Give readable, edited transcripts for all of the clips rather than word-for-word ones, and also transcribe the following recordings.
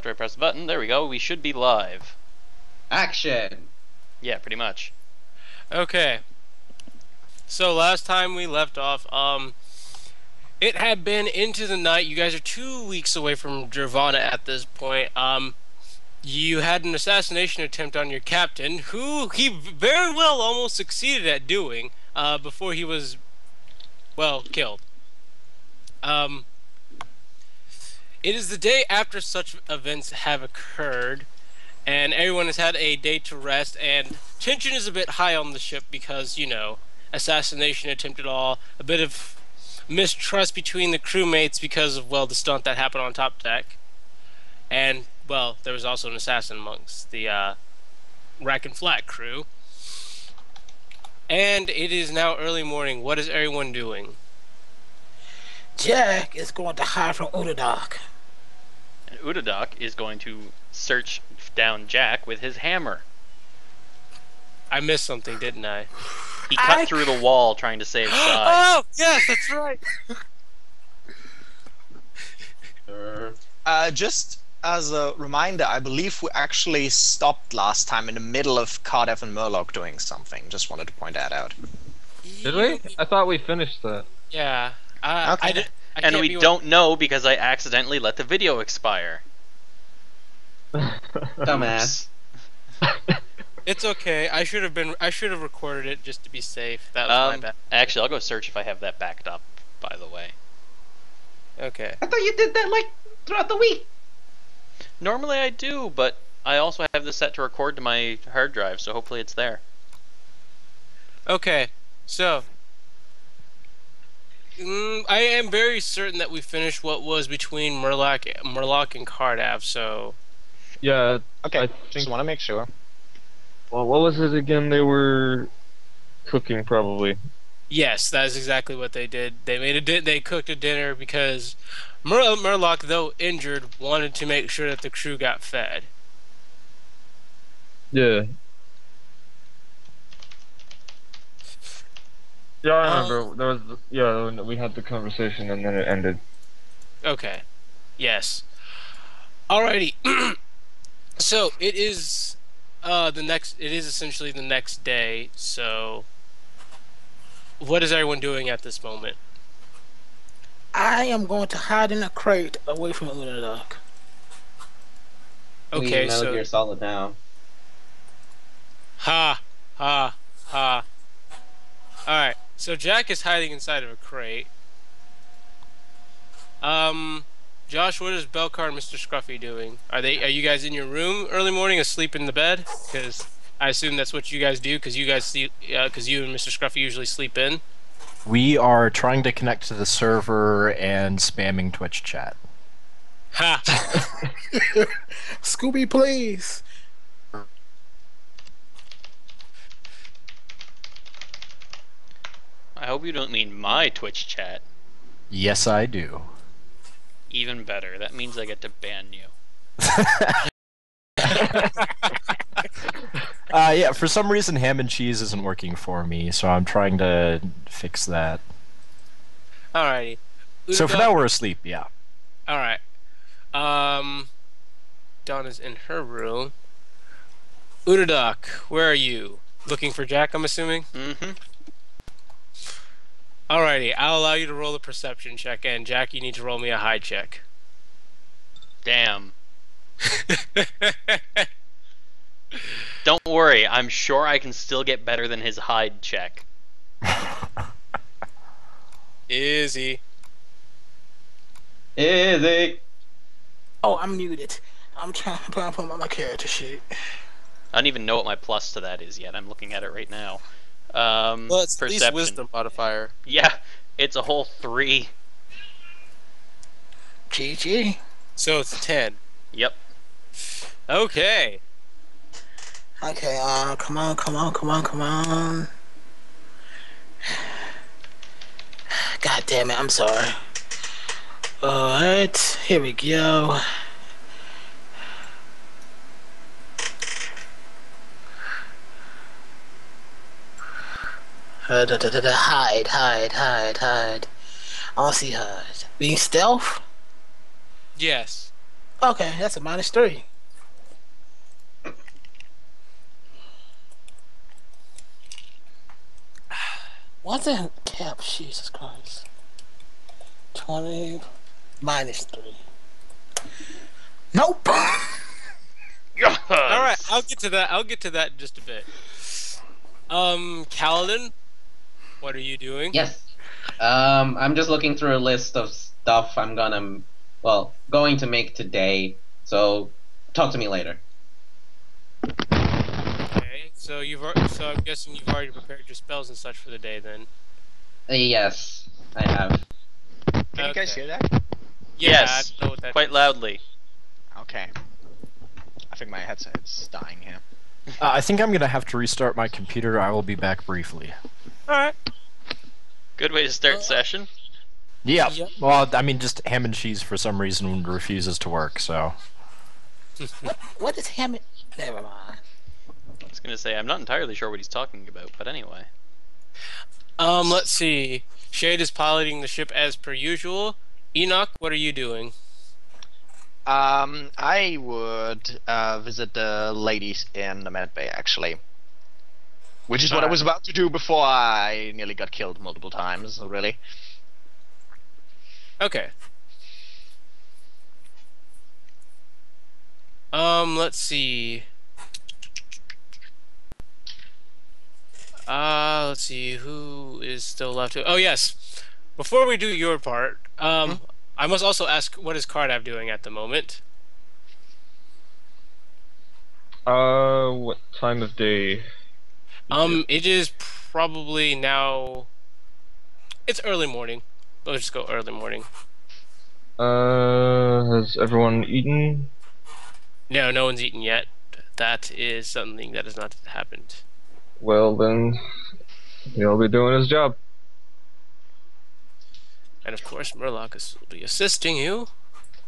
after I press the button. There we go. We should be live. Action! Yeah, pretty much. Okay. So last time we left off, it had been into the night. You guys are 2 weeks away from Nirvana at this point. You had an assassination attempt on your captain, who he very well almost succeeded at doing, before he was, well, killed. It is the day after such events have occurred, and everyone has had a day to rest, and tension is a bit high on the ship because, you know, assassination attempt at all, a bit of mistrust between the crewmates because of, well, the stunt that happened on top deck, and, well, there was also an assassin amongst the Rack and Flat crew. And it is now early morning. What is everyone doing? Jack is going to hide from Udadoc. And Udadoc is going to search down Jack with his hammer. I missed something, didn't I? He cut through the wall trying to save Sai. Oh, yes, that's right. Just as a reminder, I believe we actually stopped last time in the middle of Cardiff and Murloc doing something. Just wanted to point that out. Did we? I thought we finished that. Yeah. Okay. And we don't know because I accidentally let the video expire. Dumbass. It's okay. I should have recorded it just to be safe. That was my bad. Actually, I'll go search if I have that backed up, by the way. Okay. I thought you did that, like, throughout the week. Normally I do, but I also have this set to record to my hard drive, so hopefully it's there. Okay. So, I am very certain that we finished what was between Murloc and Cardav, so... Yeah. Okay, I just think. want to make sure. Well, what was it again? They were cooking, probably. Yes, that is exactly what they did. They cooked a dinner because Murloc, though injured, wanted to make sure that the crew got fed. Yeah. Yeah, I remember. There was we had the conversation and then it ended. Okay. Yes. Alrighty. So it is It is essentially the next day. So, what is everyone doing at this moment? I am going to hide in a crate away from Udadoc. Okay, Metal so Gear Solid now. ha. Alright, so Jack is hiding inside of a crate. Josh, what is Belcar and Mr. Scruffy doing? Are you guys in your room early morning, asleep in the bed? Because I assume that's what you guys do. Because you guys you and Mr. Scruffy usually sleep in. We are trying to connect to the server and spamming Twitch chat. Ha! Scooby, please. I hope you don't mean my Twitch chat. Yes, I do. Even better. That means I get to ban you. Yeah, for some reason ham and cheese isn't working for me, so I'm trying to fix that. Alrighty. So for now we're asleep, yeah. Alright. Donna's in her room. Udadoc, where are you? Looking for Jack, I'm assuming? Mm-hmm. Alrighty, I'll allow you to roll a perception check, and Jack, you need to roll me a hide check. Damn. Don't worry, I'm sure I can still get better than his hide check. Izzy. Izzy. Oh, I'm muted. I'm trying to put my character sheet. I don't even know what my plus to that is yet. I'm looking at it right now. Well, it's at least Perception. wisdom modifier. Yeah, it's a whole 3. GG. So it's 10. Yep. Okay. Okay, come on. God damn it, I'm sorry. Alright, here we go. Hide. I want to see hide. Being stealth? Yes. Okay, that's a -3. What's in cap? Jesus Christ. 20 -3. Nope. Yes. All right, I'll get to that. I'll get to that in just a bit. Kaladin, what are you doing? Yes. I'm just looking through a list of stuff I'm gonna, well, going to make today. So, talk to me later. Okay, so so I'm guessing you've already prepared your spells and such for the day then. Yes, I have. Can you guys Okay. hear that? Yeah, Yes, I know what that quite is. loudly. Okay. I think my headset's dying here. I think I'm gonna have to restart my computer. I will be back briefly. All right. Good way to start session. Yeah. Yep. Well, I mean, just ham and cheese for some reason refuses to work. So. What is Hammond? Never mind. I was gonna say I'm not entirely sure what he's talking about, but anyway. Let's see. Shade is piloting the ship as per usual. Enoch, what are you doing? I would visit the ladies in the med bay, actually. Which is what I was about to do before I nearly got killed multiple times, really. Okay. Let's see. Let's see who is still left. Oh yes. Before we do your part, I must also ask, what is Cardav doing at the moment? What time of day? It is probably now. It's early morning. Let's just go early morning. Has everyone eaten? No, no one's eaten yet. That is something that has not happened. Well then, he'll be doing his job. And of course, Murloc will be assisting you.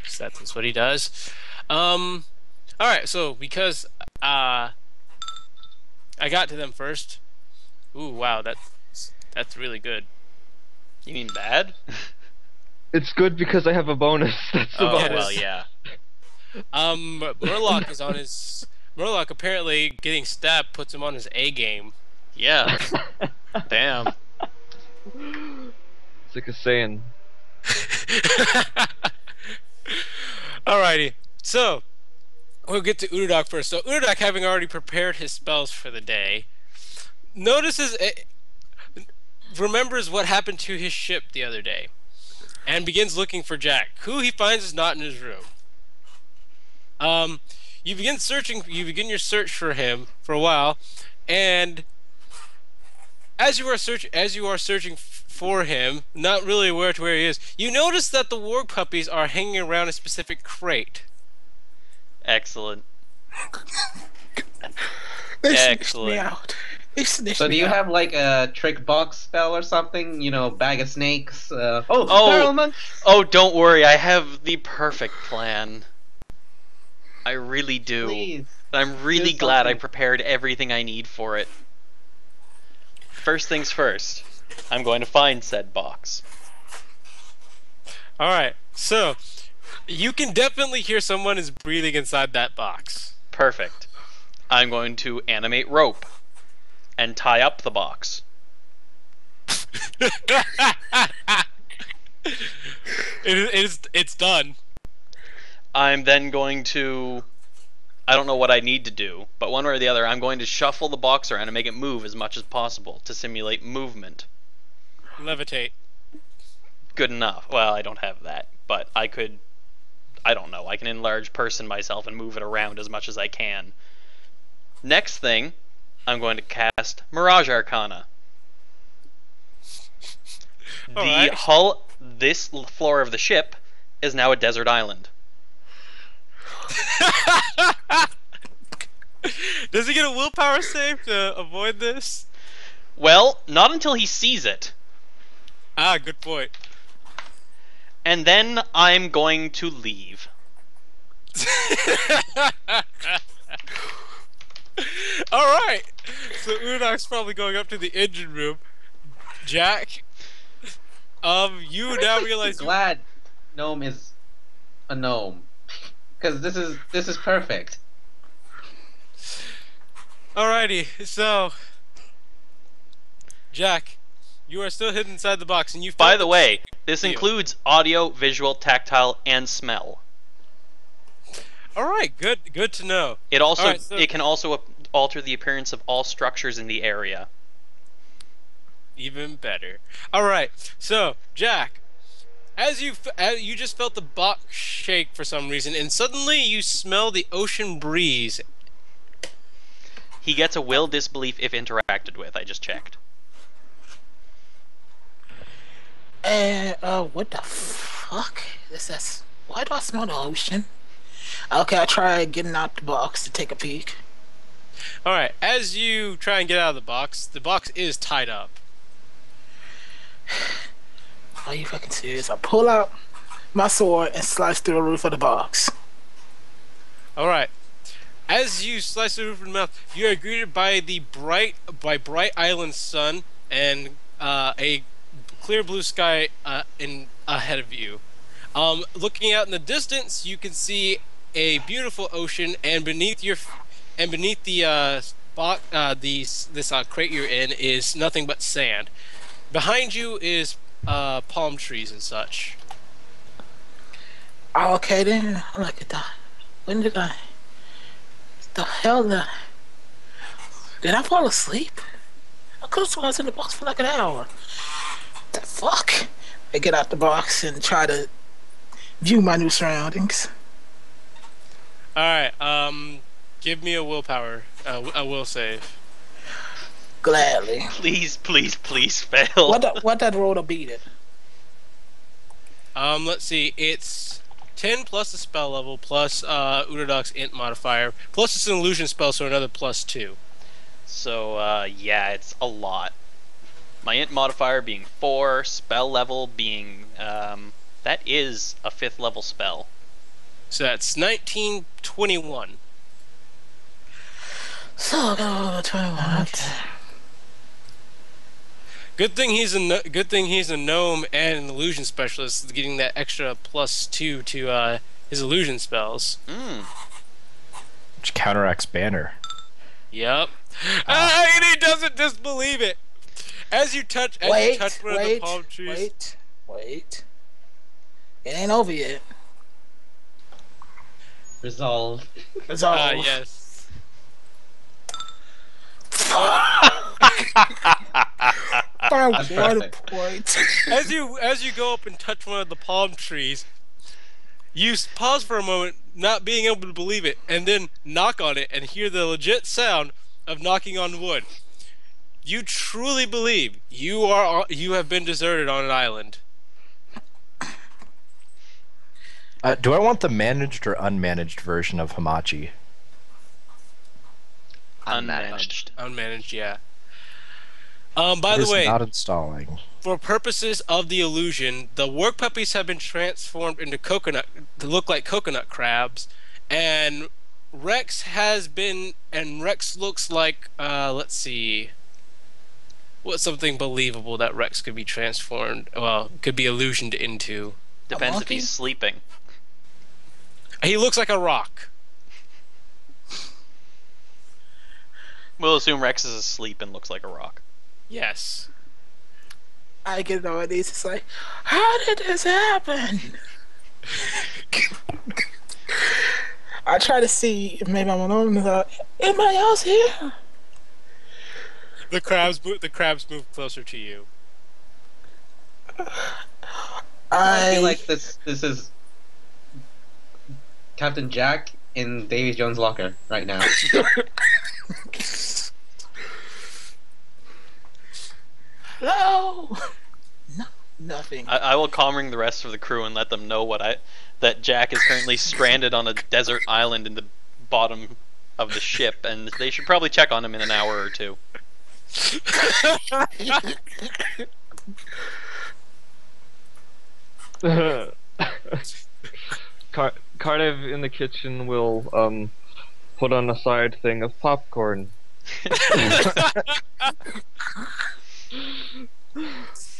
So that's what he does. Alright, so because I got to them first. Ooh, wow, that's really good. You mean bad? It's good because I have a bonus. That's the Oh bonus. well, yeah. Murloc is on his. Murloc apparently getting stabbed puts him on his A game. Yeah. Damn. It's like a saying. Alrighty, so we'll get to Udadok first. So Udadok, having already prepared his spells for the day, remembers what happened to his ship the other day, and begins looking for Jack, who he finds is not in his room. You begin your search for him for a while, and as you are searching for him, not really aware to where he is, you notice that the warg puppies are hanging around a specific crate. Excellent. They snitched Excellent. me out. They snitched So, do me you out. have like a trick box spell or something? You know, bag of snakes? Oh. Feral monk! Oh, don't worry. I have the perfect plan. I really do. Please. I'm really Do glad I something. prepared everything I need for it. First things first, I'm going to find said box. Alright, so you can definitely hear someone is breathing inside that box. Perfect. I'm going to animate rope and tie up the box. It's done. I'm then going to... I don't know what I need to do, but one way or the other, I'm going to shuffle the box around and make it move as much as possible to simulate movement. Levitate. Good enough. Well, I don't have that, but I could... I don't know. I can enlarge person myself and move it around as much as I can. Next thing, I'm going to cast Mirage Arcana. Alright. This floor of the ship is now a desert island. Does he get a willpower save to avoid this? Well, not until he sees it. Ah, good point. And then I'm going to leave. Alright! So Unok's probably going up to the engine room. Jack, you now realize you... Glad gnome is a gnome. because this is perfect. Alrighty, so Jack, you are still hidden inside the box, and you. By the way, this deal. includes audio, visual, tactile, and smell. All right, good to know. It also All right, so it can also alter the appearance of all structures in the area. even better. All right, so Jack, as you just felt the box shake for some reason, and suddenly you smell the ocean breeze. He gets a will disbelief if interacted with. I just checked. And what the fuck? Why do I smell the ocean? Okay, I try getting out the box to take a peek. All right, as you try and get out of the box is tied up. Are you fucking serious? I pull out my sword and slice through the roof of the box. All right. As you slice the roof of the mouth, you are greeted by the bright island sun and a clear blue sky in ahead of you. Looking out in the distance, you can see a beautiful ocean, and beneath the this crate you're in is nothing but sand. Behind you is palm trees and such. Oh, okay then. Look at that. When did I? The hell did I fall asleep? I could have sworn I was in the box for like an hour. The fuck? I get out the box and try to view my new surroundings. All right. Give me a willpower. A will save. Gladly. Please, please, please fail. What that roll to beat it? Let's see. It's 10 plus the spell level plus Udadok's int modifier plus it's an illusion spell, so another +2. So, yeah, it's a lot. My int modifier being 4, spell level being, that is a 5th level spell. So that's 19, 21. So I'll go 21. Okay. Good thing he's a gnome and an illusion specialist, getting that extra +2 to his illusion spells. Which counteracts Banner. Yep. And he doesn't disbelieve it. As you touch one of the palm trees. Wait. It ain't over yet. Resolve. Yes. One perfect. point. As you go up and touch one of the palm trees, you pause for a moment, not being able to believe it, and then knock on it and hear the legit sound of knocking on wood. You truly believe you have been deserted on an island. Do I want the managed or unmanaged version of Hamachi? Unmanaged. Unmanaged, yeah. By It the is way, not installing. for purposes of the illusion, the work puppies have been transformed into to look like coconut crabs, and Rex looks like, let's see, what's something believable that Rex could be transformed, could be illusioned into. Depends if he's sleeping. He looks like a rock. We'll assume Rex is asleep and looks like a rock. Yes. I get all these. It's like, how did this happen? I try to see if maybe I'm alone. Anybody else here? The crabs move closer to you. I feel like this is Captain Jack in Davy Jones' locker right now. Hello. No, nothing. I will calm the rest of the crew and let them know that Jack is currently stranded on a desert island in the bottom of the ship, and they should probably check on him in an hour or two. Cardiff in the kitchen will put on a side thing of popcorn.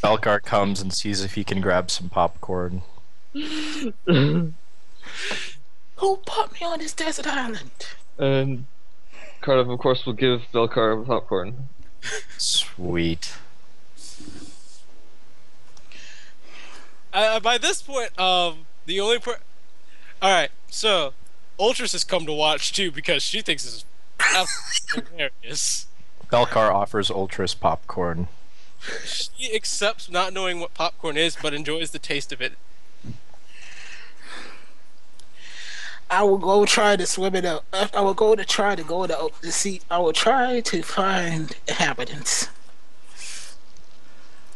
Belkar comes and sees if he can grab some popcorn. Who put me on this desert island? And Cardiff, of course, will give Belcar popcorn. Sweet. By this point, the only all right, so Ultras has come to watch too because she thinks this is absolutely hilarious. Belcar offers Ultras popcorn. She accepts not knowing what popcorn is, but enjoys the taste of it. I will go try to swim it out. I will go to try to go to the sea. I will try to find inhabitants.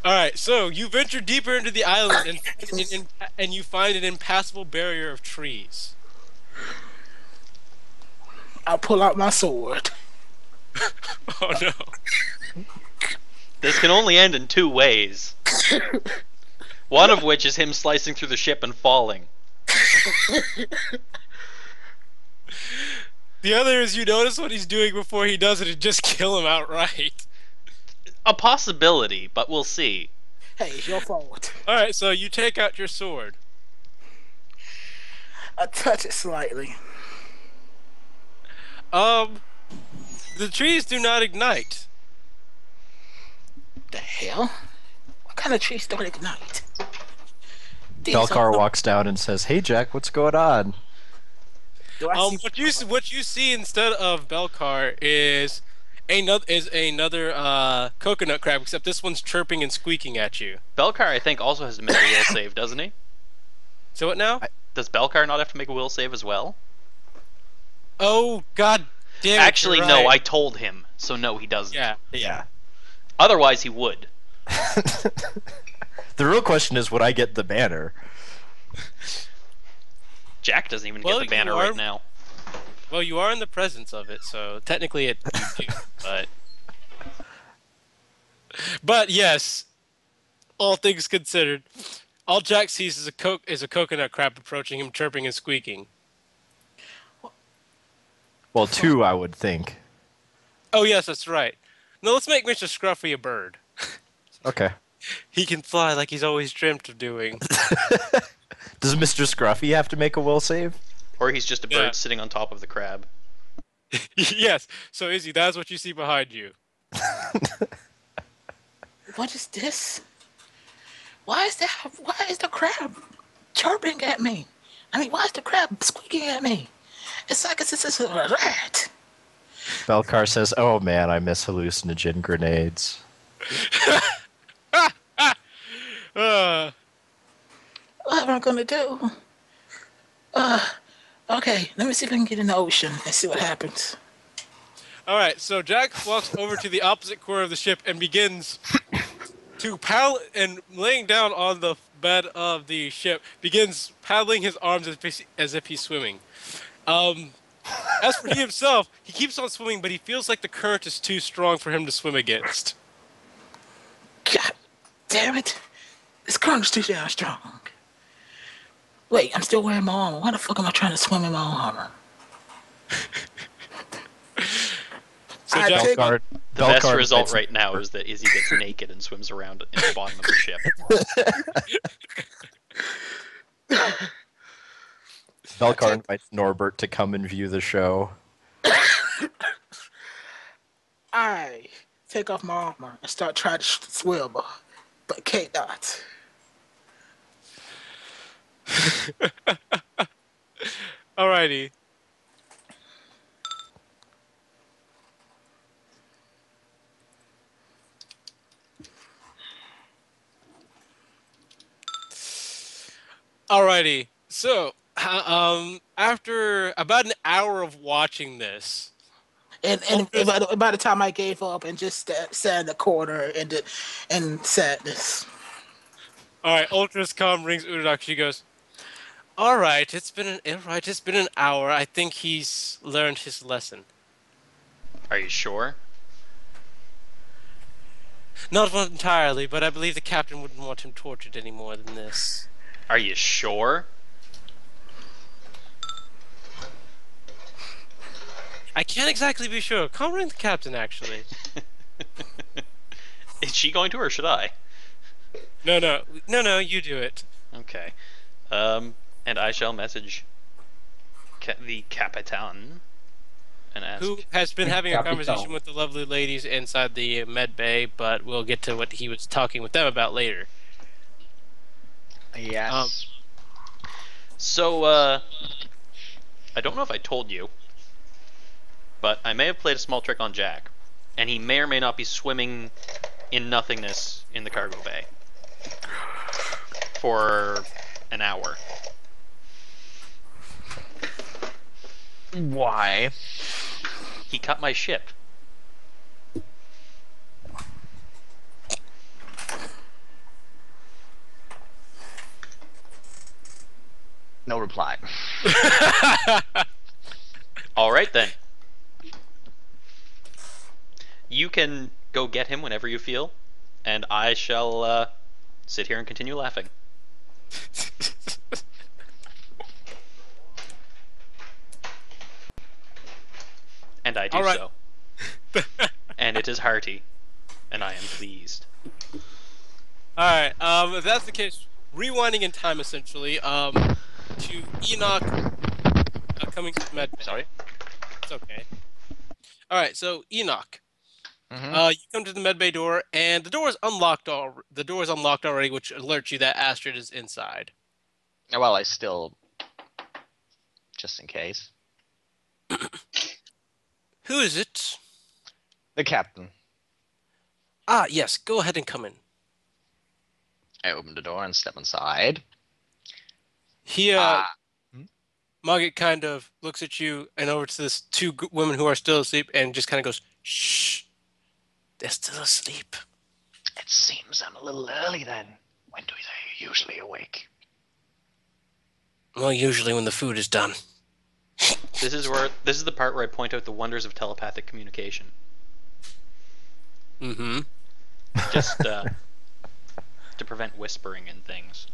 All right, so you venture deeper into the island and you find an impassable barrier of trees. I'll pull out my sword. Oh no! This can only end in two ways. One of which is him slicing through the ship and falling. The other is you notice what he's doing before he does it and just kill him outright. A possibility, but we'll see. Hey, it's your fault. All right, so you take out your sword. I touch it slightly. The trees do not ignite. The hell? What kind of trees don't ignite? These Belcar are- walks down and says, "Hey Jack, what's going on?" Do I see- What you see instead of Belcar is another coconut crab, except this one's chirping and squeaking at you. Belcar, I think, also has to make a will save, doesn't he? So what now? Does Belcar not have to make a will save as well? Oh god damn it! Actually, you're no, I right. told him, so no, he doesn't. Yeah. Yeah. Otherwise, he would. The real question is, would I get the banner? Jack doesn't even Well, get the banner you are- right now. Well, you are in the presence of it, so technically it. You do. But yes, all things considered, all Jack sees is a coconut crab approaching him, chirping and squeaking. Well, two, I would think. Oh yes, that's right. No, let's make Mr. Scruffy a bird. Okay. He can fly like he's always dreamt of doing. Does Mr. Scruffy have to make a will save? Or he's just a bird Yeah. sitting on top of the crab. Yes. So Izzy, that's what you see behind you. What is this? Why is the crab chirping at me? I mean, why is the crab squeaking at me? It's like it's a rat. Belcar says, "Oh man, I miss hallucinogen grenades." Uh, What am I gonna do? Okay, let me see if I can get in the ocean and see what happens. all right. So Jack walks over to the opposite corner of the ship and begins to paddle, and laying down on the bed of the ship, begins paddling his arms as if he's swimming. As for he himself, he keeps on swimming, but he feels like the current is too strong for him to swim against. God damn it! This current's too damn strong. Wait, I'm still wearing my armor. Why the fuck am I trying to swim in my armor? So I Jack, take- Belcar, The best Belcar result invites- right now is that Izzy gets naked and swims around in the bottom of the ship. Belcar invites Norbert to come and view the show. I take off my armor and start trying to swim, but can't not. alrighty. Alrighty. So, after about an hour of watching this, And by the time I gave up and just sat in the corner and sadness. alright, Ultras come, rings Udadok. She goes, "Alright, it's been an hour. I think he's learned his lesson." Are you sure? Not entirely, but I believe the captain wouldn't want him tortured any more than this. Are you sure? I can't exactly be sure. Come ring the captain, actually. Is she going to, or should I? No, you do it. Okay. And I shall message the Capitan and ask. Who has been having a Capital. conversation with the lovely ladies inside the med bay, but we'll get to what he was talking with them about later. Yes. So, I don't know if I told you, but I may have played a small trick on Jack, and he may or may not be swimming in nothingness in the cargo bay for an hour. Why? He cut my ship. No reply. All right then. You can go get him whenever you feel, and I shall sit here and continue laughing. And I do All right. so. And it is hearty, and I am pleased. Alright, if that's the case, rewinding in time essentially, to Enoch coming to the med bay. Sorry. It's okay. Alright, so Enoch. Mhm. You come to the med bay door, and the door is unlocked. The door is unlocked already, which alerts you that Astrid is inside. Well, I still, just in case, Who is it? the captain. Ah, yes. Go ahead and come in. I open the door and step inside. He, Ah. Margaret kind of looks at you and over to this two women who are still asleep, and just kind of goes, "Shh, they're still asleep." It seems I'm a little early then. When do they usually awake? Well, usually when the food is done. This is the part where I point out the wonders of telepathic communication. Mm-hmm. Just to prevent whispering and things.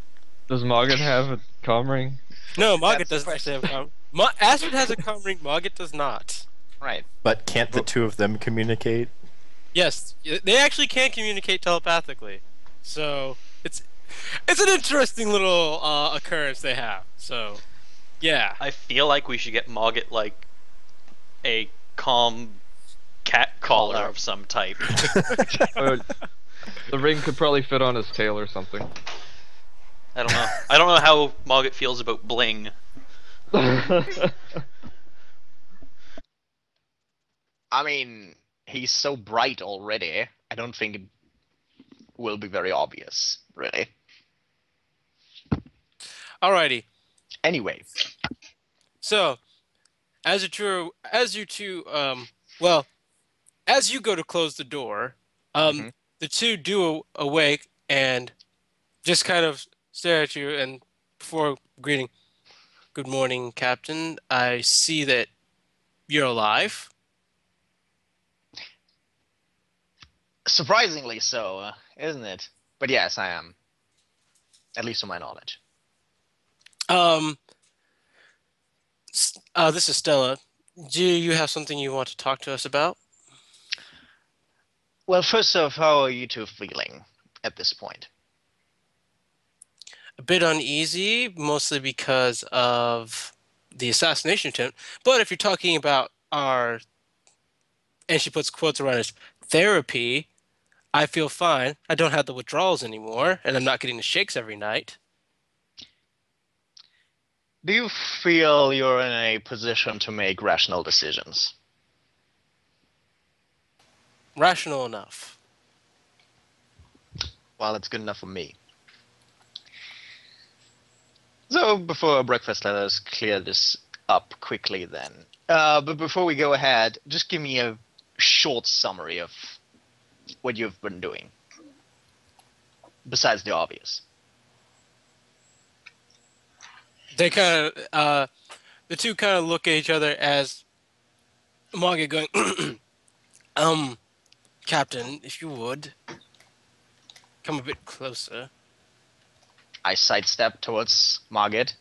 Does Morgan have a comm ring? No, Margaret That's the doesn't actually have a comm. Astrid has a comm ring. Margaret does not. Right. But can't the two of them communicate? Yes, they actually can communicate telepathically. So it's an interesting little occurrence they have. So yeah. I feel like we should get Mogget like a calm cat collar of some type. Or the ring could probably fit on his tail or something. I don't know. I don't know how Mogget feels about bling. I mean, he's so bright already. I don't think it will be very obvious, really. Alrighty. Anyway, So as you go to close the door, Mhm. the two do awake and just kind of stare at you, and before greeting, "Good morning, Captain. I see that you're alive." surprisingly so, isn't it? But yes, I am. At least to my knowledge. This is Stella. Do you have something you want to talk to us about? Well, first off, how are you two feeling at this point? A bit uneasy, mostly because of the assassination attempt. But if you're talking about our, and she puts quotes around it, therapy, I feel fine. I don't have the withdrawals anymore, and I'm not getting the shakes every night. Do you feel you're in a position to make rational decisions? Rational enough. Well, that's good enough for me. So, before breakfast, let us clear this up quickly then. But before we go ahead, just give me a short summary of what you've been doing. Besides the obvious. They kind of, the two kind of look at each other as Margaret going, Captain, if you would, come a bit closer. I sidestep towards Margit.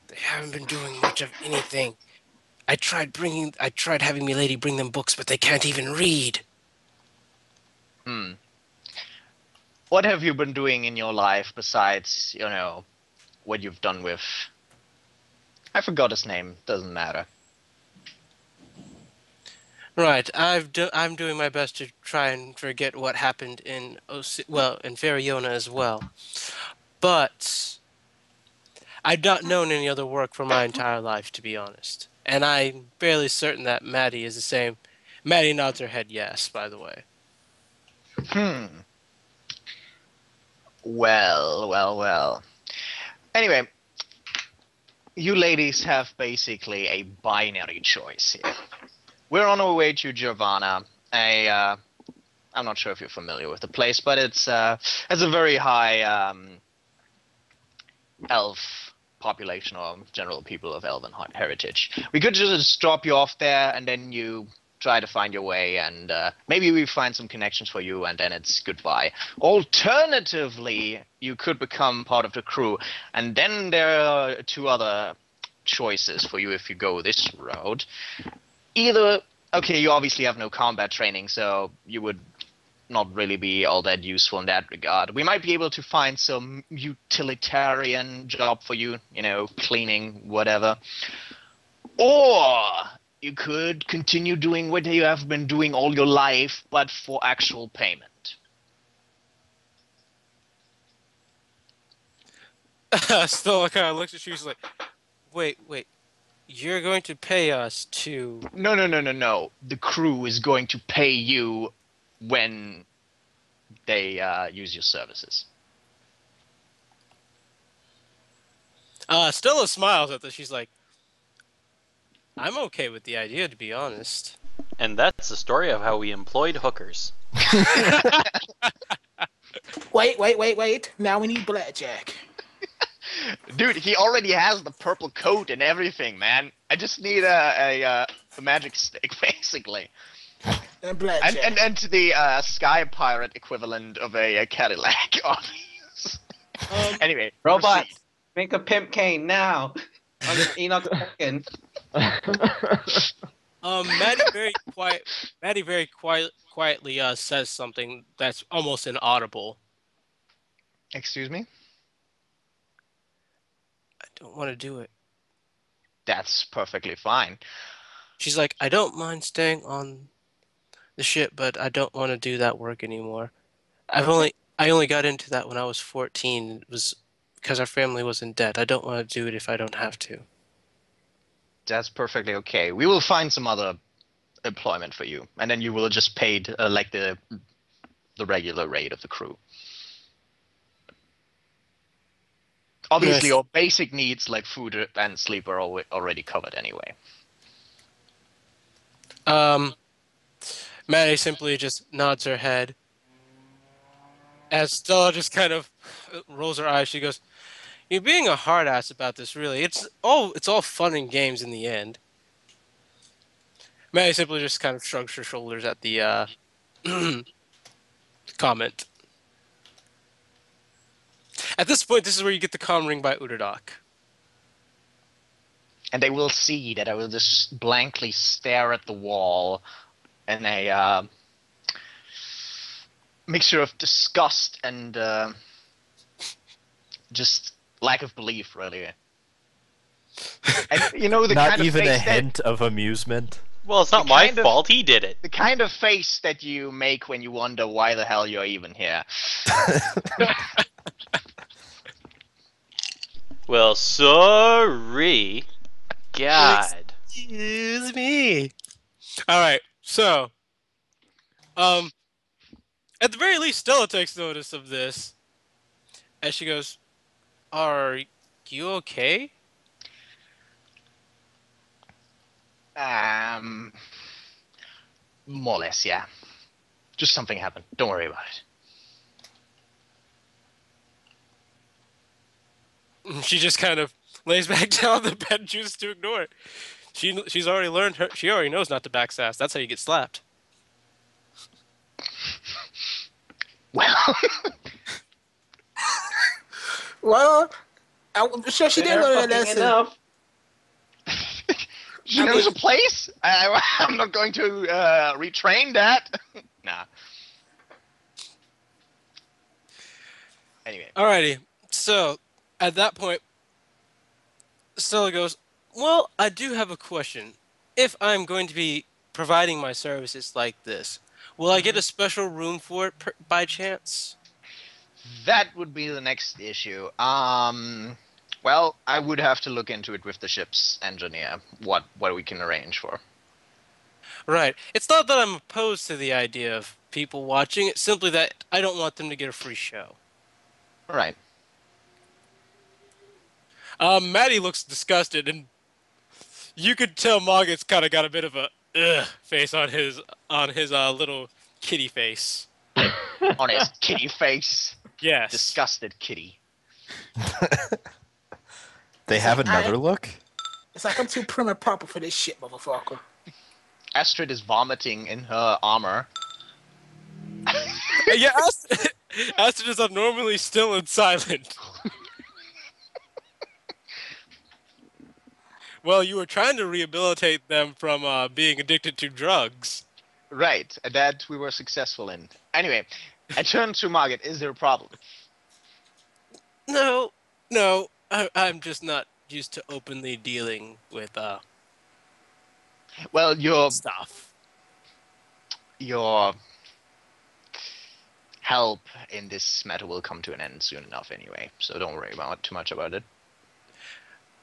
They haven't been doing much of anything. I tried having Milady bring them books, but they can't even read. What have you been doing in your life besides, what you've done with I forgot his name. Doesn't matter. Right, I'm doing my best to try and forget what happened in in Fariona as well. But I've not known any other work for my entire life, to be honest. And I'm fairly certain that Maddie is the same. Maddie nods her head yes, by the way. Hmm. Well. Anyway, you ladies have basically a binary choice here. We're on our way to Giovanna. I'm not sure if you're familiar with the place, but has a very high elf population or general people of elven heritage. We could just drop you off there, and then you try to find your way, and maybe we find some connections for you, and then it's goodbye. Alternatively, you could become part of the crew, and then there are two other choices for you if you go this route. Either, okay, you obviously have no combat training, so you would not really be all that useful in that regard. We might be able to find some utilitarian job for you, cleaning, whatever. Or you could continue doing what you have been doing all your life, but for actual payment. Stella kind of looks at you, she's like, wait, you're going to pay us to... No. The crew is going to pay you when they use your services. Stella smiles at this, she's like, I'm okay with the idea, to be honest. And that's the story of how we employed hookers. Wait. Now we need Blackjack. Dude, he already has the purple coat and everything, man. I just need a magic stick, basically. And Blackjack. And to the sky pirate equivalent of a Cadillac. Anyway, Robots, proceed. make a pimp cane now. On this Enoch second. Maddie very quietly says something that's almost inaudible. Excuse me? I don't want to do it. That's perfectly fine. She's like, I don't mind staying on the ship, but I don't want to do that work anymore. I only got into that when I was 14. It was because our family was in debt. I don't want to do it if I don't have to. That's perfectly okay. We will find some other employment for you, and then you will just paid like the regular rate of the crew. Obviously, Yes. your basic needs like food and sleep are already covered anyway. Maddie simply just nods her head. As Stella just kind of rolls her eyes, she goes, "You're being a hard ass about this, really. It's all fun and games in the end." Maddie simply just kind of shrugs her shoulders at the comment. At this point, this is where you get the comm ring by Uderdok. And they will see that I will just blankly stare at the wall in a mixture of disgust and just lack of belief, really. And the Not kind of even a face hint of amusement. Well, it's not The my kind of- fault. He did it. the kind of face that you make when you wonder why the hell you're even here. Well, sorry. God. Excuse me. All right, so, at the very least, Stella takes notice of this, as she goes, "Are you okay?" More or less, yeah. Just something happened. Don't worry about it. She just kind of lays back down on the bed and chooses to ignore it. She's already learned she already knows not to backsass. That's how you get slapped. Well, Well, I'm sure she did learn that Fucking lesson. enough. she knows a place. I'm not going to retrain that. Nah. Anyway. Alrighty, so at that point, Stella goes, Well, I do have a question. If I'm going to be providing my services like this, will I get Mhm. a special room for it by chance? That would be the next issue. Well, I would have to look into it with the ship's engineer. What we can arrange for. Right. It's not that I'm opposed to the idea of people watching, it's simply that I don't want them to get a free show. All right. Maddie looks disgusted, and you could tell Mogget's kind of got a bit of a ugh face on his little kitty face. On his kitty face. Yes. Disgusted kitty. They have another look? It's like I'm too prim and proper for this shit, motherfucker. Astrid is vomiting in her armor. Yeah, Astrid is abnormally still and silent. Well, you were trying to rehabilitate them from being addicted to drugs. Right, that we were successful in. Anyway, I turn to Margaret. Is there a problem? No, no, I'm just not used to openly dealing with Well, stuff. your help in this matter will come to an end soon enough anyway, so don't worry about too much about it.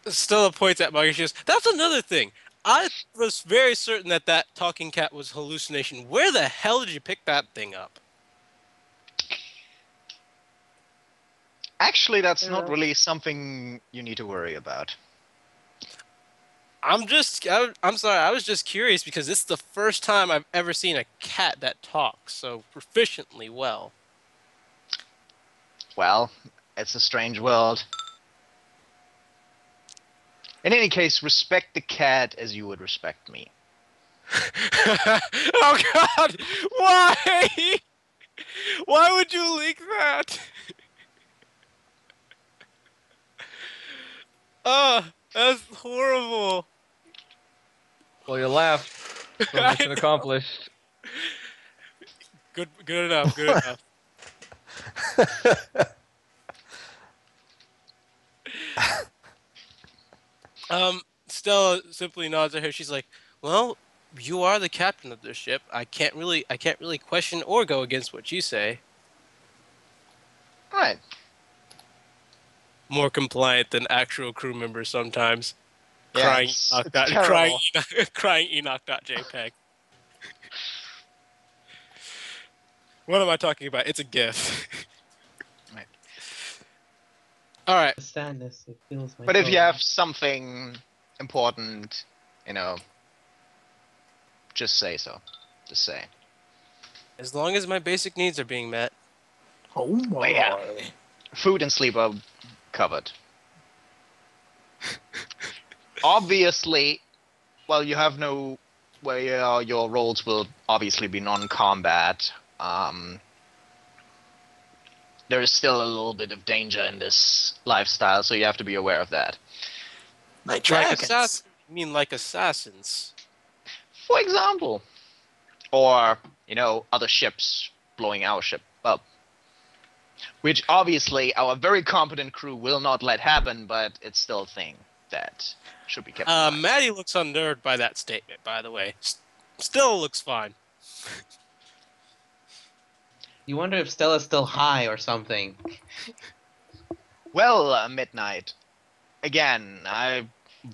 Stella points at Muggy. She goes, "That's another thing. I was very certain that that talking cat was hallucination. Where the hell did you pick that thing up?" Actually, that's not really something you need to worry about. I'm sorry. I was just curious because this is the first time I've ever seen a cat that talks so proficiently well. Well, it's a strange world. In any case, respect the cat as you would respect me. Oh God! Why? Why would you leak that? That's horrible. Well, you laughed. So I mission know. accomplished. Good enough. Good enough. Stella simply nods at her. She's like, "Well, you are the captain of this ship. I can't really question or go against what you say." Right. More compliant than actual crew members sometimes. Yeah, Crying it's Enoch. terrible. Crying Enoch.jpg. What am I talking about? It's a GIF. Right. All right. Understand this. It feels my But if you soul. have something important, just say so. Just say. As long as my basic needs are being met. Oh my. yeah. Food and sleep are covered. Obviously, well, you have no where your roles will obviously be non-combat. There is still a little bit of danger in this lifestyle, so you have to be aware of that. Like Like dragons. You mean like assassins? For example, or other ships blowing our ship up, which obviously our very competent crew will not let happen, but it's still a thing that should be kept in mind. Maddie looks unnerved by that statement, by the way. Still looks fine. You wonder if Stella's still high or something. Well, Midnight, again, I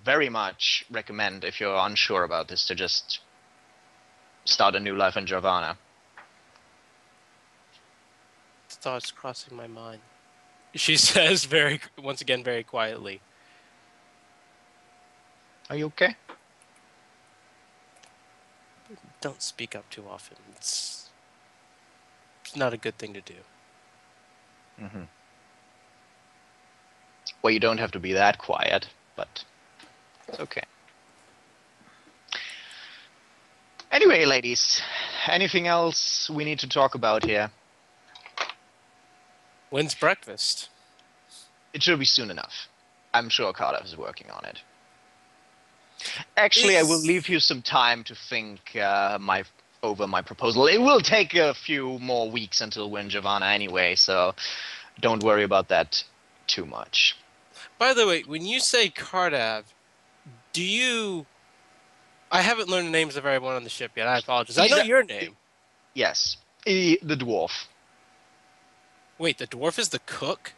very much recommend, if you're unsure about this, to just start a new life in Javana. Thoughts crossing my mind. She says once again very quietly. Are you okay? Don't speak up too often. It's not a good thing to do. Mm-hmm. Well, you don't have to be that quiet, but it's okay. Anyway, ladies, anything else we need to talk about here? When's breakfast? It should be soon enough. I'm sure Cardiff is working on it. Actually, I will leave you some time to think over my proposal. It will take a few more weeks until we're in Javana anyway, so don't worry about that too much. By the way, when you say Cardav, Do you? I haven't learned the names of everyone on the ship yet. I apologize. I He's know a- your name. Yes, the dwarf. Wait, the dwarf is the cook?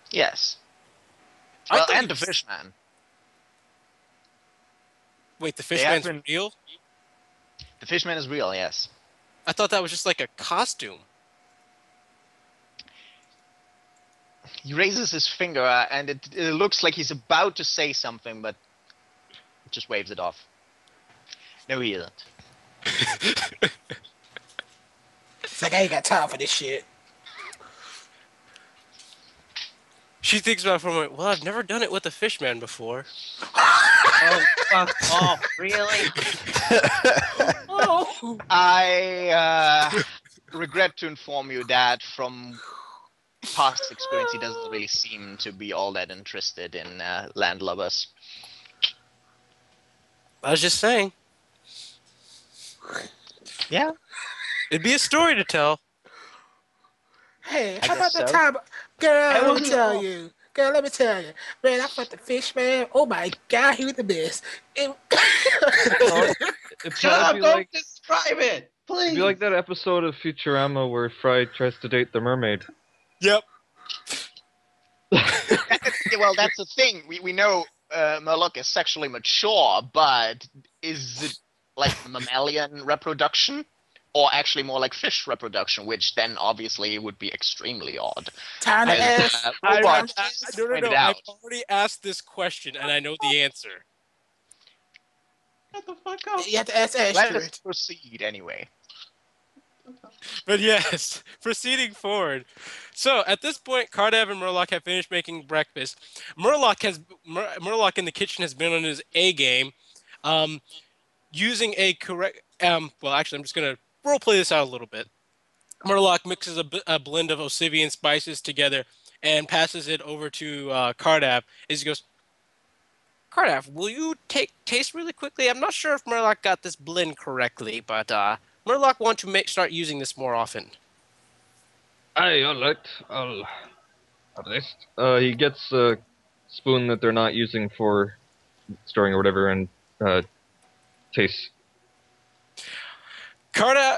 Yes. I Well, thought and he the was- fishman. Wait, the They have fishman's been. real? The fishman is real. Yes. I thought that was just like a costume. He raises his finger, and it looks like he's about to say something, but just waves it off. No, he isn't. It's like I ain't got time for this shit. She thinks about it for a moment. Well, I've never done it with a fishman before. Oh, fuck off! Really? Oh. I regret to inform you that from past experience, he doesn't really seem to be all that interested in landlubbers. I was just saying. Yeah. It'd be a story to tell. Hey, I how about guess that so. time? Girl, I let me wasn't tell involved. you. Girl, let me tell you. Man, I fucked the fish, man. Oh my god, he was the best. It- Well, it's Shut gotta up! be Don't like describe it, please. it'd be like that episode of Futurama where Fry tries to date the mermaid. Yep. Well, that's the thing. We know Murloc is sexually mature, but is it like mammalian reproduction? Or actually more like fish reproduction, which then obviously would be extremely odd. Time to As ask. Robot No, pointed I've out. already asked this question and I know the answer. Shut the fuck up. You have to ask Let Astrid. us proceed anyway. But yes, proceeding forward. So at this point, Cardav and Murloc have finished making breakfast. Murloc in the kitchen has been on his A game, using a correct. Well, actually, I'm just gonna role play this out a little bit. Murloc mixes a blend of Osivian spices together and passes it over to Cardav. As he goes, Cardav, will you taste really quickly? I'm not sure if Murloc got this blend correctly, but Murloc want to start using this more often. Aye, alright. I'll have this. He gets a spoon that they're not using for storing or whatever and tastes. Cardav,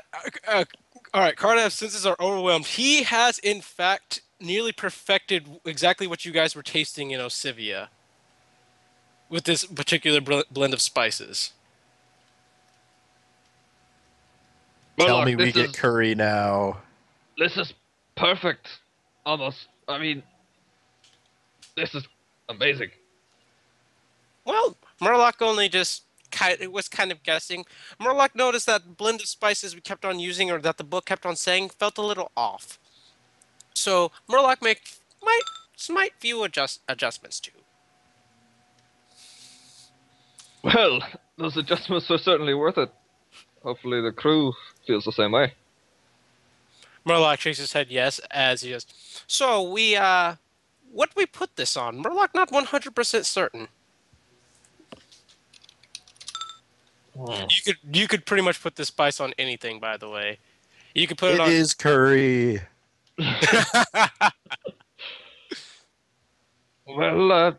all right, Cardav's senses are overwhelmed. He has, in fact, nearly perfected exactly what you guys were tasting in Osivia with this particular blend of spices. Tell Murloc, me we this get is- curry now. This is perfect. Almost. I mean, this is amazing. Well, Murloc only just was kind of guessing. Murloc noticed that blend of spices we kept on using, or that the book kept on saying, felt a little off. So Murloc might view adjustments too. Well, those adjustments were certainly worth it. Hopefully the crew feels the same way. Murloc shakes his head yes as he goes. So what do we put this on? Murloc not 100% certain. You could pretty much put this spice on anything, by the way. You could put it It on. is curry. Well,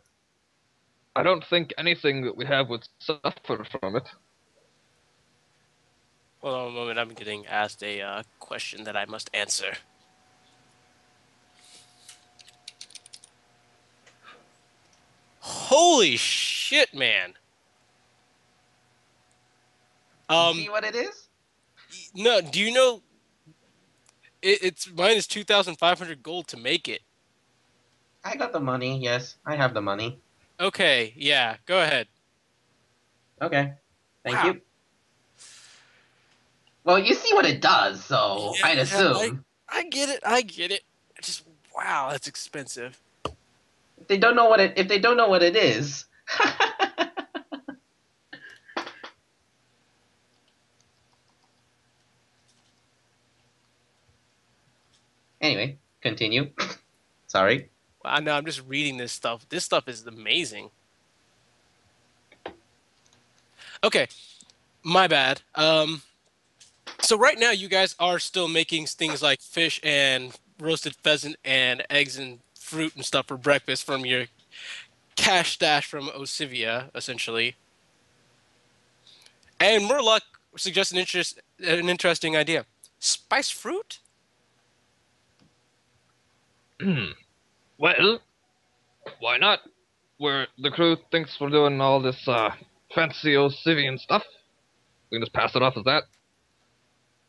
I don't think anything that we have would suffer from it. Hold on a moment. I'm getting asked a question that I must answer. Holy shit, man! See what it is? No. Do you know? It's minus 2,500 gold to make it. I got the money. Yes, I have the money. Okay. Yeah. Go ahead. Okay. Thank Wow. you. Well, you see what it does, so Yeah, I'd yeah, assume. I get it. I get it. Just wow, that's expensive. If they don't know what it is. Anyway, continue. Sorry. I know. I'm just reading this stuff. This stuff is amazing. Okay, my bad. So right now you guys are still making things like fish and roasted pheasant and eggs and fruit and stuff for breakfast from your cash stash from Osivia, essentially. And Murloc suggests an interesting idea. Spice fruit? Well, why not? The crew thinks we're doing all this fancy Osivian stuff. We can just pass it off as that.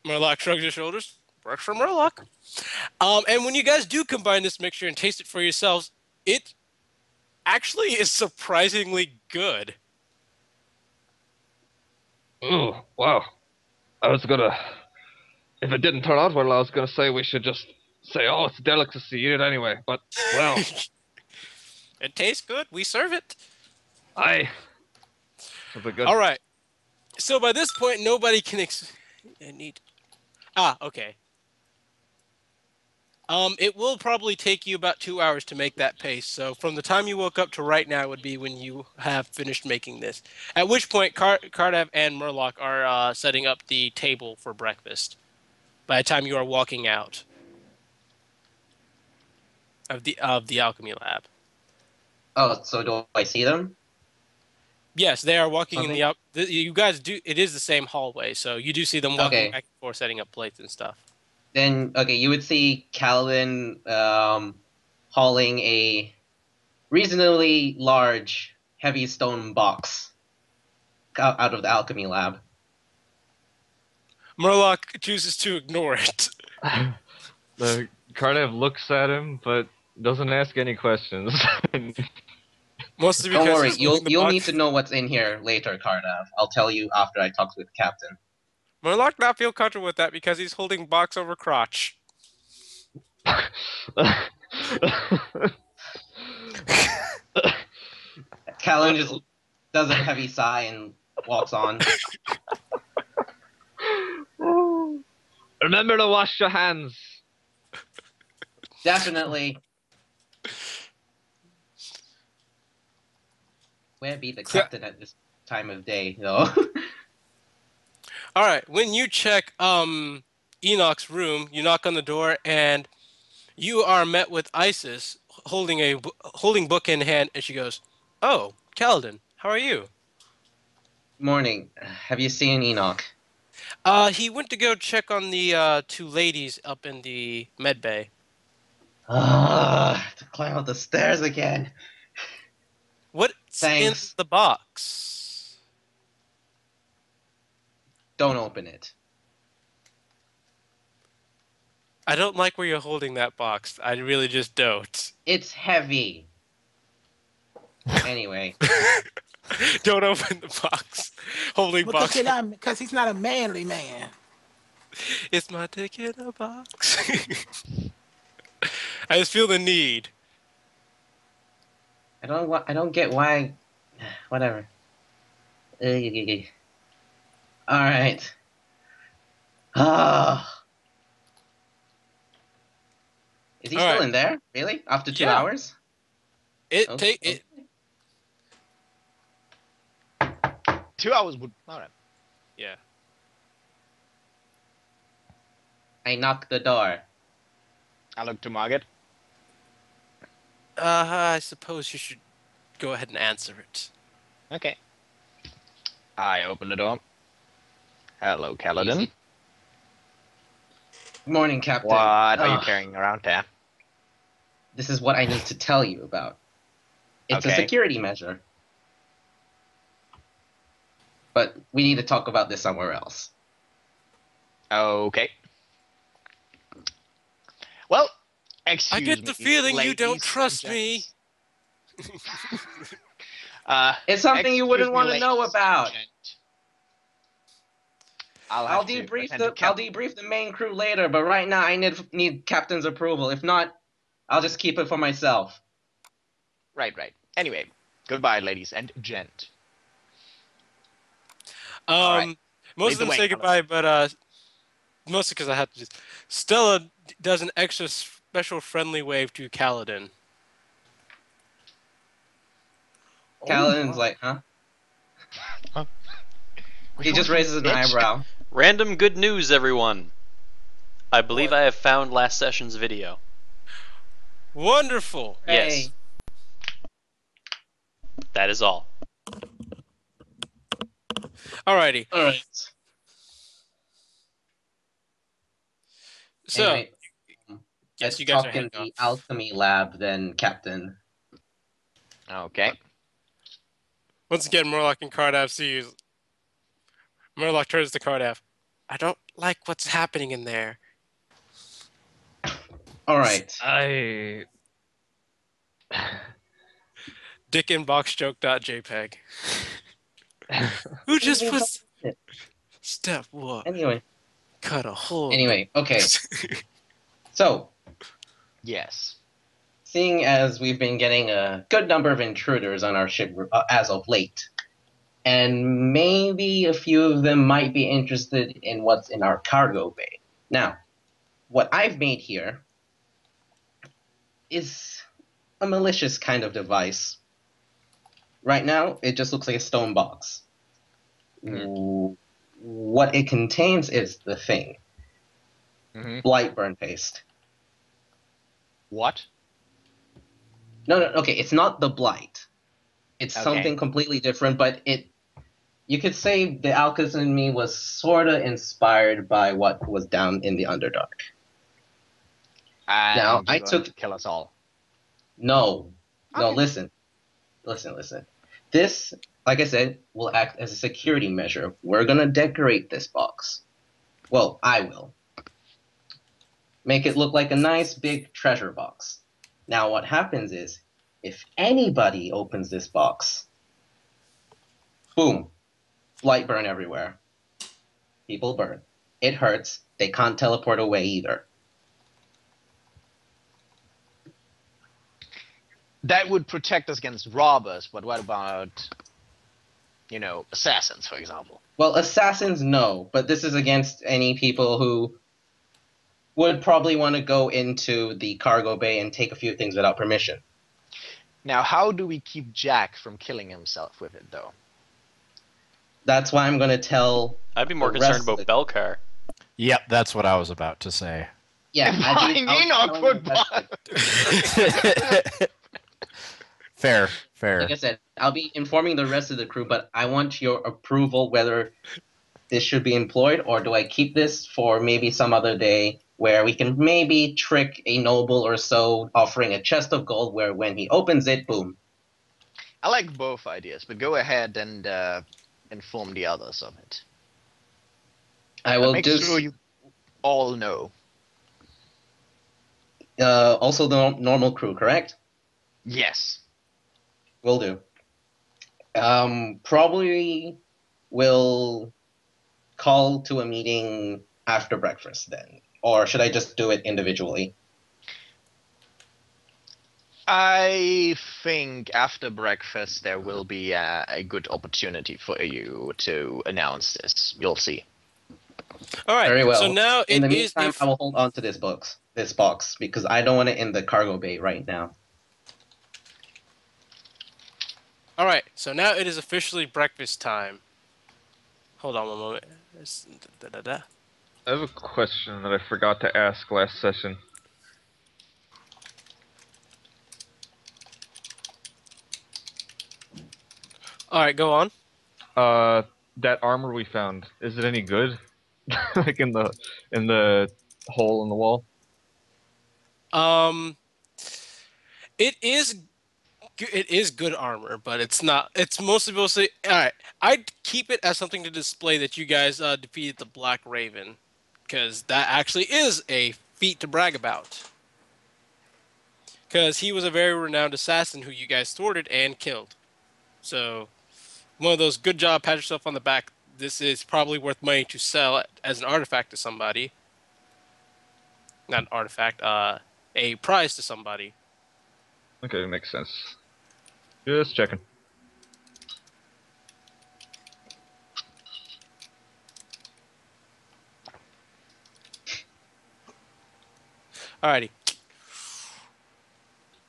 Murloc shrugs his shoulders. Works for Murloc. And when you guys do combine this mixture and taste it for yourselves, it actually is surprisingly good. Ooh, wow. I was gonna... If it didn't turn out well, I was gonna say we should just say, oh, it's a delicacy, eat it anyway. But, well, It tastes good. We serve it. I... It'll be good. All right. So by this point, nobody can okay. It will probably take you about 2 hours to make that paste. So from the time you woke up to right now would be when you have finished making this. At which point, Cardav and Murloc are setting up the table for breakfast. By the time you are walking out of the alchemy lab. Oh, so do I see them? Yes, they are walking Okay. in you guys do. It is the same hallway, so you do see them walking Okay. back and forth, setting up plates and stuff. Then, okay, you would see Kaladin hauling a reasonably large, heavy stone box out of the alchemy lab. Murloc chooses to ignore it. The Cardiff looks at him, but doesn't ask any questions. Mostly because Don't worry, he's holding the you'll box. need to know what's in here later, Cardav. I'll tell you after I talk with Captain. Murloc not feel comfortable with that because he's holding box over crotch. Kaladin just does a heavy sigh and walks on. Remember to wash your hands. Definitely. Where be the captain at this time of day, though? All right, when you check Enoch's room, you knock on the door and you are met with Isis holding book in hand, and she goes, "Oh, Kaladin, how are you?" Morning. Have you seen Enoch? He went to go check on the two ladies up in the med bay. To climb up the stairs again. What's Thanks. in the box? Don't open it. I don't like where you're holding that box. I really just don't. It's heavy. Anyway. Don't open the box. Holding box. Because he's not a manly man. It's my dick in a box. I just feel the need. I don't get why. Whatever. Alright. Is he All still right. in there? Really? After 2 Yeah. hours? It Okay. take it. 2 hours would. Alright. Yeah. I knock the door. I look to Margaret. I suppose you should go ahead and answer it. Okay. I open the door. Hello, Kaladin. Easy. Good morning, Captain. What are you Ugh. carrying around there? This is what I need to tell you about. It's a Okay. security measure. But we need to talk about this somewhere else. Okay. Well, excuse I get me, the feeling you don't ladies trust and me. gents. It's something you wouldn't excuse me, want to know ladies and about. gent. I'll I'll have to debrief attend to I'll debrief the main crew later, but right now I need Captain's approval. If not, I'll just keep it for myself. Right. Anyway, goodbye, ladies and gent. right. Most Lead of the them way, say goodbye, but mostly because I have to just. Stella does an extra special friendly wave to Kaladin. Kaladin's like, huh? He just raises an bitch. eyebrow. Random good news, everyone. I believe What? I have found last session's video. Wonderful. Yes. Hey. That is all. Alrighty. All right. So, Anyway, yes, let's you guys are talk in heading off. the alchemy lab then, Captain. Okay. Once again, Murloc and Cardav see you. Murloc turns to Cardav. I don't like what's happening in there. All right. I. Dickinboxjoke.jpg. Who What do you just mean puts it? step one? Anyway, Cut a hole. okay. So, Yes. seeing as we've been getting a good number of intruders on our ship as of late, and maybe a few of them might be interested in what's in our cargo bay. Now, what I've made here is a malicious kind of device. Right now, it just looks like a stone box. What it contains is the thing. Mm-hmm. Blightburn paste. What? No, okay, it's not the blight. It's Okay. something completely different, but you could say the alchemist in me was sorta inspired by what was down in the Underdark. And Now, I you're going took to kill us all. no, Okay. listen. This, like I said, will act as a security measure. We're gonna decorate this box. Well, I will. Make it look like a nice big treasure box. Now, what happens is, if anybody opens this box, boom, light burn everywhere. People burn. It hurts. They can't teleport away either. That would protect us against robbers, but what about, assassins, for example? Well, assassins, no, but this is against any people who would probably want to go into the cargo bay and take a few things without permission. Now, how do we keep Jack from killing himself with it, though? That's why I'm going to tell. I'd be more the concerned rest of about Belcar. Yep, that's what I was about to say. Yeah, Fine, Enoch would Fair. Like I said, I'll be informing the rest of the crew, but I want your approval whether this should be employed or do I keep this for maybe some other day where we can maybe trick a noble or so offering a chest of gold where when he opens it, boom. I like both ideas, but go ahead and inform the others of it. I But will make do. sure you all know. Also the normal crew, correct? Yes. Will do. Probably will call to a meeting after breakfast then. Or should I just do it individually? I think after breakfast there will be a good opportunity for you to announce this. You'll see. All right. Very well. So now in it the is. meantime, I will hold on to this box, because I don't want it in the cargo bay right now. All right. So now it is officially breakfast time. Hold on one moment. I have a question that I forgot to ask last session. All right, go on. That armor we found, is it any good? Like in the hole in the wall? It is. It is good armor, but it's not. It's mostly. All right, I'd keep it as something to display that you guys defeated the Black Raven, because that actually is a feat to brag about. Because he was a very renowned assassin who you guys thwarted and killed. So, one of those good job, pat yourself on the back. This is probably worth money to sell as an artifact to somebody. Not an artifact, a prize to somebody. Okay, makes sense. Just checking. Alrighty.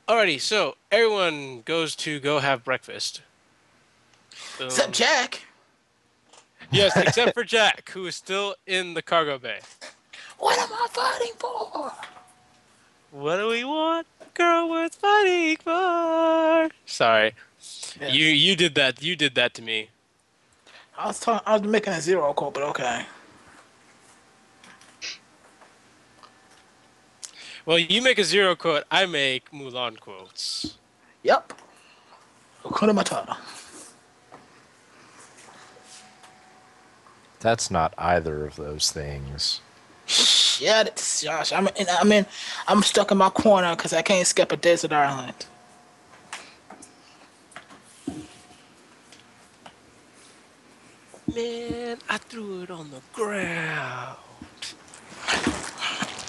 Alrighty, so everyone goes to go have breakfast. Except Jack. Yes, except for Jack, who is still in the cargo bay. What am I fighting for? What do we want? Girl worth fighting for. Sorry. Yes. You did that. You did that to me. I was making a zero quote, but okay. Well, you make a zero quote, I make Mulan quotes. Yep. Hakuna Matata. That's not either of those things. Yeah, it's Josh. I'm stuck in my corner because I can't skip a desert island. Man, I threw it on the ground.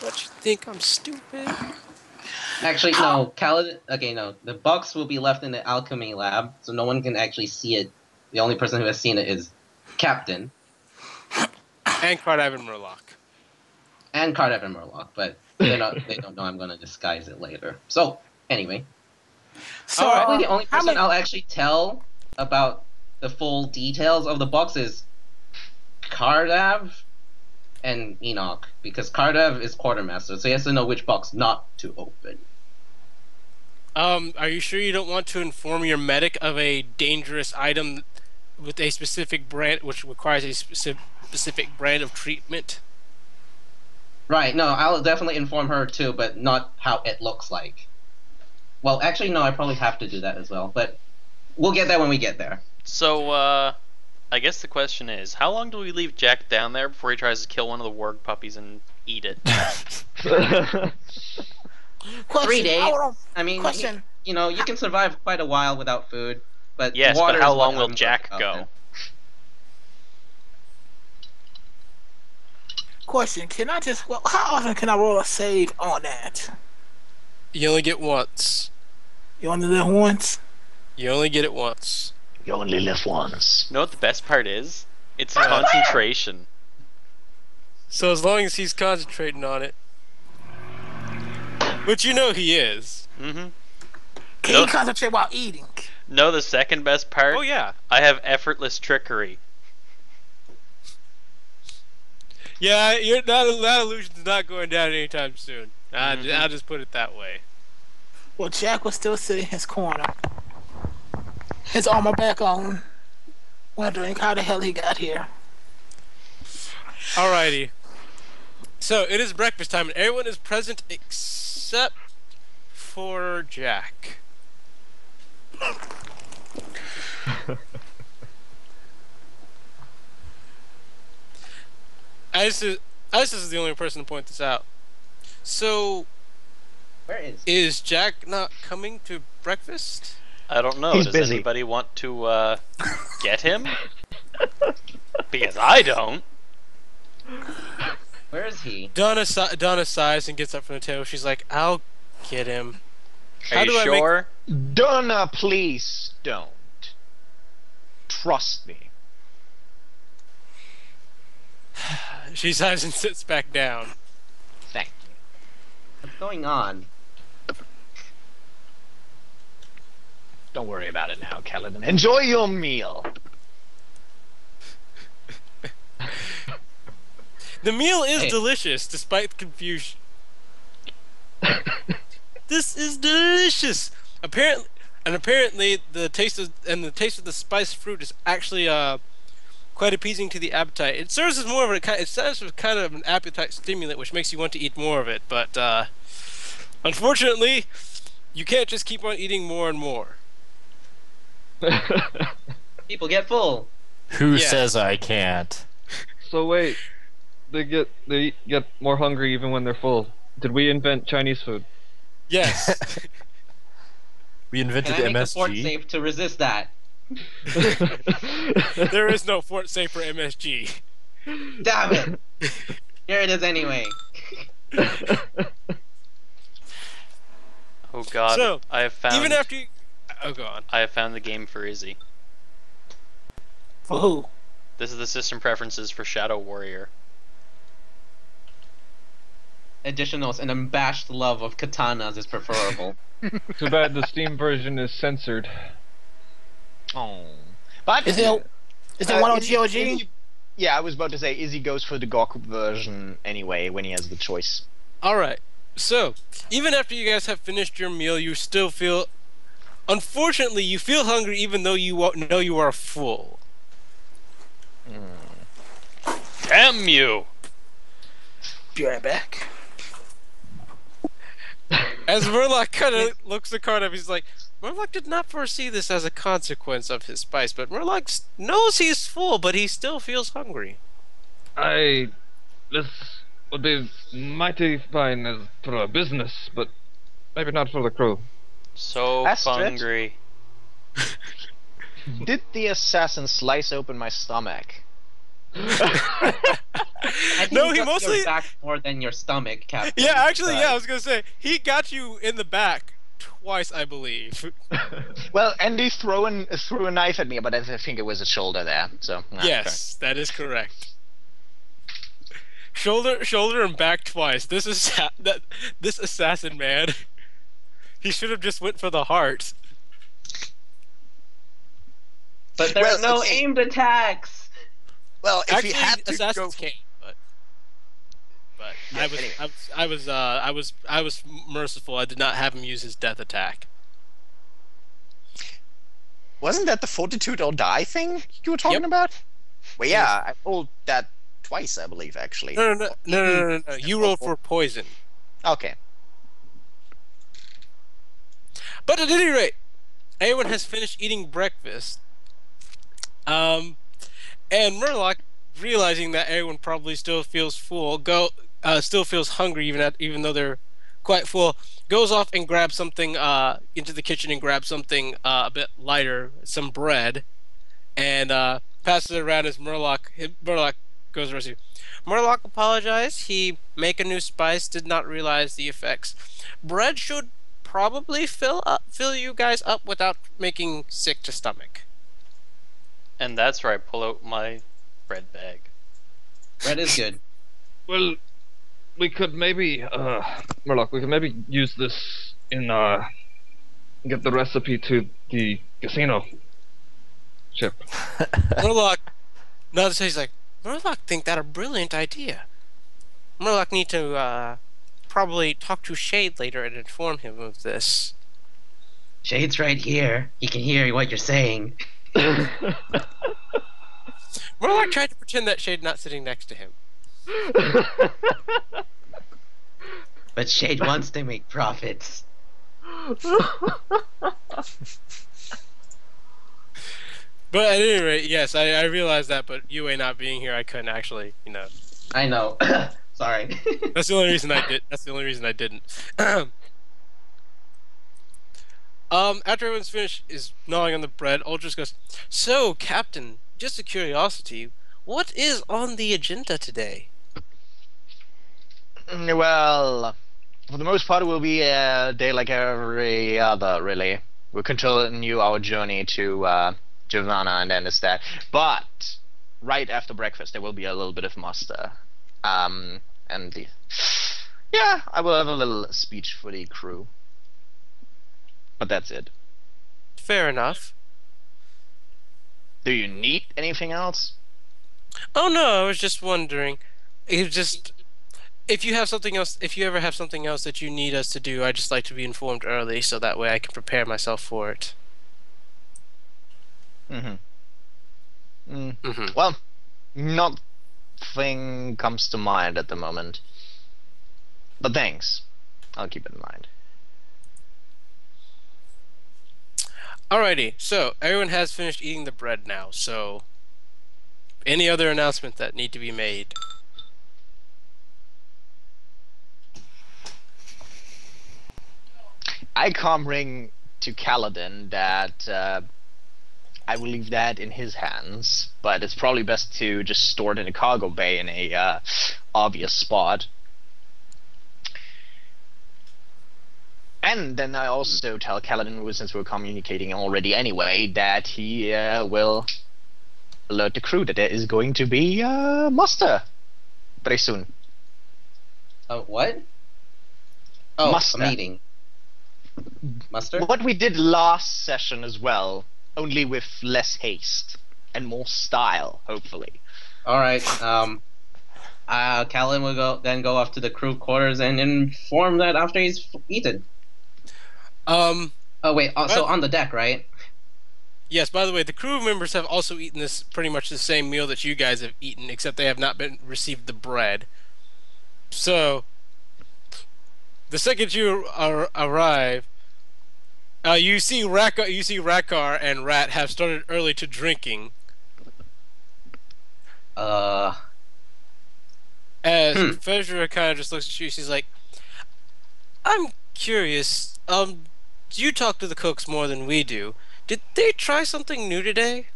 What, you think I'm stupid? Actually, no. Kaladin. Okay, no. The box will be left in the alchemy lab, so no one can actually see it. The only person who has seen it is Captain And Cardive and Murloc. and Cardiff and Murloc, but they don't know I'm gonna disguise it later. So anyway, So probably the only how person many? I'll actually tell about the full details of the box is Cardav and Enoch, because Cardav is quartermaster, so he has to know which box not to open. Are you sure you don't want to inform your medic of a dangerous item with a specific brand, which requires a specific brand of treatment? Right, no, I'll definitely inform her too, but not how it looks like. Well, actually, no, I probably have to do that as well, but we'll get there when we get there. So, I guess the question is, how long do we leave Jack down there before he tries to kill one of the warg puppies and eat it? Question, 3 days. hold I mean, Question. you can survive quite a while without food, but Yes, water but how is what long will I'm Jack worried about go? Question. Can I just? Well, how often can I roll a save on that? You only get once. You only live once. You only get it once. You only live once. You know what the best part is? It's concentration. So as long as he's concentrating on it, which you know he is. Mm-hmm. Can Nope. you concentrate while eating? No, the second best part? Oh yeah. I have effortless trickery. Yeah, that illusion's not going down anytime soon. I'll just put it that way. Well, Jack was still sitting in his corner, his armor back on, wondering how the hell he got here. Alrighty. So it is breakfast time, and everyone is present except for Jack. Isis is the only person to point this out. So, Where is Jack not coming to breakfast? I don't know. He's Does busy. anybody want to get him? Because I don't. Where is he? Donna sighs and gets up from the table. She's like, "I'll get him." Are How you do I make- sure? Donna, please don't. Trust me. She sighs and sits back down. Thank you. What's going on? Don't worry about it now, Kaladin. Enjoy your meal. The meal is Hey. delicious, despite the confusion. This is delicious. Apparently, the taste of the spiced fruit is actually quite appeasing to the appetite. It serves as more of it serves as kind of an appetite stimulant, which makes you want to eat more of it. But unfortunately, you can't just keep on eating more and more. People get full. Who Yeah. says I can't? So wait, they get more hungry even when they're full. Did we invent Chinese food? Yes. We Can invented I make a fort MSG. safe to resist that? There is no fort safe for MSG. Damn it! Here it is anyway. Oh God! So, I have found. Even after you... Oh, go on. I have found the game for Izzy. For who? This is the system preferences for Shadow Warrior. Additionals, an unabashed love of katanas is preferable. Too bad the Steam version is censored. Oh. But Is there one on Izzy- GOG? Izzy- yeah, I was about to say Izzy goes for the Goku version anyway when he has the choice. Alright, so, even after you guys have finished your meal, you still feel... Unfortunately, you feel hungry even though you know you are full. Damn you! Be right back. As Murloc kind of looks the card up, he's like, Murloc did not foresee this as a consequence of his spice, but Murloc knows he's full, but he still feels hungry. This would be mighty fine as for a business, but maybe not for the crew. So Astrid? hungry. Did the assassin slice open my stomach? I think No, he he got mostly- your back more than your stomach, Captain. Yeah, actually, But- yeah, I was gonna say, he got you in the back twice, I believe. Well, Andy threw a knife at me, but I think it was a shoulder there. So Yes, that is correct. Shoulder and back twice. This assassin man. He should have just went for the heart. But there Well, are no okay. aimed attacks. Well, if Actually, you had to assassins go, can't. But Yeah, anyway. I was merciful. I did not have him use his death attack. wasn't that the fortitude or die thing you were talking Yep. about? Well, yeah, I rolled that twice, I believe, actually. No. You rolled for poison. Okay. But at any rate, everyone has finished eating breakfast. And Murloc, realizing that everyone probably still feels full, still feels hungry even though they're quite full, goes off and grabs something into the kitchen and grabs something a bit lighter, some bread, and passes it around as Murloc goes to rescue. Murloc apologized. He make a new spice, did not realize the effects. Bread should probably fill you guys up without making sick to stomach. And that's where I pull out my bread bag. Bread is good. Well, we could maybe, Murloc, we could maybe use this in, get the recipe to the casino ship. Murloc, notice he's like, Murloc think that a brilliant idea. Murloc need to probably talk to Shade later and inform him of this. Shade's right here. He can hear what you're saying. Murloc tried to pretend that Shade not sitting next to him. But Shade wants to make profits. But at any rate, yes, I realized that, but UA not being here, I couldn't actually, I know. Sorry. That's the only reason I did. That's the only reason I didn't. After everyone's finished is gnawing on the bread, Ultras goes, "So, Captain, just a curiosity, what is on the agenda today?" Well, for the most part, it will be a day like every other, really. We'll continue our journey to Giovanna and then it's that. But right after breakfast, there will be a little bit of muster. Yeah, I will have a little speech for the crew. But that's it. Fair enough. Do you need anything else? Oh no, I was just wondering. If you have something else, if you ever have something else that you need us to do, I'd just like to be informed early so that way I can prepare myself for it. Well, nothing comes to mind at the moment. But thanks. I'll keep it in mind. Alrighty, so everyone has finished eating the bread now, so any other announcements that need to be made? I can't bring to Kaladin that I will leave that in his hands, but it's probably best to just store it in a cargo bay in a obvious spot. And then I also tell Kaladin, since we're communicating already anyway, that he will alert the crew that there is going to be muster very soon. What? Oh, Muster. a meeting. Muster? What we did last session as well, only with less haste and more style, hopefully. Alright, Callan will go off to the crew quarters and inform that after he's eaten. Oh wait, so on the deck, right? Yes, by the way, the crew members have also eaten this pretty much the same meal that you guys have eaten, except they have not been received the bread. So, the second you arrive, you see Rakar and Rat have started early to drinking. Uh, As hmm. Fezra kind of just looks at you, she's like, "I'm curious. You talk to the cooks more than we do. Did they try something new today?"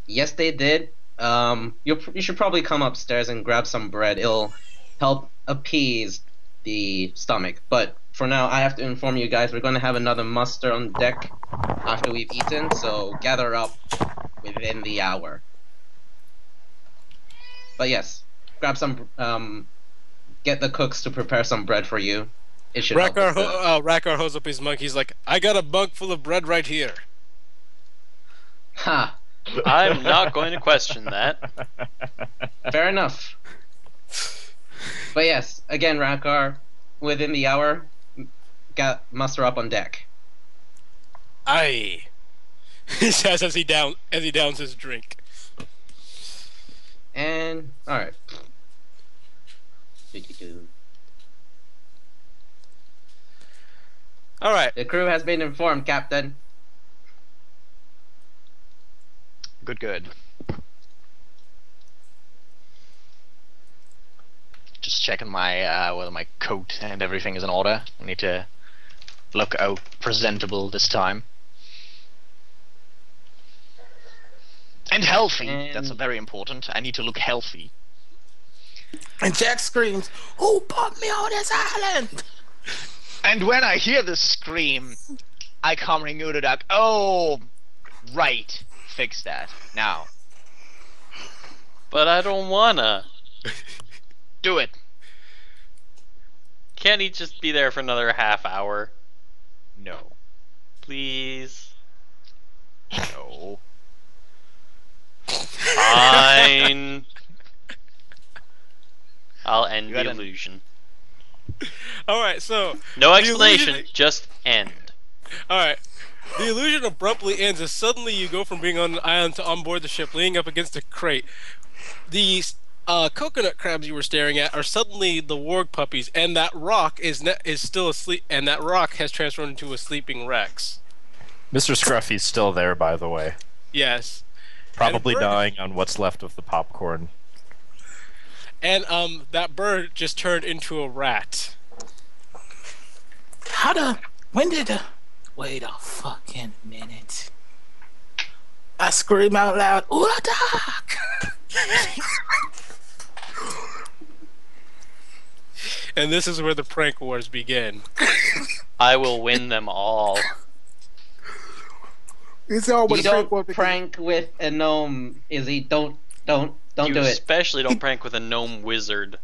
Yes, they did. You should probably come upstairs and grab some bread. It'll help appease the stomach. But for now, I have to inform you guys we're going to have another muster on deck after we've eaten, so gather up within the hour. But yes, grab some. Get the cooks to prepare some bread for you. It should help with the... Rakar holds up his mug. He's like, "I got a mug full of bread right here." Ha! I'm not going to question that. Fair enough. But yes, again, Rakar, within the hour, muster up on deck. Aye. He says as he downs his drink. And alright. All right. The crew has been informed, Captain. Good. Just checking my whether my coat and everything is in order. I need to look out presentable this time. And healthy. And- That's very important. I need to look healthy. And Jack screams, "Who put me on this island?" And when I hear this scream, I come ring you to duck. Oh, right. Fix that now. But I don't wanna. Do it. Can't he just be there for another half hour? No. Please. No. Fine. I'll end You the gotta- illusion. All right. So No the explanation, illusion- just end. All right. The illusion abruptly ends as suddenly you go from being on an island to on board the ship, leaning up against a crate. These coconut crabs you were staring at are suddenly the warg puppies, and that rock is still asleep, and that rock has transformed into a sleeping Rex. Mr. Scruffy's still there, by the way. Yes. Probably bird- dying on what's left of the popcorn. And that bird just turned into a rat. When did the... Wait a fucking minute. I scream out loud, "Ooh, doc!" And this is where the prank wars begin. I will win them all. It's all You don't prank with a gnome, Izzy. Don't You do it. especially don't prank with a gnome wizard.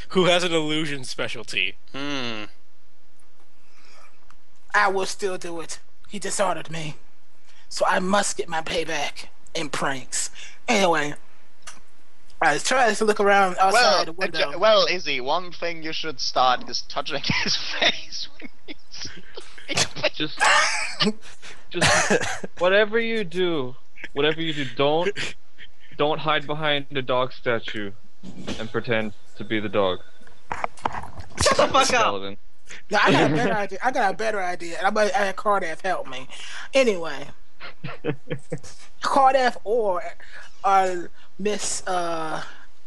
Who has an illusion specialty. I will still do it. He dishonored me. So I must get my payback in pranks. Anyway, I was trying to look around outside the window. Well, Izzy, one thing you should start is touching his face when he's Just whatever you do, don't hide behind a dog statue and pretend to be the dog. Shut the fuck up! Paladin. No, I got a better idea. And I'm gonna have Cardiff help me. Anyway, Cardiff or Miss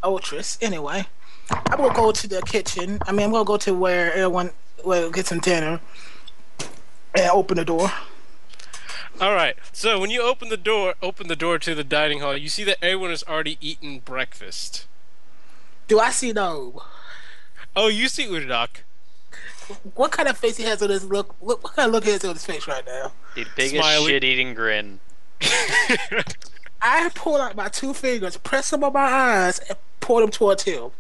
Ultras. Anyway, I'm gonna go to the kitchen. I'm gonna go to where everyone will get some dinner and open the door. All right. So when you open the door to the dining hall, you see that everyone has already eaten breakfast. Do I see no? Oh, you see Udadok. What kind of face he has on his look? What kind of look he has on his face right now? The biggest Smiley. shit-eating grin. I pulled out my two fingers, pressed them on my eyes, and pulled them towards him.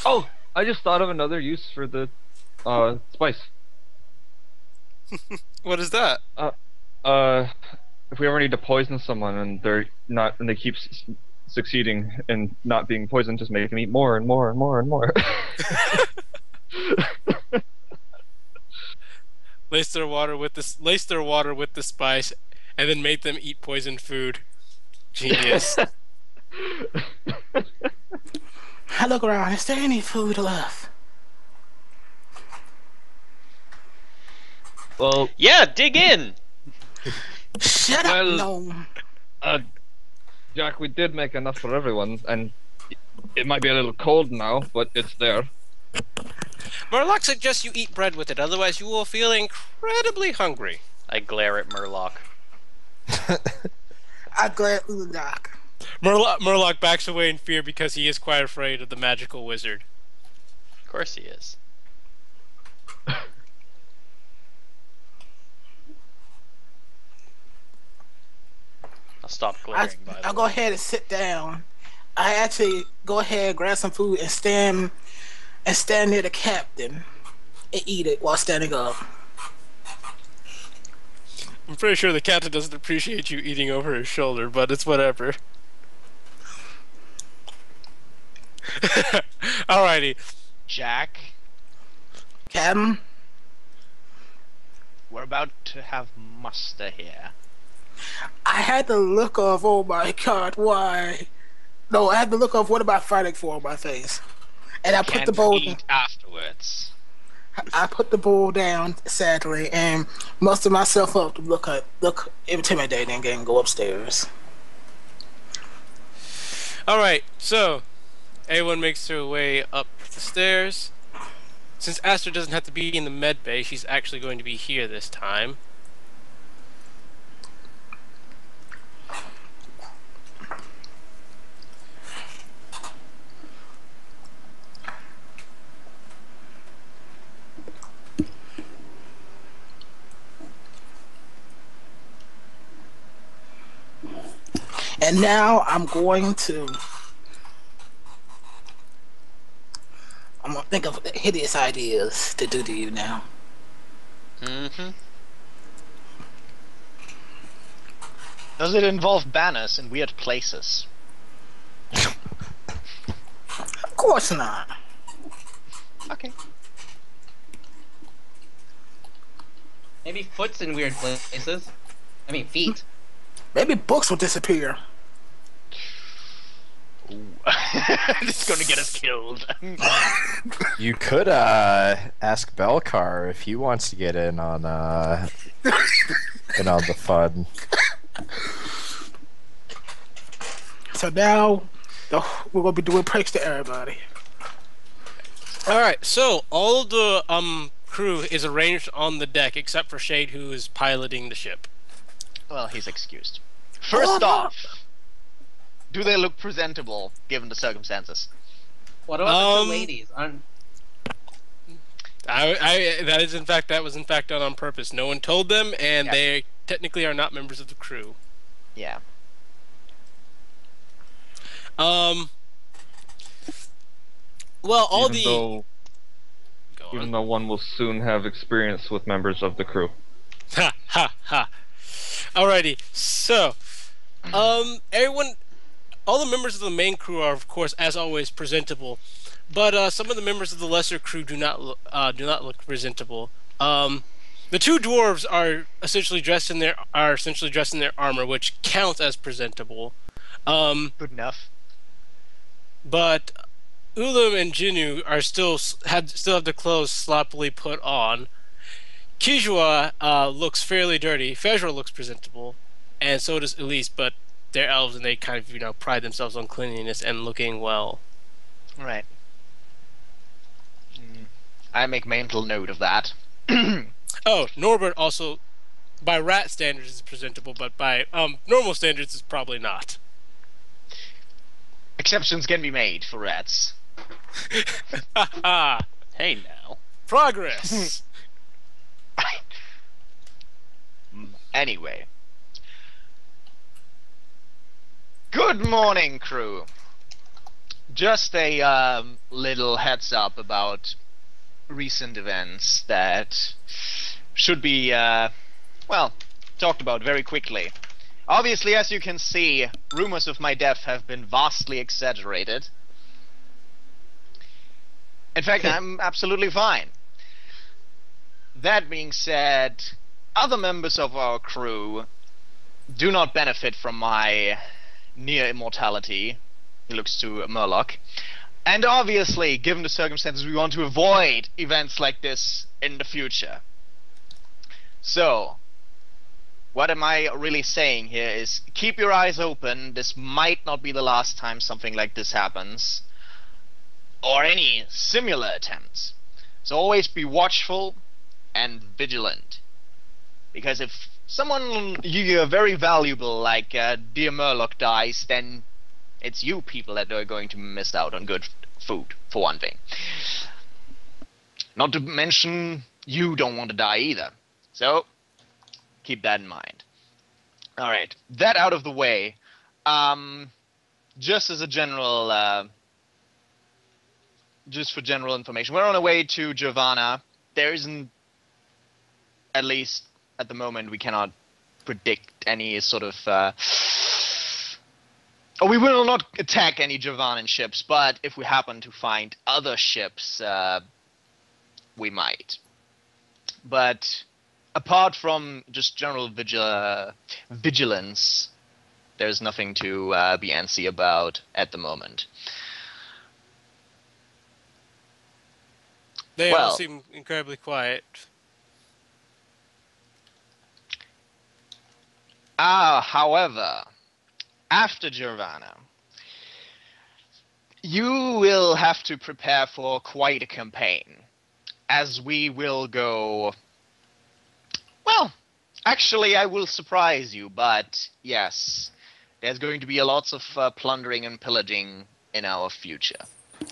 Oh, I just thought of another use for the spice. What is that? If we ever need to poison someone and they keep succeeding in not being poisoned, just make them eat more and more and more and more. lace their water with the spice, and then make them eat poisoned food. Genius. I look around. Is there any food left? Well, Yeah, dig in. Shut Well- up, gnome. Jack, we did make enough for everyone, and it might be a little cold now, but it's there. Murloc suggests you eat bread with it, otherwise you will feel incredibly hungry. I glare at Murloc. I glare at Uladok. Murloc backs away in fear because he is quite afraid of the magical wizard. Of course he is. I'll stop glaring, by the I'll way. go ahead and sit down. I actually go ahead, grab some food, and stand near the captain and eat it while standing up. I'm pretty sure the captain doesn't appreciate you eating over his shoulder, but it's whatever. Alrighty. Jack, Captain, we're about to have muster here. I had the look of, oh my god, why? No, I had the look of, what am I fighting for on my face? And I put Can't the bowl. eat afterwards. I put the bowl down, sadly, and muster myself up to look intimidating and go upstairs. Alright, so everyone makes their way up the stairs. Since Aster doesn't have to be in the med bay, she's actually going to be here this time. And now I'm gonna think of hideous ideas to do to you now. Mm-hmm. Does it involve banners in weird places? Of course not. Okay. Maybe foot's in weird places. I mean, feet. Maybe books will disappear. Ooh. This is gonna get us killed. You could ask Belcar if he wants to get in on the fun. So now we're gonna be doing pranks to everybody. Alright, so all of the crew is arranged on the deck except for Shade, who is piloting the ship. Well, he's excused. First off, do they look presentable given the circumstances? What about the two Um, ladies? Aren't That was in fact done on purpose. No one told them, and Yeah. they technically are not members of the crew. Yeah. Well, all even though Go even on. though one will soon have experience with members of the crew. Ha ha ha. Alrighty, so everyone, all the members of the main crew are, of course, as always, presentable, but some of the members of the lesser crew do not look presentable. The two dwarves are essentially dressed in their armor, which counts as presentable. Good enough. But Ulam and Jinu are still have their clothes sloppily put on. Kijua looks fairly dirty. Fezra looks presentable, and so does Elise. But they're elves, and they kind of pride themselves on cleanliness and looking well. Right. I make mental note of that. Oh, Norbert also, by rat standards, is presentable, but by normal standards, is probably not. Exceptions can be made for rats. Ha ha! Hey now. Progress. Anyway. Good morning, crew. Just a little heads up about recent events that should be, well, talked about very quickly. Obviously, as you can see, rumors of my death have been vastly exaggerated. In fact, I'm absolutely fine. that being said, other members of our crew do not benefit from my near immortality. He looks to Murloc. And obviously, given the circumstances, we want to avoid events like this in the future. So, what am I really saying here is keep your eyes open. This might not be the last time something like this happens, or any similar attempts. So always be watchful and vigilant. Because if someone you're very valuable, like dear Murloc, dies, then it's you people that are going to miss out on good food, for one thing. Not to mention, you don't want to die either. So, keep that in mind. Alright, that out of the way. Just as a general, just for general information, we're on our way to Giovanna. There isn't, at least at the moment, we cannot predict any sort of, we will not attack any Javanan ships, but if we happen to find other ships, we might. But apart from just general vigilance, there's nothing to be antsy about at the moment. They Well, all seem incredibly quiet. However, after Giovanna, you will have to prepare for quite a campaign, as we will go... Well, actually, I will surprise you, but yes, there's going to be a lots of plundering and pillaging in our future.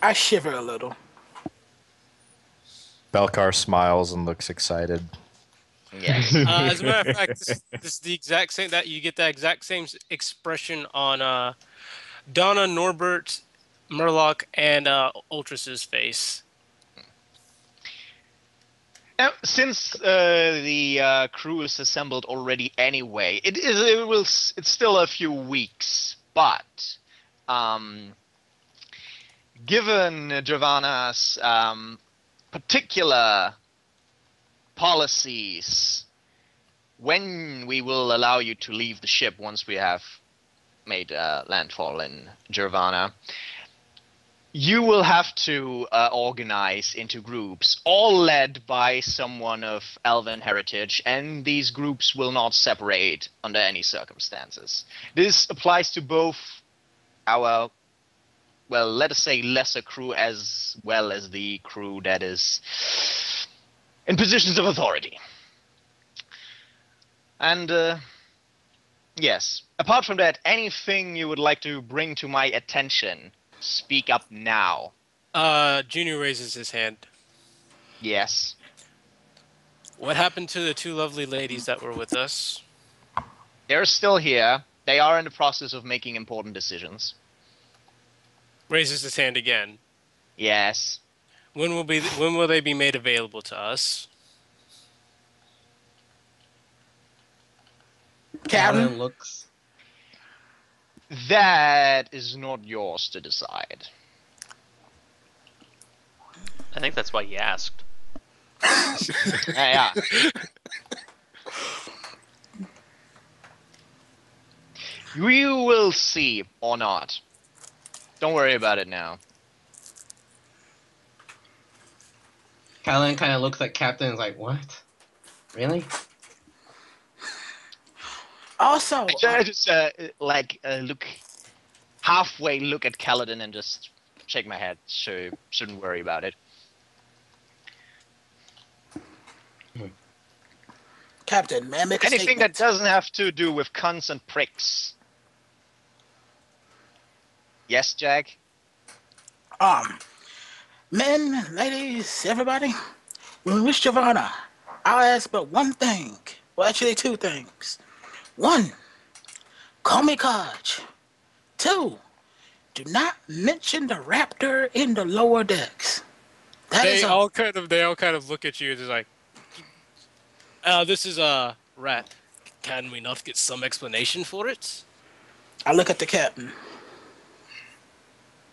I shiver a little. Belkar smiles and looks excited. Yes. As a matter of fact, this is the exact same that you get that exact same expression on Donna, Norbert, Murloc, and Ultras's face. Now, since the crew is assembled already anyway, it's still a few weeks, but given Giovanna's particular policies, when we will allow you to leave the ship once we have made landfall in Giovanna, you will have to organize into groups, all led by someone of Elven heritage, and these groups will not separate under any circumstances. This applies to both our, well, let us say lesser crew as well as the crew that is in positions of authority. And, yes, apart from that, anything you would like to bring to my attention, speak up now. Junior raises his hand. Yes. What happened to the two lovely ladies that were with us? They're still here. They are in the process of making important decisions. Raises his hand again. Yes. When will they be made available to us? Captain looks. That is not yours to decide. I think that's why he asked. Yeah. You will see, or not. Don't worry about it now. Callan kind of looks at Captain and is like, what? Really? Also, I just look halfway, look at Kaladin and just shake my head. So shouldn't worry about it. Captain, may I make a Anything statement? that doesn't have to do with cunts and pricks. Yes, Jack? Men, ladies, everybody, when we wish Giovanna, I'll ask but one thing. Well, actually, two things. One, call me Kaj. Two, do not mention the raptor in the lower decks. They all kind of look at you and just like, this is a rat. Can we not get some explanation for it? I look at the captain.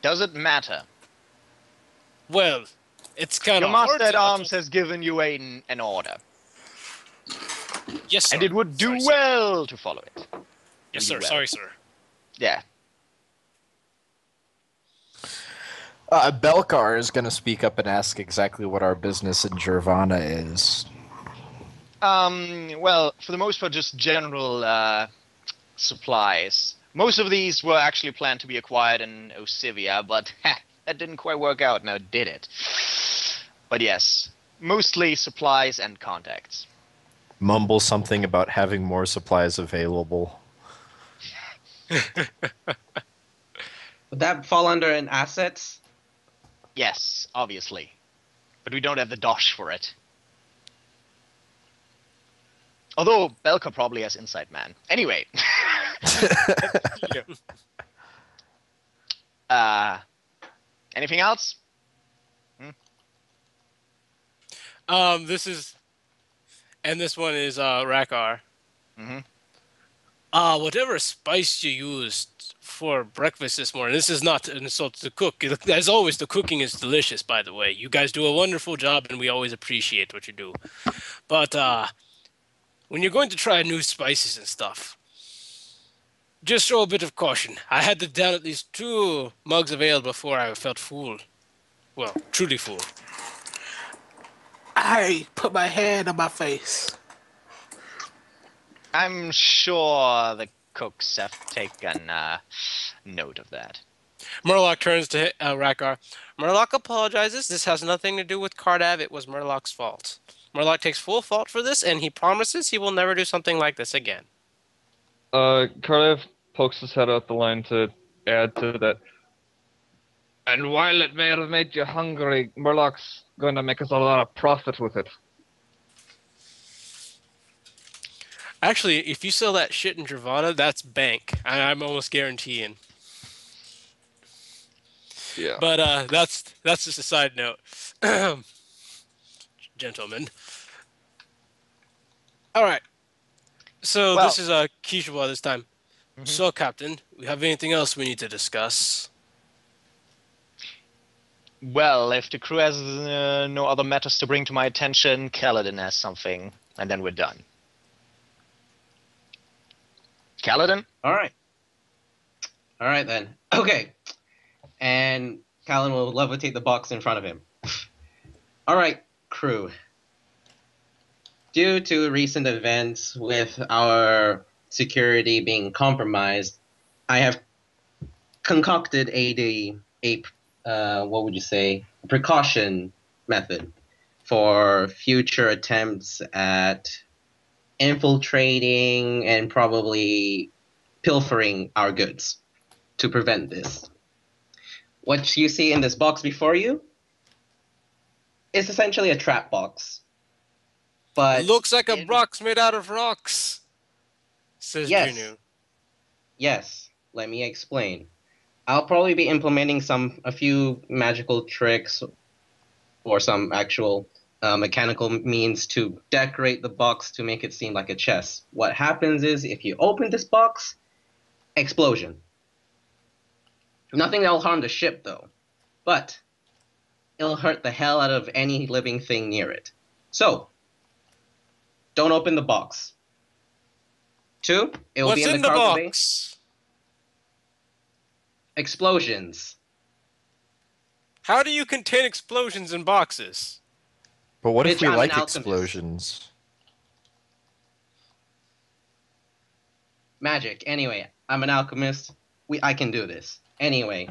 Does it matter? Well, It's kind Your of hard master at to arms has given you an order, Yes, sir. and it would do Sorry, sir. well to follow it. Yes, Do sir. well. Sorry, sir. Yeah. Belkar is going to speak up and ask exactly what our business in Gervana is. Well, for the most part, just general supplies. Most of these were actually planned to be acquired in Osivia, but that didn't quite work out now, did it? But yes, mostly supplies and contacts. Mumble something about having more supplies available. Would that fall under an assets? Yes, obviously. But we don't have the dosh for it. Although Belka probably has Insight Man. Anyway. Anything else? This one is Rakar. Mm-hmm. Whatever spice you used for breakfast this morning, this is not an insult to the cook. As always, the cooking is delicious, by the way. You guys do a wonderful job, and we always appreciate what you do. But, when you're going to try new spices and stuff, just show a bit of caution. I had to down at least 2 mugs of ale before I felt full. Well, truly full. I put my hand on my face. I'm sure the cooks have taken note of that. Murloc turns to Rakar. Murloc apologizes. This has nothing to do with Cardav. It was Murloc's fault. Murloc takes full fault for this, and he promises he will never do something like this again. Karlev pokes his head out the line to add to that. And while it may have made you hungry, Murloc's going to make us a lot of profit with it. Actually, if you sell that shit in Dravana, that's bank. I'm almost guaranteeing. Yeah. But that's just a side note. Gentlemen. Alright. So Well- this is Kishiwa this time. Mhm. So, Captain, we have anything else we need to discuss? Well, if the crew has no other matters to bring to my attention, Kaladin has something, and then we're done. Kaladin? Alright. Alright then. Okay. And Callan will levitate the box in front of him. Alright, crew. Due to recent events with our security being compromised, I have concocted a what would you say, a precaution method for future attempts at infiltrating and probably pilfering our goods to prevent this. What you see in this box before you is essentially a trap box. But It looks like a in- box made out of rocks, says Yes. Junu. Yes, let me explain. I'll probably be implementing a few magical tricks or some actual mechanical means to decorate the box to make it seem like a chest. What happens is if you open this box, explosion. Nothing that'll harm the ship though, but it'll hurt the hell out of any living thing near it. So, don't open the box. 2, it will What's be in the the cargo bay. box? Explosions. How do you contain explosions in boxes? But what if Bitch, we I'm an like alchemist. explosions? Magic. Anyway, I'm an alchemist. I can do this. Anyway,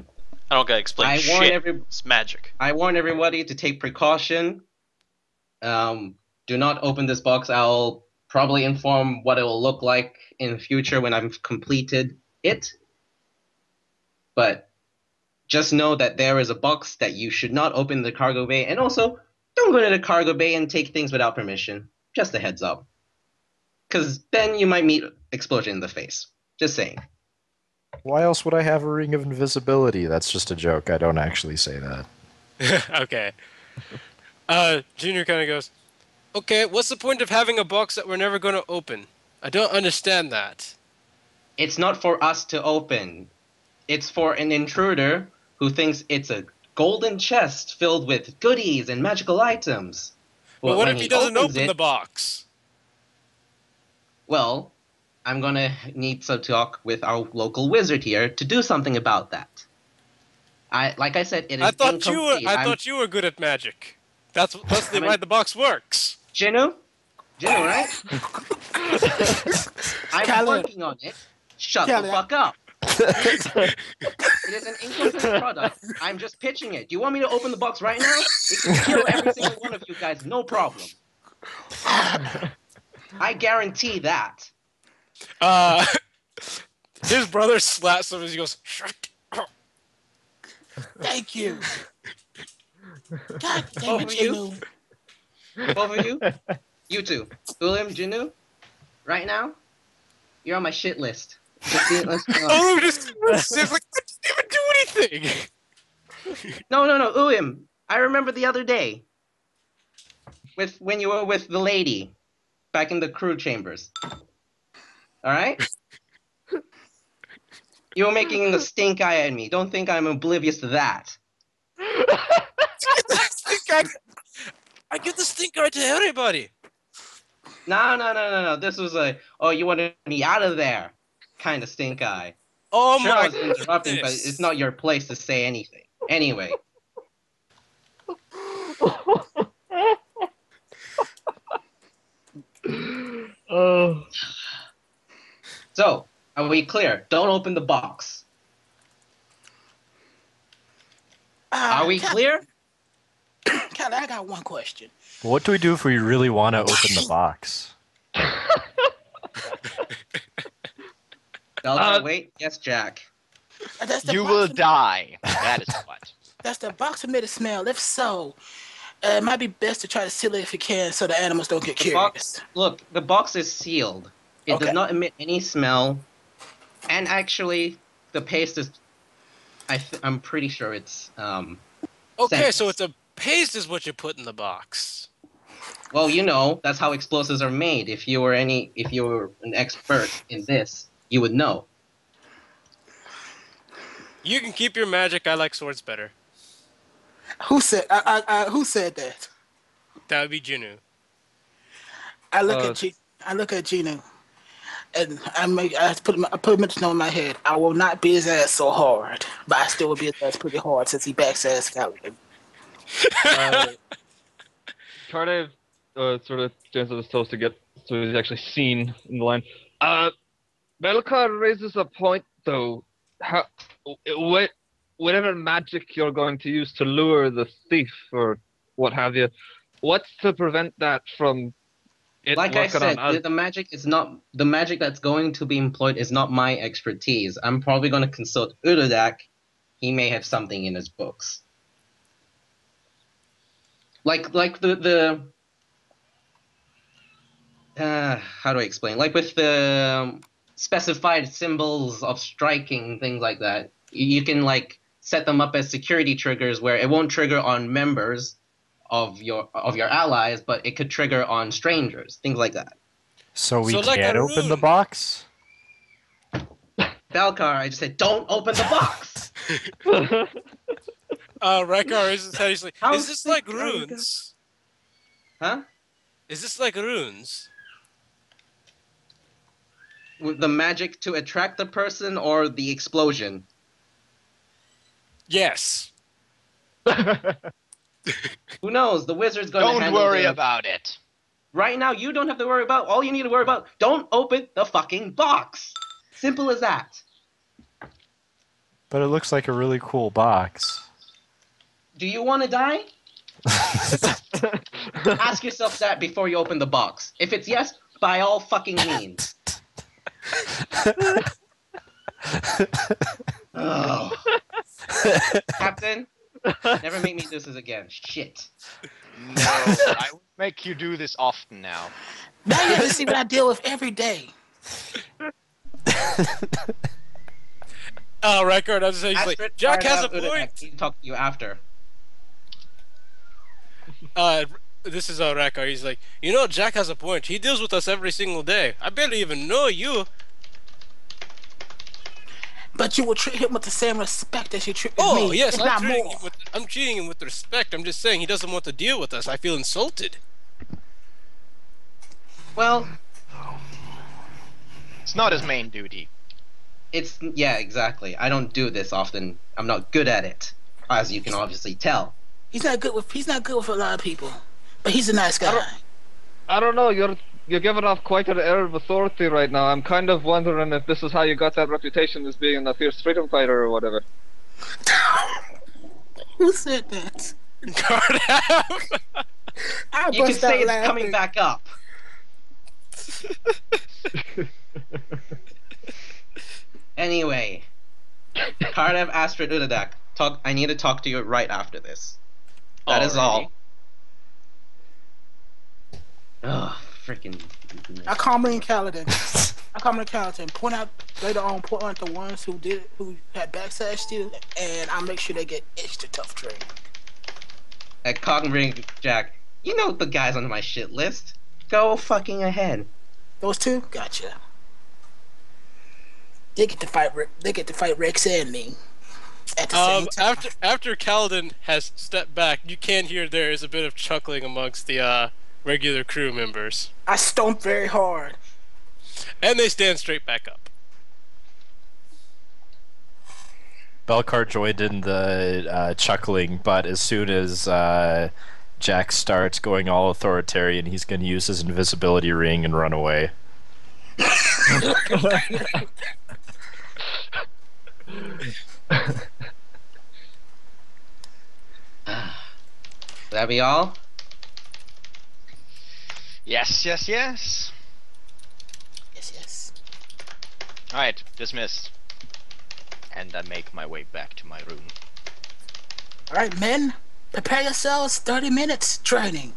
I don't gotta explain I shit. warn every It's magic. I warn everybody to take precaution. Do not open this box. I'll probably inform what it will look like in the future when I've completed it. But just know that there is a box that you should not open in the cargo bay, and also don't go to the cargo bay and take things without permission. Just a heads up. Because then you might meet explosion in the face. Just saying. Why else would I have a ring of invisibility? That's just a joke. I don't actually say that. Okay. Junior kind of goes, okay, what's the point of having a box that we're never going to open? I don't understand that. It's not for us to open. It's for an intruder who thinks it's a golden chest filled with goodies and magical items. But what when if he doesn't opens open it, the box? well, I'm gonna need to talk with our local wizard here to do something about that. Like I said, it is I thought incomplete. you were good at magic. That's I'm why an- the box works. Jinu, right? I'm Callan. working on it. Shut the Callan. fuck up. It is an incomplete product. I'm just pitching it. Do you want me to open the box right now? It can kill every single one of you guys, no problem. I guarantee that. His brother slaps him as he goes, "Shut up." Thank you. God damn Both it, of you? Jinu. Both of you? You two. Ulim, Jinu? Right now? You're on my shit list. Let's be honest. Oh, just like, I didn't even do anything. No, Ulim. I remember the other day. When you were with the lady. Back in the crew chambers. Alright? You were making a stink eye at me. Don't think I'm oblivious to that. I give the stink eye to everybody. No. This was you wanted me out of there kind of stink eye. Oh Sure, I my was interrupting, but goodness. it's not your place to say anything. Anyway. Oh. So, are we clear? Don't open the box. Are we clear? Callan, I got one question. What do we do if we really want to open the box? Delta, wait. Yes, Jack. That's the You box will that- die. That is what. That's the box that made it smell. If so, it might be best to try to seal it if you can so the animals don't get The curious. box, look, the box is sealed. It Okay. does not emit any smell. And actually, the paste is... I'm pretty sure it's... Okay, Sense. so it's a paste is what you put in the box. Well, you know, that's how explosives are made. If you were an expert in this, you would know. You can keep your magic. I like swords better. Who said? Who said that? That would be Jinu. I look at Gino, and I put a mention on my head. I will not be his ass so hard, but I still will be his ass pretty hard since he backstabs Callan. Cardiff sort of stands on his toes to get so he's actually seen in the line. Belcar raises a point though. Whatever magic you're going to use to lure the thief or what have you, what's to prevent that from it Like I working said, on us? the magic that's going to be employed is not my expertise. I'm probably going to consult Urudak. He may have something in his books. Like the how do I explain? Like with the specified symbols of striking, things like that. You can like set them up as security triggers where it won't trigger on members of your allies, but it could trigger on strangers, things like that. So we So like can't a open the rune. box? Belcar, I just said, don't open the box. Rekar is he's like, How is this like sick are you runes? Huh? Is this like runes? With the magic to attract the person or the explosion? Yes. Who knows? The wizard's going to Don't handle worry the... about it. Right now, you don't have to worry about... All you need to worry about, don't open the fucking box. Simple as that. But it looks like a really cool box. Do you want to die? Ask yourself that before you open the box. If it's yes, by all fucking means. Oh. Captain, never make me do this again. Shit. No, I will make you do this often now. Now you can see what I deal with every day. Rekar, I was he's like, Astrid, Jack has a Urudak, point. He'll talk to you after. This is Rekar. He's like, you know, Jack has a point. He deals with us every single day. I barely even know you. But you will treat him with the same respect as you treated me. Oh yes, if not more. I'm treating him with respect. I'm just saying he doesn't want to deal with us. I feel insulted. Well, It's not his main duty. yeah, exactly. I don't do this often. I'm not good at it, as you can obviously tell. He's not good with a lot of people, but he's a nice guy. I don't know. You're giving off quite an air of authority right now. I'm kind of wondering if this is how you got that reputation as being a fierce freedom fighter or whatever. Who said that? I You can bust out say it's laughing. coming back up. Anyway, Kardev Astrid Udadak, I need to talk to you right after this. That is all. Ugh, freaking. I calmly and Kaladin. Point out the ones who had backslashed you, and I'll make sure they get extra tough training. At Cogring Jack, you know the guys on my shit list. Go fucking ahead. Those two, gotcha. They get to fight. They get to fight Rex and me. At the same time. After Kaladin has stepped back, you can hear there is a bit of chuckling amongst the regular crew members. I stomp very hard. And they stand straight back up. Belcar joined in the chuckling, but as soon as Jack starts going all authoritarian, he's going to use his invisibility ring and run away. That be all? Yes, yes, yes. Yes. Alright, dismissed. And I make my way back to my room. All right, men, prepare yourselves. 30 minutes training.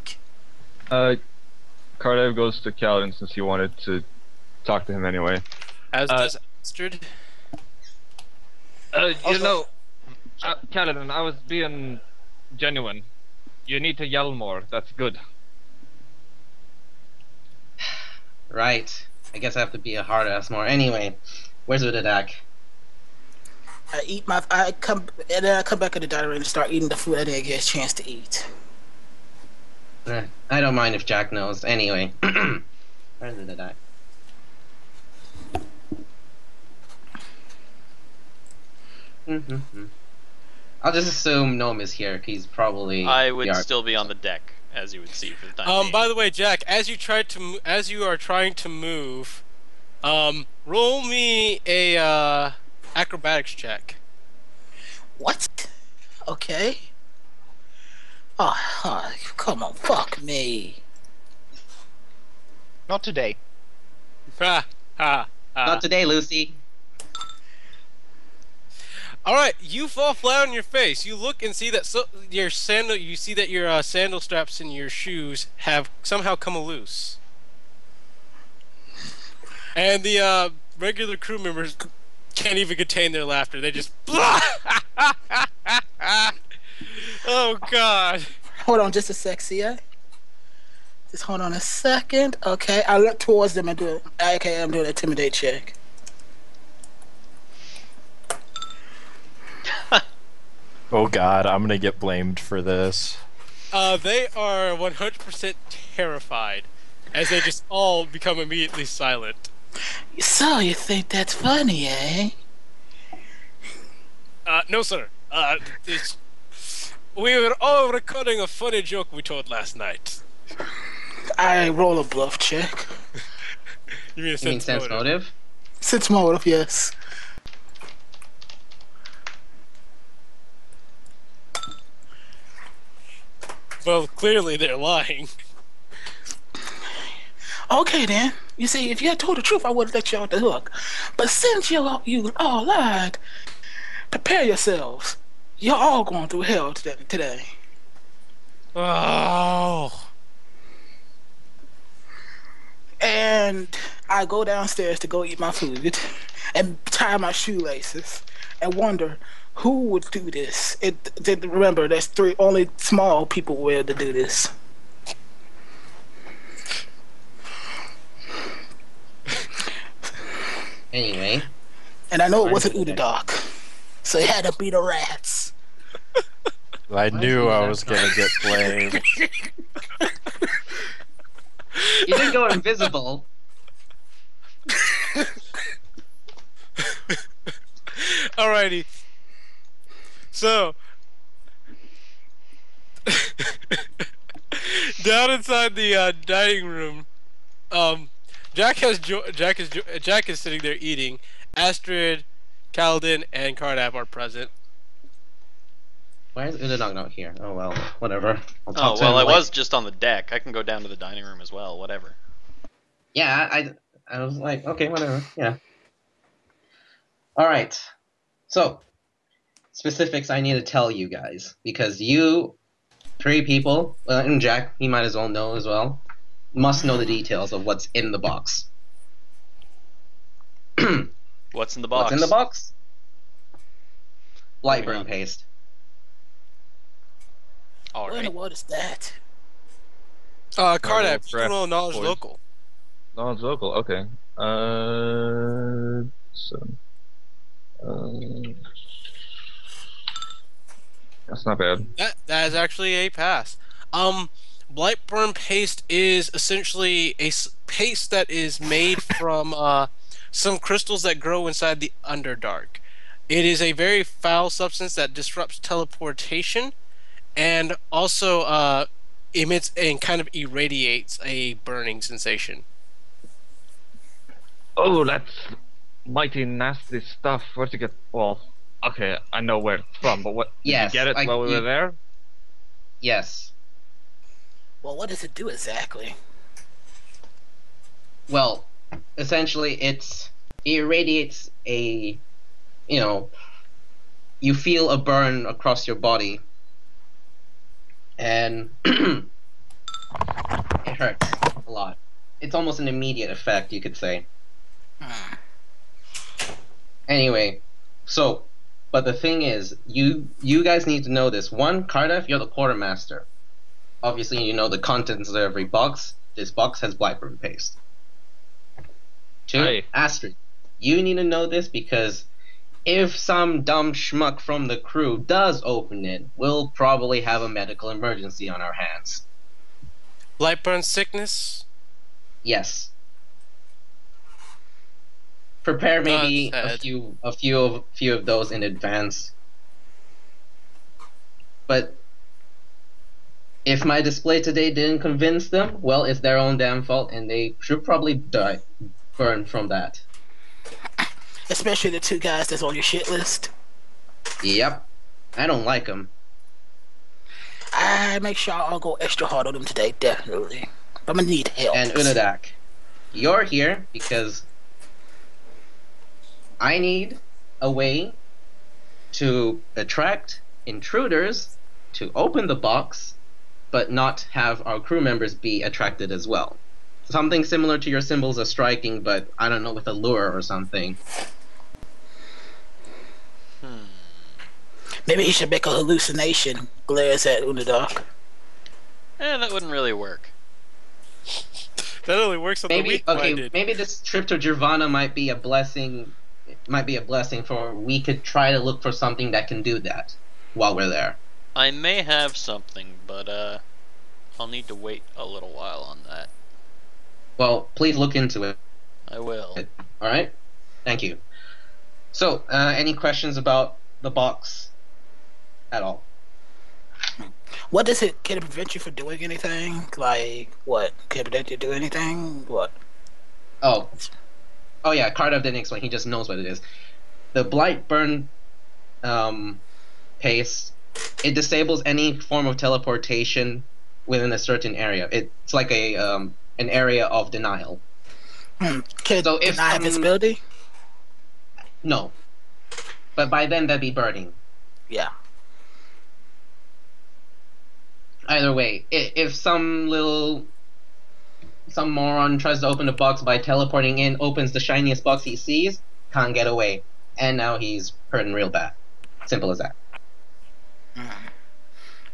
Kardev goes to Kaladin since he wanted to talk to him anyway. As does Astrid. Kaladin, I was being genuine. You need to yell more. That's good. Right. I guess I have to be a hard ass more. Anyway, where's Udadak? I come back in the dining room and start eating the food I didn't get a chance to eat. I don't mind if Jack knows. Anyway, where's Udadak? I'll just assume Gnome is here. He's probably. I would still be on the deck, as you would see for the time being. By the way, Jack, as you are trying to move, roll me a acrobatics check. What? Okay. Oh, come on, fuck me. Not today. Ha ha ha. Not today, Lucy. All right, you fall flat on your face. You look and see that your sandal. You see that your sandal straps in your shoes have somehow come loose, and the regular crew members can't even contain their laughter. They just. Oh God! Hold on, just a sec, see? Just hold on a second. Okay, I look towards them and do it. Okay, I'm doing an intimidate check. Oh God, I'm gonna get blamed for this. They are 100% terrified, as they just all become immediately silent. So you think that's funny, eh? No, sir. We were all recording a funny joke we told last night. I roll a bluff check. You mean sense motive? Sense motive, yes. Well, clearly they're lying. Okay then. You see, if you had told the truth, I would have let you off the hook. But since you all lied, prepare yourselves. You're all going through hell today. Oh. And I go downstairs to go eat my food and tie my shoelaces and wonder who would do this. Remember, there's only small people were to do this. Anyway, And I know it Why wasn't did it- Udadoc. So it had to be the rats. I knew I that was not- gonna get blamed. You didn't go invisible. Alrighty. So, down inside the dining room, Jack is sitting there eating. Astrid, Kaladin, and Cardav are present. Why is Udanog not here? Oh well, whatever. I'll Oh talk to well, him I later. was just on the deck. I can go down to the dining room as well. Whatever. Yeah, I was like, okay, whatever. Yeah. All right. So specifics I need to tell you guys because you three people, and Jack, he might as well know as well, must know the details of what's in the box. What's in the box? What's in the box? Moving Lightburn on. paste. All What in right. the world is that? Cardav, you craft know knowledge boys. local. No, it's local. Okay. So, that's not bad. That is actually a pass. Blightburn paste is essentially a paste that is made from some crystals that grow inside the Underdark. It is a very foul substance that disrupts teleportation and also emits and kind of irradiates a burning sensation. Oh, that's mighty nasty stuff. Where'd you get? Well, okay, I know where it's from, but what? Did Yes, you get it like while we you- were there? Yes. Well, what does it do exactly? Well, essentially, it irradiates a, you feel a burn across your body, and it hurts a lot. It's almost an immediate effect, you could say. Anyway, so, but the thing is, you guys need to know this. One, Cardiff, you're the quartermaster. Obviously, you know the contents of every box. This box has Blightburn paste. Two, Aye. Astrid, you need to know this because if some dumb schmuck from the crew does open it, we'll probably have a medical emergency on our hands. Blightburn sickness? Yes. Prepare maybe That's a few of those in advance. But if my display today didn't convince them, well, it's their own damn fault, and they should probably burn from that. Especially the two guys that's on your shit list. Yep, I don't like them. I make sure I'll go extra hard on them today, definitely. I'm gonna need help. And Unadak, you're here because I need a way to attract intruders to open the box, but not have our crew members be attracted as well. Something similar to your symbols of striking, but I don't know, with a lure or something. Maybe he should make a hallucination glares at Unadoc. That wouldn't really work. That only works on the Maybe weak okay, minded. maybe this trip to Jirvana might be a blessing. Might be a blessing for we could try to look for something that can do that while we're there. I may have something, but I'll need to wait a little while on that. Well, please look into it. I will. All right. Thank you. So, any questions about the box at all? What does it? Can it prevent you from doing anything? Like what? Can it prevent you to do anything? What? Oh yeah. Cardiff didn't explain. He just knows what it is. The Blightburn paste. It disables any form of teleportation within a certain area. It's like a an area of denial. Can So it if deny visibility? No, but by then that'd be burning. Yeah. Either way, if some moron tries to open the box by teleporting in, opens the shiniest box he sees, can't get away, and now he's hurting real bad. Simple as that.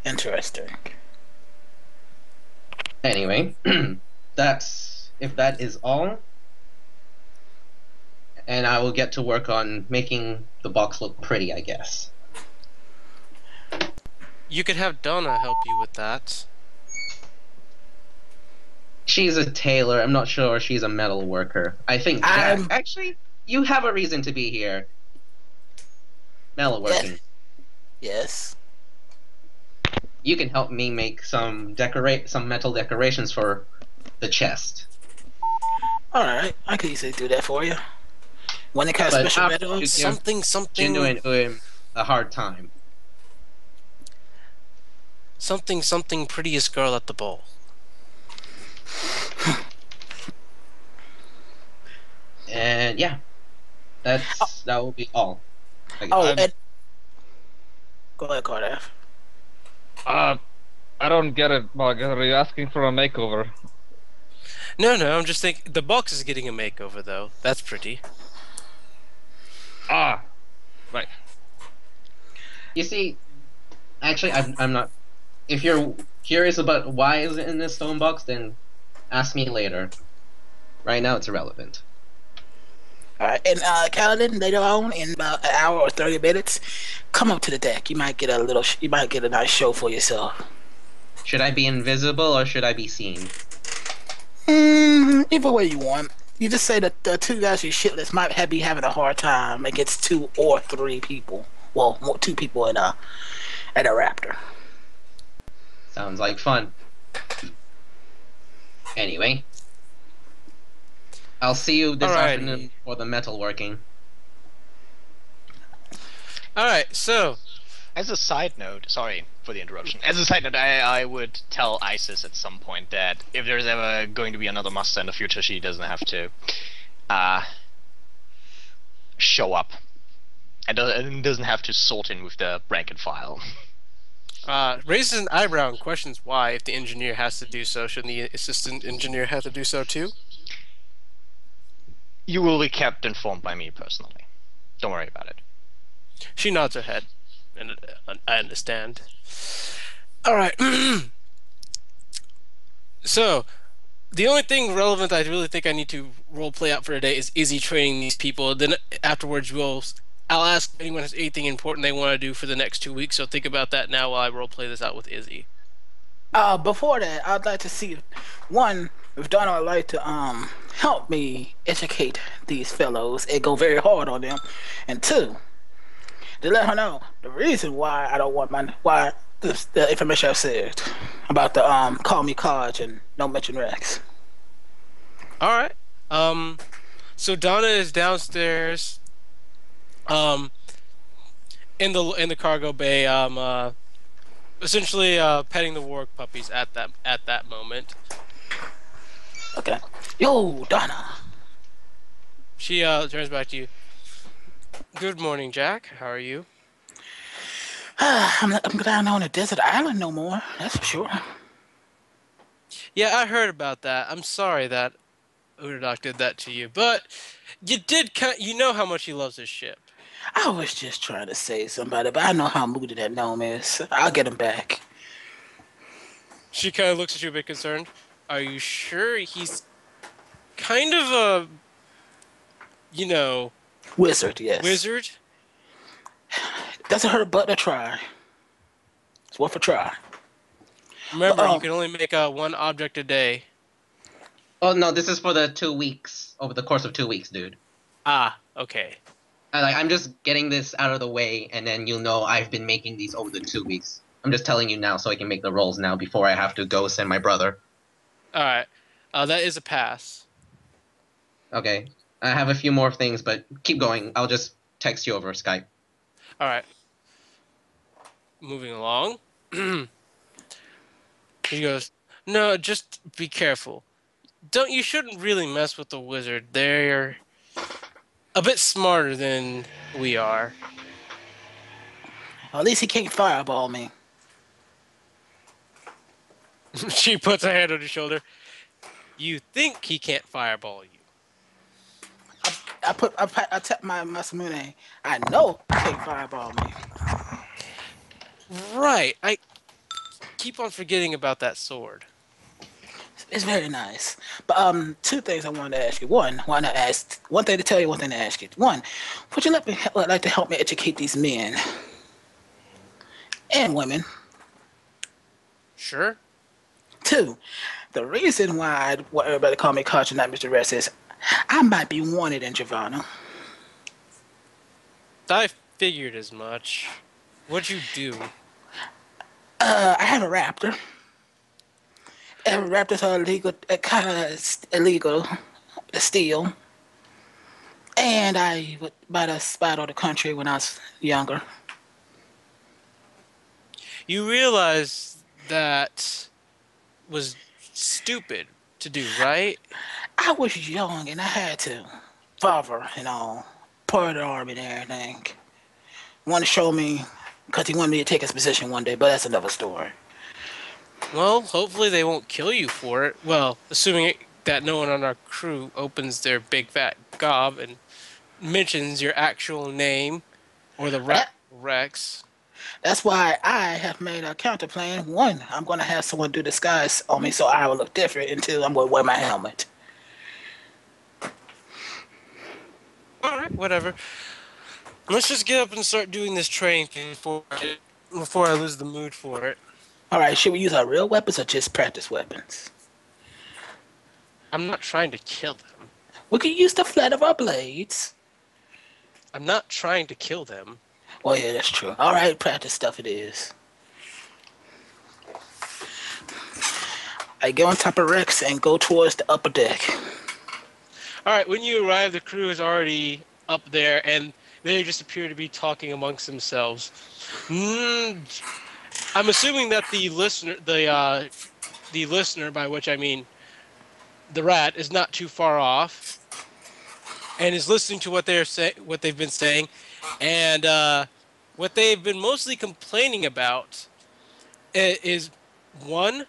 Interesting. Anyway, if that is all, and I will get to work on making the box look pretty, I guess. You could have Donna help you with that. She's a tailor. I'm not sure she's a metal worker. I think Jack. Actually, you have a reason to be here. Metalworking. Yes. You can help me make some metal decorations for the chest. All right, I could easily do that for you. When it comes to But special after you metals, give Jindu and Uim a hard time. Something prettiest girl at the ball. And yeah, that will be all. I guess. oh, and go ahead, Cardiff. I don't get it, Bug. Are you asking for a makeover? No, I'm just thinking the box is getting a makeover though. That's pretty. Ah, right. You see, actually, I'm not. If you're curious about why is it in this stone box, then ask me later. Right now, it's irrelevant. All right, and Kaladin, later on in about an hour or 30 minutes, come up to the deck. You might get a nice show for yourself. Should I be invisible or should I be seen? Either way you want. You just say that the two guys who shitless might be having a hard time against 2 or 3 people. Well, 2 people at a raptor. Sounds like fun. Anyway, I'll see you this Alrighty. afternoon for the metalworking. Alright, so As a side note, sorry for the interruption. As a side note, I would tell Isis at some point that if there's ever going to be another master in the future, she doesn't have to show up. And doesn't have to sort in with the rank and file. raises an eyebrow and questions why, if the engineer has to do so, shouldn't the assistant engineer have to do so too? You will be kept informed by me personally. Don't worry about it. She nods her head, and I understand. Alright. So, the only thing relevant I really think I need to roleplay out for today is Izzy training these people. Then afterwards, I'll ask if anyone has anything important they want to do for the next 2 weeks, so think about that now while I roleplay this out with Izzy. Before that, I'd like to see one, if Donna would like to help me educate these fellows and go very hard on them, and 2, to let her know the reason why I don't want the information I've said about the call me Kaj and don't mention Rex. Alright. So Donna is downstairs in the cargo bay, essentially petting the warg puppies at that moment. Okay. Yo, Donna. She turns back to you. Good morning, Jack. How are you? I'm down on a desert island no more. That's for sure. Yeah, I heard about that. I'm sorry that Udadok did that to you, but you know how much he loves his ship. I was just trying to say somebody, but I know how moody that gnome is. I'll get him back. She kind of looks at you a bit concerned. Are you sure he's kind of a, Wizard, yes. wizard? Doesn't hurt a butt to try. It's worth a try. Remember, you can only make one object a day. Oh no, this is for the 2 weeks, over the course of 2 weeks, dude. Ah, okay. I'm just getting this out of the way, and then you'll know I've been making these over the 2 weeks. I'm just telling you now so I can make the rolls now before I have to go send my brother. Alright. That is a pass. Okay. I have a few more things, but keep going. I'll just text you over Skype. Alright. Moving along. He goes, no, just be careful. You shouldn't really mess with the wizard. They're a bit smarter than we are. At least he can't fireball me. She puts her hand on his shoulder. You think he can't fireball you? I tap my Masamune. I know he can't fireball me. Right. I keep on forgetting about that sword. It's very nice. But two things I wanted to ask you. One, why not ask? One thing to tell you, one thing to ask you. One, would you like to help me educate these men and women? Sure. Two, the reason why everybody call me Culture, not Mr. Rest, is I might be wanted in Giovanna. I figured as much. What'd you do? I have a raptor. And raptors are illegal, kind of illegal to steal. And I might have spied on the country when I was younger. You realize that was stupid to do, right? I was young and I had to. Father and all. Part of the army and everything. Want to show me, because he wanted me to take his position one day, but that's another story. Well, hopefully they won't kill you for it. Well, assuming that no one on our crew opens their big fat gob and mentions your actual name or the Rex. That's why I have made a counter plan. One, I'm going to have someone do disguise on me so I will look different until I'm going to wear my helmet. Alright, whatever. Let's just get up and start doing this training thing before I lose the mood for it. Alright, should we use our real weapons or just practice weapons? I'm not trying to kill them. We could use the flat of our blades. I'm not trying to kill them. Well, yeah, that's true. Alright, practice stuff it is. I get on top of Rex and go towards the upper deck. Alright, when you arrive, the crew is already up there, and they just appear to be talking amongst themselves. I'm assuming that the listener, by which I mean the rat, is not too far off, and is listening to what they've been saying, and what they've been mostly complaining about is one,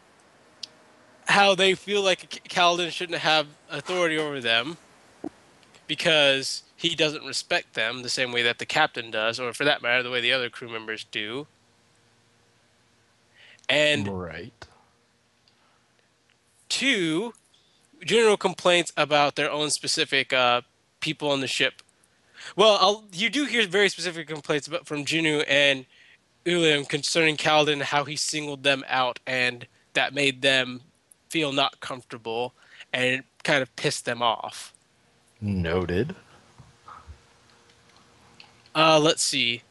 how they feel like Kaladin shouldn't have authority over them because he doesn't respect them the same way that the captain does, or for that matter, the way the other crew members do. And right. two, general complaints about their own specific people on the ship. Well, you do hear very specific complaints from Jinu and Ulim concerning Kaladin, how he singled them out, and that made them feel not comfortable, and it kind of pissed them off. Noted. Let's see.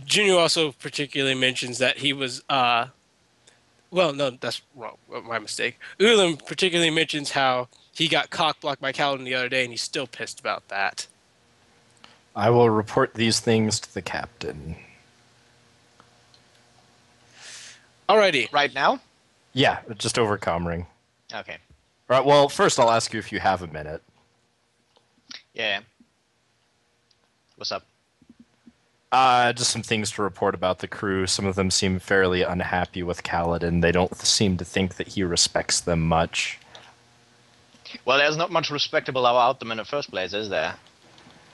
Jinu also particularly mentions that he was, well, no, that's wrong. My mistake. Ulim particularly mentions how he got cock-blocked by Kaladin the other day, and he's still pissed about that. I will report these things to the captain. Alrighty. Right now? Yeah, just over Comring. Okay. Right. Well, first I'll ask you if you have a minute. Yeah. What's up? Just some things to report about the crew. Some of them seem fairly unhappy with Kaladin. They don't seem to think that he respects them much. Well, there's not much respectable about them in the first place, is there?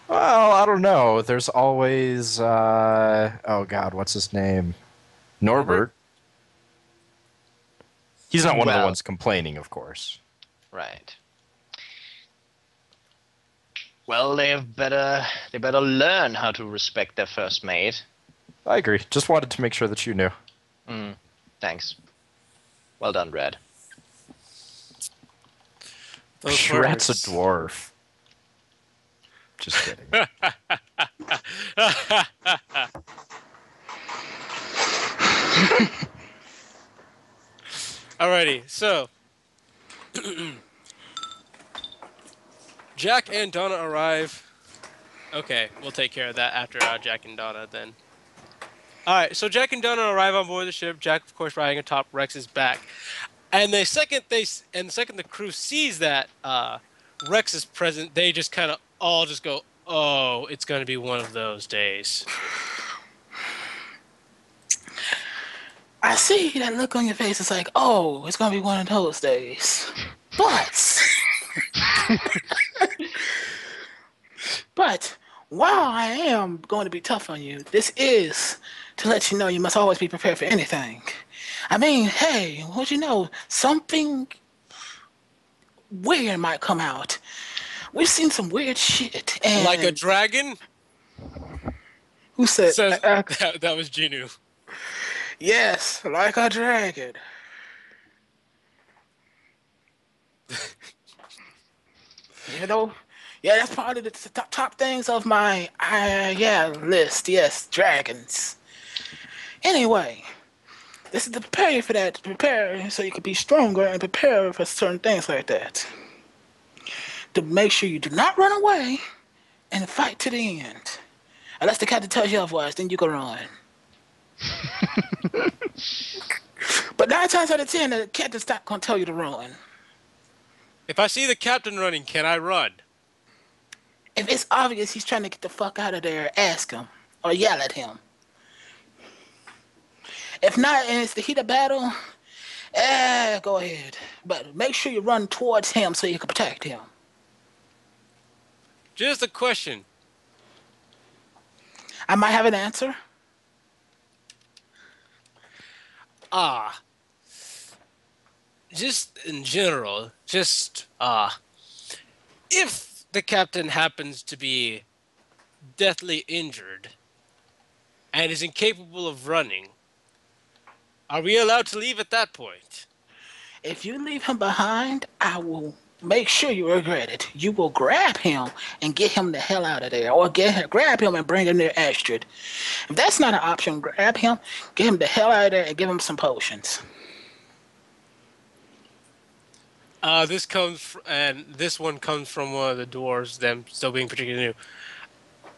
Well, I don't know. There's always, oh god, what's his name? Norbert. He's not one of the ones complaining, of course. Right. Well, they better learn how to respect their first mate. I agree. Just wanted to make sure that you knew. Thanks. Well done, Red. Shret's a dwarf. Just kidding. Alrighty, so Jack and Donna arrive. Okay, we'll take care of that after Jack and Donna then. Alright, so Jack and Donna arrive on board the ship. Jack, of course, riding atop Rex's back. And the second the crew sees that Rex is present, they just kind of all just go, "Oh, it's going to be one of those days." I see that look on your face. It's like, oh, it's going to be one of those days. But, but while I am going to be tough on you, this is to let you know you must always be prepared for anything. I mean, hey, what you know, something weird might come out. We've seen some weird shit. And Like a dragon? who said? Says that was Genu. Yes, like a dragon. You know, yeah, that's part of the top things of my list. Yes, dragons. Anyway, this is to prepare you for that. To prepare so you can be stronger and prepare for certain things like that. To make sure you do not run away and fight to the end. Unless the captain tells you otherwise, then you can run. But 9 times out of 10, the captain's not gonna tell you to run. If I see the captain running, can I run? If it's obvious he's trying to get the fuck out of there, ask him or yell at him. If not, and it's the heat of battle, go ahead. But make sure you run towards him so you can protect him. Just a question. I might have an answer. Just in general, if the captain happens to be deathly injured and is incapable of running, are we allowed to leave at that point? If you leave him behind, I will make sure you regret it. You will grab him and get him the hell out of there. Or grab him and bring him near Astrid. If that's not an option, grab him, get him the hell out of there, and give him some potions. This one comes from one of the dwarves, them still being particularly new.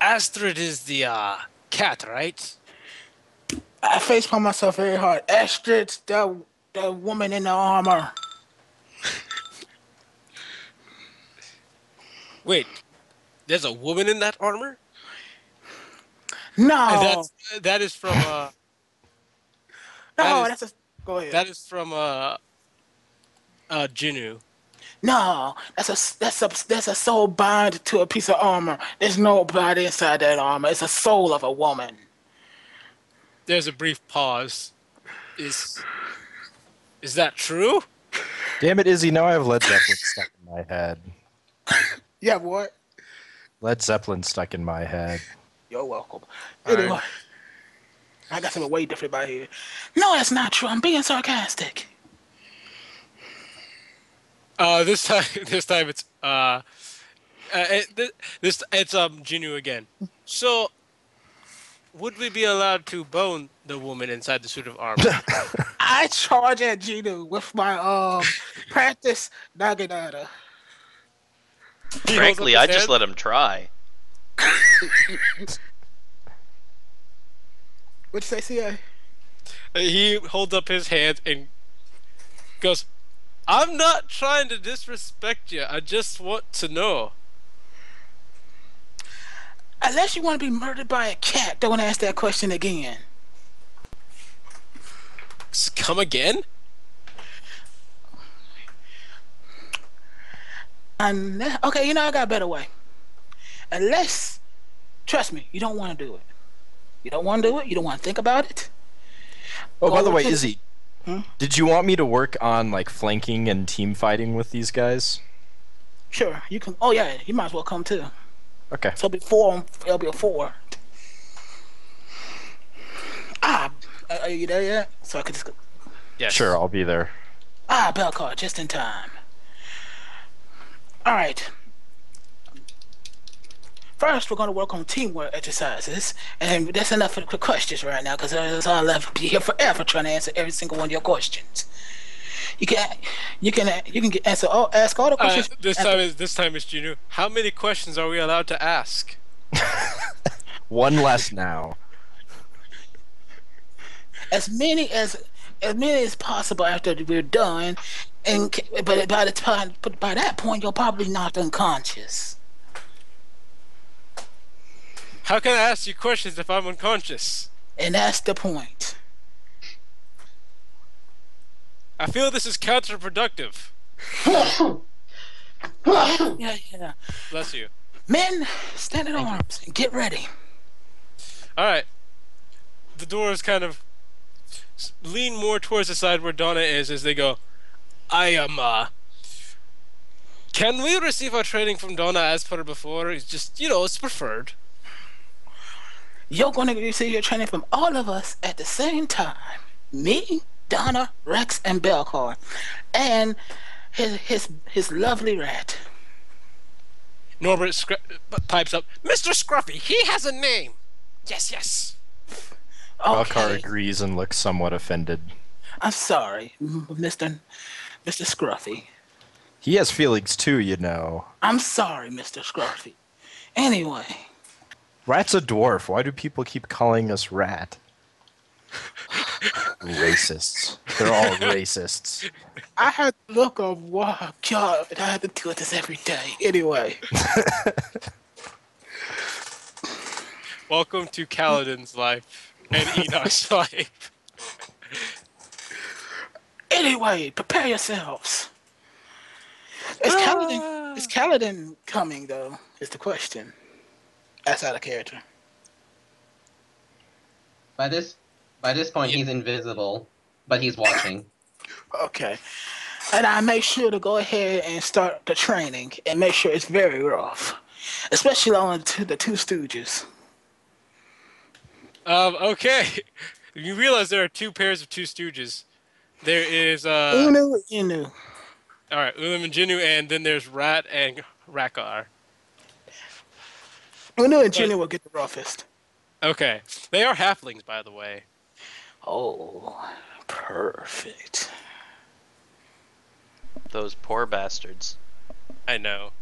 Astrid is the cat, right? I facepalm myself very hard. Astrid's the woman in the armor. Wait, there's a woman in that armor? No. That is from go ahead. that is from Genu. No, that's a soul bound to a piece of armor. There's no body inside that armor. It's a soul of a woman. There's a brief pause. Is that true? Damn it, Izzy! Now I have Led Zeppelin stuck in my head. Yeah, what? Led Zeppelin stuck in my head. You're welcome. All Anyway, right. I got something way different about here. No, that's not true. I'm being sarcastic. This time it's Genu again. So, would we be allowed to bone the woman inside the suit of armor? I charge at Gino with my practice Naginata. Frankly, I just let him try. What'd you say, CA? He holds up his hand and goes, "I'm not trying to disrespect you. I just want to know." Unless you want to be murdered by a cat, don't ask that question again. Come again? Okay, I got a better way. Unless, trust me, you don't want to do it. You don't want to do it. You don't want to think about it. Oh, by the way, to- Izzy, did you want me to work on like flanking and team fighting with these guys? Sure, you can. Oh yeah, you might as well come too. Okay. So it'll be a 4. Are you there yet? So I could just go. Yes. Sure, I'll be there. Bell card, just in time. All right. First, we're going to work on teamwork exercises, and that's enough for the questions right now, because that's all left. Be here forever trying to answer every single one of your questions. You can ask all the questions. This time it's Genu. How many questions are we allowed to ask? One less now. As many as possible after we're done, but by that point you're probably knocked unconscious. How can I ask you questions if I'm unconscious? And that's the point. I feel this is counterproductive. Yeah. Bless you. Men, stand in arms and get ready. Alright. The doors kind of lean more towards the side where Donna is as they go, I am, Can we receive our training from Donna as per before? It's just, it's preferred. You're going to receive your training from all of us at the same time. Me, Donna, Rex, and Belcar. And his lovely rat. Norbert pipes up, Mr. Scruffy, he has a name. Yes, yes. Belcar Okay. agrees and looks somewhat offended. I'm sorry, Mr. Scruffy. He has feelings too, you know. I'm sorry, Mr. Scruffy. Anyway. Rat's a dwarf. Why do people keep calling us Rat? Racists. They're all racists. I had to look up, wow, God, I have to deal with this every day. Anyway. Welcome to Kaladin's life and Enoch's life. Anyway, prepare yourselves. Is Kaladin coming, though, is the question. That's out of character. By this point, he's invisible, but he's watching. Okay. And I make sure to go ahead and start the training and make sure it's very rough. Especially on the two stooges. Okay. You realize there are two pairs of two stooges. There is, Inu. Alright, Ulim and Jinu, and then there's Rat and Rakar. Unu and Jinu will get the roughest. Okay. They are halflings, by the way. Oh, perfect. Those poor bastards. I know.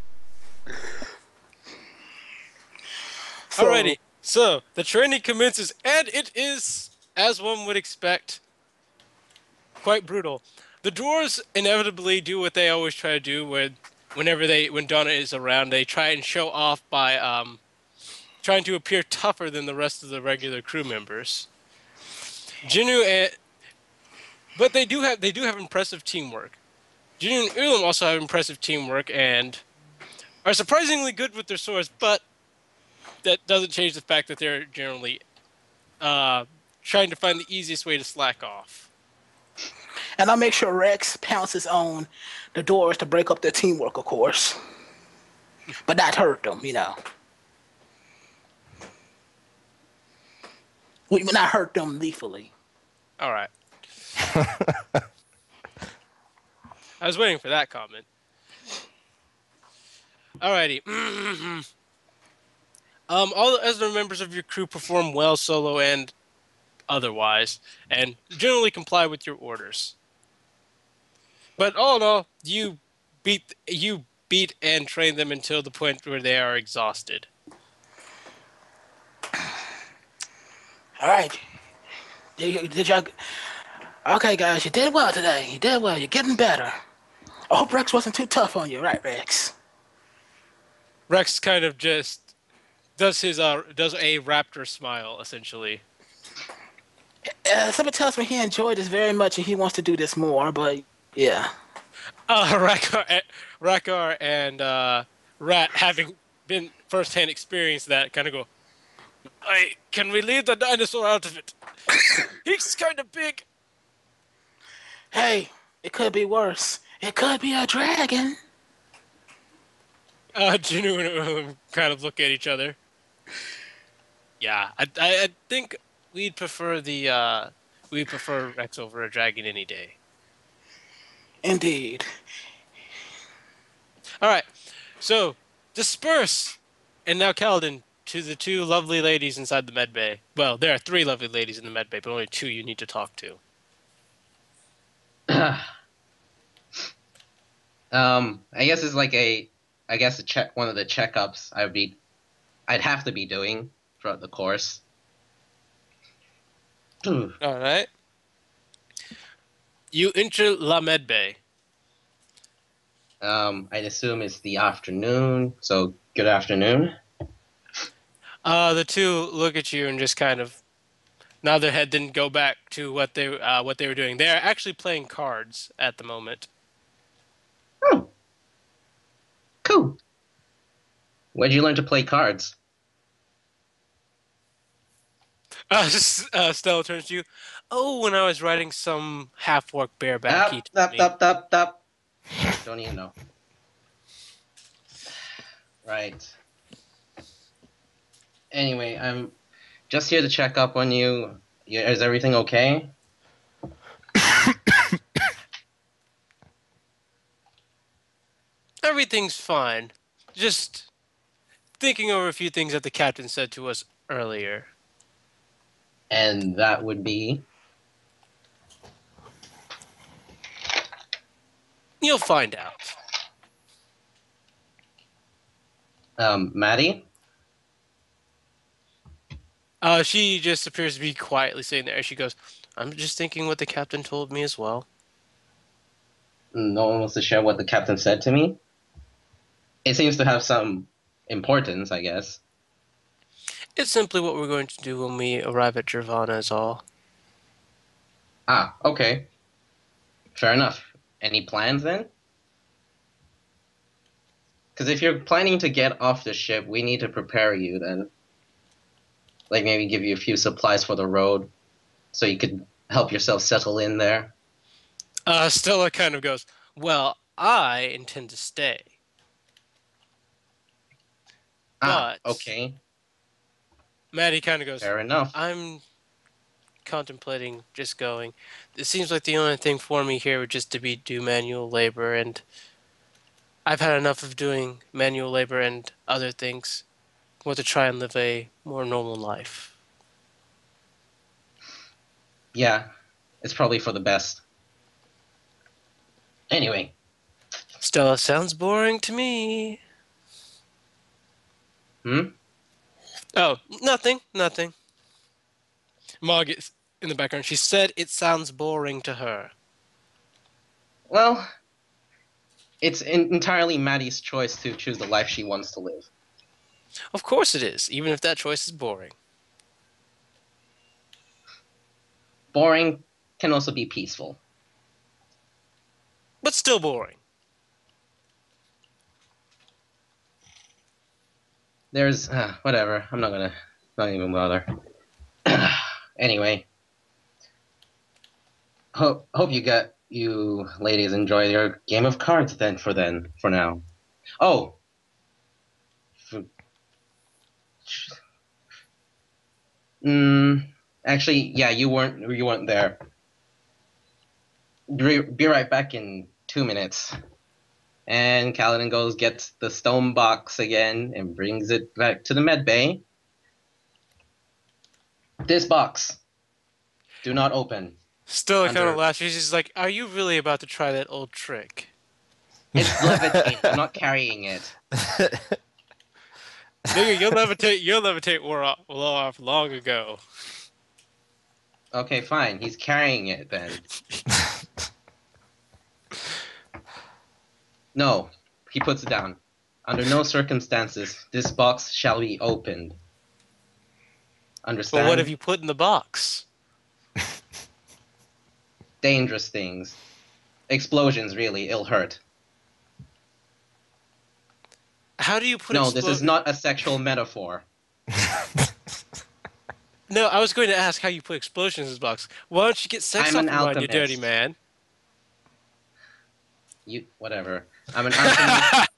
So, Alrighty. So, the training commences, and it is, as one would expect, quite brutal. The dwarves inevitably do what they always try to do when Donna is around. They try and show off by trying to appear tougher than the rest of the regular crew members. But they do have impressive teamwork. Jinu and Ulam also have impressive teamwork and are surprisingly good with their swords, but that doesn't change the fact that they're generally trying to find the easiest way to slack off. and I'll make sure Rex pounces on the doors to break up their teamwork, of course. But not hurt them, We will not hurt them lethally. All right. I was waiting for that comment. Alrighty. All the other members of your crew perform well solo and otherwise, and generally comply with your orders. But all in all, you beat and train them until the point where they are exhausted. All right. Did y'all... Okay, guys, you did well today. You did well. You're getting better. I hope Rex wasn't too tough on you, right, Rex? Rex kind of just does a raptor smile, essentially. Somebody tells me he enjoyed this very much and he wants to do this more, but yeah. Rakar and Rat, having been first-hand experienced that, kind of go, can we leave the dinosaur out of it? He's kind of big. Hey, it could be worse. It could be a dragon. Jinu and Ulam kind of look at each other. Yeah, I think we'd prefer Rex over a dragon any day. Indeed. All right, so disperse, and now Kaladin, to the two lovely ladies inside the med bay. Well, there are three lovely ladies in the med bay, but only two you need to talk to. I guess it's like one of the checkups I'd have to be doing throughout the course. All right. You enter La Med Bay. I'd assume it's the afternoon, so good afternoon. The two look at you and just kind of nod their head, then go back to what they were doing. They are actually playing cards at the moment. Oh, cool. Where'd you learn to play cards? Stella turns to you. Oh, when I was writing some half-orc bareback. Stop. Don't even know. Right. Anyway, I'm just here to check up on you. Is everything okay? Everything's fine. Just thinking over a few things that the captain said to us earlier. And that would be. You'll find out. Maddie? She just appears to be quietly sitting there. She goes, I'm just thinking what the captain told me as well. No one wants to share what the captain said to me? It seems to have some importance, I guess. It's simply what we're going to do when we arrive at Jirvana is all. Ah, okay. Fair enough. Any plans then? Because if you're planning to get off the ship, we need to prepare you then. Like maybe give you a few supplies for the road so you could help yourself settle in there. Stella kind of goes, well, I intend to stay. Ah, But okay. Maddie kind of goes, Fair enough. I'm contemplating just going. It seems like the only thing for me here would just to be do manual labor, and I've had enough of doing manual labor and other things. I want to try and live a more normal life. Yeah, it's probably for the best. Anyway, Stella sounds boring to me. Oh, nothing. Mog is in the background. She said it sounds boring to her. Well, it's entirely Maddie's choice to choose the life she wants to live. Of course it is, even if that choice is boring. Boring can also be peaceful. But still boring. There's whatever. I'm not even bother. Anyway, hope you ladies enjoy your game of cards then for now. Oh, actually, yeah, you weren't there. Be right back in 2 minutes. And Kaladin goes, gets the stone box again, and brings it back to the med bay. This box. Do not open. Stella kind of Under- laughs. She's just like, are you really about to try that old trick? It's levitating. I'm not carrying it. Nigga, your levitate wore off long ago. Okay, fine. He's carrying it then. No, he puts it down. Under no circumstances, this box shall be opened. Understand? But what have you put in the box? Dangerous things. Explosions, really. It'll hurt. How do you put No, this is not a sexual metaphor. No, I was going to ask how you put explosions in this box. Why don't you get sex I'm off an your mind, you alchemist. dirty man? Whatever. I'm an alchemist.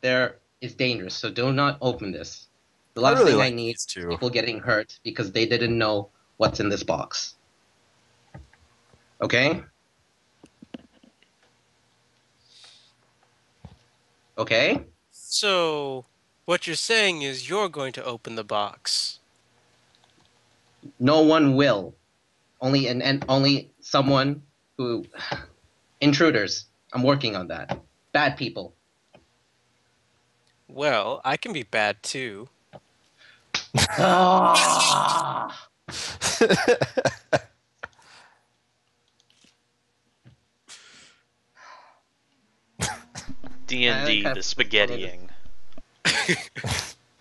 There is dangerous, so do not open this. The last really thing like I need these is two. people getting hurt because they didn't know what's in this box. Okay? Okay? So, what you're saying is you're going to open the box. No one will. Only someone who intruders. I'm working on that. Bad people. Well, I can be bad too. Ah! D&D, Okay. the spaghettiing.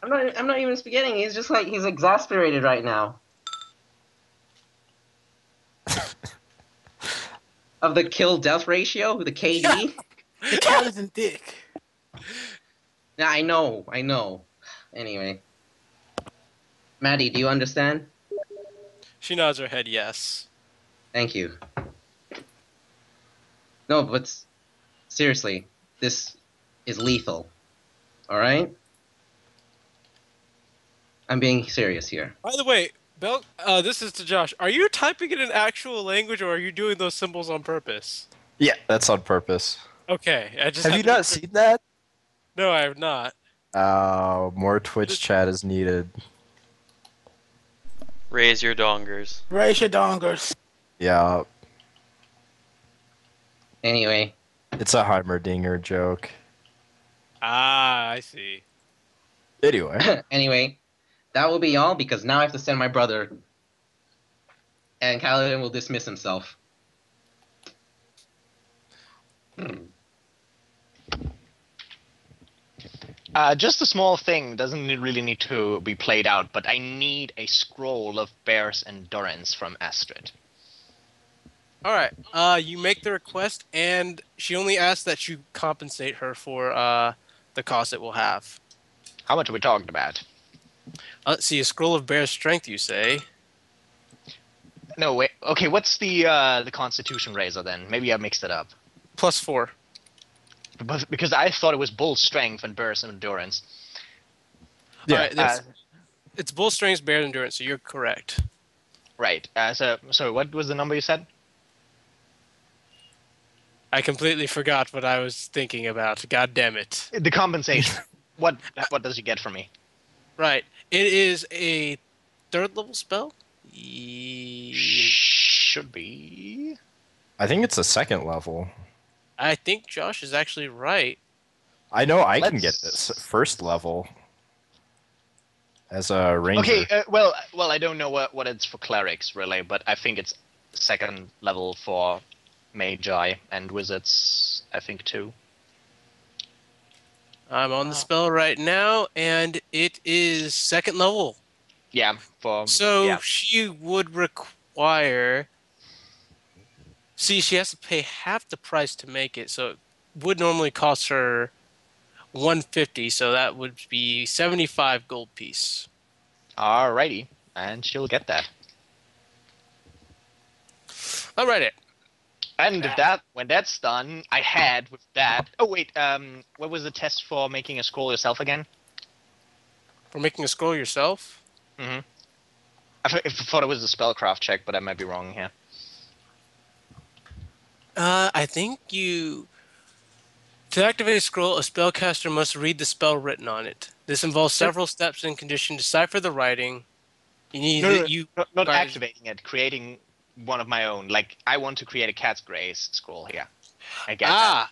I'm not even spaghettiing. He's just like he's exasperated right now. Of the kill death ratio, the KD. The cat isn't dick. Yeah, I know. Anyway. Maddie, do you understand? She nods her head yes. Thank you. No, but seriously, this is lethal. All right. I'm being serious here. By the way, Bel, this is to Josh. Are you typing in an actual language, or are you doing those symbols on purpose? Yeah, that's on purpose. Okay, I just Have had you to make not sure. seen that? No, I have not. More Twitch chat is needed. Raise your dongers. Raise your dongers. Yeah, Anyway, it's a Heimerdinger joke. Ah, I see. Anyway, anyway, that will be all because now I have to send my brother, and Kaladin will dismiss himself. Just a small thing, doesn't really need to be played out, but I need a scroll of Bear's endurance from Astrid. All right. You make the request, and she only asks that you compensate her for the cost it will have. How much are we talking about? Let's see. A scroll of bear strength, you say? No, wait. Okay, what's the Constitution Razor then? Maybe I mixed it up. +4. Because I thought it was Bull Strength and Bear's Endurance. yeah. All right, it's bull strength, bear endurance. So you're correct. Right. So what was the number you said? I completely forgot what I was thinking about. God damn it. The compensation. What does he get from me? Right. It is a 3rd level spell. Should be. I think it's a 2nd level. I think Josh is actually right. I know I can Let's- get this 1st level as a ranger. Okay. Well, I don't know what it's for clerics really, but I think it's 2nd level for magi and wizards. I think too. I'm on the spell right now, and it is 2nd level. Yeah. So yeah. she would require. See, she has to pay half the price to make it, so it would normally cost her 150. So that would be 75 gold piece. Alrighty, and she'll get that. Alrighty. And when that's done, I had with that. Oh wait, what was the test for making a scroll yourself again? For making a scroll yourself. I thought it was a spellcraft check, but I might be wrong here. I think you. To activate a scroll, a spellcaster must read the spell written on it. This involves several steps and conditions. Decipher the writing. You need Not guys- activating it, creating one of my own. Like I want to create a cat's grace scroll here. I get that.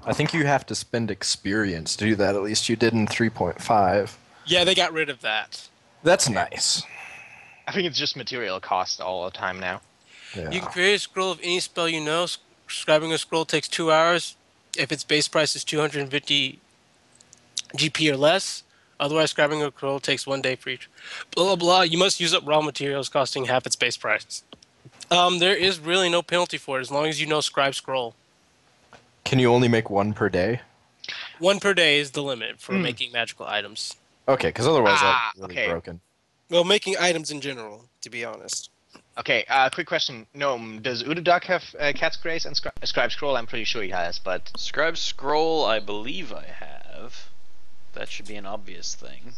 I think you have to spend experience to do that. At least you did in 3.5. Yeah, they got rid of that. That's nice. I think it's just material cost all the time now. Yeah. You can create a scroll of any spell you know. Scribing a scroll takes 2 hours. If its base price is 250 GP or less. Otherwise, scribing a scroll takes 1 day for each. Blah, blah, blah. You must use up raw materials costing half its base price. There is really no penalty for it as long as you know scribe scroll. Can you only make 1 per day? 1 per day is the limit for making magical items. Okay, because otherwise that's really okay. broken. Well, making items in general, to be honest. Okay, quick question. Gnome, does Udaduck have cat's grace and scribe scroll? I'm pretty sure he has, but Scribe scroll, I believe I have. That should be an obvious thing.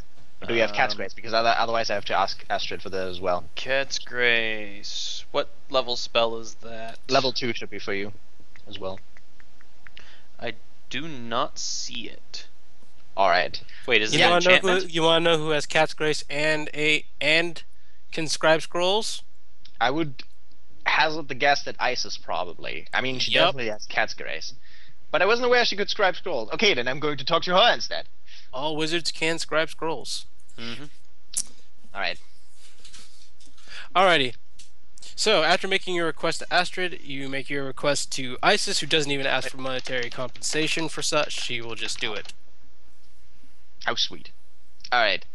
do we have cat's grace? Because otherwise I have to ask Astrid for that as well. Cat's Grace. What level spell is that? Level 2 should be for you as well. I do not see it. Alright. Wait, is it You an want to know enchantment? you want to know who has Cat's Grace and can scribe scrolls? I would hazard the guess that Isis probably. I mean, she Yep. definitely has cat's grace. But I wasn't aware she could scribe scrolls. Okay, then I'm going to talk to her instead. All wizards can scribe scrolls. Mm-hmm. Alright. Alrighty. So, after making your request to Astrid, you make your request to Isis, who doesn't even ask for monetary compensation for such. She will just do it. How sweet. Alright.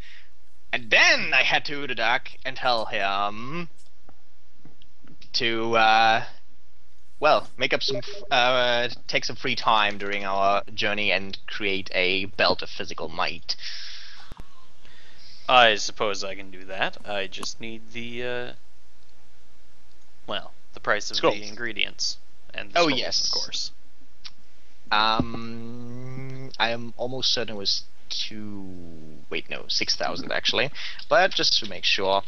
And then I had to Udaduck and tell him to, well, make up some, take some free time during our journey and create a belt of physical might. I suppose I can do that. I just need the, well, the price of Scrolls. the ingredients. And the Oh, scrolls, yes. of course. I am almost certain it was wait, no, 6,000 actually. But just to make sure.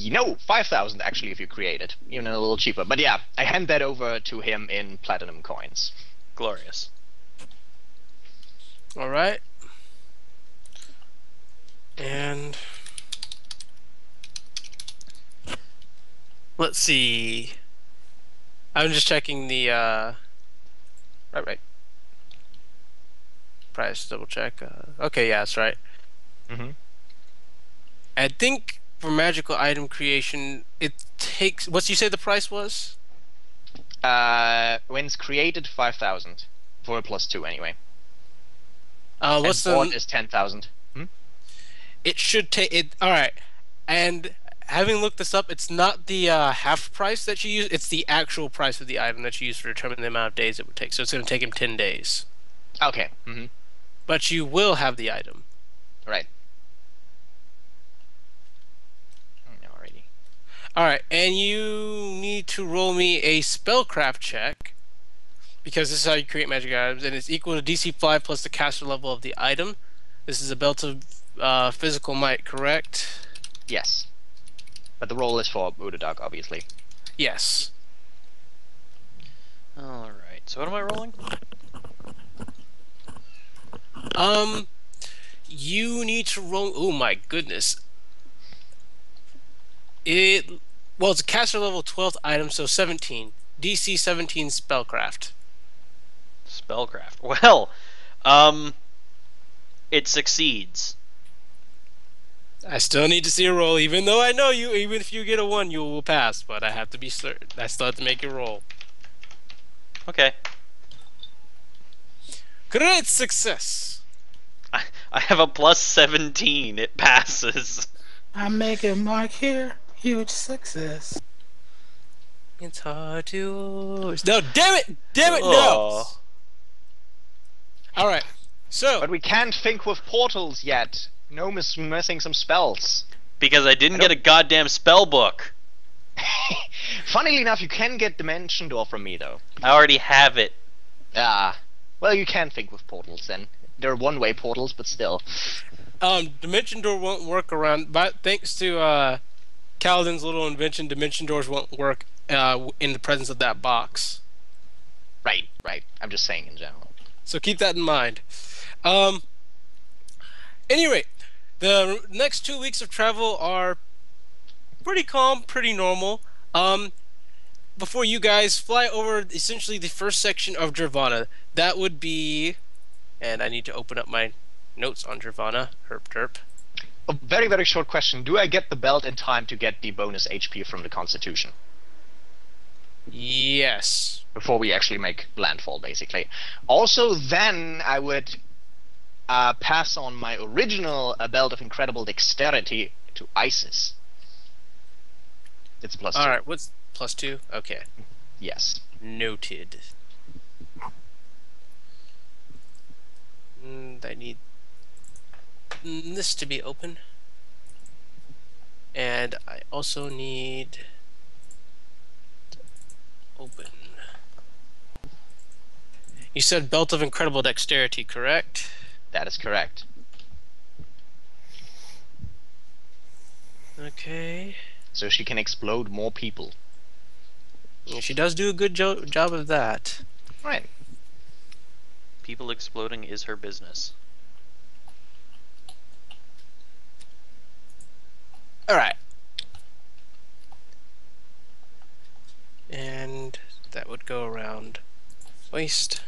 No, 5,000 actually if you create it. Even a little cheaper. But yeah, I hand that over to him in platinum coins. Glorious. All right. And let's see. I'm just checking the Right. price. Double check. Okay, yeah, that's right. Mm-hmm. I think for magical item creation, it takes. What you say the price was? When it's created, 5,000 for a +2 anyway. What's and bought the? is 10,000. It should take it. All right, and having looked this up, it's not the half price that you use. It's the actual price of the item that you use to determine the amount of days it would take. So it's going to take him 10 days. Okay. But you will have the item. Right. Alrighty. All right, and you need to roll me a spellcraft check because this is how you create magic items, and it's equal to DC 5 plus the caster level of the item. This is a belt of physical might, correct? Yes. But the roll is for Voodoo Dog, obviously. Yes. Alright, so what am I rolling? You need to roll. Oh my goodness. Well, it's a caster level 12th item, so 17. DC 17 spellcraft. Spellcraft. Well, it succeeds. I still need to see a roll, even though I know you. Even if you get a 1, you will pass. But I have to be certain. I still have to make a roll. Okay. Great success. I have a +17. It passes. I'm making mark here. Huge success. It's hard to. No, damn it! Damn it! No. Oh. All right. So. But we can't think with portals yet. Gnome is missing some spells. Because I didn't get a goddamn spell book. Funnily enough, you can get Dimension Door from me, though. I already have it. Ah. Well, you can think with portals, then. They're one-way portals, but still. Dimension Door won't work around, but thanks to Kaladin's little invention, Dimension Doors won't work in the presence of that box. Right. I'm just saying in general. So keep that in mind. Anyway, the next 2 weeks of travel are pretty calm, pretty normal. Before you guys fly over essentially the first section of Nirvana, that would be, and I need to open up my notes on Nirvana. Herp derp. A very, very short question. Do I get the belt in time to get the bonus HP from the Constitution? Yes. Before we actually make landfall, basically. Also, then I would pass on my original belt of incredible dexterity to Isis. It's +2. Alright, what's +2? Okay. Yes. Noted. I need this to be open. And I also need open. You said belt of incredible dexterity, correct? That is correct. Okay. So she can explode more people. Yeah, she does do a good job of that. Right. People exploding is her business. Alright. And that would go around waist.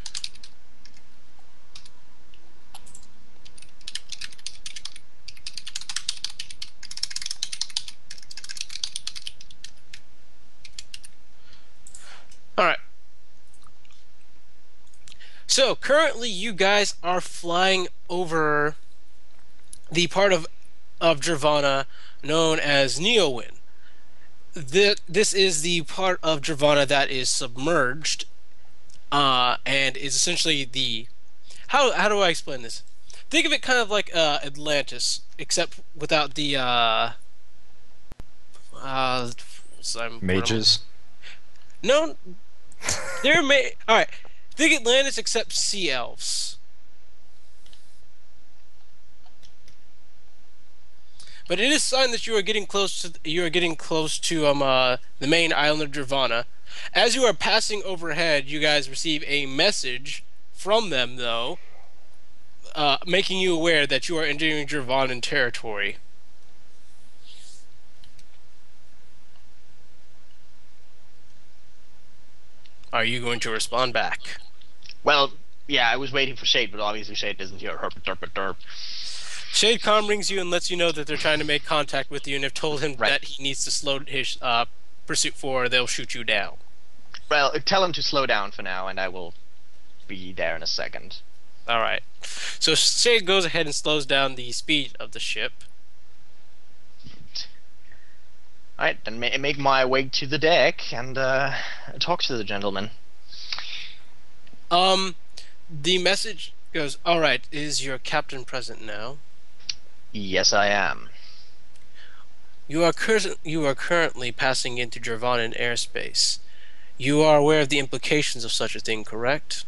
Alright. So, currently you guys are flying over the part of Nirvana known as Neowin. This is the part of Nirvana that is submerged, and is essentially the... How do I explain this? Think of it kind of like Atlantis, except without the Mages. No, they're all right. Think Atlantis except sea elves. But it is a sign that you are getting close to the main island of Dravana. As you are passing overhead, you guys receive a message from them, though, making you aware that you are entering Dravanan territory. Are you going to respond back? Well, yeah, I was waiting for Shade, but obviously Shade isn't here. Herp, derp, derp. Shadecom rings you and lets you know that they're trying to make contact with you and have told him Right. that he needs to slow his pursuit for or they'll shoot you down. Well, tell him to slow down for now, and I will be there in a second. Alright. So Shade goes ahead and slows down the speed of the ship. Alright, then make my way to the deck and talk to the gentleman. The message goes, alright, is your captain present now? Yes, I am. You are currently passing into Dravanan airspace. You are aware of the implications of such a thing, correct?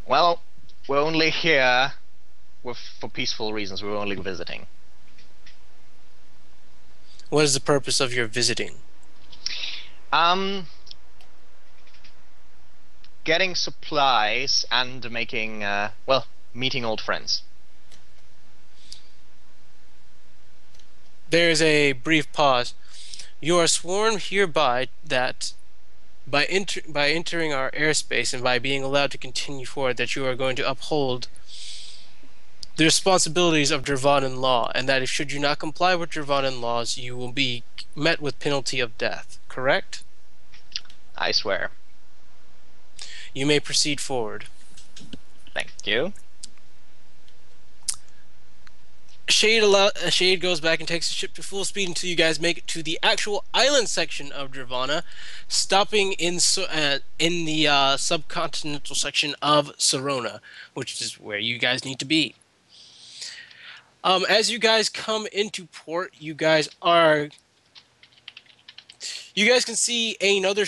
Well, we're only here for peaceful reasons. We're only visiting. What is the purpose of your visiting? Getting supplies and making, meeting old friends. There is a brief pause. You are sworn hereby that by entering our airspace and by being allowed to continue forward, that you are going to uphold the responsibilities of Dravanan law, and that if should you not comply with Dravanan laws, you will be met with penalty of death. Correct? I swear. You may proceed forward. Thank you. Shade goes back and takes the ship to full speed until you guys make it to the actual island section of Dravana, stopping in the subcontinental section of Sorona, which is where you guys need to be. As you guys come into port, you guys can see another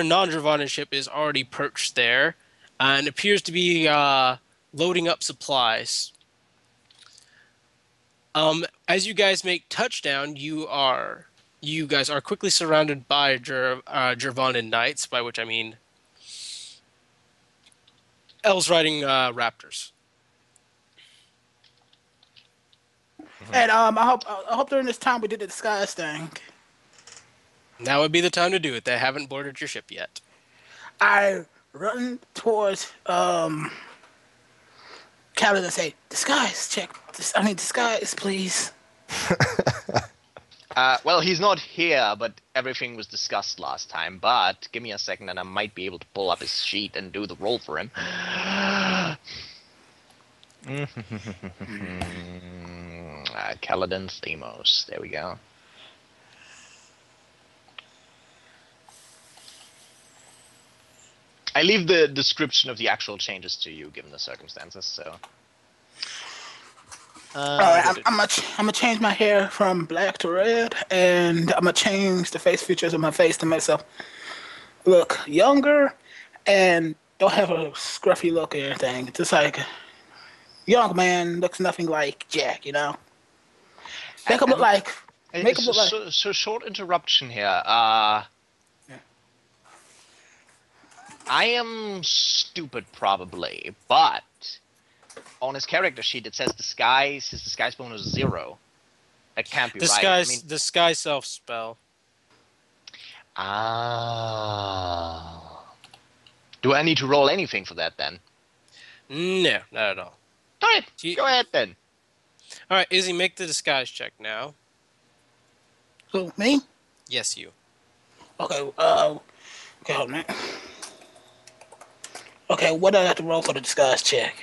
non-Dravanan ship is already perched there, and appears to be loading up supplies. As you guys make touchdown, you guys are quickly surrounded by Dravanan knights, by which I mean elves riding raptors. And I hope during this time we did the disguise thing. Now would be the time to do it. They haven't boarded your ship yet. I run towards Calvin and say, "Disguise check. I need disguise, please." Well, he's not here, but everything was discussed last time. But give me a second, and I might be able to pull up his sheet and do the roll for him. Kaladin Themos. There we go. I leave the description of the actual changes to you, given the circumstances. So. All right, I'm gonna change my hair from black to red, and I'm gonna change the face features of my face to myself look younger, and don't have a scruffy look or anything. It's just like young man looks nothing like Jack, you know. Make him look like. So short interruption here. I am stupid, probably, but on his character sheet it says his disguise bonus is 0. That can't be right. Disguise self spell. Ah. Do I need to roll anything for that then? No, not at all. Alright, go ahead then. Alright, Izzy, make the disguise check now. Who, me? Yes, you. Okay. Okay, hold on. Okay, what do I have to roll for the disguise check?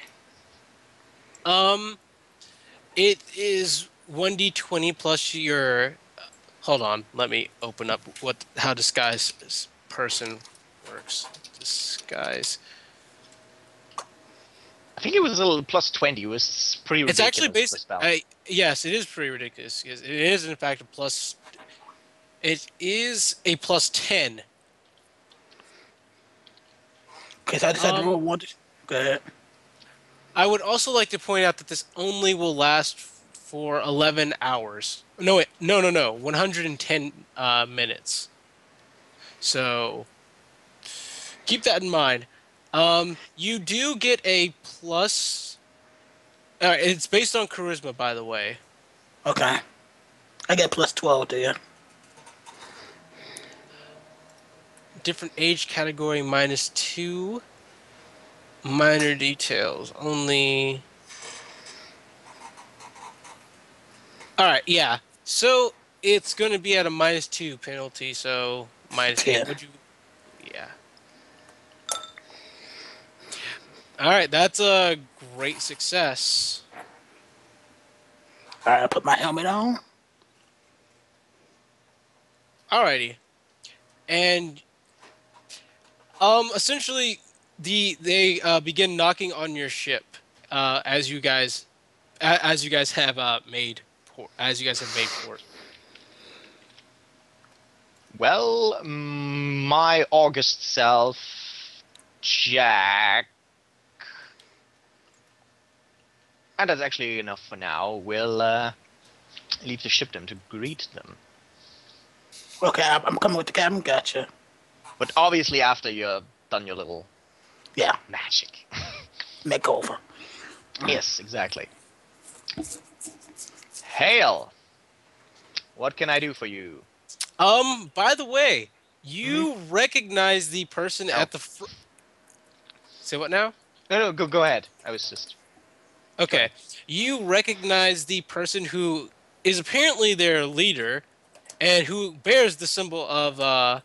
It is 1d20 plus your. Hold on, let me open up how disguise person works. Disguise. I think it was a little plus 20. It was pretty It's ridiculous actually for a based. spell. Yes, it is pretty ridiculous. It is in fact a plus. It is a plus 10. Okay, so I decided to Um, roll one. Go ahead. I would also like to point out that this only will last for 11 hours. No, wait, no, 110 minutes. So keep that in mind. You do get a plus. It's based on charisma, by the way. Okay. I get plus 12 there. Different age category -2. Minor details only. All right, yeah. So it's going to be at a -2 penalty. So -8. 10. Would you? Yeah. All right, that's a great success. All right, I put my helmet on. Alrighty, and essentially, they begin knocking on your ship as you guys have made port, as you guys have made port. Well, my August self, Jack, and that's actually enough for now. We'll leave the ship them to greet them. Okay, I'm coming with the cabin. Gotcha. But obviously, after you've done your little Yeah, magic. makeover. Yes, exactly. Hail! What can I do for you? By the way, you recognize the person at the Say what now? No, go ahead. I was just... Okay. You recognize the person who is apparently their leader and who bears the symbol of the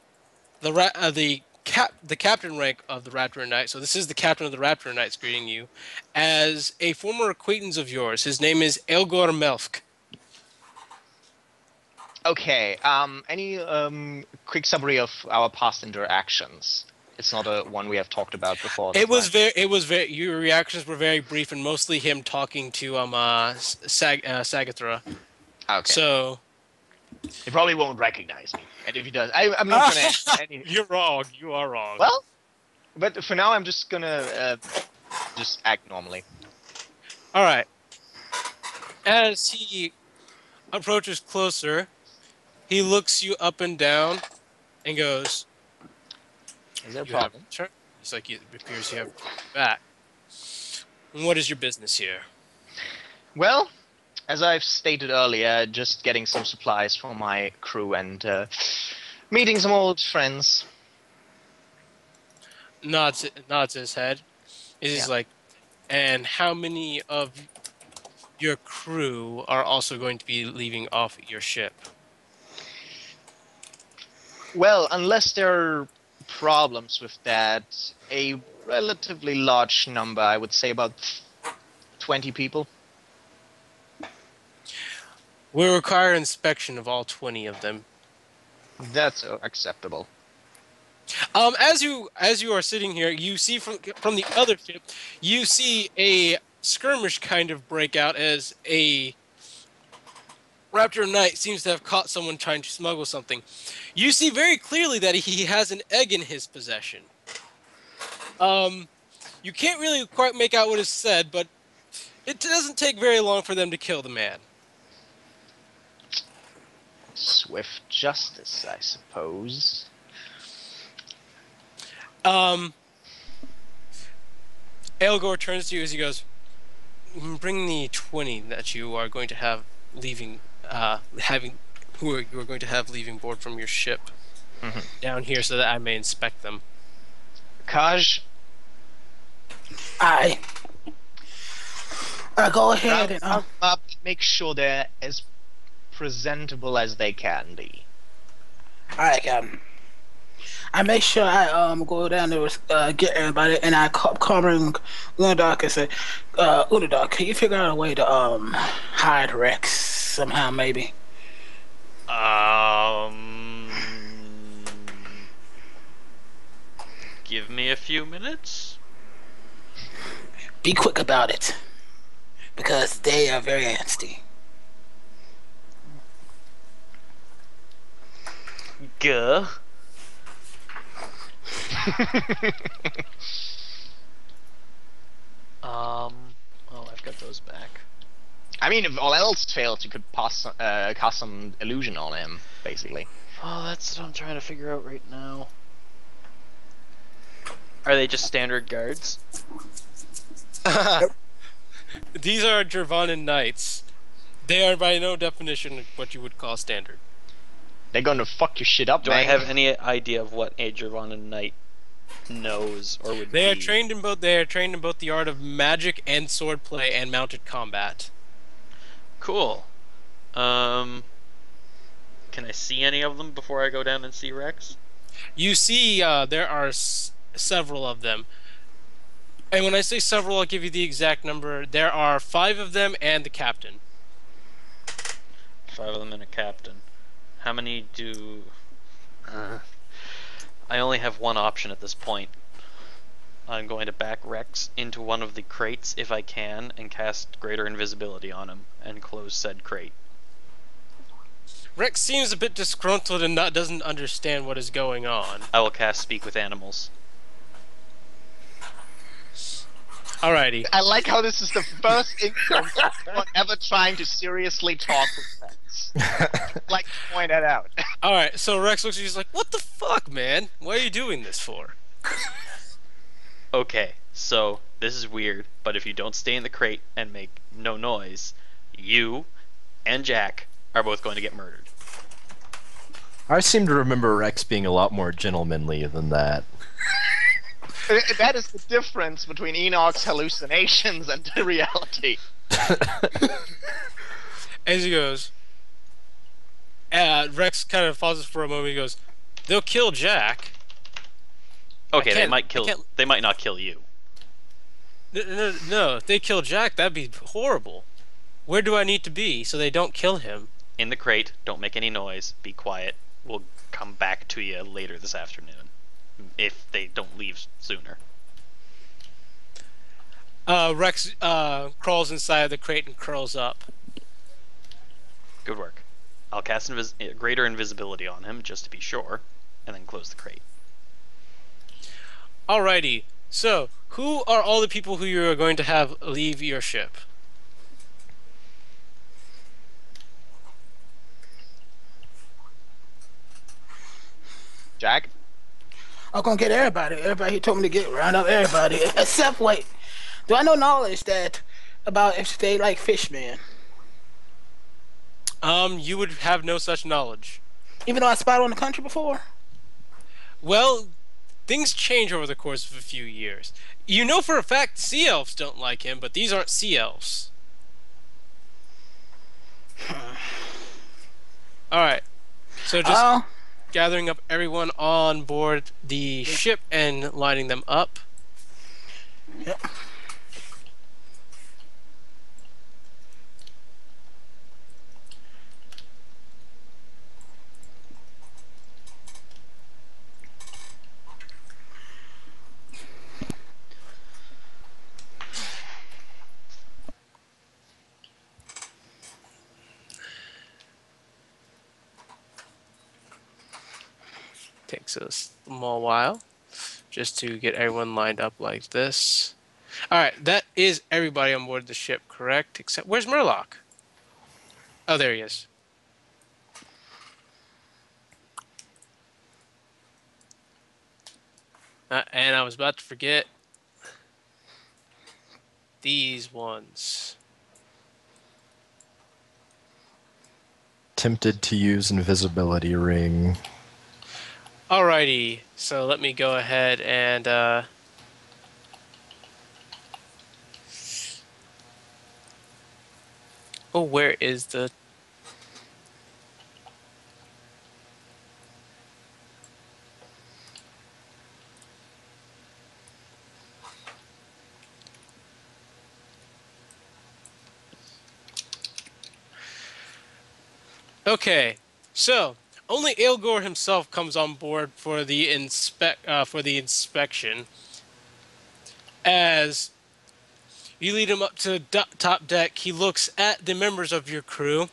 captain rank of the Raptor Knight. So this is the captain of the Raptor Knights greeting you as a former acquaintance of yours. His name is Elgor Melfk. Okay, any quick summary of our past interactions? It's not a one we have talked about before. It was very. Your reactions were very brief, and mostly him talking to Sagathra. Okay. So he probably won't recognize me, and if he does, I'm not gonna. You're wrong. You are wrong. Well, but for now, I'm just gonna just act normally. All right. As he approaches closer, he looks you up and down, and goes, Is there a "You have problem? turn." It's like it appears you have back. What is your business here? Well, as I've stated earlier, just getting some supplies for my crew and meeting some old friends. Nods his head. He's like, and how many of your crew are also going to be leaving off your ship? Well, unless there are problems with that, a relatively large number, I would say about 20 people. We require inspection of all 20 of them. That's acceptable. As you are sitting here, you see from the other ship, you see a skirmish kind of break out as a Raptor Knight seems to have caught someone trying to smuggle something. You see very clearly that he has an egg in his possession. You can't really quite make out what is said, but it doesn't take very long for them to kill the man. Swift justice, I suppose. Elgor turns to you as he goes, "Bring the 20 that you are going to have leaving, you are going to have leaving board from your ship down here, so that I may inspect them." Kaj, I go ahead and round them up, make sure they're as presentable as they can be. alright, Captain. I make sure I go down there get everybody, and I covering Unadark and say, Unadark, can you figure out a way to hide Rex somehow, maybe? Give me a few minutes. Be quick about it, because they are very antsy. Gah. Oh, I've got those back. I mean, if all else fails, you could cast some illusion on him, basically. Oh, that's what I'm trying to figure out right now. Are they just standard guards? These are Gervonan knights. They are by no definition what you would call standard. They're gonna fuck your shit up, Do man. I have any idea of what a Gervonan knight knows or would They be? are trained in both. They are trained in both the art of magic and swordplay and mounted combat. Cool. Can I see any of them before I go down and see Rex? You see, there are several of them. And when I say several, I'll give you the exact number. There are 5 of them and the captain. 5 of them and a captain. How many do... I only have one option at this point. I'm going to back Rex into one of the crates if I can and cast greater invisibility on him and close said crate. Rex seems a bit disgruntled and doesn't understand what is going on. I will cast Speak with Animals. Alrighty. I like how this is the first instance of someone ever trying to seriously talk with friends. I'd like to point that out. Alright, so Rex looks at you, he's like, what the fuck, man? What are you doing this for? Okay, so this is weird, but if you don't stay in the crate and make no noise, you and Jack are both going to get murdered. I seem to remember Rex being a lot more gentlemanly than that. That is the difference between Enoch's hallucinations and the reality. As he goes, Rex kind of pauses for a moment. He goes, "They'll kill Jack." Okay, they can't- might I kill. can't- They might not kill you. No, if they kill Jack, that'd be horrible. Where do I need to be so they don't kill him? In the crate, don't make any noise. Be quiet. We'll come back to you later this afternoon, if they don't leave sooner. Rex crawls inside the crate and curls up. Good work. I'll cast greater invisibility on him just to be sure, and then close the crate. Alrighty, so who are all the people who you are going to have leave your ship? Jack? I'm gonna get everybody. Everybody he told me to get round up everybody. Except wait. Do I know knowledge that about if they like fish, man? You would have no such knowledge. Even though I spotted on the country before? Well, things change over the course of a few years. You know for a fact sea elves don't like him, but these aren't sea elves. Alright, so just gathering up everyone on board the ship and lining them up. Yep. Takes a small while just to get everyone lined up like this. Alright, that is everybody on board the ship, correct? Except, where's Murloc? Oh, there he is. And I was about to forget these ones. Tempted to use invisibility ring. Alrighty, so let me go ahead and oh, where is the Okay, so only Aelgor himself comes on board for the inspection, as You lead him up to top deck. He looks at the members of your crew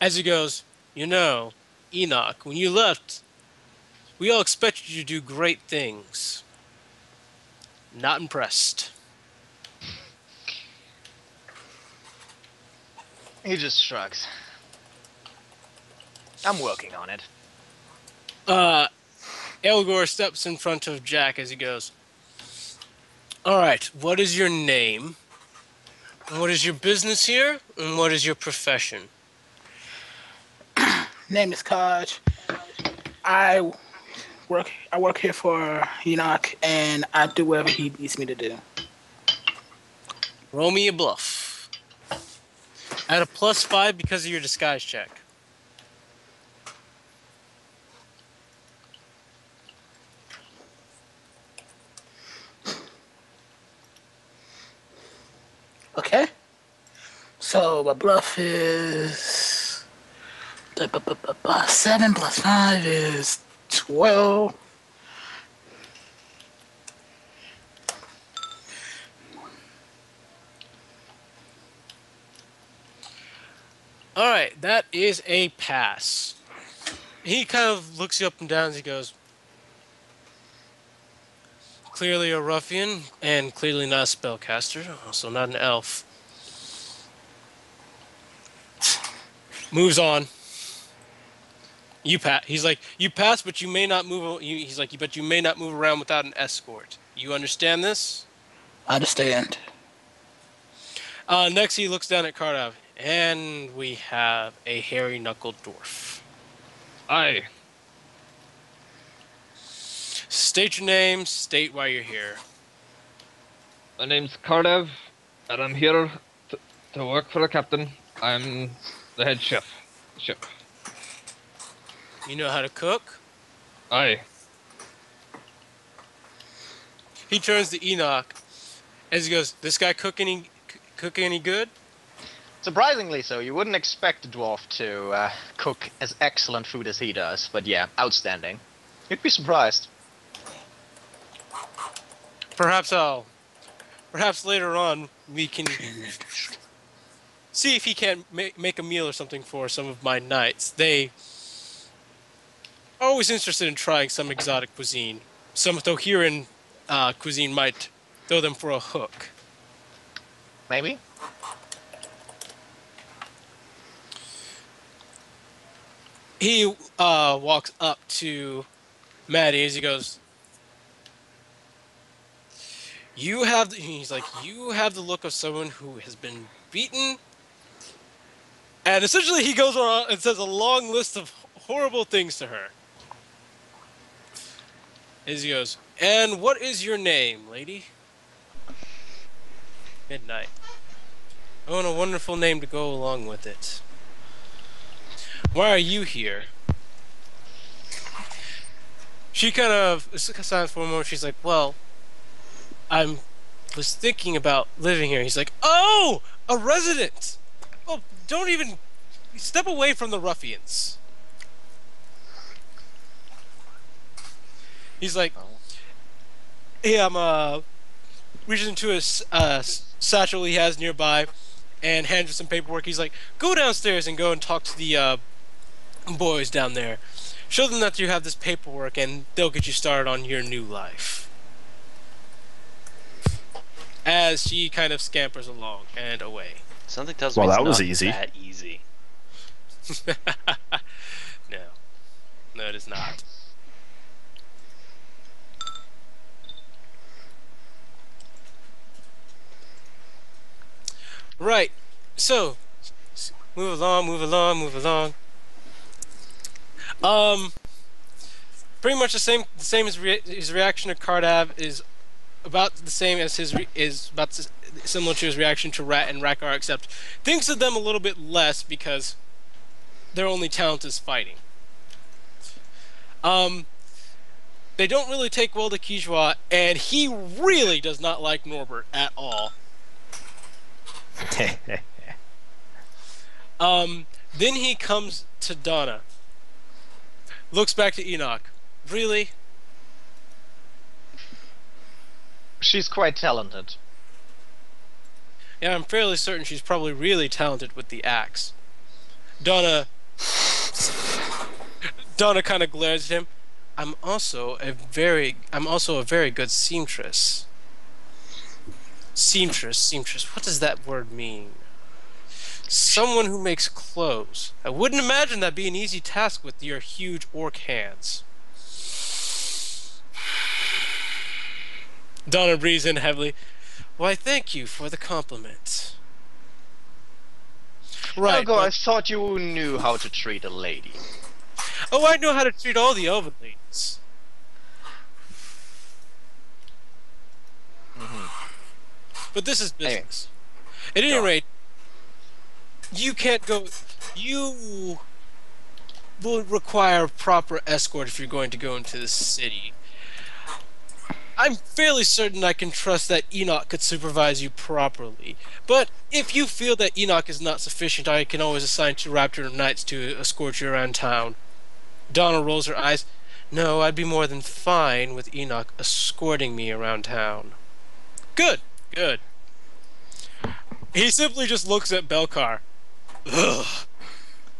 as he goes, "You know, Enoch, when you left, we all expected you to do great things. Not impressed." He just shrugs. I'm working on it. Elgor steps in front of Jack as he goes, "All right, what is your name? What is your business here? And what is your profession?" Name is Kaj. I work here for Enoch, and I do whatever he needs me to do. Roll me a bluff. At a +5 because of your disguise check. Okay. So my bluff is 7 plus 5 is 12. All right, that is a pass. He kind of looks you up and down as he goes, "Clearly a ruffian, and clearly not a spellcaster, also not an elf." Moves on. You pass. He's like, "You pass, but you may not move." He's like, "But you may not move around without an escort. You understand this?" I understand. Next, he looks down at Kardav, and we have a hairy-knuckled dwarf. Aye. State your name. State why you're here. My name's Kardev, and I'm here to work for the captain. I'm the head chef. Ship. You know how to cook? Aye. He turns to Enoch as he goes, "This guy cook any good?" Surprisingly so. You wouldn't expect a dwarf to cook as excellent food as he does, but yeah, outstanding. You'd be surprised. Perhaps later on we can see if he can't make a meal or something for some of my knights. They are always interested in trying some exotic cuisine. Some Thohiran cuisine might throw them for a hook. Maybe? He walks up to Maddie as he goes, he's like, "You have the look of someone who has been beaten." And essentially he goes on and says a long list of horrible things to her. As he goes, "And what is your name, lady?" Midnight. Oh, and a wonderful name to go along with it. "Why are you here?" She kind of silent for a moment. She's like, "Well, I was thinking about living here." He's like, "Oh, a resident! Oh, don't even step away from the ruffians." He's like, "Hey, I'm reaching into his satchel he has nearby and hands her some paperwork." He's like, "Go downstairs and go and talk to the boys down there. Show them that you have this paperwork and they'll get you started on your new life." As she kind of scampers along and away. Something tells Well, me it's that was not easy. that easy. No, it is not. Right. So, move along. Pretty much the same as his reaction to Kardav is about the same as similar to his reaction to Rat and Rakar, except thinks of them a little bit less because their only talent is fighting. They don't really take well to Kijwa, and he really does not like Norbert at all. Then he comes to Donna. Looks back to Enoch. "Really? She's quite talented. Yeah, I'm fairly certain she's probably really talented with the axe. Donna kind of glares at him. I'm also a very good seamstress. Seamstress. What does that word mean? Someone who makes clothes. I wouldn't imagine that'd be an easy task with your huge orc hands. Donna breathes in heavily. Why, thank you for the compliment. Right. Elgo, but- I thought you knew how to treat a lady. Oh, I know how to treat all the elven ladies. But this is Anyway. business. At any Go on. rate, you can't go. You will require proper escort if you're going to go into the city. I'm fairly certain I can trust that Enoch could supervise you properly. But if you feel that Enoch is not sufficient, I can always assign 2 Raptor Knights to escort you around town. Donna rolls her eyes. No, I'd be more than fine with Enoch escorting me around town. Good. He simply just looks at Belcar. Ugh.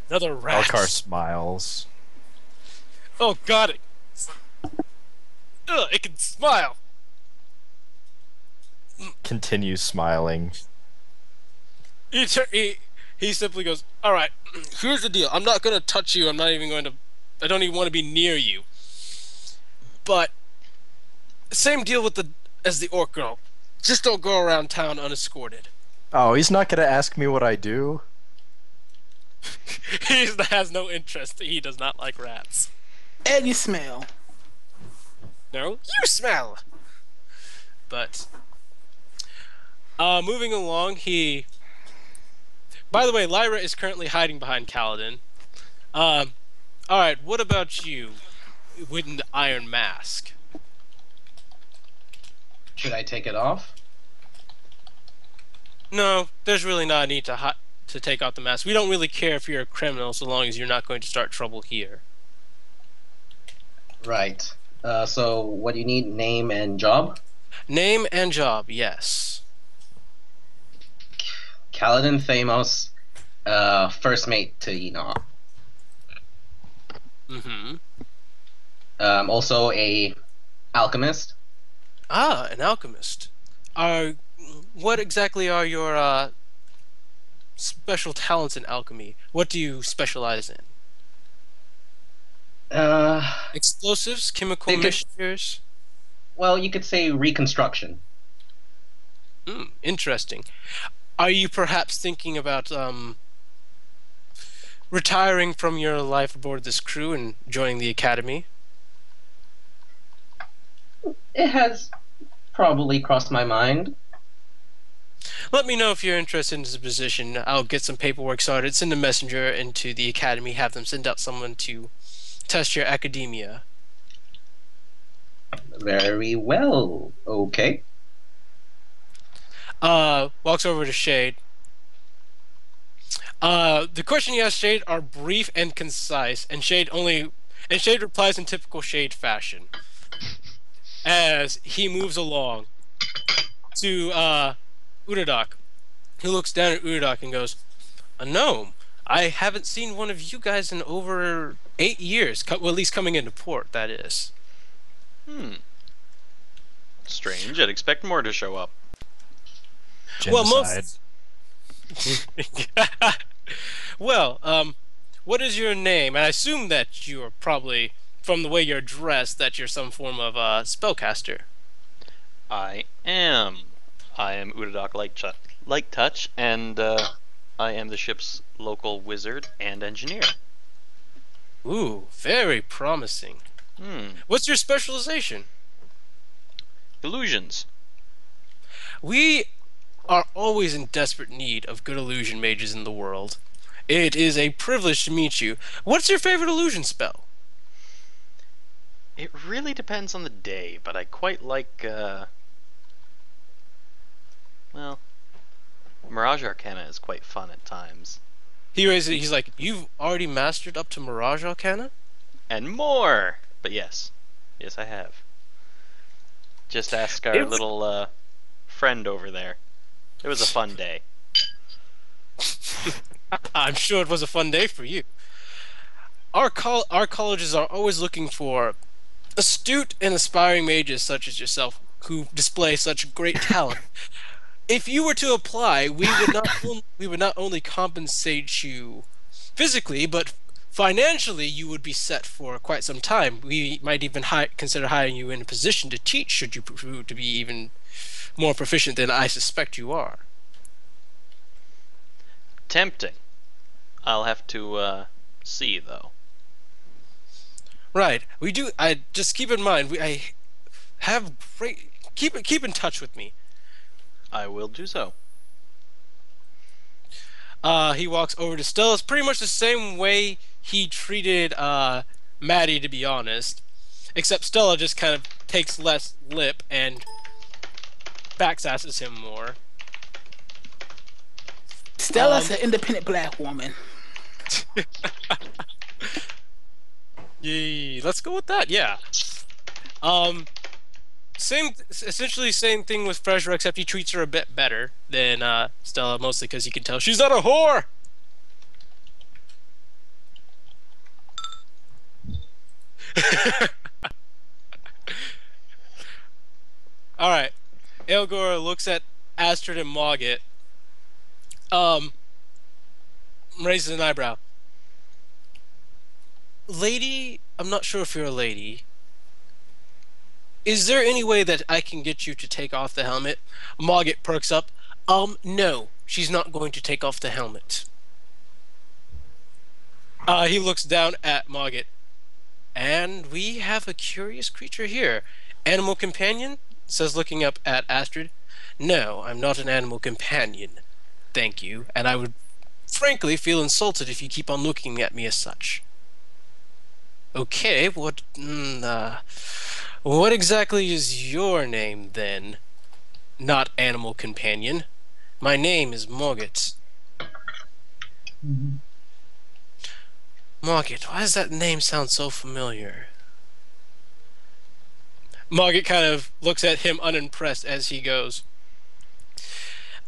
Another rat. Elkar smiles. Oh, got it. Ugh, it can smile. Continues smiling. He simply goes, all right, here's the deal. I'm not going to touch you. I don't even want to be near you. But, same deal as the orc girl. Just don't go around town unescorted. Oh, he's not gonna ask me what I do? He has no interest. He does not like rats. And you smell. No, you smell. But moving along, by the way, Lyra is currently hiding behind Kaladin. All right, what about you with the iron mask? Should I take it off? No, there's really not a need to take off the mask. We don't really care if you're a criminal so long as you're not going to start trouble here. Right. So what do you need? Name and job? Name and job, yes. Kaladin Thamos, first mate to Enoch. Mm-hmm. Also a alchemist. Ah, an alchemist. What exactly are your special talents in alchemy? What do you specialize in? Explosives, chemical They could- mixtures. Well, you could say reconstruction. Interesting. Are you perhaps thinking about retiring from your life aboard this crew and joining the academy? It has probably crossed my mind. Let me know if you're interested in this position. I'll get some paperwork started, send a messenger into the academy, have them send out someone to test your academia. Very well. Okay. Walks over to Shade. The question you ask Shade are brief and concise, and Shade replies in typical Shade fashion. As he moves along to Uradak, who looks down at Uradak and goes, "A gnome. I haven't seen one of you guys in over 8 years. Well, at least coming into port, that is." Strange. I'd expect more to show up. Genocide. What is your name? And I assume that you are probably, from the way you're dressed, that you're some form of spellcaster. I am Uradak Light Touch, and I am the ship's local wizard and engineer. Ooh, very promising. What's your specialization? Illusions. We are always in desperate need of good illusion mages in the world. It is a privilege to meet you. What's your favorite illusion spell? It really depends on the day, but I quite like, well, Mirage Arcana is quite fun at times. He raises it, he's like, you've already mastered up to Mirage Arcana? And more! But yes. Yes, I have. Just ask our It was- little friend over there. It was a fun day. I'm sure it was a fun day for you. Our colleges are always looking for astute and aspiring mages such as yourself who display such great talent. If you were to apply, we would not only compensate you physically, but financially you would be set for quite some time. We might even consider hiring you in a position to teach should you prove to be even more proficient than I suspect you are. Tempting. I'll have to see though. Right. We do. I just keep in mind. I have great. Keep in touch with me. I will do so. He walks over to Stella. It's pretty much the same way he treated Maddie, to be honest. Except Stella just kind of takes less lip and backsasses him more. Stella's an independent black woman. Yay, let's go with that. Yeah. Essentially same thing with Fresher, except he treats her a bit better than Stella, mostly because he can tell she's not a whore. All right. Elgor looks at Astrid and Mogget. Raises an eyebrow. Lady, I'm not sure if you're a lady. Is there any way that I can get you to take off the helmet? Mogget perks up. No, she's not going to take off the helmet. He looks down at Mogget. And we have a curious creature here. Animal companion? Says looking up at Astrid. No, I'm not an animal companion. Thank you, and I would frankly feel insulted if you keep on looking at me as such. Okay, what exactly is your name, then? Not animal companion. My name is Mogget. Mogget, why does that name sound so familiar? Mogget kind of looks at him unimpressed as he goes.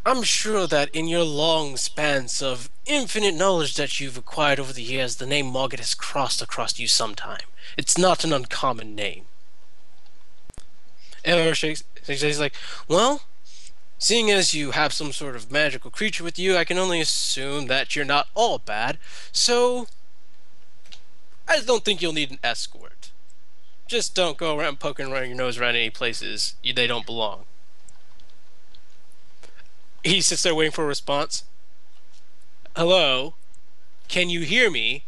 I'm sure that in your long spans of infinite knowledge that you've acquired over the years, the name Mogget has crossed across you sometime. It's not an uncommon name. Elor shakes. He's like, well, seeing as you have some sort of magical creature with you, I can only assume that you're not all bad. So, I don't think you'll need an escort. Just don't go around poking around your nose around any places they don't belong. He sits there waiting for a response. Hello? Can you hear me?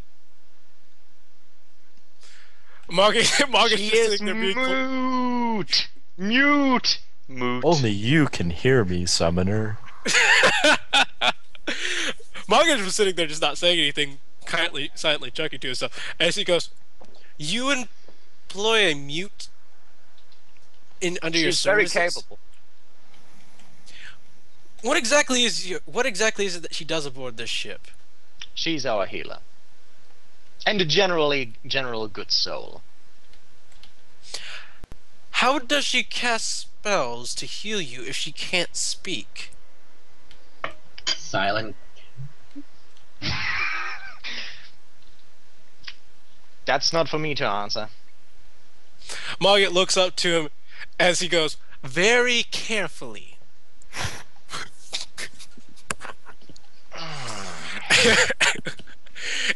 Margaret She is is sitting there being mute. Mute. Moot. Only you can hear me, summoner. Margaret was sitting there just not saying anything, silently chucking to himself. As he goes, you employ a mute under your She's very services? capable. What exactly is it that she does aboard this ship? She's our healer. And a general good soul. How does she cast spells to heal you if she can't speak? Silent. That's not for me to answer. Margaret looks up to him as he goes, very carefully.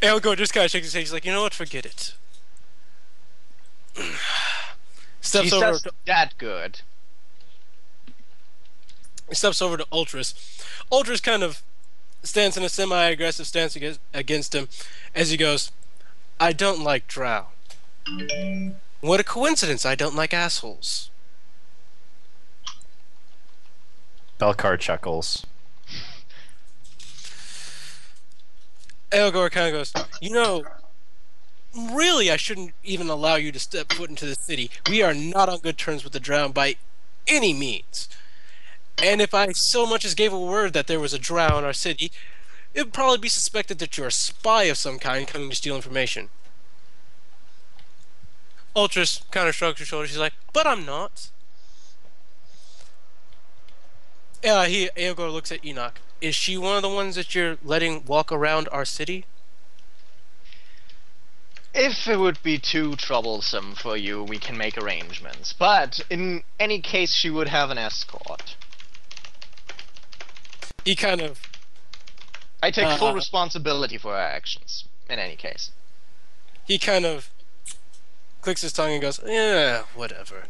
Elgor just kind of shakes his head. He's like, you know what? Forget it. She's just that good. Steps over to Ultras. Ultras kind of stands in a semi-aggressive stance against him as he goes, I don't like drow. What a coincidence, I don't like assholes. Belcar chuckles. Elgor kind of goes, you know, really I shouldn't even allow you to step foot into the city. We are not on good terms with the drow by any means. And if I so much as gave a word that there was a drow in our city, it would probably be suspected that you're a spy of some kind coming to steal information. Ultras kind of shrugs her shoulders. She's like, but I'm not. Aegor looks at Enoch. Is she one of the ones that you're letting walk around our city? If it would be too troublesome for you, we can make arrangements. But in any case, she would have an escort. He kind of I take full Uh, responsibility for her actions. In any case. he kind of clicks his tongue and goes, "Yeah, whatever.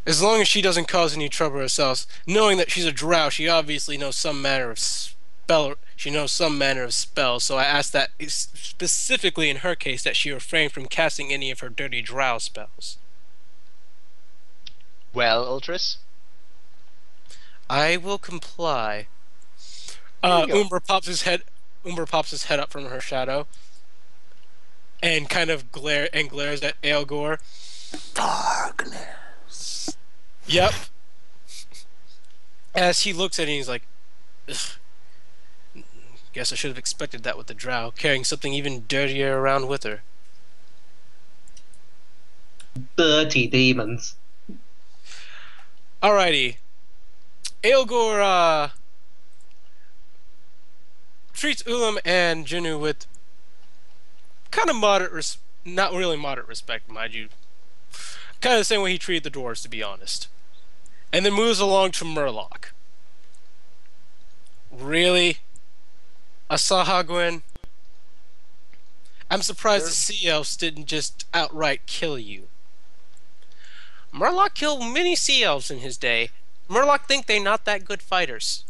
As long as she doesn't cause any trouble herself, knowing that she's a drow, she obviously knows some manner of spell. She knows some manner of spell. So I asked that specifically in her case that she refrain from casting any of her dirty drow spells. Well, Ultras? I will comply." There you go. Umber pops his head. Umber pops his head up from her shadow, and kind of glares at Aelgor. Darkness. Yep. As he looks at it, he's like, "Ugh. Guess I should have expected that with the drow, carrying something even dirtier around with her." Dirty demons. Alrighty. Aelgor treats Ulam and Jinu with kind of not really moderate respect, mind you. Kind of the same way he treated the dwarves, to be honest. And then moves along to Murloc. Really? A Sahagwin? I'm surprised the Sea Elves didn't just outright kill you. Murloc killed many Sea Elves in his day. Murloc think they not that good fighters.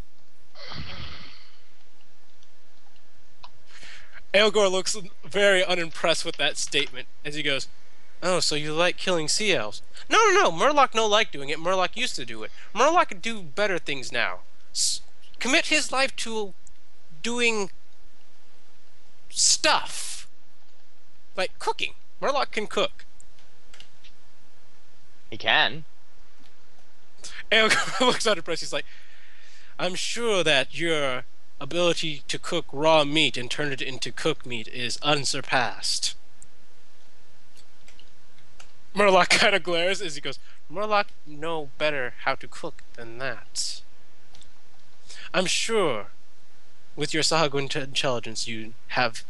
Aelgor looks very unimpressed with that statement as he goes, "Oh, so you like killing Sea Elves?" No, no, no. Murloc no like doing it. Murloc used to do it. Murloc could do better things now. Commit his life to doing stuff. Like cooking. Murloc can cook. He can. Aelgor looks unimpressed. He's like, "I'm sure that your ability to cook raw meat and turn it into cooked meat is unsurpassed." Murloc kind of glares as he goes, "Murloc know better how to cook than that. I'm sure with your Sahagwin intelligence you have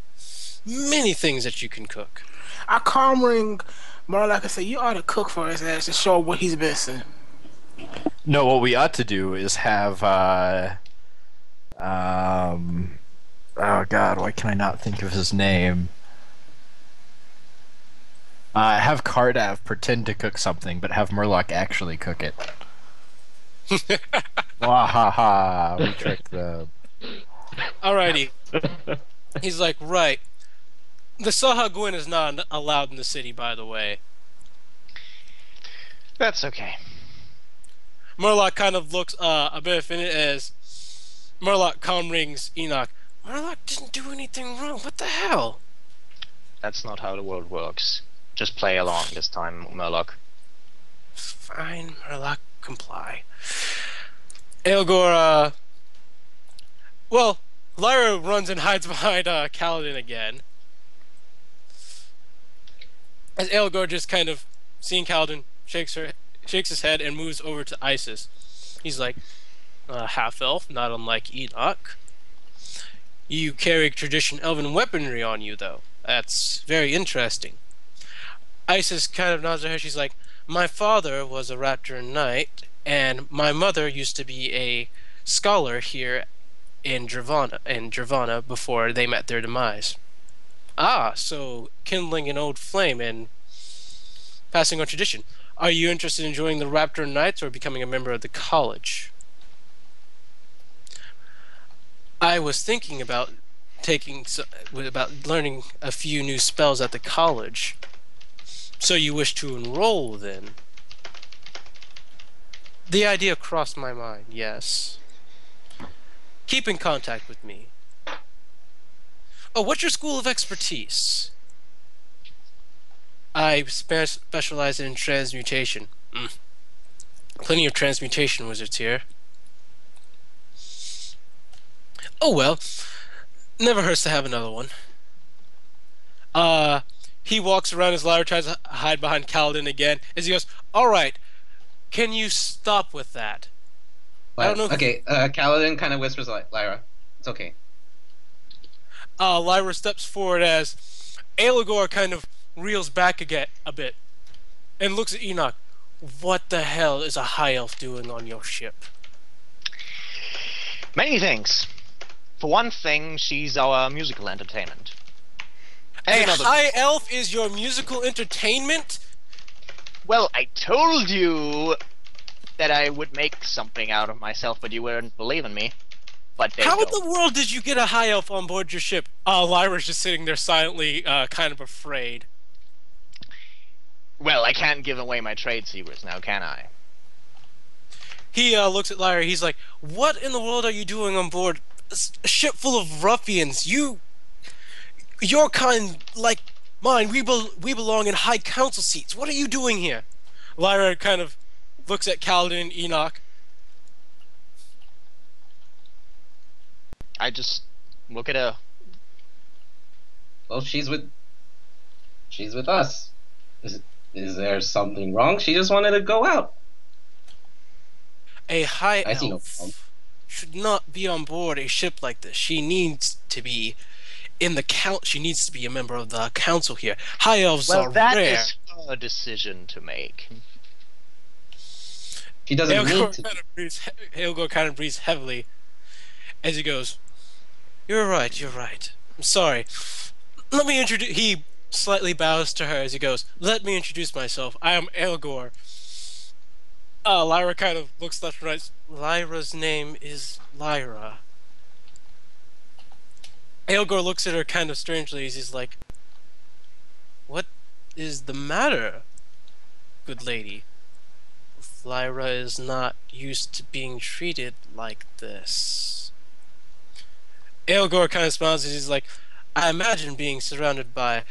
many things that you can cook." I calm ring more like I say, you ought to cook for his ass to show what he's missing. No, what we ought to do is have oh god, why can I not think of his name? Have Cardav pretend to cook something, but have Murloc actually cook it. Wahaha, we tricked them. Alrighty. He's like, "Right. The Sahagwin is not allowed in the city, by the way." That's okay. Murloc kind of looks a bit offended as Murloc calm rings Enoch. "Murloc didn't do anything wrong. What the hell?" That's not how the world works. Just play along this time, Murloc. Fine, Murloc, comply. Aelgor, well, Lyra runs and hides behind Kaladin again. As Aelgor just kind of, seeing Kaladin, shakes his head and moves over to Isis. He's like, "Half-elf, not unlike Enoch. You carry tradition elven weaponry on you, though. That's very interesting." Isis kind of nods her head. She's like, "My father was a raptor knight, and my mother used to be a scholar here in Dravana before they met their demise." "Ah, so kindling an old flame and passing on tradition. Are you interested in joining the Raptor Knights or becoming a member of the college?" "I was thinking about about learning a few new spells at the college." "So you wish to enroll, then?" "The idea crossed my mind, yes." "Keep in contact with me." "Oh, what's your school of expertise?" "I specialize in transmutation." Plenty of transmutation wizards here." "Oh well, never hurts to have another one." He walks around as Lyra tries to hide behind Kaladin again as he goes, "Alright, can you stop with that?" I don't know. Okay, Kaladin kind of whispers like, Lyra, it's okay. Lyra steps forward as Aelagor kind of reels back a bit and looks at Enoch. What the hell is a high elf doing on your ship? Many things. For one thing, she's our musical entertainment. And A another- high elf is your musical entertainment? Well, I told you that I would make something out of myself, but you wouldn't believe in me. But there How you in go. the world did you get a high elf on board your ship? Lyra's just sitting there silently, kind of afraid. Well, I can't give away my trade secrets now, can I? He looks at Lyra. He's like, "What in the world are you doing on board a ship full of ruffians? Your kind, like mine, we belong in high council seats. What are you doing here?" Lyra kind of looks at Kaladin and Enoch. I just look at her. Well, she's with us. Is there something wrong? She just wanted to go out. A high I see no problem. elf should not be on board a ship like this. She needs to be in the count. She needs to be a member of the council here. High elves Well, are that rare. is her decision to make. She doesn't need to. Aelagor kind of breathes heavily as he goes, You're right. I'm sorry. Let me introduce... He slightly bows to her as he goes, "Let me introduce myself. I am Aelagor." Lyra kind of looks left and right. Lyra's name is Lyra. Aelagor looks at her kind of strangely as he's like, "What is the matter, good lady? Lyra is not used to being treated like this." Aelagor kind of smiles as he's like, "I imagine being surrounded by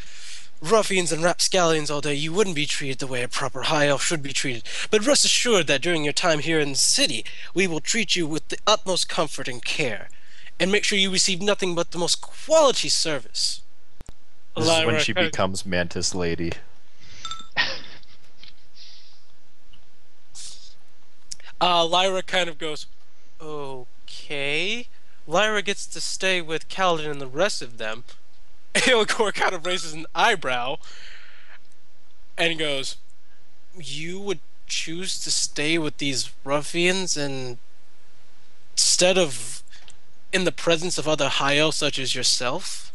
ruffians and rapscallions all day, you wouldn't be treated the way a proper high elf should be treated. But rest assured that during your time here in the city, we will treat you with the utmost comfort and care, and make sure you receive nothing but the most quality service." This is when Lyra she kind of- becomes Mantis Lady. Lyra kind of goes, "Okay." Lyra gets to stay with Kaladin and the rest of them. Aelagor kind of raises an eyebrow and goes, "You would choose to stay with these ruffians and instead of in the presence of other high elves such as yourself?"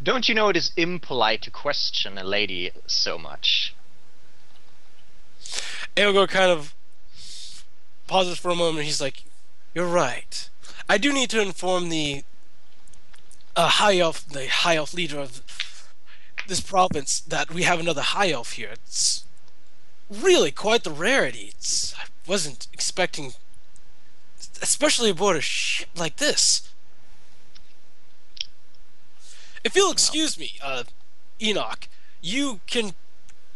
Don't you know it is impolite to question a lady so much? Aelagor kind of pauses for a moment. He's like, "You're right. I do need to inform the high elf leader of this province that we have another high elf here. It's really quite the rarity. I wasn't expecting, especially aboard a ship like this. If you'll excuse me, Enoch, you can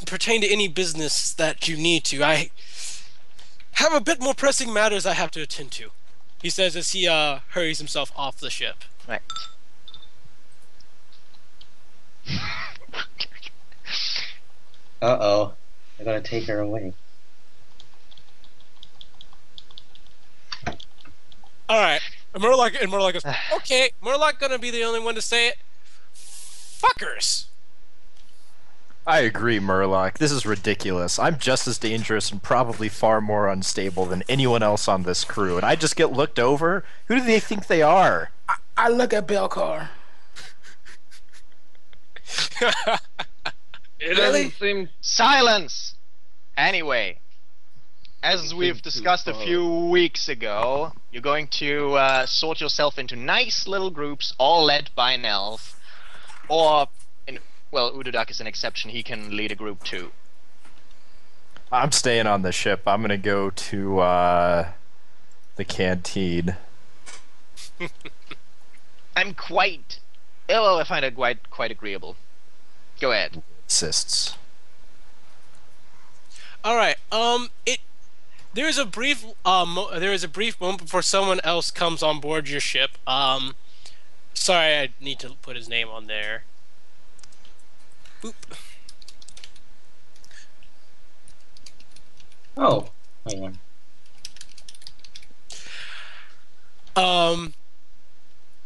pertain to any business that you need to. I have a bit more pressing matters I have to attend to," he says as he hurries himself off the ship. Right. Uh-oh. They're gonna take her away. Alright, Murloc goes, "Okay, Murloc gonna be the only one to say it. Fuckers!" I agree, Murloc. This is ridiculous. I'm just as dangerous and probably far more unstable than anyone else on this crew, and I just get looked over? Who do they think they are? I look at Belcar. It Really? doesn't seem. Silence! Anyway, as It we've seems too discussed a far. few weeks ago, you're going to sort yourself into nice little groups, all led by an elf. Or, well, Ududak is an exception, he can lead a group too. I'm staying on the ship. I'm gonna go to the canteen. I'm quite... Oh, I find it quite agreeable. Go ahead. Assists. Alright, there is a brief moment before someone else comes on board your ship. Sorry, I need to put his name on there. Boop. Oh, hang on.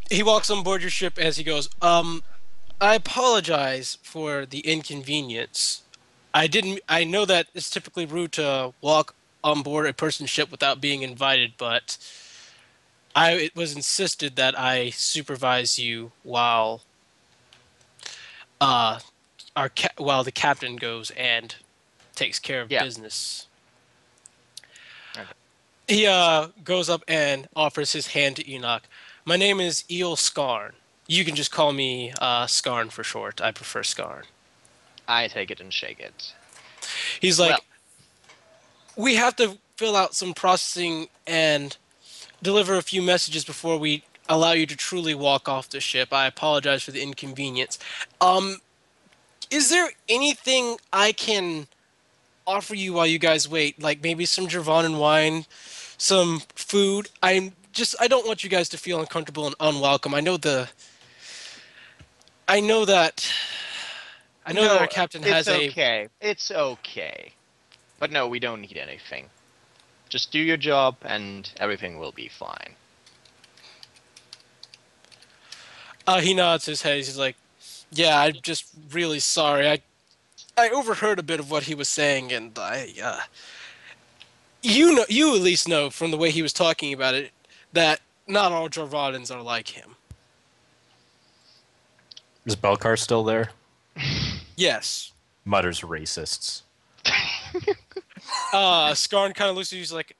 He walks on board your ship as he goes, I apologize for the inconvenience. I know that it's typically rude to walk on board a person's ship without being invited, but it was insisted that I supervise you uh while the captain goes and takes care of Yeah. business. Okay. He goes up and offers his hand to Enoch. My name is Eel Skarn. You can just call me Skarn for short. I prefer Skarn. I take it and shake it. He's Well, like, we have to fill out some processing and deliver a few messages before we allow you to truly walk off the ship. I apologize for the inconvenience. Um, is there anything I can offer you while you guys wait? Like maybe some Gervonan wine, some food? I don't want you guys to feel uncomfortable and unwelcome. I know that I know that our no, captain it's has a okay. It's okay. But no, we don't need anything. Just do your job and everything will be fine. he nods his head. He's like, "Yeah, I'm just really sorry. I overheard a bit of what he was saying, and you at least know from the way he was talking about it that not all Jorvadans are like him." Is Belkar still there? Yes. Mutters racists. Skarn kind of looks at you. He's like,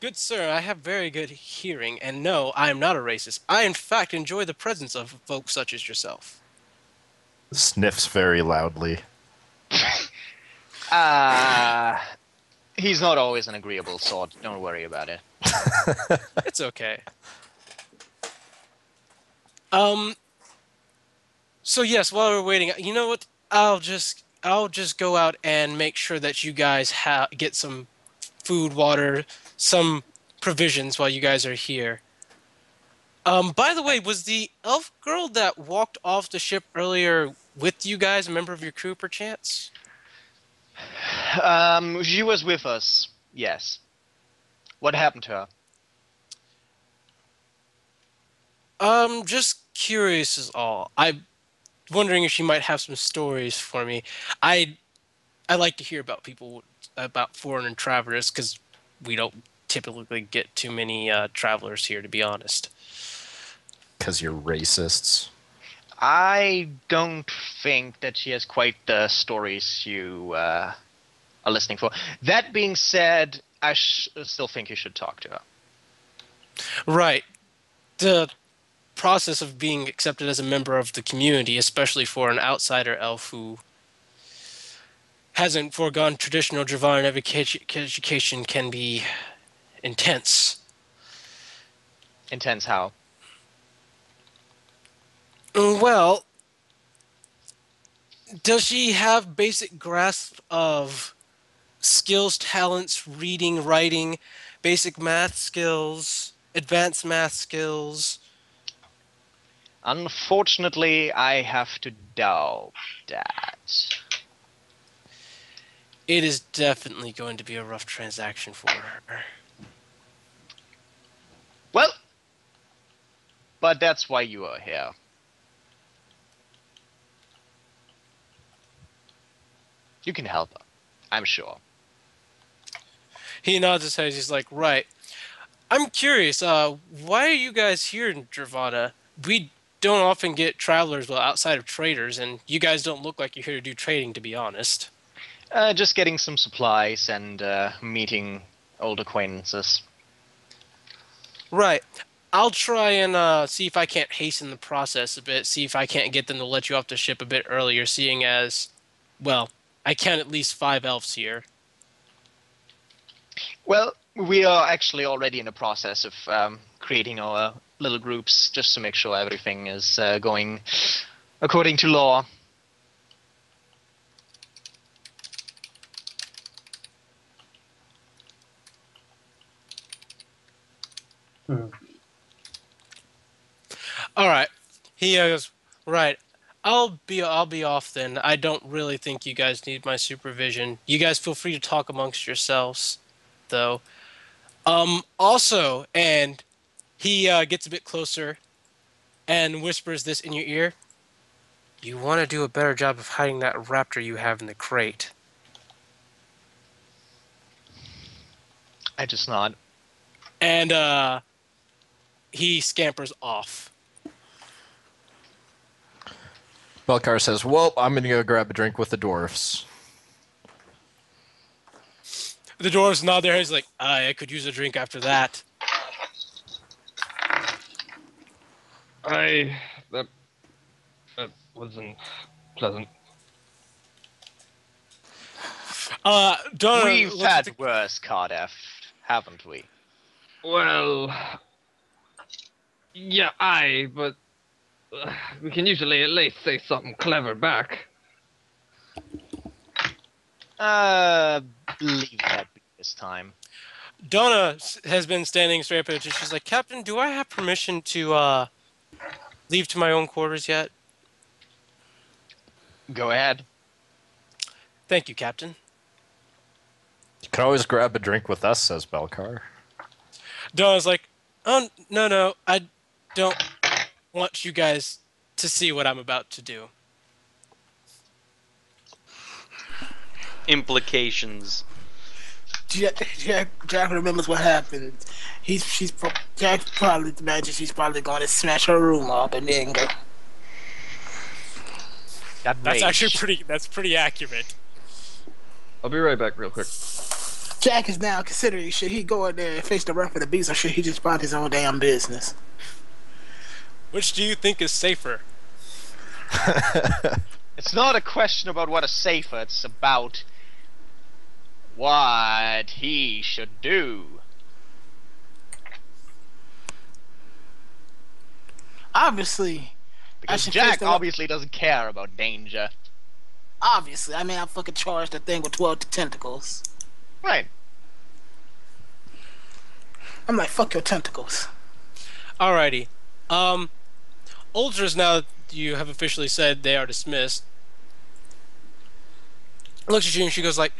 "Good sir, I have very good hearing, and no, I am not a racist. I, in fact, enjoy the presence of folks such as yourself." Sniffs very loudly. He's not always an agreeable sort. Don't worry about it. It's okay. Um. So yes, while we're waiting, you know what? I'll just go out and make sure that you guys get some food, water, some provisions while you guys are here. By the way, was the elf girl that walked off the ship earlier with you guys a member of your crew, perchance? She was with us. Yes. What happened to her? Just curious is all. I'm wondering if she might have some stories for me. I I like to hear about foreign travelers because we don't typically get too many travelers here, to be honest. Because you're racists. I don't think that she has quite the stories you are listening for. That being said, I still think you should talk to her. Right. The process of being accepted as a member of the community, especially for an outsider elf who hasn't foregone traditional Dravan education, can be intense. Intense how? Well, does she have basic grasp of skills, talents, reading, writing, basic math skills, advanced math skills? Unfortunately, I have to doubt that. It is definitely going to be a rough transaction for her. Well, but that's why you are here. You can help her, I'm sure. He nods his head. He's like, right. I'm curious, why are you guys here in Dravana? We don't often get travelers outside of traders, and you guys don't look like you're here to do trading, to be honest. Just getting some supplies and meeting old acquaintances. Right. I'll try and see if I can't hasten the process a bit, see if I can't get them to let you off the ship a bit earlier, seeing as, well, I count at least 5 elves here. Well, we are actually already in the process of creating our little groups just to make sure everything is going according to law. All right. He goes, right. I'll be off then. I don't really think you guys need my supervision. You guys feel free to talk amongst yourselves, though. Also, and he gets a bit closer. and whispers this in your ear. You want to do a better job of hiding that raptor you have in the crate. I just nod. And he scampers off. Belkar says, well, I'm going to go grab a drink with the dwarfs. The dwarves nod their heads like, I could use a drink after that. That wasn't pleasant. Donna We've looks at had worse, Cardiff, haven't we? Well, yeah, but we can usually at least say something clever back. Leave that be this time. Donna has been standing straight up and she's like, Captain, do I have permission to leave to my own quarters yet? Go ahead. Thank you, Captain. You can always grab a drink with us, says Belkar. Donna's like, oh, no, I don't want you guys to see what I'm about to do. Implications. Jack remembers what happened. Jack probably imagines she's probably going to smash her room up and then go. That's actually pretty accurate. I'll be right back real quick. Jack is now considering should he go in there and face the wrath of the beast or should he just mind his own damn business? Which do you think is safer? It's not a question about what is safer, it's about what he should do. Obviously. Because Jack obviously doesn't care about danger. Obviously. I mean, I fucking charged the thing with 12 tentacles. Right. I'm like, fuck your tentacles. Alrighty. Ultras, now you have officially said they are dismissed, looks at you and she goes like,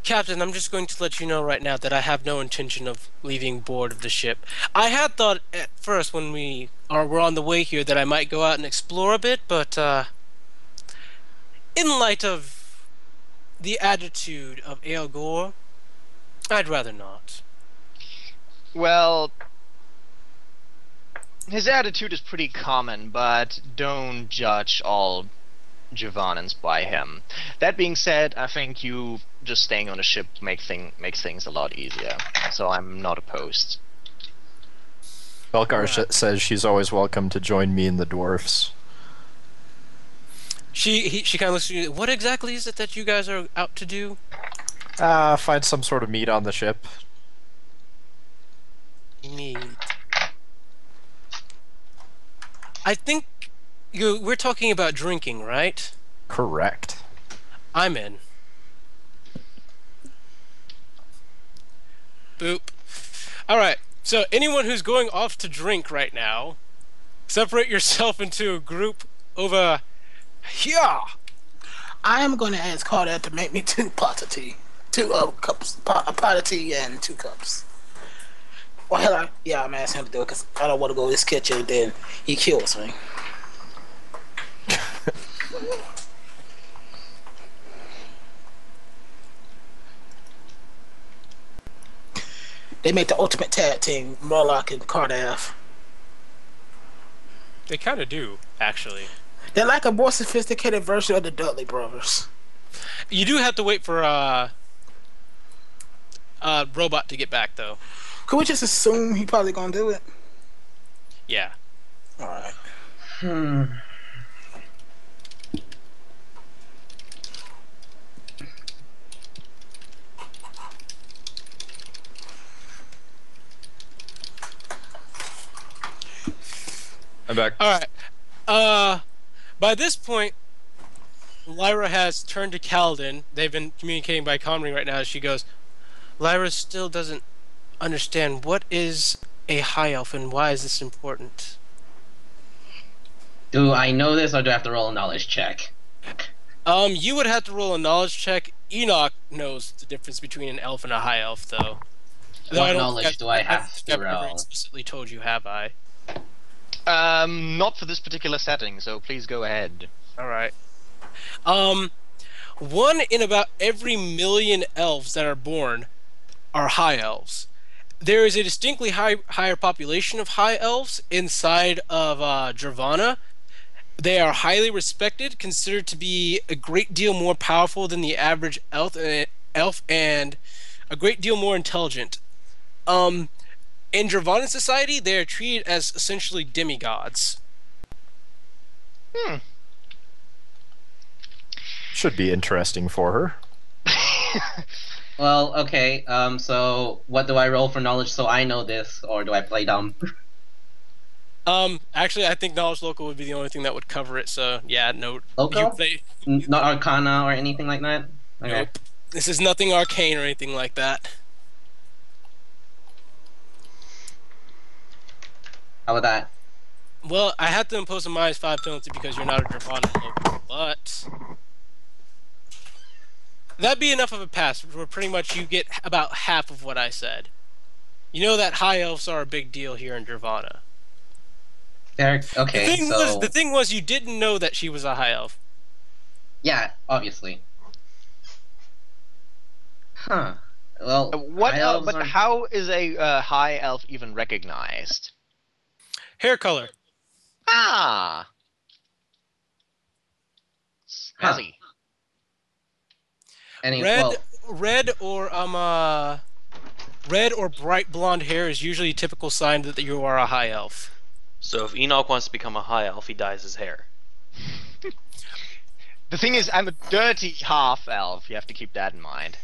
Captain, I'm just going to let you know right now that I have no intention of leaving board of the ship. I had thought at first when were on the way here that I might go out and explore a bit, but, in light of the attitude of Al Gore, I'd rather not. Well, his attitude is pretty common, but don't judge all Javanans by him. That being said, I think you just staying on the ship makes things a lot easier, so I'm not opposed. Belkar says she's always welcome to join me and the dwarfs. She kind of looks at you. What exactly is it that you guys are out to do? Find some sort of meat on the ship. Meat. I think we're talking about drinking, right? Correct. I'm in. Boop. Alright, so anyone who's going off to drink right now, separate yourself into a group over here. I am going to ask Carter to make me 2 pots of tea. 2 cups. A pot of tea and 2 cups. Well, hell, I'm asking him to do it because I don't want to go to this kitchen and then he kills me. They make the ultimate tag team, Murloc and Cardaff. They kind of do, actually. They're like a more sophisticated version of the Dudley brothers. You do have to wait for Robot to get back, though. Could we just assume he probably gonna do it? Yeah. Alright. I'm back. Alright. By this point, Lyra has turned to Kaladin. They've been communicating by comring right now. She goes, Lyra still doesn't understand what is a high elf and why is this important. Do I know this or do I have to roll a knowledge check? You would have to roll a knowledge check. Enoch knows the difference between an elf and a high elf, though. What knowledge do I have to I've never roll? explicitly told you, have I? Not for this particular setting, so please go ahead. All right. One in about every million elves that are born are high elves. There is a distinctly higher population of high elves inside of Dravana. They are highly respected, considered to be a great deal more powerful than the average elf and a great deal more intelligent. Um, in Dravanan society, they are treated as essentially demigods. Hmm. Should be interesting for her. Well, okay. So what do I roll for knowledge so I know this, or do I play dumb? Actually, I think knowledge local would be the only thing that would cover it. So yeah, no, you Local? play. Not Arcana or anything like that. Okay. Nope. This is nothing arcane or anything like that. How about that? Well, I had to impose a -5 penalty because you're not a Dravana local, but that'd be enough of a pass. Where pretty much you get about half of what I said. You know that high elves are a big deal here in Dravana. Okay, so The thing was, you didn't know that she was a high elf. yeah, obviously. Huh. Well, What? high elves But are- how is a high elf even recognized? Hair color. Ah, snazzy. Red, red or red or bright blonde hair is usually a typical sign that you are a high elf. So if Enoch wants to become a high elf, he dyes his hair. The thing is, I'm a dirty half elf. You have to keep that in mind.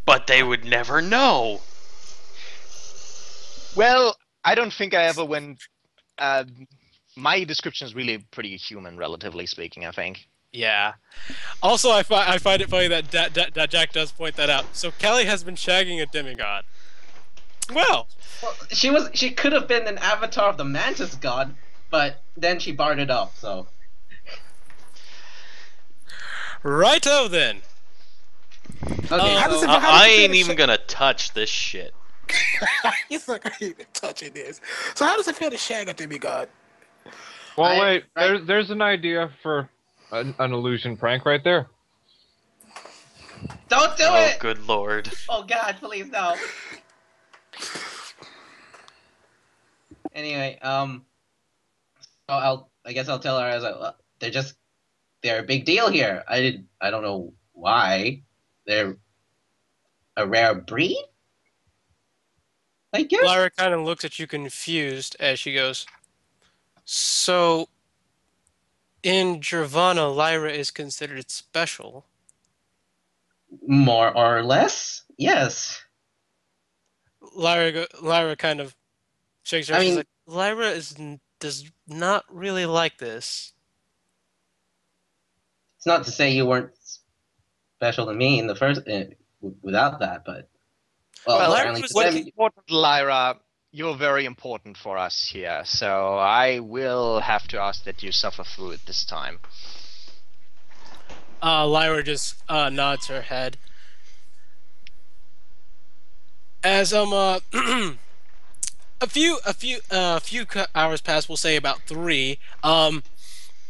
But they would never know. Well, I don't think I ever went. My description is really pretty human, relatively speaking. I think. Yeah. Also, I find it funny that Jack does point that out. So Kelly has been shagging a demigod. Well, she could have been an avatar of the Mantis God, but then she barred it up. So righto then. okay, How does so- it- how does I it feel ain't to even sh- gonna touch this shit. He's like, I ain't even touching this. So how does it feel to shag a demigod? Well, I- wait. right- There's an idea for an illusion prank right there. don't do Oh, it! good lord. Oh God, please no. Anyway, I guess I'll tell her as they're a big deal here. I don't know why. They're a rare breed, I guess. Lyra kind of looks at you confused as she goes, so in Dravana, Lyra is considered special. More or less, yes. Lyra kind of shakes her I head. She's mean- like, Lyra does not really like this. It's not to say you weren't special to me in the first without that, but Well, apparently was- to What's them- important, Lyra? You're very important for us here, so I will have to ask that you suffer through it this time. Lyra just nods her head. As a few hours pass, we'll say about 3.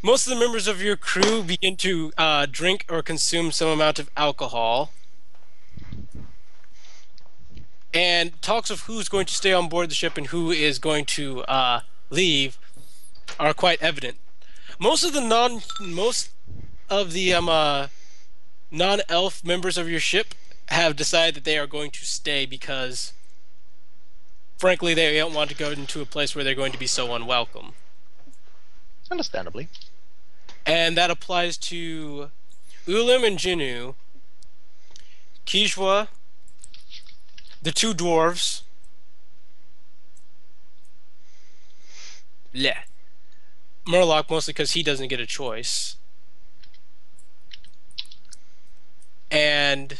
Most of the members of your crew begin to drink or consume some amount of alcohol, and talks of who's going to stay on board the ship and who is going to leave are quite evident. Most of the non-elf members of your ship have decided that they are going to stay because, frankly, they don't want to go into a place where they're going to be so unwelcome. Understandably. And that applies to Ulim and Jinu, Kijwa, the 2 dwarves, Murloc, mostly because he doesn't get a choice, and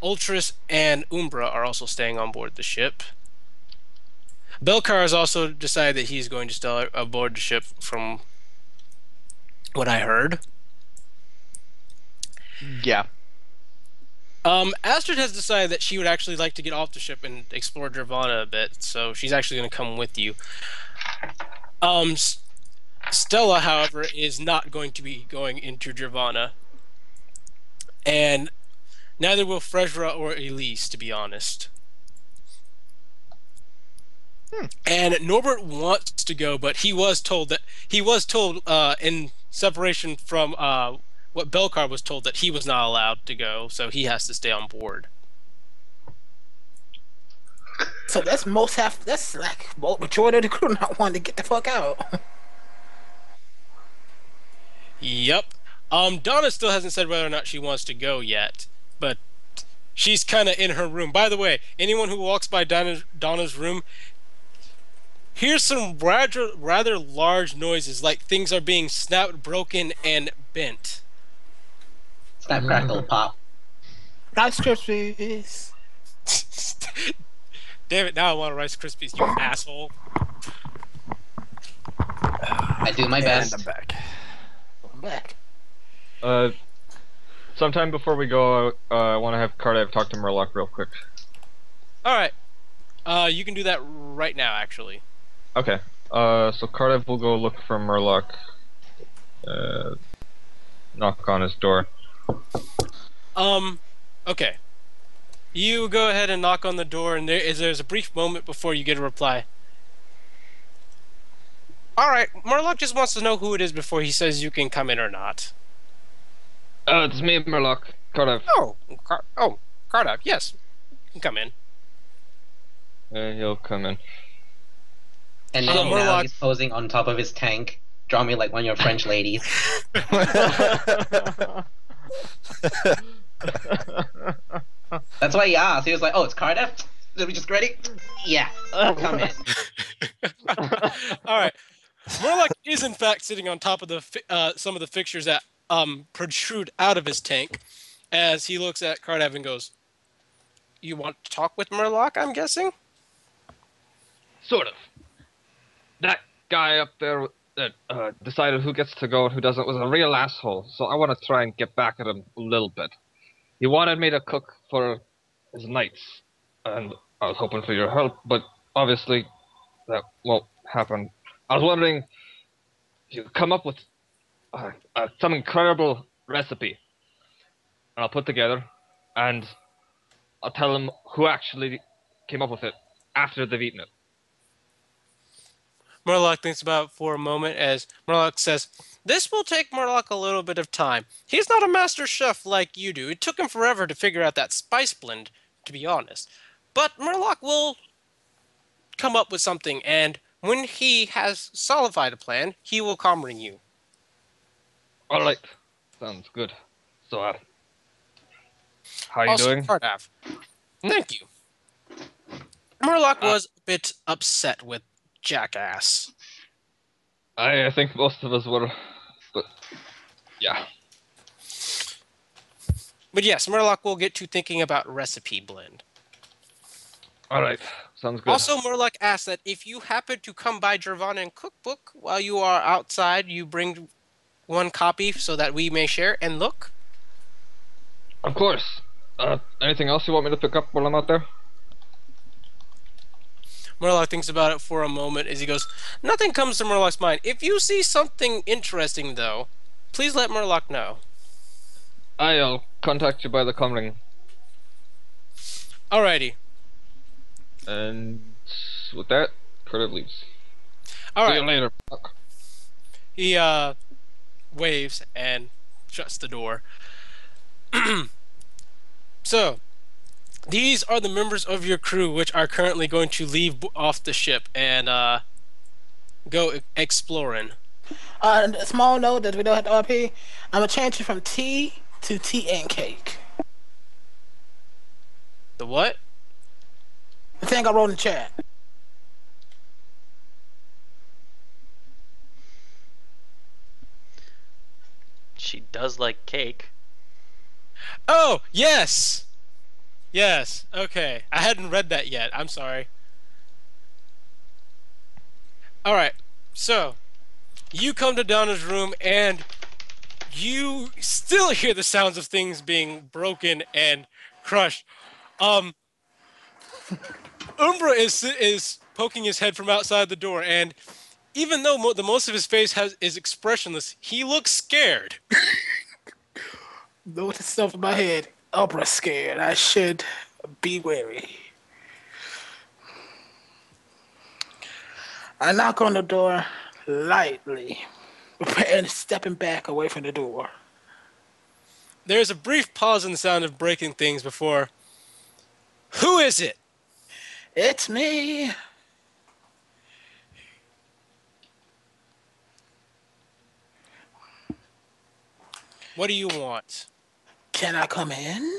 Ultras and Umbra are also staying on board the ship. Belkar has also decided that he's going to stay aboard the ship, from what I heard. Yeah. Astrid has decided that she would actually like to get off the ship and explore Nirvana a bit, so she's actually going to come with you. Stella, however, is not going to be going into Nirvana, and neither will Frezra or Elise, to be honest. And Norbert wants to go, but he was told in separation from what Belcar was told that he was not allowed to go, so he has to stay on board. So that's that's like majority of the crew not wanting to get the fuck out. Yep. Donna still hasn't said whether or not she wants to go yet, but she's kind of in her room. By the way, anyone who walks by Donna's room hears some rather large noises, like things are being snapped, broken, and bent. Snap, crackle, pop. Rice Krispies. Damn it, now I want Rice Krispies, you asshole. I do my best. And I'm back. I'm back. Sometime before we go, I want to have Cardiff talk to Murloc real quick. Alright. You can do that right now, actually. Okay. So Cardiff will go look for Murloc. Knock on his door. Okay. You go ahead and knock on the door, and there's a brief moment before you get a reply. Alright, Murloc just wants to know who it is before he says you can come in or not. It's me, Murloc. Cardiff. Cardiff, yes. You can come in. He'll come in. And then Oh, now Murloc. he's posing on top of his tank. Draw me like one of your French ladies. That's why he asked. He was like, "Oh, it's Cardiff. Are we just ready? Yeah, come in." Alright. Murloc is in fact sitting on top of the some of the fixtures that protrude out of his tank as he looks at Cardiff and goes, "You want to talk with Murloc, I'm guessing?" Sort of. That guy up there that decided who gets to go and who doesn't was a real asshole, so I want to try and get back at him a little bit. He wanted me to cook for his knights, and I was hoping for your help, but obviously that won't happen. I was wondering if you could come up with some incredible recipe, and I'll put together, and I'll tell him who actually came up with it after they've eaten it. Murloc thinks about it for a moment as Murloc says, "This will take Murloc a little bit of time. He's not a master chef like you do. It took him forever to figure out that spice blend, to be honest. But Murloc will come up with something, and when he has solidified a plan, he will come ring you." Alright. Sounds good. So, how you Also, doing? Cardiff, thank you. Murloc was a bit upset with Jackass. I think most of us were, but yeah. But yes, Murloc will get to thinking about recipe blend. Alright, sounds good. Also, Murloc asks that if you happen to come by Nirvana Cookbook while you are outside, you bring one copy so that we may share and look. Of course. Anything else you want me to pick up while I'm out there? Murloc thinks about it for a moment as he goes, "Nothing comes to Murloc's mind. If you see something interesting, though, please let Murloc know." I'll contact you by the coming. Alrighty. And with that, Carter leaves. See you Alright. later. He waves and shuts the door. So, these are the members of your crew which are currently going to leave off the ship and go exploring. A small note that we don't have to RP. I'm gonna change it from tea to tea and cake. The what? The thing I wrote in the chat. She does like cake. Oh, yes! Yes, okay. I hadn't read that yet. I'm sorry. Alright, so, you come to Donna's room and you still hear the sounds of things being broken and Crush. Umbra is poking his head from outside the door, and even though the most of his face is expressionless, he looks scared. Know the stuff in my head. Umbra scared. I should be wary. I knock on the door lightly, and stepping back away from the door. There's a brief pause in the sound of breaking things before. Who is it? It's me. What do you want? Can I come in?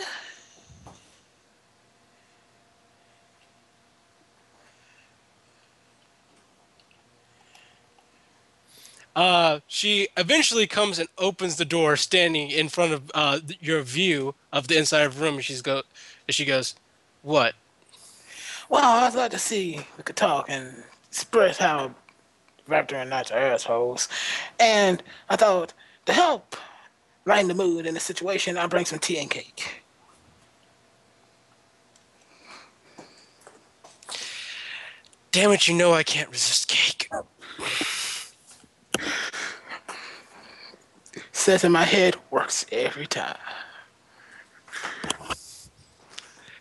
She eventually comes and opens the door, standing in front of your view of the inside of the room. And she goes, "What?" Well, I'd like to see we could talk and express how Raptor and Knights are assholes. And I thought to help lighten the mood in the situation, I'll bring some tea and cake. Damn it! You know I can't resist cake. Says in my head, works every time.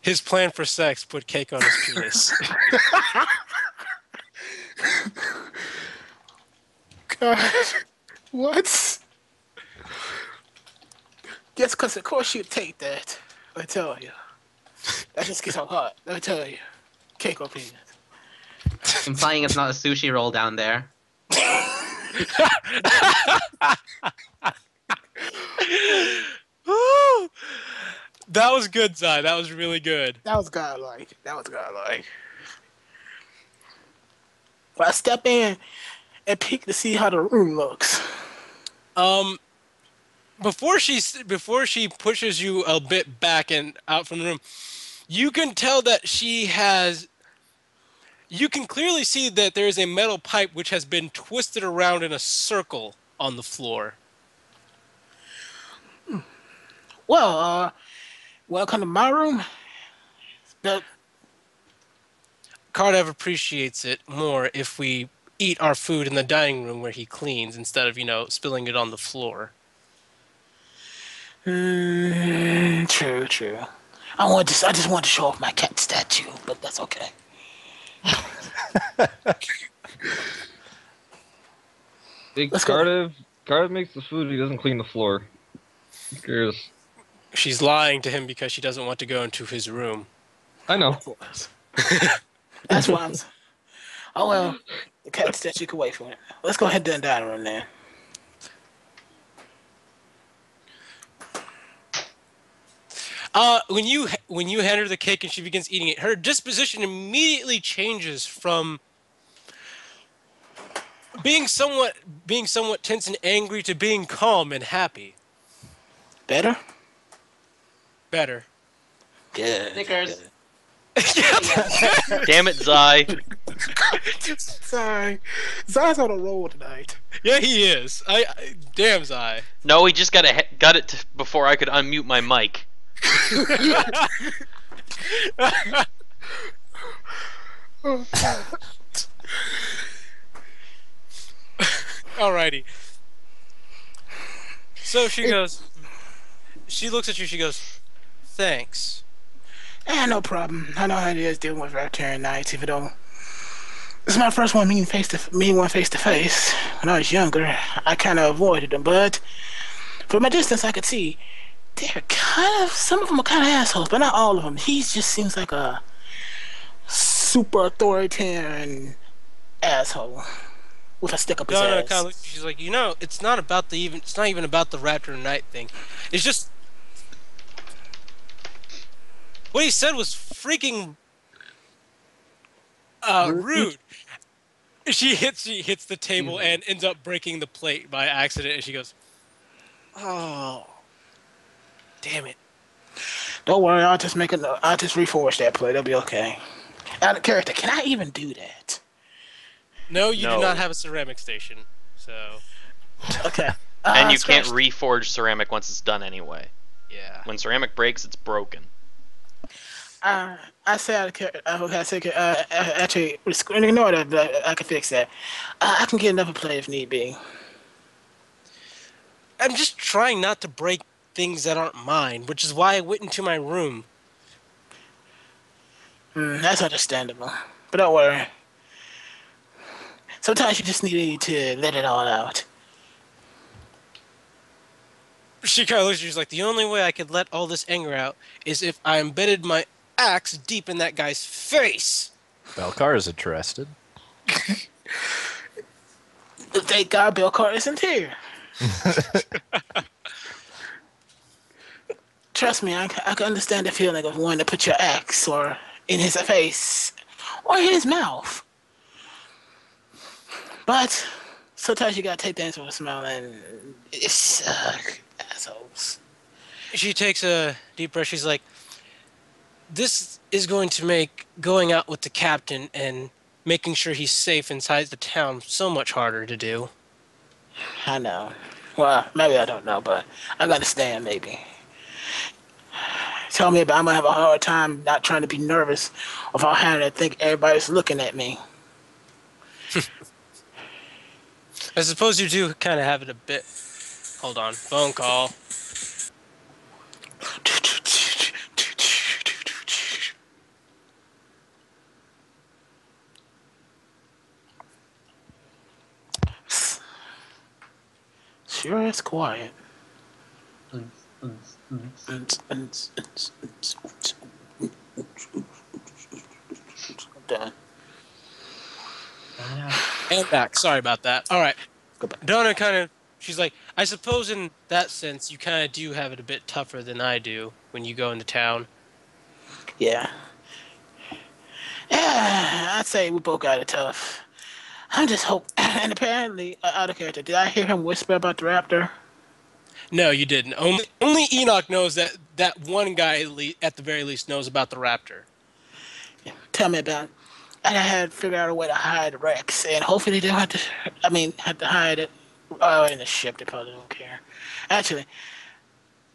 His plan for sex put cake on his penis. God, what? Yes, because of course you'd take that. I tell you. That just gets so hot. Let me tell you. Cake or penis. Implying it's not a sushi roll down there. That was good, Zai. That was really good. That was godlike. That was godlike. But I step in and peek to see how the room looks. Before she pushes you a bit back and out from the room, you can tell that she has. You can clearly see that there is a metal pipe which has been twisted around in a circle on the floor. Well, welcome to my room. Cardev appreciates it more if we eat our food in the dining room where he cleans instead of, spilling it on the floor. True. I just want to show off my cat statue, but that's okay. Hey, Let's go. Cardiff makes the food. He doesn't clean the floor. Who cares? She's lying to him because she doesn't want to go into his room. I know. That's why I'm. Oh well, the cat statue can wait for it. Let's go ahead to the dining room then. When you hand her the cake and she begins eating it, her disposition immediately changes from being somewhat tense and angry to being calm and happy. Better? Better. Good. Snickers. Damn it, Zai. Sorry. Zai's on a roll tonight. Yeah, he is. Damn, Zai. No, he just got it before I could unmute my mic. Alrighty. So she looks at you, she goes, "Thanks." No problem. I know how it is dealing with Raptor Knights. If it don't, this is my first one meeting one face to face. When I was younger, I kind of avoided them, but from a distance, I could see some of them are kind of assholes, but not all of them. He just seems like a super authoritarian asshole with a stick up his ass. Kind of, she's like, it's not even about the Raptor Knight thing. It's just what he said was freaking rude. She hits the table and ends up breaking the plate by accident, and she goes, "Oh, damn it." Don't worry, I'll just reforge that plate. It'll be okay. Out of character, can I even do that? No, you No. do not have a ceramic station, so. Okay. And you scratch- can't reforge ceramic once it's done anyway. Yeah. When ceramic breaks, it's broken. I say I can. I say actually ignore that. But I can fix that. I can get another plate if need be. I'm just trying not to break things that aren't mine, which is why I went into my room. That's understandable. But don't worry. Sometimes you just need to let it all out. She kind of looks at you, she's like, the only way I could let all this anger out is if I embedded my axe deep in that guy's face. Belcar is interested. Thank God Bill Carter isn't here. Trust me, I can understand the feeling of wanting to put your axe or in his face or in his mouth. But sometimes you gotta take things with a smile, and it's assholes. She takes a deep breath. She's like, this is going to make going out with the captain and making sure he's safe inside the town so much harder to do. I know. Well, maybe I don't know, but I understand. Maybe. Tell me about I'm gonna have a hard time not trying to be nervous without having to think everybody's looking at me. I suppose you do kind of have it a bit. Hold on, phone call. Sure, it's quiet. Done. And back. Sorry about that. All right. Go back. Donna kind of, she's like, I suppose in that sense, you kind of do have it a bit tougher than I do when you go into town. Yeah. Yeah, I'd say we both got it tough. I just hope. And apparently, out of character, did I hear him whisper about the raptor? No, you didn't. Only Enoch knows that that one guy, at the very least, knows about the raptor. Tell me about it. And I had to figure out a way to hide Rex, and hopefully they don't have to. I mean, have to hide it. Oh, in the ship, they probably don't care. Actually,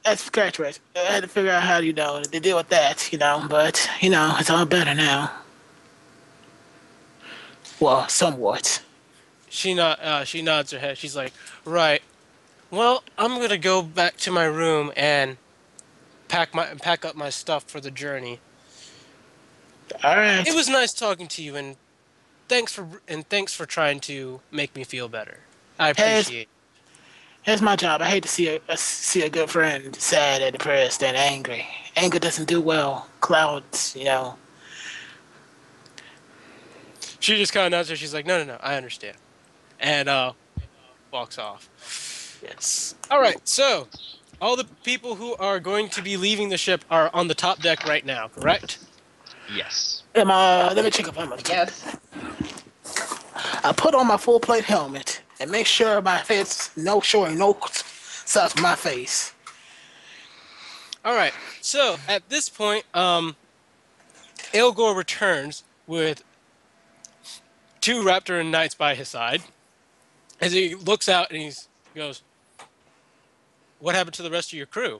that's scratch Rex. I had to figure out how to deal with that, But it's all better now. Well, somewhat. She nods her head. She's like, right. Well, I'm gonna go back to my room and pack up my stuff for the journey. All right. It was nice talking to you, and thanks for trying to make me feel better. I appreciate it. Here's my job. I hate to see a good friend sad and depressed and angry. Anger doesn't do well. Clouds. She just kind of nods her. She's like, no, I understand. And walks off. Yes. All right, so all the people who are going to be leaving the ship are on the top deck right now, correct? Yes. Let me check up on my. Yes. I put on my full plate helmet and make sure my face showing no stuff on my face. All right, so at this point, Elgor returns with 2 Raptor and Knights by his side. As he looks out and he goes, what happened to the rest of your crew?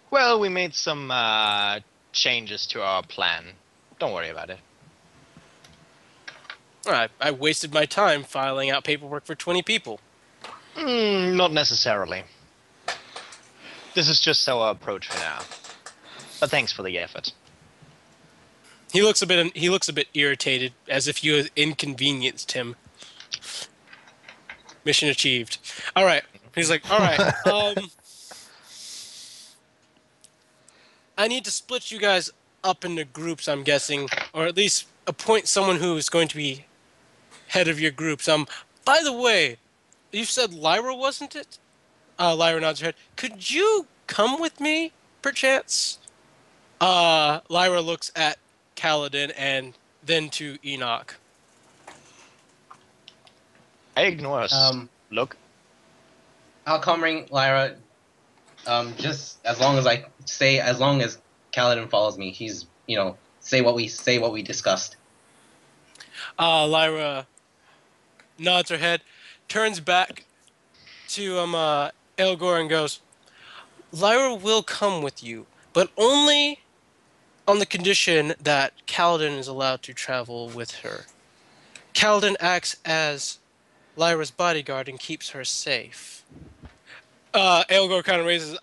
Well, we made some changes to our plan. Don't worry about it. All right, I wasted my time filing out paperwork for 20 people. Not necessarily. This is just our approach for now. But thanks for the effort. He looks a bit irritated, as if you had inconvenienced him. Mission achieved. All right. He's like, all right. I need to split you guys up into groups, I'm guessing, or at least appoint someone who is going to be head of your groups. By the way, you said Lyra, wasn't it? Lyra nods her head. Could you come with me, perchance? Lyra looks at Kaladin and then to Enoch. I ignore us. Look. I'll come ring Lyra. Just as long as Kaladin follows me, he's say what we discussed. Lyra nods her head, turns back to Elgor and goes, Lyra will come with you, but only on the condition that Kaladin is allowed to travel with her. Kaladin acts as Lyra's bodyguard and keeps her safe. Aelgor kind of raises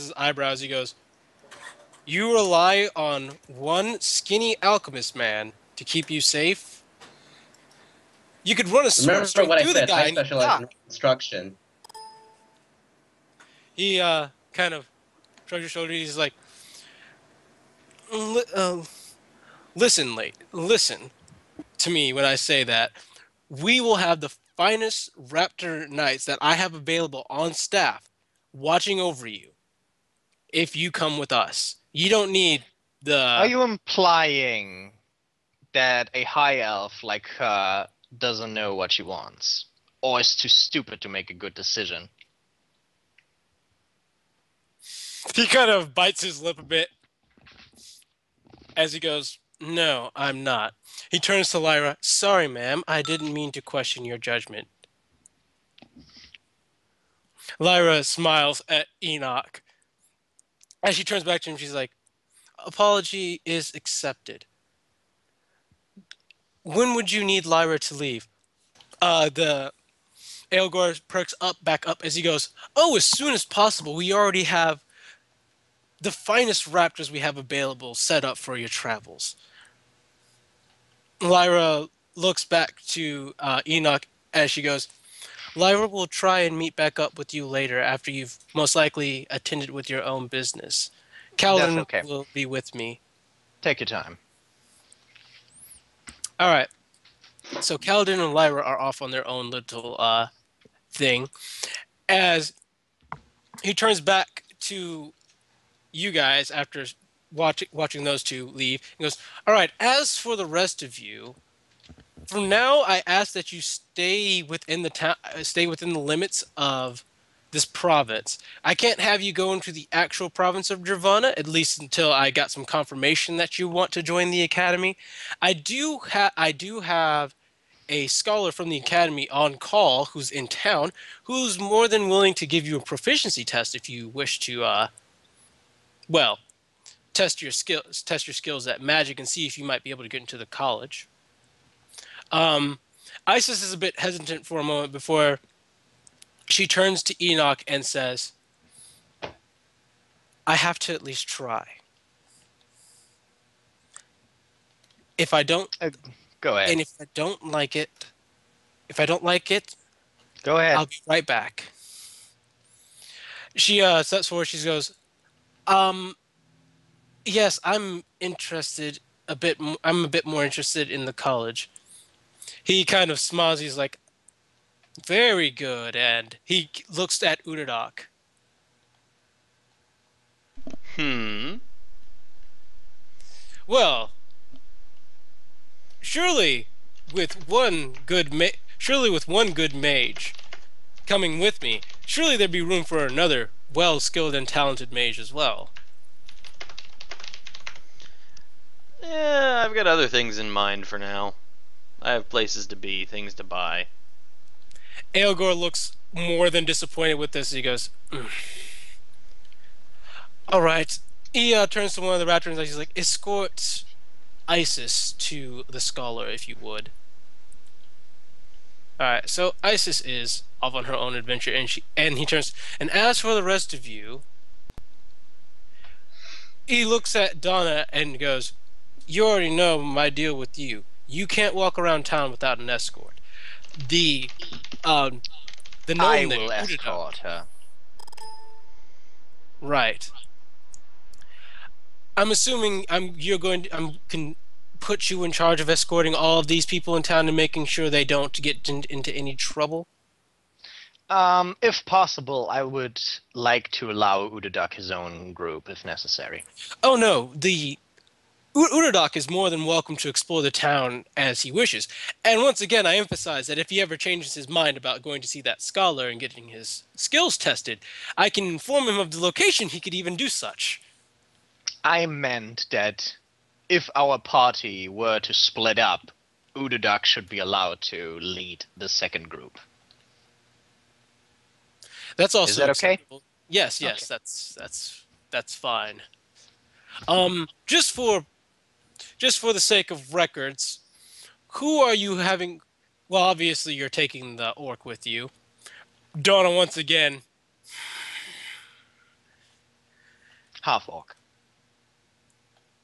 his eyebrows. He goes, "You rely on one skinny alchemist man to keep you safe? You could run a sword Remember straight what I through the said. I guy and he'd specialize die." in construction. He kind of shrugs his shoulders. He's like, "Listen, listen to me when I say that. We will have the finest raptor knights that I have available on staff watching over you if you come with us. You don't need Are the..." you implying that a high elf like her doesn't know what she wants? Or is too stupid to make a good decision? He kind of bites his lip a bit as he goes, "No, I'm not." He turns to Lyra. "Sorry, ma'am. I didn't mean to question your judgment." Lyra smiles at Enoch. As she turns back to him, she's like, "Apology is accepted. When would you need Lyra to leave?" The Aelgor perks back up as he goes, "Oh, as soon as possible. We already have the finest raptors we have available set up for your travels." Lyra looks back to Enoch as she goes, "Lyra will try and meet back up with you later after you've most likely attended with your own business. That's Kaladin okay. will be with me." Take your time. All right. So Kaladin and Lyra are off on their own little thing. As he turns back to you guys after watching those two leave, he goes, "All right. As for the rest of you, from now, I ask that you stay within the stay within the limits of this province. I can't have you go into the actual province of Dravana, at least until I got some confirmation that you want to join the academy. I do have a scholar from the academy on call who's in town, who's more than willing to give you a proficiency test if you wish to, well, test your skills at magic and see if you might be able to get into the college." Um, Isis is a bit hesitant for a moment before she turns to Enoch and says, "I have to at least try. If I don't, Go ahead. and if I don't like it, if I don't like it, Go ahead. I'll be right back." She steps forward. She goes, "Yes, I'm interested a bit. I'm a bit more interested in the college." He kind of smiles. He's like, "Very good," and he looks at Udadak. Hmm. "Well, surely with one good mage coming with me, surely there'd be room for another well-skilled and talented mage as well." Yeah, I've got other things in mind for now. I have places to be, things to buy. Aelgor looks more than disappointed with this. He goes, "All right." He turns to one of the raptors and he's like, "Escort Isis to the scholar, if you would." All right, so Isis is off on her own adventure, and he turns, "And as for the rest of you," he looks at Donna and goes, "You already know my deal with you. You can't walk around town without an escort. The um the I gnome there, will Udada, escort her. right? I'm assuming I'm can put you in charge of escorting all of these people in town and making sure they don't get into any trouble." If possible, I would like to allow Udadak his own group if necessary. "Oh no, the Uradak is more than welcome to explore the town as he wishes. And once again, I emphasize that if he ever changes his mind about going to see that scholar and getting his skills tested, I can inform him of the location he could even do such." I meant that if our party were to split up, Udadak should be allowed to lead the second group. That's also Is that okay? acceptable. Yes, Okay. that's fine. Just for the sake of records, who are you having? Well, obviously you're taking the orc with you. Donna once again. Half orc.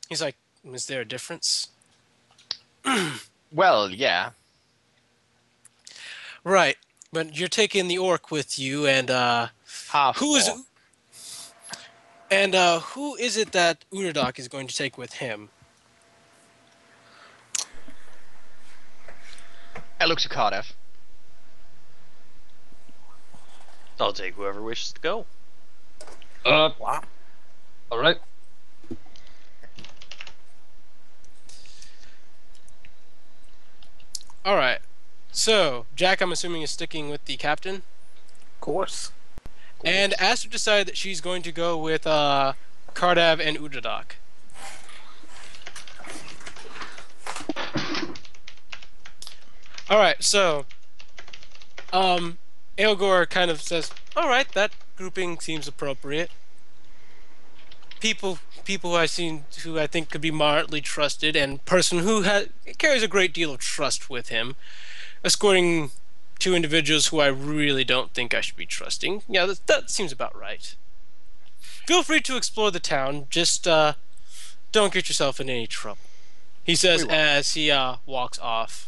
He's like, is there a difference? Well, yeah. Right, but you're taking the orc with you, and Half who is orc. who is it that Uradak is going to take with him? I look to Cardiff. I'll take whoever wishes to go. Wow. All right. All right. So Jack, I'm assuming is sticking with the captain, Of course. and Aster decided that she's going to go with Kardav and Uradak. All right. So Aelgor kind of says, "All right, that grouping seems appropriate. People who I've seen who I think could be moderately trusted, and person who carries a great deal of trust with him, escorting two individuals who I really don't think I should be trusting. Yeah, that seems about right. Feel free to explore the town. Just don't get yourself in any trouble," he says We won't. as he walks off.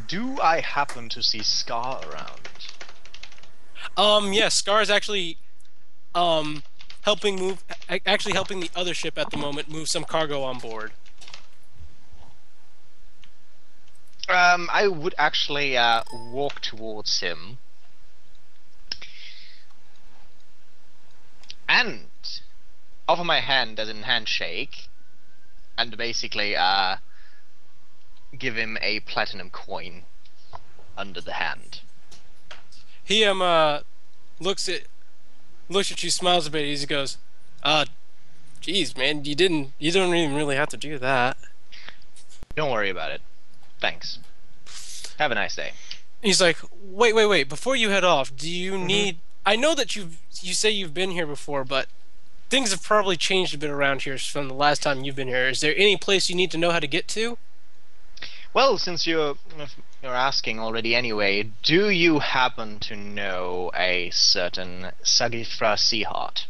Do I happen to see Scar around? Yes, Scar is actually helping the other ship at the moment move some cargo on board. I would actually walk towards him and offer my hand as in handshake, and basically give him a platinum coin under the hand. He looks at you, smiles a bit. He goes, geez, man, you don't even really have to do that." Don't worry about it. Thanks. Have a nice day. He's like, wait, before you head off, do you need? I know that you say you've been here before, but things have probably changed a bit around here from the last time you've been here. Is there any place you need to know how to get to? Well, since you're asking already anyway, do you happen to know a certain Sagifra Seaheart?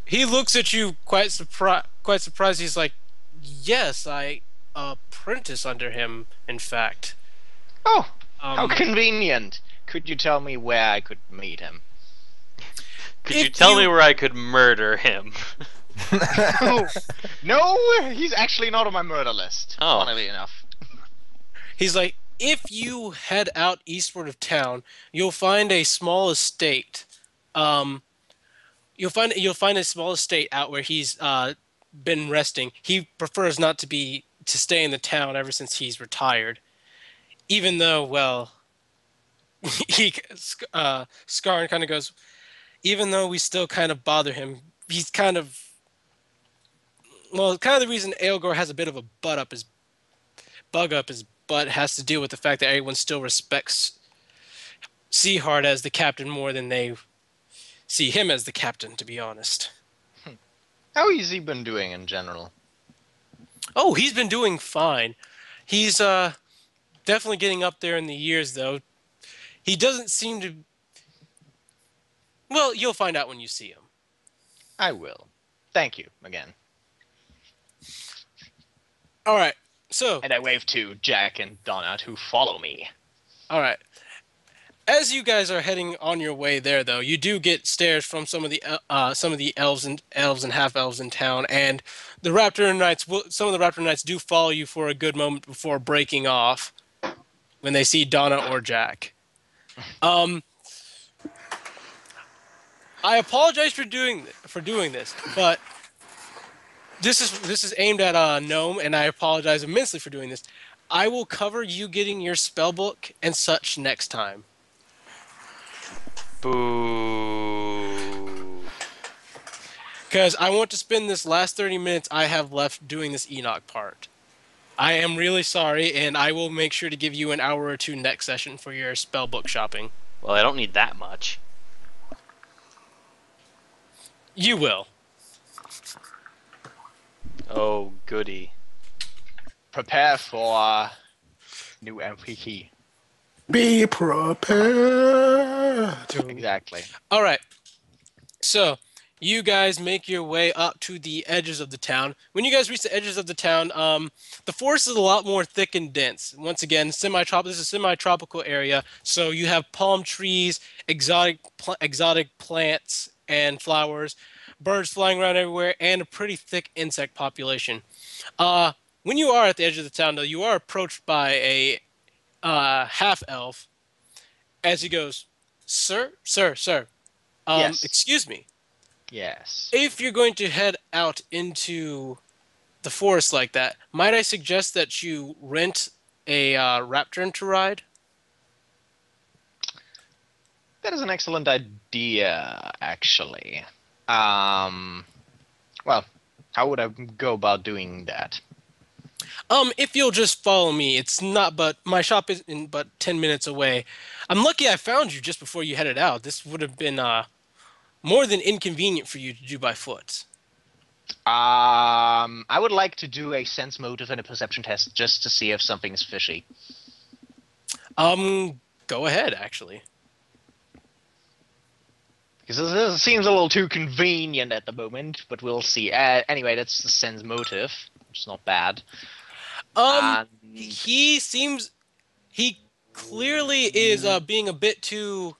He looks at you quite surprised. He's like, yes, I apprentice under him, in fact. Oh, how convenient. Could you tell me where I could meet him? Could you tell me where I could murder him? No, he's actually not on my murder list. Oh. Funnily enough. He's like, if you head out eastward of town, you'll find a small estate. You'll find a small estate out where he's been resting. He prefers not to stay in the town ever since he's retired. Even though, well, Scarn kind of goes, even though we still kind of bother him, he's kind of, well, kind of the reason Aelgor has a bit of a bug up his butt has to deal with the fact that everyone still respects Seahart as the captain more than they see him as the captain, to be honest. How has he been doing in general? Oh, he's been doing fine. He's definitely getting up there in the years, though. He doesn't seem to... Well, you'll find out when you see him. I will. Thank you again. All right, so... And I wave to Jack and Donna to follow me. All right. As you guys are heading on your way there, though, you do get stares from some of the elves and half elves in town, and the Raptor Knights. Some of the Raptor Knights do follow you for a good moment before breaking off when they see Donna or Jack. I apologize for doing this, but this is aimed at Gnome, and I apologize immensely for doing this. I will cover you getting your spell book and such next time. Boo. Because I want to spend this last 30 minutes I have left doing this Enoch part. I am really sorry, and I will make sure to give you an hour or two next session for your spell book shopping. Well, I don't need that much. You will. Oh, goody. Prepare for new MVP. Be prepared. Exactly. All right. So, you guys make your way up to the edges of the town. When you guys reach the edges of the town, the forest is a lot more thick and dense. Once again, semi-tropical. This is a semi-tropical area, so you have palm trees, exotic plants and flowers, birds flying around everywhere, and a pretty thick insect population. When you are at the edge of the town, though, you are approached by a half elf. As he goes, "Sir. Yes. Excuse me. Yes. If you're going to head out into the forest like that, might I suggest that you rent a raptor to ride?" That is an excellent idea, actually. Well, how would I go about doing that? If you'll just follow me, it's not but my shop is in but 10 minutes away. I'm lucky I found you just before you headed out. This would have been more than inconvenient for you to do by foot. I would like to do a sense motive and a perception test just to see if something's fishy. Go ahead, actually. Because this seems a little too convenient at the moment, but we'll see. Anyway, that's the sense motive, which is not bad. And He clearly is being a bit too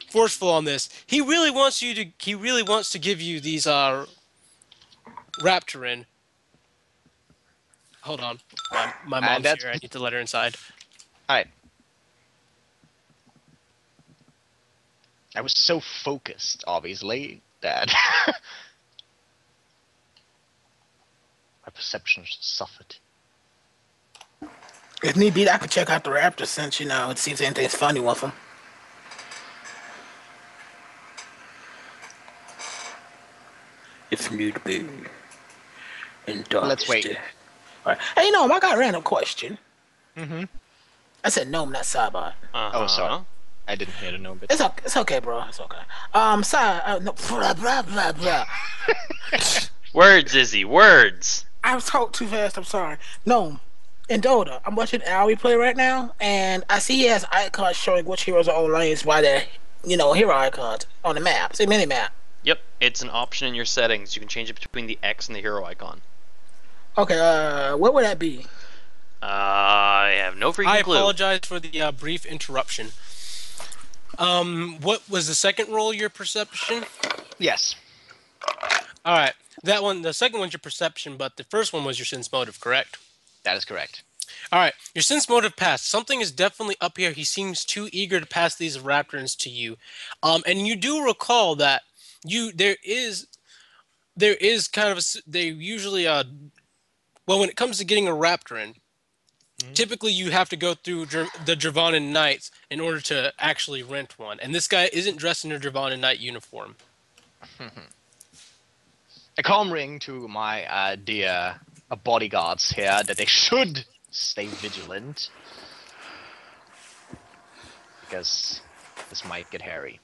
forceful on this. He really wants to give you these Raptorin. Hold on. My mom's that's- here. I need to let her inside. Alright. I was so focused, obviously, that my perception suffered. If need be, I could check out the raptor since, it seems anything's funny with them. If need be. Let's wait. All right. Hey, I got a random question. Mm-hmm. I said gnome, not Cybot. Oh, sorry. I didn't hear the no bit. It's okay, bro. It's okay. No, blah, blah, blah, blah. Words, Izzy, words. I talked too fast. I'm sorry. No, in Dota, I'm watching Aoi play right now, and I see he has icons showing which heroes are on lanes by their, hero icons on the map. It's a mini map. Yep, it's an option in your settings. You can change it between the X and the hero icon. Okay, what would that be? I have no freaking I clue. apologize for the brief interruption. What was the second roll? Your perception? Yes. All right, that one. The second one's your perception, but the first one was your sense motive, correct? That is correct. All right, your sense motive passed. Something is definitely up here. He seems too eager to pass these raptors to you, and you do recall that there is kind of they usually well, when it comes to getting a raptor typically you have to go through the Dravanan Knights in order to actually rent one, and this guy isn't dressed in a Dravanan Knight uniform. A calm ring to my dear bodyguards here that they should stay vigilant, because this might get hairy.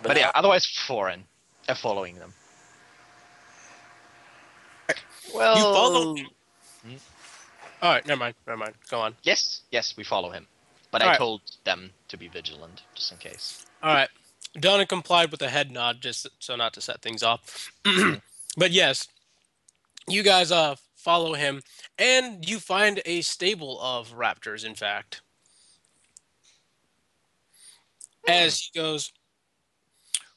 But yeah, otherwise following them. Well, You follow. All right, never mind. Go on. Yes, we follow him. But All I right. told them to be vigilant, just in case. All right, Donna complied with a head nod, just so not to set things off. But yes, you guys follow him, and you find a stable of raptors. In fact, as he goes,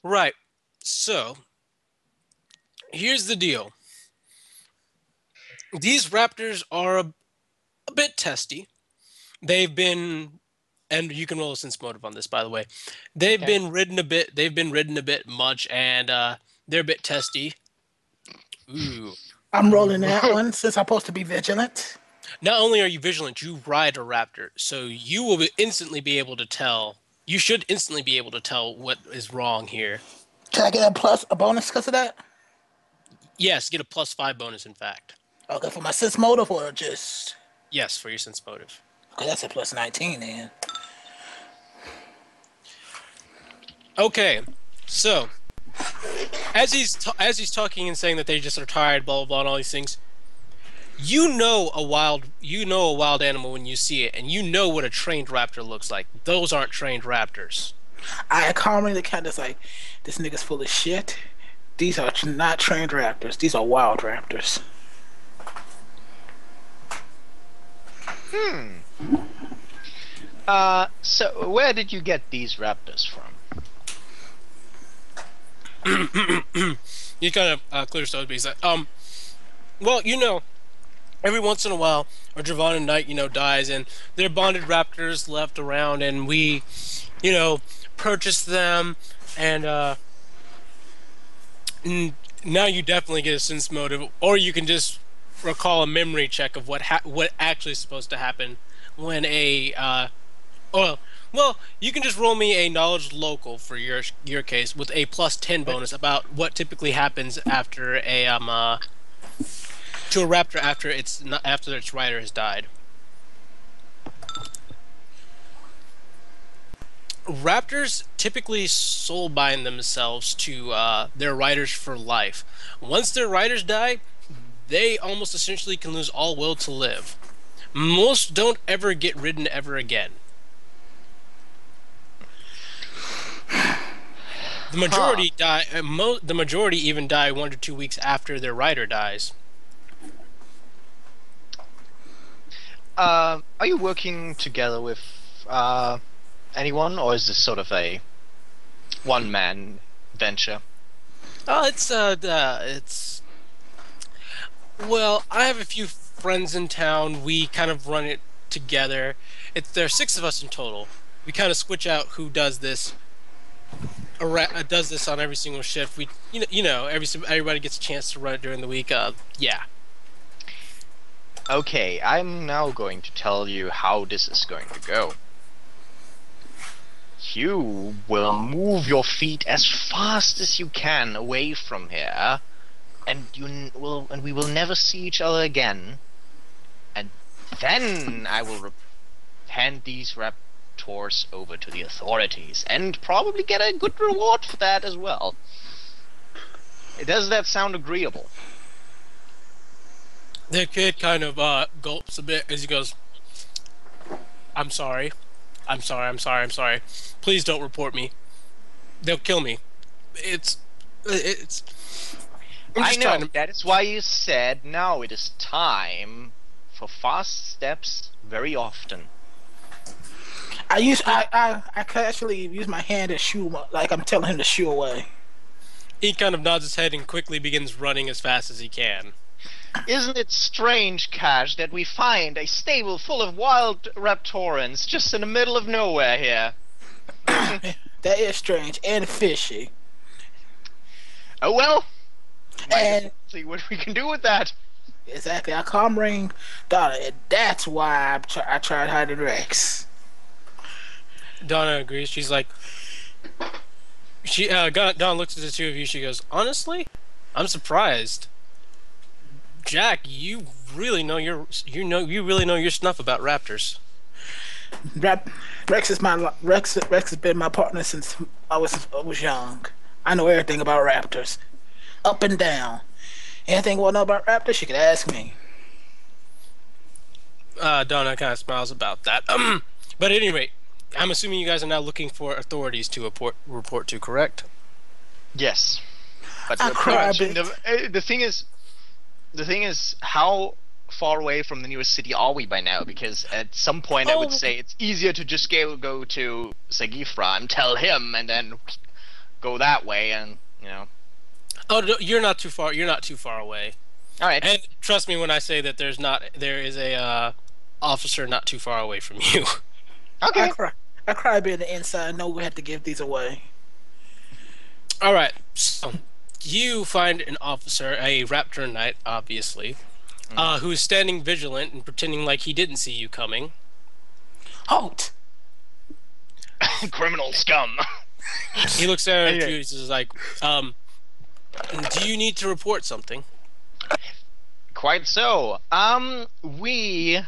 right. So here's the deal. These raptors are a bit testy. They've been, and you can roll a sense motive on this, by the way. They've been ridden a bit. They've been ridden a bit much, and they're a bit testy. Ooh. I'm rolling that one since I'm supposed to be vigilant. Not only are you vigilant, you ride a raptor, so you will instantly be able to tell. You should instantly be able to tell what is wrong here. Can I get a bonus because of that? Yes, get a +5 bonus. In fact. Okay, for my sense motive or just... Yes, for your sense motive. Okay, that's a plus 19 then. Okay, so as he's talking and saying that they just are tired, blah blah blah, and all these things, you know a wild animal when you see it, and you know what a trained raptor looks like. Those aren't trained raptors. I calmly the cat is like, this nigga's full of shit. These are not trained raptors. These are wild raptors. So where did you get these raptors from? He kind of clears those. He's like, well, you know, every once in a while, our Javon Knight, you know, dies, and they're bonded raptors left around, and we, you know, purchase them, and now you definitely get a sense motive, or you can just recall a memory check of what actually is supposed to happen when a well, you can just roll me a knowledge local for your case with a plus 10 bonus about what typically happens after a to a raptor after its rider has died. Raptors typically soul bind themselves to their riders for life. Once their riders die, they almost essentially can lose all will to live. Most don't ever get ridden ever again. The majority die. The majority even die 1 to 2 weeks after their rider dies. Are you working together with anyone, or is this sort of a one-man venture? Oh, it's well, I have a few friends in town. We kind of run it together. There are 6 of us in total. We kind of switch out who does this. Does this on every single shift. We, everybody gets a chance to run it during the week. Yeah. Okay, I'm now going to tell you how this is going to go. You will move your feet as fast as you can away from here, and we will never see each other again. And then I will hand these raptors over to the authorities, and probably get a good reward for that as well. Does that sound agreeable? The kid kind of gulps a bit as he goes, I'm sorry. Please don't report me. They'll kill me. I know. That is why you said now it is time for fast steps very often. I could actually use my hand to shoo, like I'm telling him to shoo away. He kind of nods his head and quickly begins running as fast as he can. Isn't it strange, Cash, that we find a stable full of wild raptorans just in the middle of nowhere here? That is strange and fishy. Oh well. And see what we can do with that. Exactly. I calm ring Donna, and that's why I tried hiding Rex. Donna agrees. She's like, Donna looks at the two of you. She goes, honestly, I'm surprised. Jack, you really know your stuff about raptors. Rex has been my partner since I was young. I know everything about raptors, up and down. Anything you want to know about raptors, you can ask me. Donna kind of smiles about that. But at any rate, I'm assuming you guys are now looking for authorities to report to, correct? Yes. But the thing is, how far away from the nearest city are we by now? Because at some point I would say it's easier to just go to Sagifra and tell him, and then go that way, and Oh, no, you're not too far. You're not too far away. All right. And trust me when I say that there is a officer not too far away from you. Okay. I cry being the inside. No, we have to give these away. All right. So you find an officer, a Raptor Knight, obviously, who is standing vigilant and pretending like he didn't see you coming. Halt! Criminal scum. He looks at you and he's like, do you need to report something? Quite so. We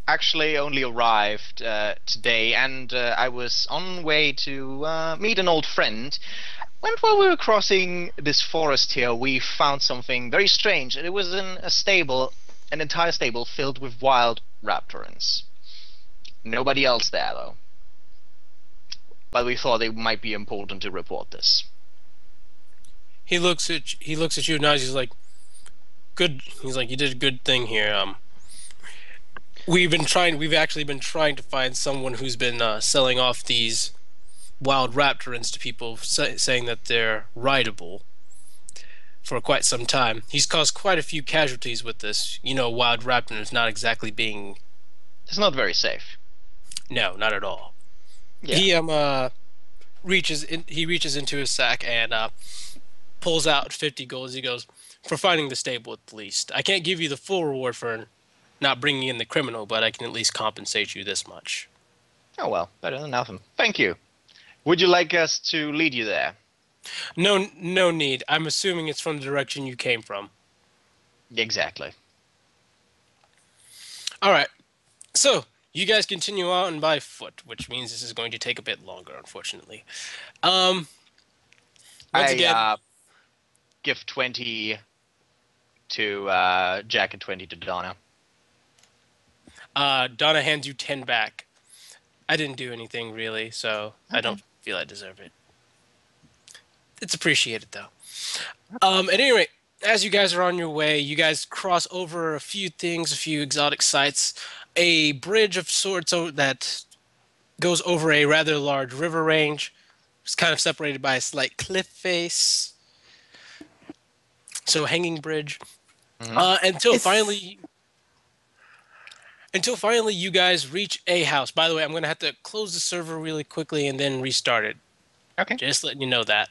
actually only arrived today, and I was on way to meet an old friend. And while we were crossing this forest here, we found something very strange. It was in a stable, an entire stable filled with wild raptorins. Nobody else there, though. But we thought it might be important to report this. He looks at you and he's like, "Good." He's like, "You did a good thing here. We've actually been trying to find someone who's been selling off these wild raptorins to people, saying that they're rideable for quite some time. He's caused quite a few casualties with this. You know, wild raptorins not exactly being. It's not very safe. No, not at all." Yeah. He reaches into his sack and pulls out 50 gold. He goes, "For finding the stable at least. I can't give you the full reward for not bringing in the criminal, but I can at least compensate you this much." Oh well, better than nothing. Thank you. Would you like us to lead you there? No need. I'm assuming it's from the direction you came from. Exactly. All right. So you guys continue on by foot, which means this is going to take a bit longer, unfortunately. Once again, I give 20 to Jack and 20 to Donna. Donna hands you 10 back. I didn't do anything really, so I don't feel I deserve it. It's appreciated though. At any rate, as you guys are on your way, you guys cross over a few things, a few exotic sights, a bridge of sorts that goes over a rather large river range. It's kind of separated by a slight cliff face. So hanging bridge. Until finally you guys reach a house. By the way, I'm going to have to close the server really quickly and then restart it. Okay. Just letting you know that.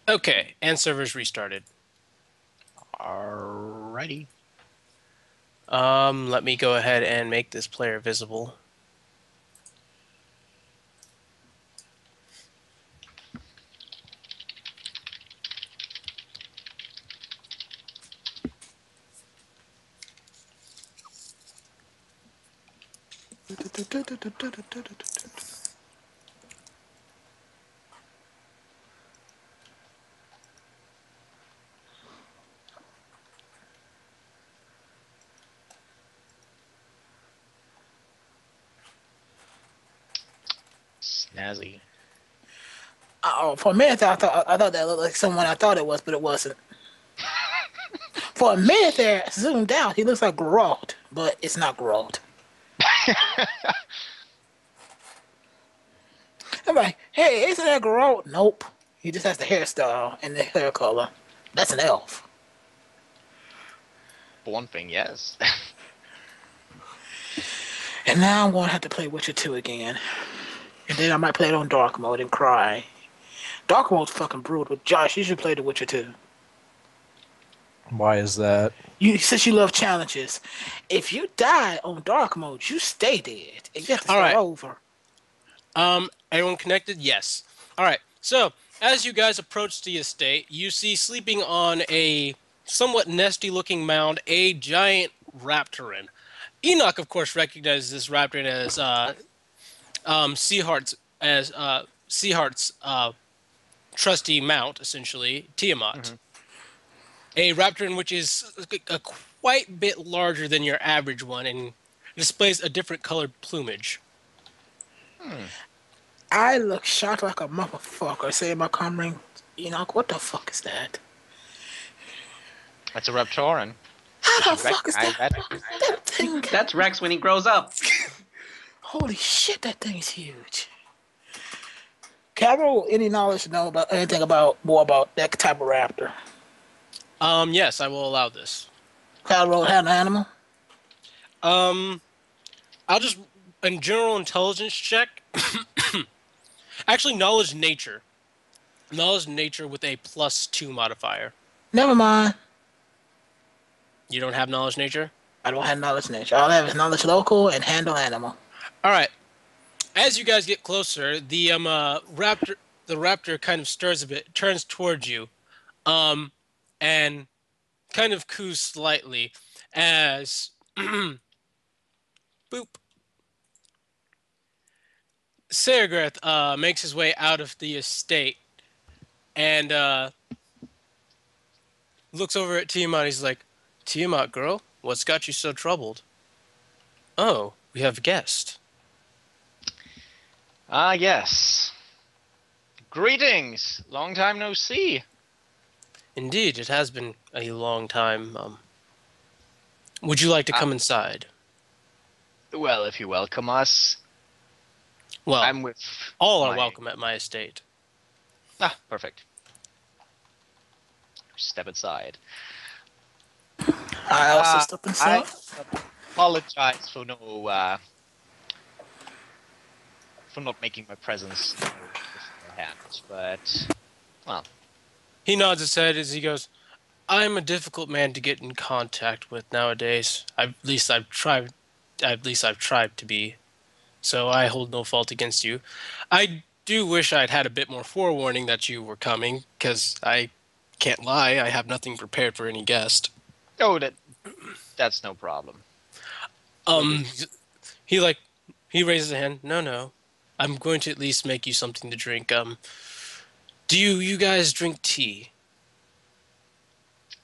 Okay, and server's restarted. Alrighty. Let me go ahead and make this player visible. Snazzy. Oh, for a minute I thought that looked like someone I thought it was, but it wasn't. For a minute there, zoomed out, he looks like Geralt, but it's not Geralt. I'm like, hey, isn't that Geralt? Nope. He just has the hairstyle and the hair color. That's an elf. For one thing, yes. And now I'm going to have to play Witcher 2 again. And then I might play it on dark mode and cry. Dark mode's fucking brutal, but Josh, you should play The Witcher 2. Why is that? Since you love challenges, if you die on dark mode, you stay dead. And you have to start over. Everyone connected? Yes. Alright, so, as you guys approach the estate, you see sleeping on a somewhat nesty-looking mound a giant raptorin. Enoch, of course, recognizes this raptorin as Seaheart's trusty mount, essentially, Tiamat. Mm-hmm. A raptorin which is a quite bit larger than your average one and displays a different colored plumage. I look shocked like a motherfucker saying my comrade, Enoch, what the fuck is that? That's a Raptoran. How the fuck is that? That thing? That's Rex when he grows up. Holy shit, that thing's huge. Okay, Can I roll any knowledge to know about anything about more about that type of raptor? Yes, I will allow this. Can I roll handle animal? Um, I'll just a general intelligence check. Actually, knowledge nature. Knowledge nature with a +2 modifier. Never mind. You don't have knowledge nature? I don't have knowledge nature. All I have is knowledge local and handle animal. All right. As you guys get closer, the raptor kind of stirs a bit, turns towards you, and kind of coos slightly as boop. Saragrath makes his way out of the estate and looks over at Tiamat. He's like, "Tiamat, girl, what's got you so troubled?" "Oh, we have a guest." Ah, yes. Greetings. Long time no see. "Indeed, it has been a long time. Would you like to come inside?" Well, if you welcome us, "Well, I'm with all are my- welcome at my estate." Ah, perfect. Step inside. I also step inside. I apologize for for not making my presence beforehand, but well, He nods his head as he goes, "I'm a difficult man to get in contact with nowadays. At least I've tried to be. So I hold no fault against you. I do wish I'd had a bit more forewarning that you were coming, because I can't lie, I have nothing prepared for any guest." oh, that's no problem. He raises a hand. No. I'm going to at least make you something to drink. Do you guys drink tea?"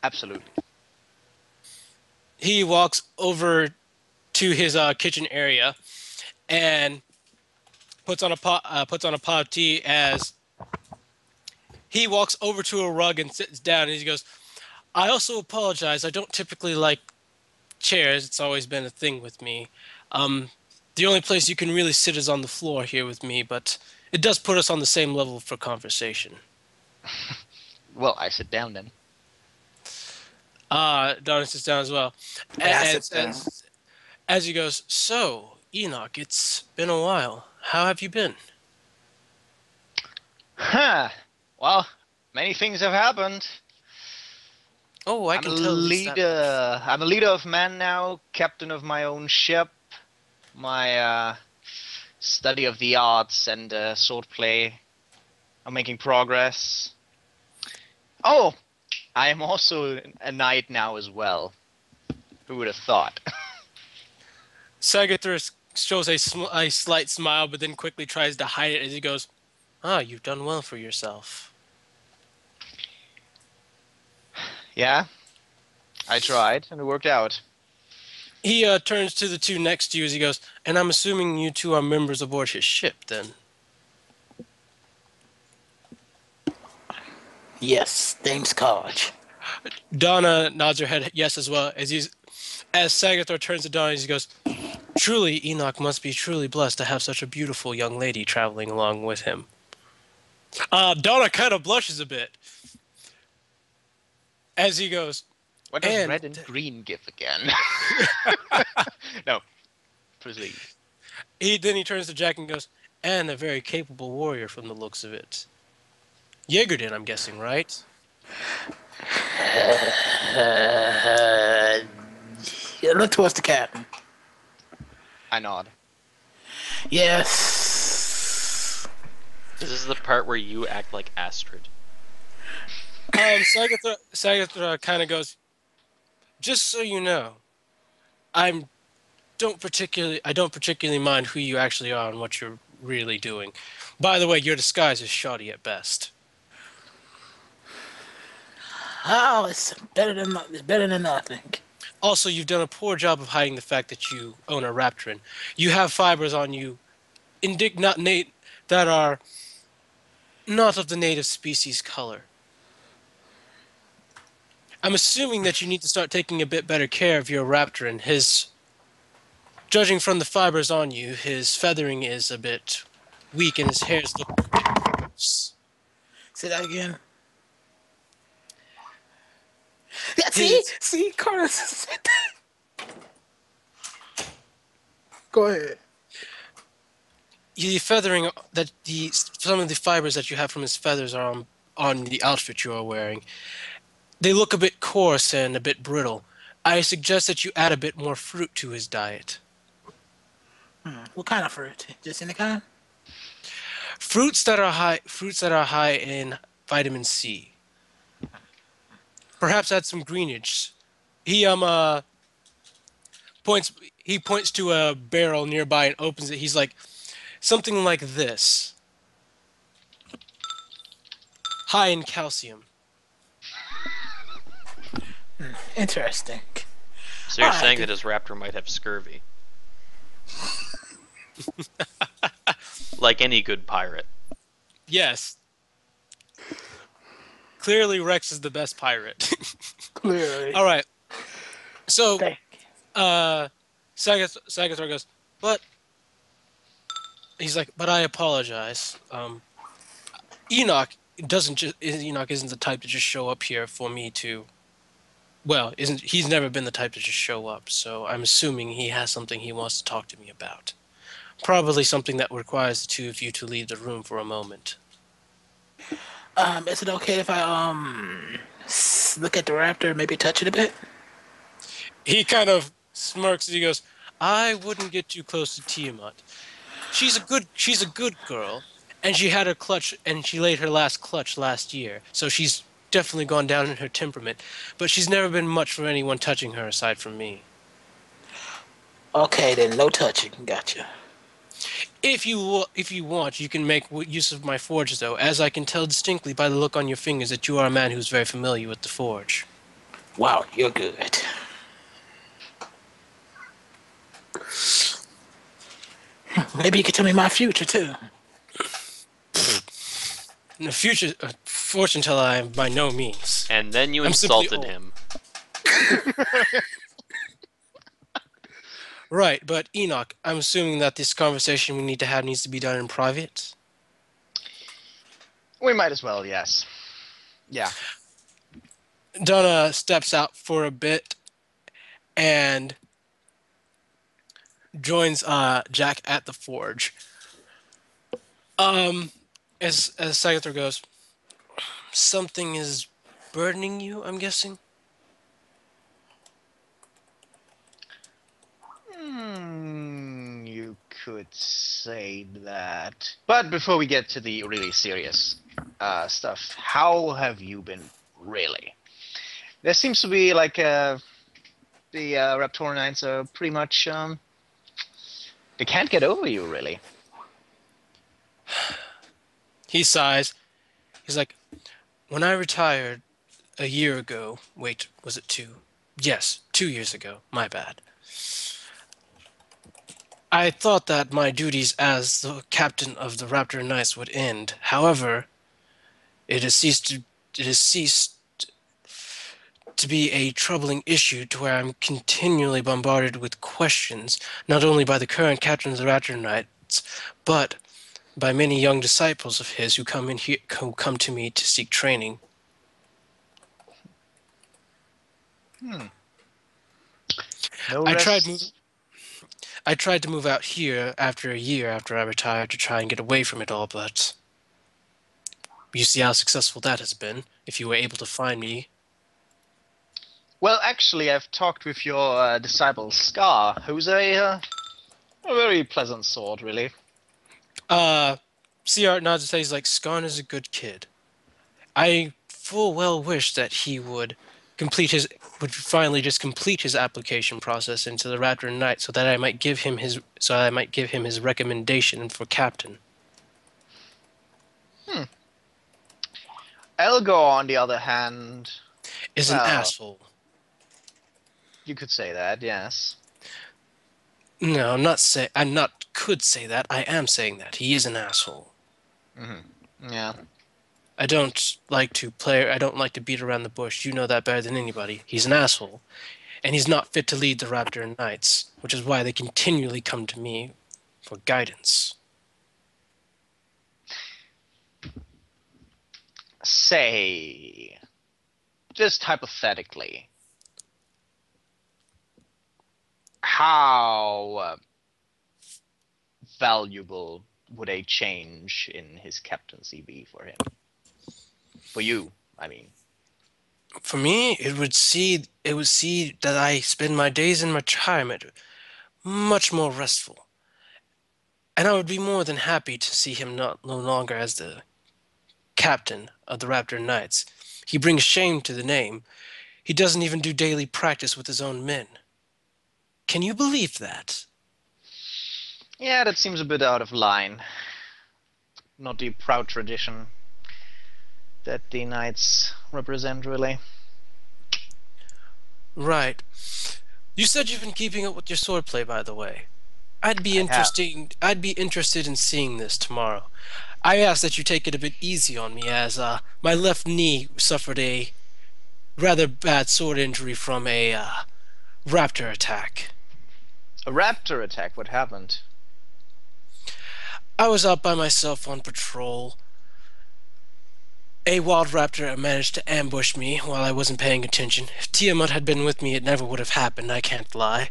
Absolutely. He walks over to his kitchen area and puts on a pot of tea. As he walks over to a rug and sits down, and he goes, "I also apologize. I don't typically like chairs. It's always been a thing with me. The only place you can really sit is on the floor here with me, but it does put us on the same level for conversation." Well, I sit down then. Donna sits down as well. Yeah, I sit down. As he goes, "So, Enoch, it's been a while. How have you been?" Huh. Well, many things have happened. "Oh, I I'm can a tell." At least that leader. much." I'm a leader of men now, captain of my own ship. My study of the arts and swordplay are making progress. Oh, I am also a knight now as well. Who would have thought? Sagathur shows a slight smile, but then quickly tries to hide it as he goes, "Ah, you've done well for yourself." Yeah, I tried and it worked out. He turns to the two next to you as he goes, "And I'm assuming you two are members aboard his ship, then?" Yes, name's Carge. Donna nods her head yes as well, as Sagathor turns to Donna as he goes, "Truly, Enoch must be truly blessed to have such a beautiful young lady traveling along with him." Donna kind of blushes a bit as he goes, What does And- red and green give again? No, proceed. Then he turns to Jack and goes, "And a very capable warrior from the looks of it. Jaegerdin, I'm guessing, right?" Look towards the captain. I nod. Yes. This is the part where you act like Astrid. Sagathra kind of goes, "Just so you know, I don't particularly mind who you actually are and what you're really doing. By the way, your disguise is shoddy at best." Oh, it's better than nothing. "Also, you've done a poor job of hiding the fact that you own a raptorin. You have fibers on you that are not of the native species color. I'm assuming that you need to start taking a bit better care of your raptorin. Judging from the fibers on you, his feathering is a bit weak and his hairs look Yes. Say that again. Yeah, see, Carter said that. Go ahead. The feathering that the some of the fibers that you have from his feathers are on the outfit you are wearing. They look a bit coarse and a bit brittle. I suggest that you add a bit more fruit to his diet. What kind of fruit? Just any kind? Fruits that are high in vitamin C. Perhaps add some greenage. He points he points to a barrel nearby and opens it. He's like something like this. High in calcium. Interesting. So you're Alright, saying then. that his raptor might have scurvy? Like any good pirate. Yes. Clearly Rex is the best pirate. Clearly. All right. So, Thank Sagathor goes, but he's like, but I apologize. Enoch Enoch isn't the type to just show up here for me to. Well, isn't he's never been the type to just show up. So I'm assuming he has something he wants to talk to me about. Probably something that requires the two of you to leave the room for a moment. Is it okay if I look at the raptor, maybe touch it a bit? He kind of smirks as he goes, I wouldn't get too close to Tiamat. She's a good girl, and she had her clutch, and she laid her last clutch last year, so she's definitely gone down in her temperament, but she's never been much for anyone touching her aside from me. Okay, then no touching. Gotcha. If you want, you can make use of my forge, though, as I can tell distinctly by the look on your fingers that you are a man who's very familiar with the forge. Wow, you're good. Maybe you could tell me my future too. In the future, fortune teller, I am by no means. And then you I'm simply insulted old. him. Right, but Enoch, I'm assuming that this conversation we need to have needs to be done in private. We might as well, yes. Yeah. Donna steps out for a bit and joins Jack at the forge. As Sagathor goes, something is burdening you, I'm guessing? You could say that. But before we get to the really serious stuff, how have you been really? There seems to be like the Raptorinites are pretty much they can't get over you really. He sighs. He's like, when I retired a year ago, wait, was it 2? Yes, 2 years ago, my bad. I thought that my duties as the captain of the Raptor Knights would end. However, it has ceased to be a troubling issue to where I'm continually bombarded with questions, not only by the current captain of the Raptor Knights, but by many young disciples of his who come to me to seek training. No I rest. tried to move out here after a year after I retired to try and get away from it all, but you see how successful that has been, if you were able to find me. Well, actually, I've talked with your disciple Scar, who's a very pleasant sort, really. CR nods and says, like, Skarn is a good kid. I full well wish that he would finally just complete his application process into the Raptor Knight so that I might give him his recommendation for captain. Elgar, on the other hand, Is an well, asshole. you could say that, yes. No, I'm not could say that. I am saying that. He is an asshole. Yeah. I don't like to beat around the bush. You know that better than anybody. He's an asshole. And he's not fit to lead the Raptor Knights, which is why they continually come to me for guidance. say, just hypothetically, how valuable would a change in his captaincy be for him? For you, I mean. For me, it would see that I spend my days in retirement much more restful. And I would be more than happy to see him no longer as the captain of the Raptor Knights. He brings shame to the name. He doesn't even do daily practice with his own men. Can you believe that? Yeah, that seems a bit out of line. Not the proud tradition that the knights represent, really. Right. You said you've been keeping up with your swordplay, by the way. I'd be I have. interested in seeing this tomorrow. I ask that you take it a bit easy on me, as my left knee suffered a rather bad sword injury from a raptor attack. A raptor attack, what happened? I was out by myself on patrol. A wild raptor managed to ambush me while I wasn't paying attention. If Tiamat had been with me, it never would have happened, I can't lie.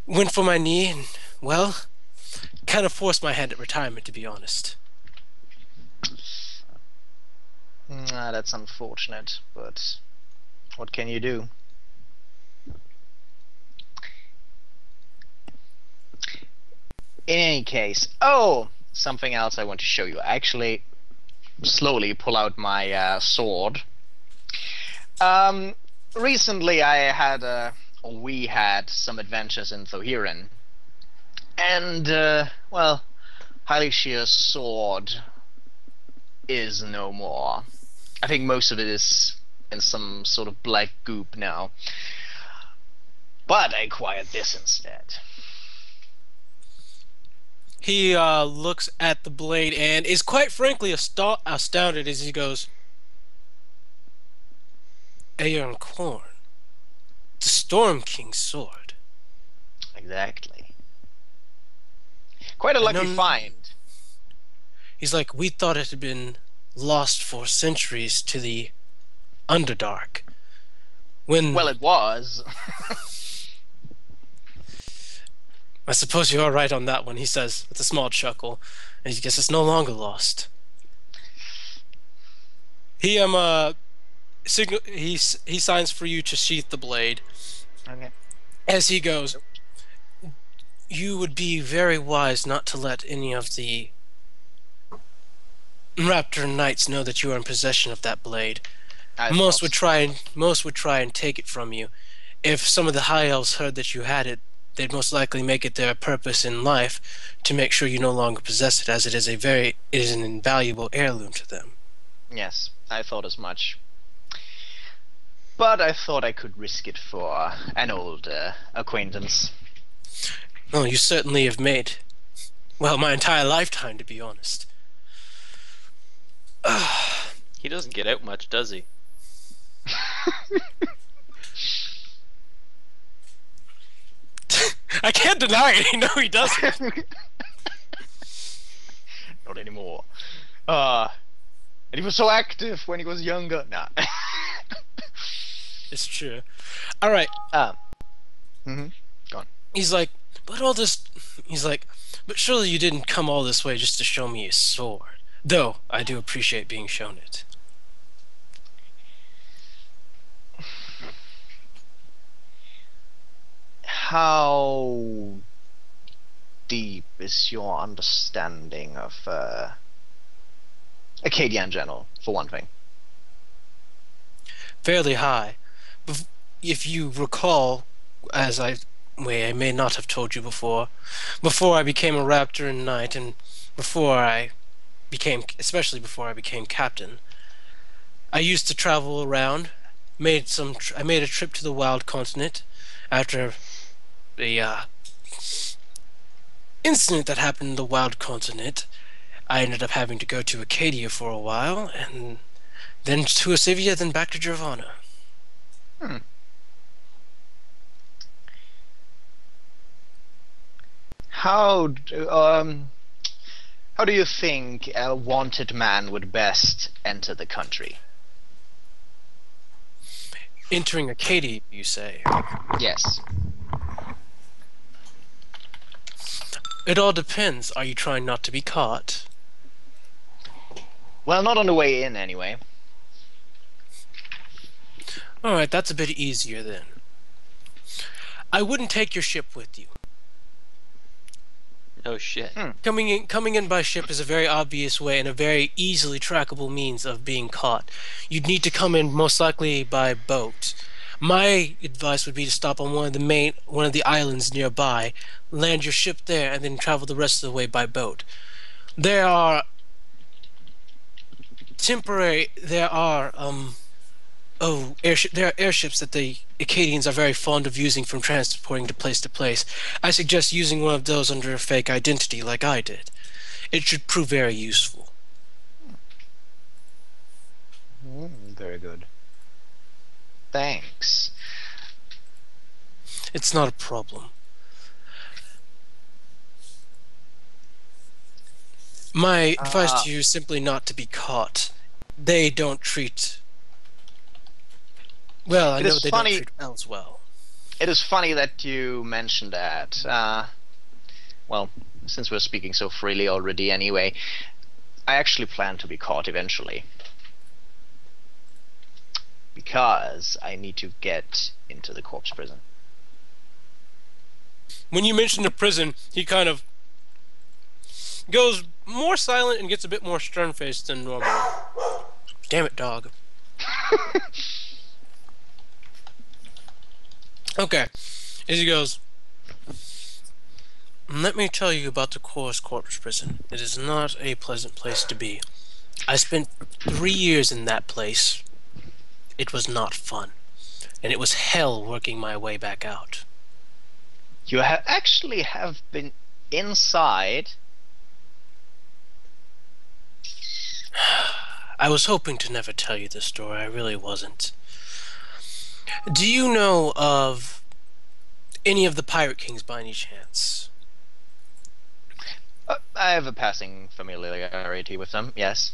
Went for my knee and, well, kind of forced my hand at retirement, to be honest. That's unfortunate, but what can you do? In any case, something else I want to show you. I actually slowly pull out my sword. Recently I had, or we had some adventures in Thohiran. And, well, Hylishir's sword is no more. I think most of it is in some sort of black goop now. But I acquired this instead. He looks at the blade and is quite frankly astounded as he goes, Aeon Corn, the Storm King's sword. Exactly. Quite a lucky find. He's like, we thought it had been lost for centuries to the Underdark. Well, it was. I suppose you are right on that one, he says with a small chuckle, and he guess it's no longer lost. He he signs for you to sheath the blade. Okay. As he goes, you would be very wise not to let any of the Raptor Knights know that you are in possession of that blade. Most would try and take it from you. If some of the High Elves heard that you had it, they'd most likely make it their purpose in life to make sure you no longer possess it, as it is an invaluable heirloom to them. Yes, I thought as much. But I thought I could risk it for an old acquaintance. Oh, you certainly have made, well, my entire lifetime, to be honest. He doesn't get out much, does he? I can't deny it. No, he doesn't. Not anymore. And he was so active when he was younger. Nah. It's true. All right. Go on. He's like, but surely you didn't come all this way just to show me a sword. Though I do appreciate being shown it. How deep is your understanding of Acadia in general, for one thing? Fairly high. If you recall, as I may not have told you before I became a Raptor and Knight, and especially before I became captain, I used to travel around. I made a trip to the Wild Continent after the incident that happened in the Wild Continent. I ended up having to go to Acadia for a while, and then to Asivia, then back to Gervana. How do you think a wanted man would best enter the country? Entering Acadia, you say? Yes. It all depends. Are you trying not to be caught? Well, not on the way in, anyway. Alright, that's a bit easier then. I wouldn't take your ship with you. Oh shit. Coming in by ship is a very obvious way and a very easily trackable means of being caught. You'd need to come in most likely by boat. My advice would be to stop on one of the islands nearby, land your ship there, and then travel the rest of the way by boat. There are airships that the Acadians are very fond of using from transporting to place. I suggest using one of those under a fake identity like I did. It should prove very useful. Very good. Thanks. It's not a problem. My advice to you is simply not to be caught. They don't treat... Well, I It know is they funny- don't treat elves well. It is funny that you mentioned that. Well, since we're speaking so freely already anyway, I actually plan to be caught eventually. Because I need to get into the corpse prison. When you mention the prison, he kind of goes more silent and gets a bit more stern-faced than normal. Damn it, dog. Okay, as he goes, let me tell you about the Chorus Corpse Prison. It is not a pleasant place to be. I spent 3 years in that place. It was not fun. And it was hell working my way back out. You actually have been inside. I was hoping to never tell you this story. I really wasn't. Do you know of any of the Pirate Kings by any chance? I have a passing familiarity with them, yes.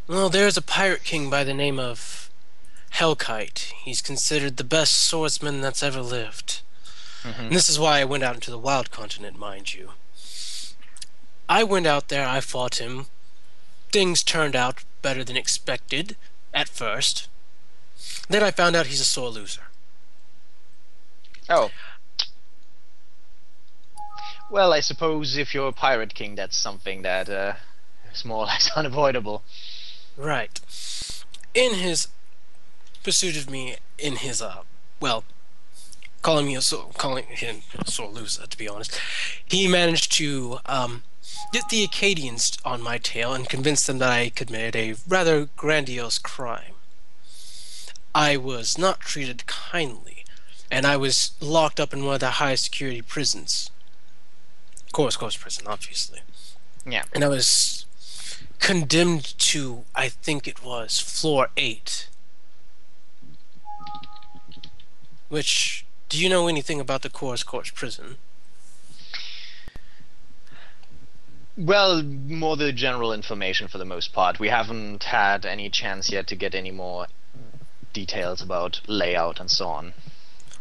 Well, there's a Pirate King by the name of Hellkite. He's considered the best swordsman that's ever lived. And this is why I went out into the Wild Continent, mind you. I went out there, I fought him. Things turned out better than expected, at first. Then I found out he's a sore loser. Oh. Well, I suppose if you're a pirate king, that's something that is more or less unavoidable. Right. In his pursuit of me, in his, well, calling him a sore loser, to be honest, he managed to, get the Acadians on my tail and convince them that I committed a rather grandiose crime. I was not treated kindly, and I was locked up in one of the highest security prisons. Chorus prison, obviously. Yeah. And I was condemned to, I think it was, floor 8. Which, do you know anything about the Chorus prison? Well, more the general information for the most part. We haven't had any chance yet to get any more details about layout and so on.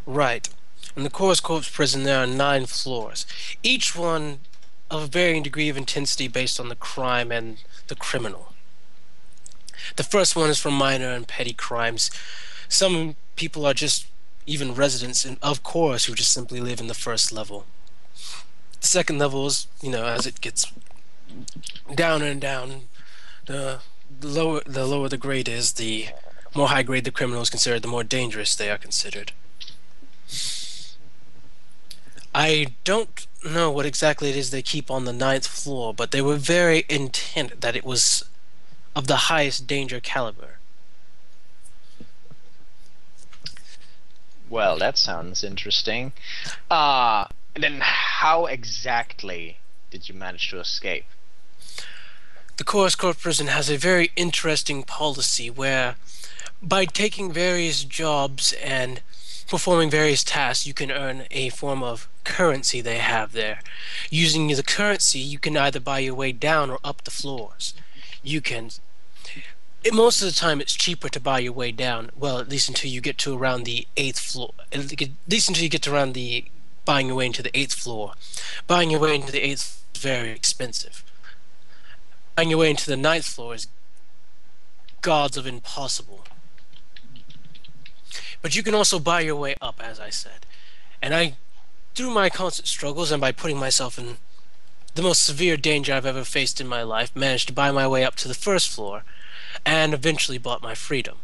Right. In the Chorus prison there are 9 floors, each one of a varying degree of intensity based on the crime and the criminal. The first one is for minor and petty crimes. Some people are just even residents of Chorus who just simply live in the first level. The second level is, you know, as it gets down and down, the lower the grade is, the more high grade the criminal is considered, the more dangerous they are considered. I don't know what exactly it is they keep on the 9th floor, but they were very intent that it was of the highest danger caliber. Well, that sounds interesting. Then how exactly did you manage to escape? The Chorus prison has a very interesting policy where, by taking various jobs and performing various tasks, you can earn a form of currency they have there. Using the currency, you can either buy your way down or up the floors. You can. Most of the time, it's cheaper to buy your way down. Well, at least until you get to around the 8th floor. At least until you get to around the buying your way into the 8th floor. Buying your way into the 8th is very expensive. Buying your way into the 9th floor is gods of impossible. But you can also buy your way up, as I said. And through my constant struggles and by putting myself in the most severe danger I've ever faced in my life, managed to buy my way up to the 1st floor, and eventually bought my freedom.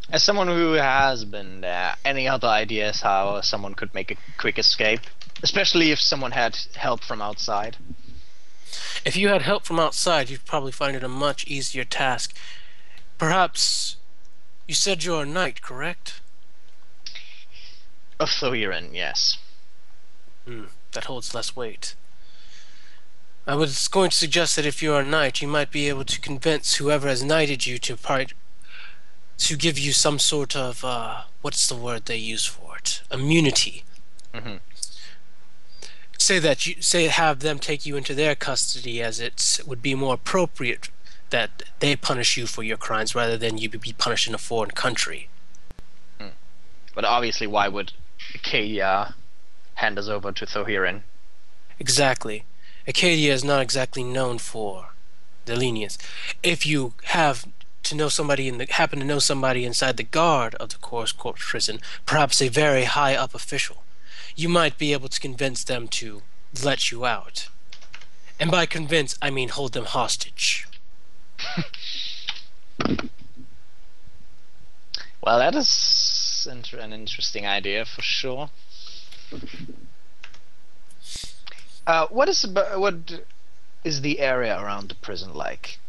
As someone who has been there, any other ideas how someone could make a quick escape? Especially if someone had help from outside. If you had help from outside, you'd probably find it a much easier task. Perhaps you said you're a knight, correct? Of Thoiran, yes. That holds less weight. I was going to suggest that if you're a knight, you might be able to convince whoever has knighted you to give you some sort of, what's the word they use for it? Immunity. Mm-hmm. Have them take you into their custody, as it would be more appropriate that they punish you for your crimes rather than you be punished in a foreign country. But obviously, why would Acadia hand us over to Thoiran? Exactly. Acadia is not exactly known for their lenience. If you happen to know somebody inside the guard of the Corps prison, perhaps a very high up official, you might be able to convince them to let you out. And by convince, I mean hold them hostage. Well, that is an interesting idea for sure. What is the area around the prison like?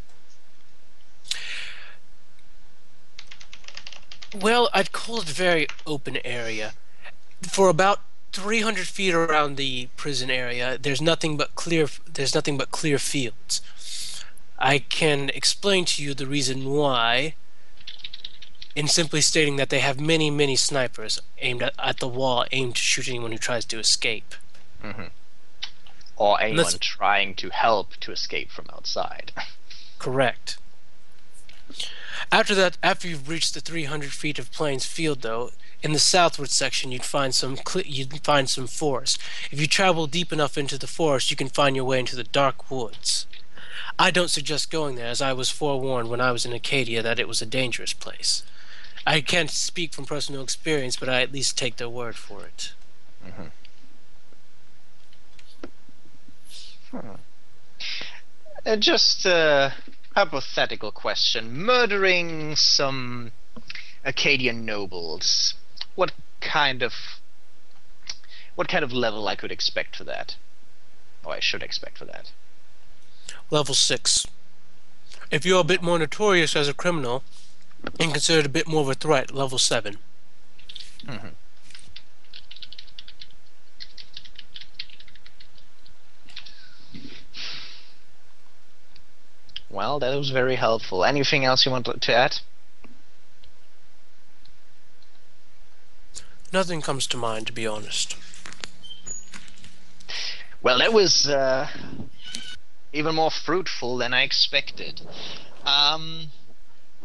Well, I'd call it a very open area. For about 300 feet around the prison area, there's nothing but clear fields. I can explain to you the reason why in simply stating that they have many, many snipers aimed at the wall, aimed to shoot anyone who tries to escape. Mm-hmm. Or anyone trying to help to escape from outside. Correct. After you've reached the 300 feet of plains field, though, in the southward section you'd find some forest. If you travel deep enough into the forest, you can find your way into the dark woods. I don't suggest going there, as I was forewarned when I was in Acadia that it was a dangerous place. I can't speak from personal experience, but I at least take their word for it. Mm-hmm. Just a hypothetical question. Murdering some Acadian nobles. What kind of level I could expect for that? Or I should expect for that? Level 6. If you're a bit more notorious as a criminal and considered a bit more of a threat, level 7. Mm-hmm. Well, that was very helpful. Anything else you want to add? Nothing comes to mind, to be honest. Well, that was even more fruitful than I expected. I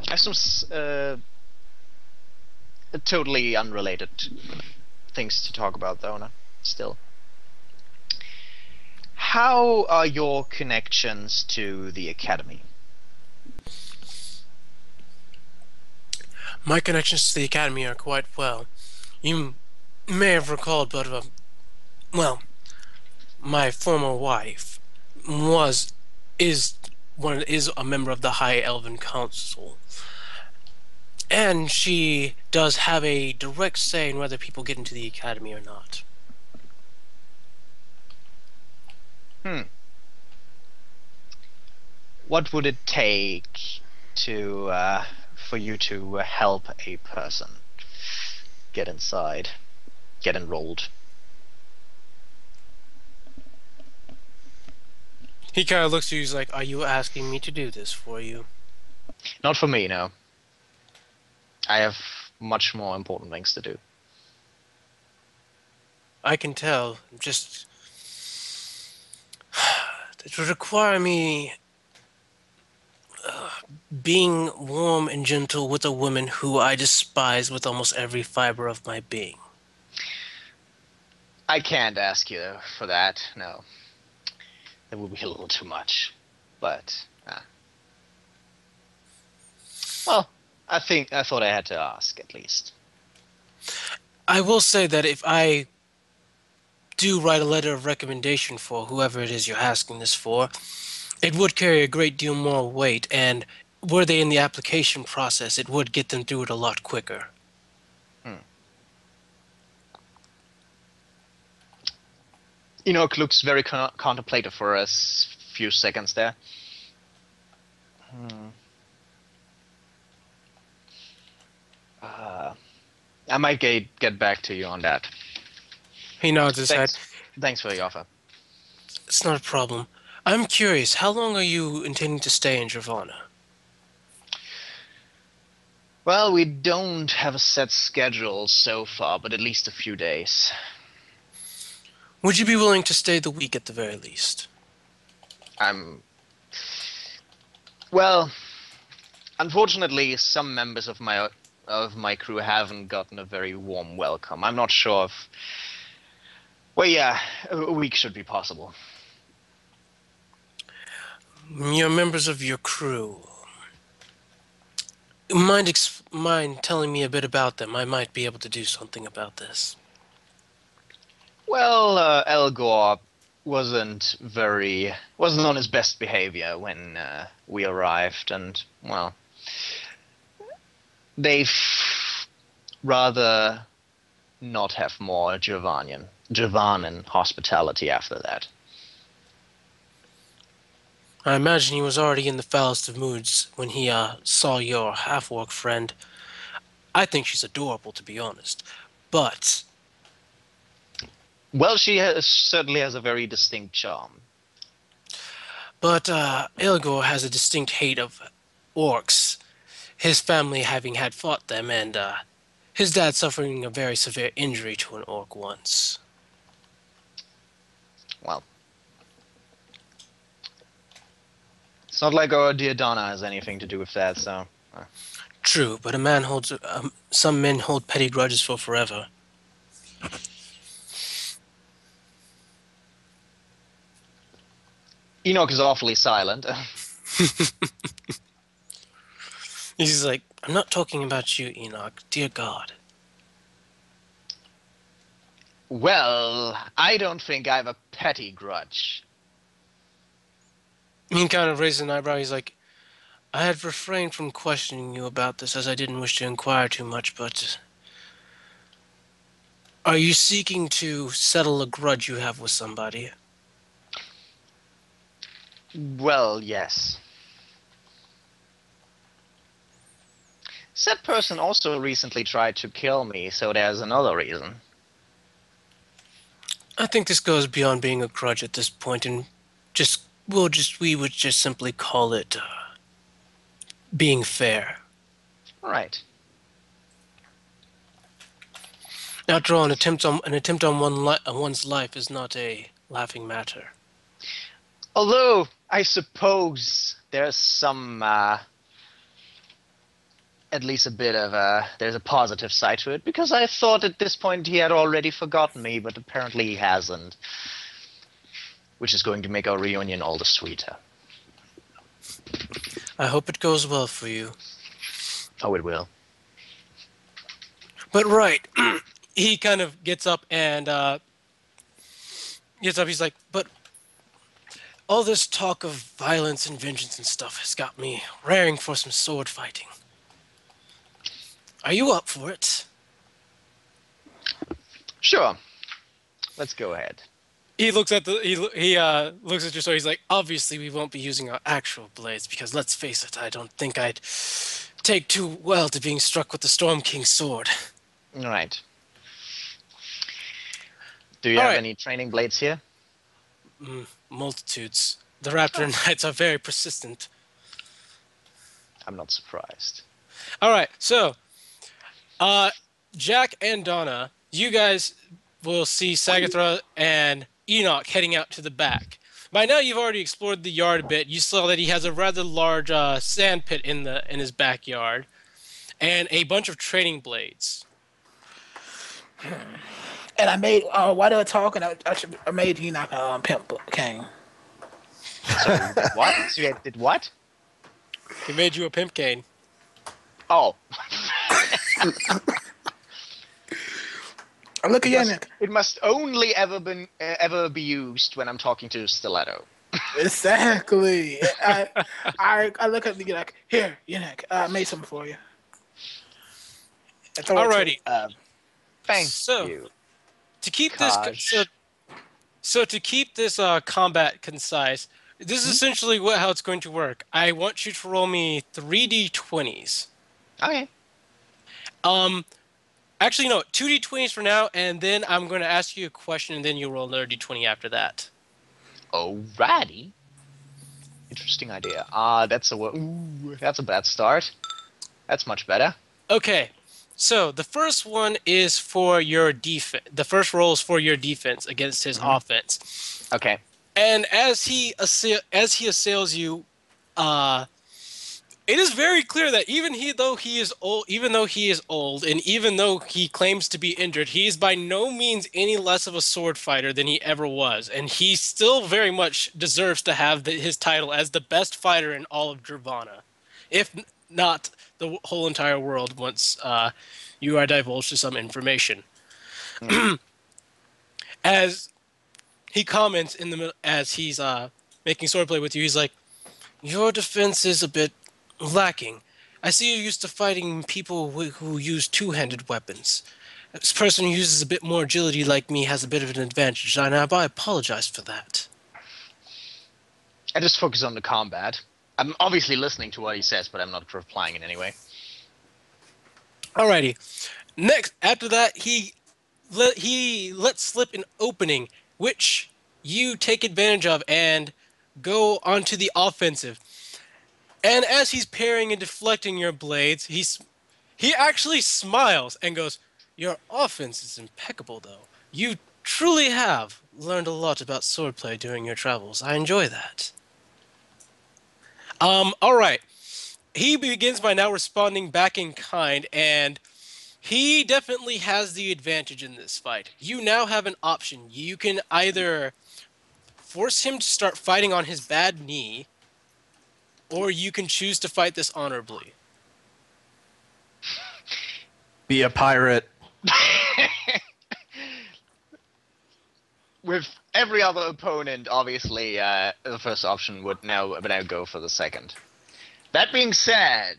have some totally unrelated things to talk about, though, no? Still. How are your connections to the Academy? My connections to the Academy are quite well. You may have recalled, but, my former wife is a member of the High Elven Council. And she does have a direct say in whether people get into the Academy or not. What would it take to for you to help a person get inside, get enrolled? He kind of looks at you, he's like, are you asking me to do this for you? Not for me, no. I have much more important things to do. I can tell. Just it would require me being warm and gentle with a woman who I despise with almost every fiber of my being. I can't ask you for that. No, that would be a little too much. But well, I thought I had to ask at least. I will say that if I do write a letter of recommendation for whoever it is you're asking this for, it would carry a great deal more weight, and were they in the application process, it would get them through it a lot quicker. Enoch looks very contemplative for a few seconds there. I might get back to you on that. He nods his head. Thanks for the offer. It's not a problem. I'm curious, how long are you intending to stay in Dravana? Well, we don't have a set schedule so far, but at least a few days. Would you be willing to stay the week at the very least? Well, unfortunately, some members of my crew haven't gotten a very warm welcome. I'm not sure if... Well, yeah, a week should be possible. You're members of your crew. Mind telling me a bit about them? I might be able to do something about this. Well, Al Gore wasn't on his best behavior when we arrived, and, well, they've rather not have more Javanan hospitality after that. I imagine he was already in the foulest of moods when he saw your half-orc friend. I think she's adorable, to be honest. But... Well, she certainly has a very distinct charm. But Ilgor has a distinct hate of orcs. His family having had fought them, and his dad suffering a very severe injury to an orc once. Well, it's not like our dear Donna has anything to do with that, so... True, but some men hold petty grudges for forever. Enoch is awfully silent. He's like, I'm not talking about you, Enoch. Dear God. Well, I don't think I have a petty grudge. He kind of raises an eyebrow. He's like, I had refrained from questioning you about this as I didn't wish to inquire too much, but... Are you seeking to settle a grudge you have with somebody? Well, yes. Said person also recently tried to kill me, so there's another reason. I think this goes beyond being a grudge at this point, and we would just simply call it being fair. Right. After all, an attempt on one's life is not a laughing matter. Although, I suppose there's some, at least a bit of there's a positive side to it, because I thought at this point he had already forgotten me, but apparently he hasn't. Which is going to make our reunion all the sweeter. I hope it goes well for you. Oh, it will. But right, he kind of gets up and he's like, but all this talk of violence and vengeance and stuff has got me raring for some sword fighting. Are you up for it? Sure. Let's go ahead. He looks at looks at your sword. He's like, obviously we won't be using our actual blades because let's face it, I don't think I'd take too well to being struck with the Storm King's sword. Right. Do you have any training blades here? Multitudes. The Raptor Knights are very persistent. I'm not surprised. All right, so Uh, Jack and Donna, you guys will see Sagathra and Enoch heading out to the back. By now, you've already explored the yard a bit. You saw that he has a rather large sand pit in his backyard, and a bunch of training blades. And I made while they were talking, I made Enoch a pimp cane. So what? So you did what? He made you a pimp cane. Oh. Look at It Yannick. must, it must only ever be used when I'm talking to Stiletto. Exactly. I look at you like, here, Yannick, I made something for you. And throw it to Alrighty. him. Thank So, you. To keep Gosh. to keep this combat concise, this is essentially how it's going to work. I want you to roll me 3d20s. Okay. Actually, no, 2d20s for now, and then I'm going to ask you a question, and then you'll roll another d20 after that. Alrighty. Interesting idea. That's a bad start. That's much better. Okay, so the first one is for your defense. The first roll is for your defense against his offense. Okay. And as he assails you, it is very clear that even though he is old, and even though he claims to be injured, he is by no means any less of a sword fighter than he ever was, and he still very much deserves to have his title as the best fighter in all of Nirvana, if not the whole entire world. Once you are divulged to some information, as he comments in the middle, as he's making swordplay with you, he's like, "Your defense is a bit lacking. I see you're used to fighting people who use two-handed weapons. This person who uses a bit more agility like me has a bit of an advantage, and I apologize for that." I just focus on the combat. I'm obviously listening to what he says, but I'm not replying in any way. Alrighty. Next, after that, he lets slip an opening, which you take advantage of and go onto the offensive. And as he's parrying and deflecting your blades, he actually smiles and goes, "Your offense is impeccable, though. You truly have learned a lot about swordplay during your travels. I enjoy that." All right. He begins by now responding back in kind, and he definitely has the advantage in this fight. You now have an option. You can either force him to start fighting on his bad knee, or you can choose to fight this honorably. Be a pirate. With every other opponent, obviously, the first option would now go for the second. That being said,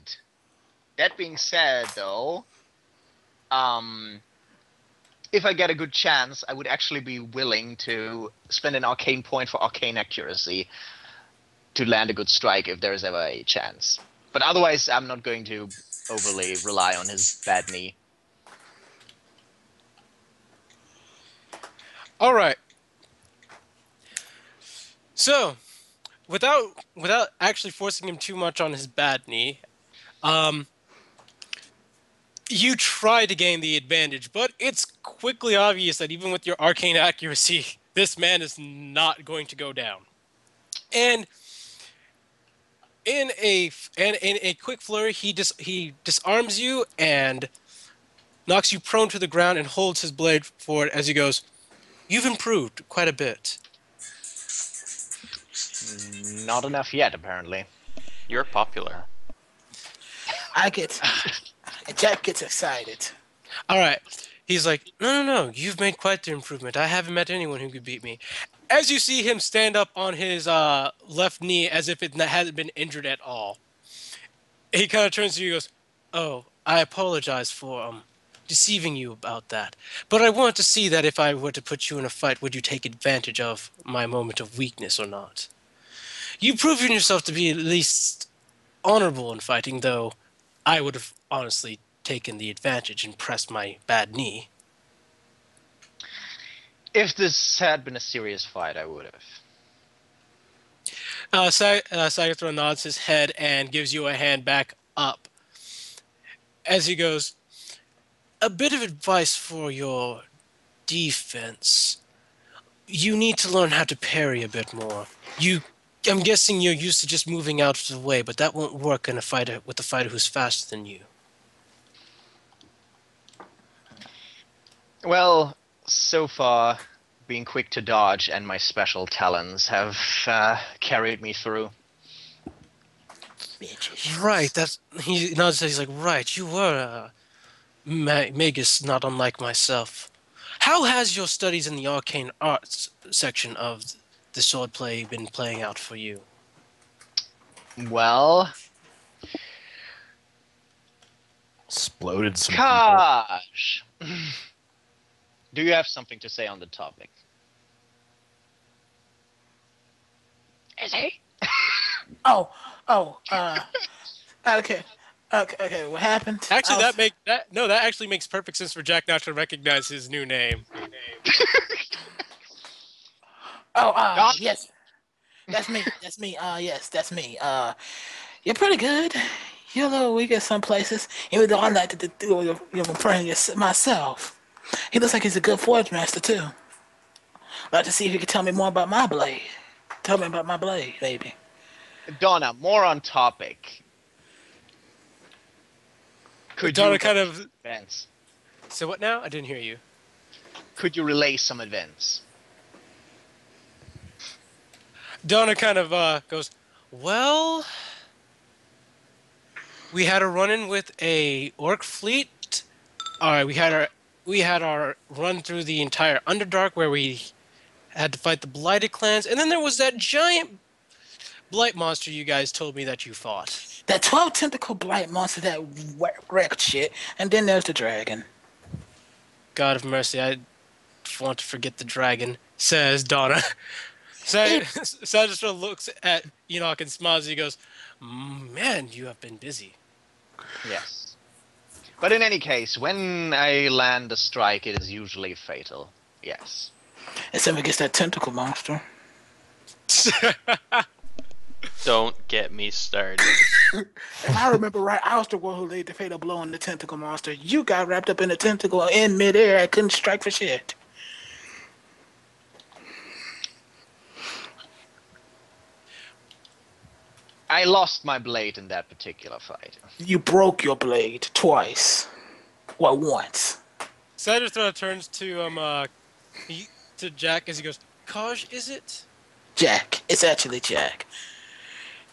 though, if I get a good chance, I would actually be willing to spend an arcane point for arcane accuracy to land a good strike if there is ever a chance. But otherwise, I'm not going to overly rely on his bad knee. All right. So, without actually forcing him too much on his bad knee, you try to gain the advantage, but it's quickly obvious that even with your arcane accuracy, this man is not going to go down. And in a quick flurry, he disarms you and knocks you prone to the ground and holds his blade forward as he goes, "You've improved quite a bit." Not enough yet, apparently. You're popular. Jack gets excited. All right. He's like, no, you've made quite the improvement. I haven't met anyone who could beat me. As you see him stand up on his left knee as if it hasn't been injured at all, he kind of turns to you and goes, "Oh, I apologize for deceiving you about that. But I want to see that if I were to put you in a fight, would you take advantage of my moment of weakness or not? You've proven yourself to be at least honorable in fighting, though I would have honestly taken the advantage and pressed my bad knee." If this had been a serious fight, I would have. Sagathra nods his head and gives you a hand back up. As he goes, a bit of advice for your defense. You need to learn how to parry a bit more. I'm guessing you're used to just moving out of the way, but that won't work in a fighter with a fighter who's faster than you. Well, so far, being quick to dodge and my special talents have carried me through. Bitches. Right, that's he nods. He's like, right, you were Magus, not unlike myself. How has your studies in the arcane arts section of the swordplay been playing out for you? Well, Exploded some people. gosh. Do you have something to say on the topic? Is he? Oh, oh, okay. Okay, what happened? Actually, I was- that actually makes perfect sense for Jack not to recognize his new name. Oh, Gosh. yes. That's me. That's me. Yes, that's me. You're pretty good. You're a little weak at some places, even though I like to do praying myself. He looks like he's a good forge master, too. I'd like to see if you could tell me more about my blade. Tell me about my blade, baby. Donna, more on topic. Could Donna you kind of. events? So what now? I didn't hear you. Could you relay some events? Donna kind of goes, well, we had a run-in with a orc fleet. All right, we had our run through the entire Underdark where we had to fight the Blighted clans, and then there was that giant blight monster you guys told me that you fought. That 12 tentacle blight monster that wrecked shit, and then there's the dragon. God of mercy, I want to forget the dragon, says Donna. Sagistra looks at Enoch and smiles. He goes, man, you have been busy. Yes. But in any case, when I land a strike, it is usually fatal. Yes. Except against that tentacle monster. Don't get me started. If I remember right, I was the one who laid the fatal blow on the tentacle monster. You got wrapped up in the tentacle in midair. I couldn't strike for shit. I lost my blade in that particular fight. You broke your blade twice. Well, once. Sagistra turns to to Jack as he goes, Kaj, is it? Jack. It's actually Jack.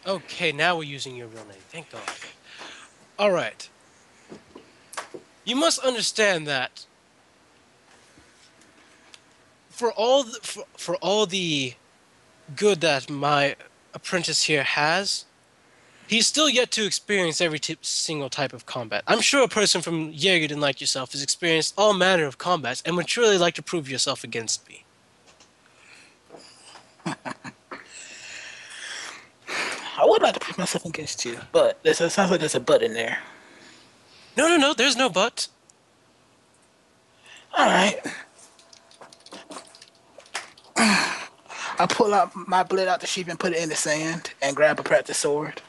Okay, now we're using your real name. Thank God. All right. You must understand that for all the good that my apprentice here has, he's still yet to experience every single type of combat. I'm sure a person from Yerguden like yourself has experienced all manner of combats and would surely like to prove yourself against me. I would like to put myself against you, but it sounds like there's a but in there. No, there's no but. Alright. I pull out my blade out the sheath and put it in the sand and grab a practice sword.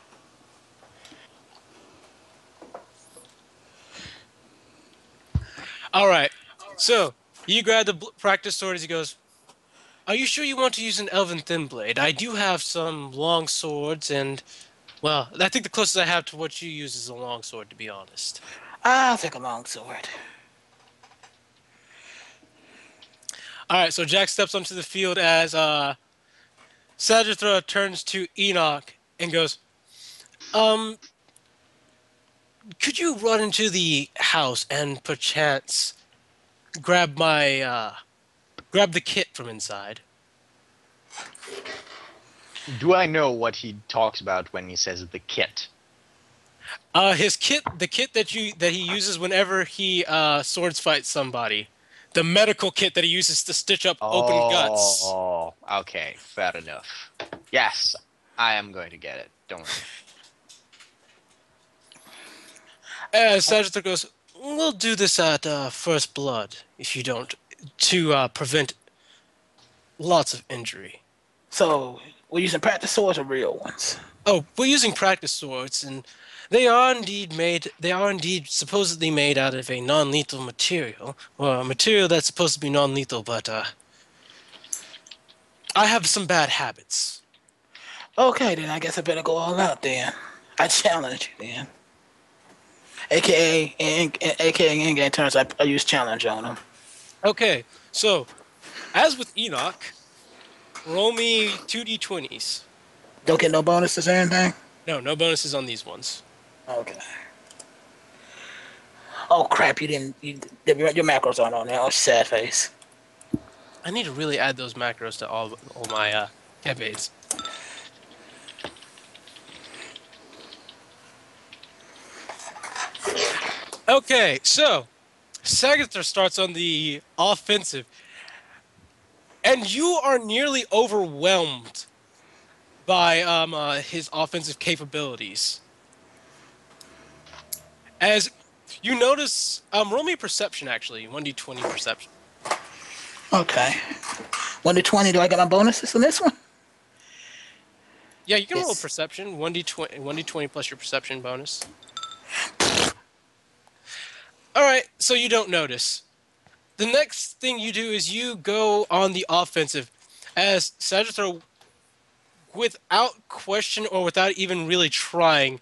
All right. So you grab the practice sword as he goes, are you sure you want to use an elven thin blade? I do have some long swords and, well, I think the closest I have to what you use is a long sword, to be honest. I'll take a long sword. All right, so Jack steps onto the field as Sagittara turns to Enoch and goes, could you run into the house and perchance grab the kit from inside? Do I know what he talks about when he says the kit? His kit, the kit that he uses whenever he swords fights somebody. The medical kit that he uses to stitch up open guts. Oh, okay, fair enough. Yes, I am going to get it. Don't worry. Sagittara goes, we'll do this at first blood, if you don't, to prevent lots of injury. So, We're using practice swords or real ones. Oh, we're using practice swords, and they are indeed made. They are indeed supposedly made out of a non-lethal material, or a material that's supposed to be non-lethal. But I have some bad habits. Okay, then I guess I better go all out then. I challenge you then. AKA in game turns, I use challenge on them. Okay, so as with Enoch, roll me 2d20s. Don't get no bonuses or anything? No, no bonuses on these ones. Okay. Oh crap, your macros aren't on there. Oh, sad face. I need to really add those macros to all my campaigns. Okay, so Sagather starts on the offensive, and you are nearly overwhelmed by his offensive capabilities. As you notice, roll me perception actually, 1d20 perception. Okay. 1 to 20, do I get my bonuses on this one? Yeah, you can roll Yes. perception, 1d20 plus your perception bonus. Alright, so you don't notice. The next thing you do is you go on the offensive, as Sagittaro, without question or without even really trying,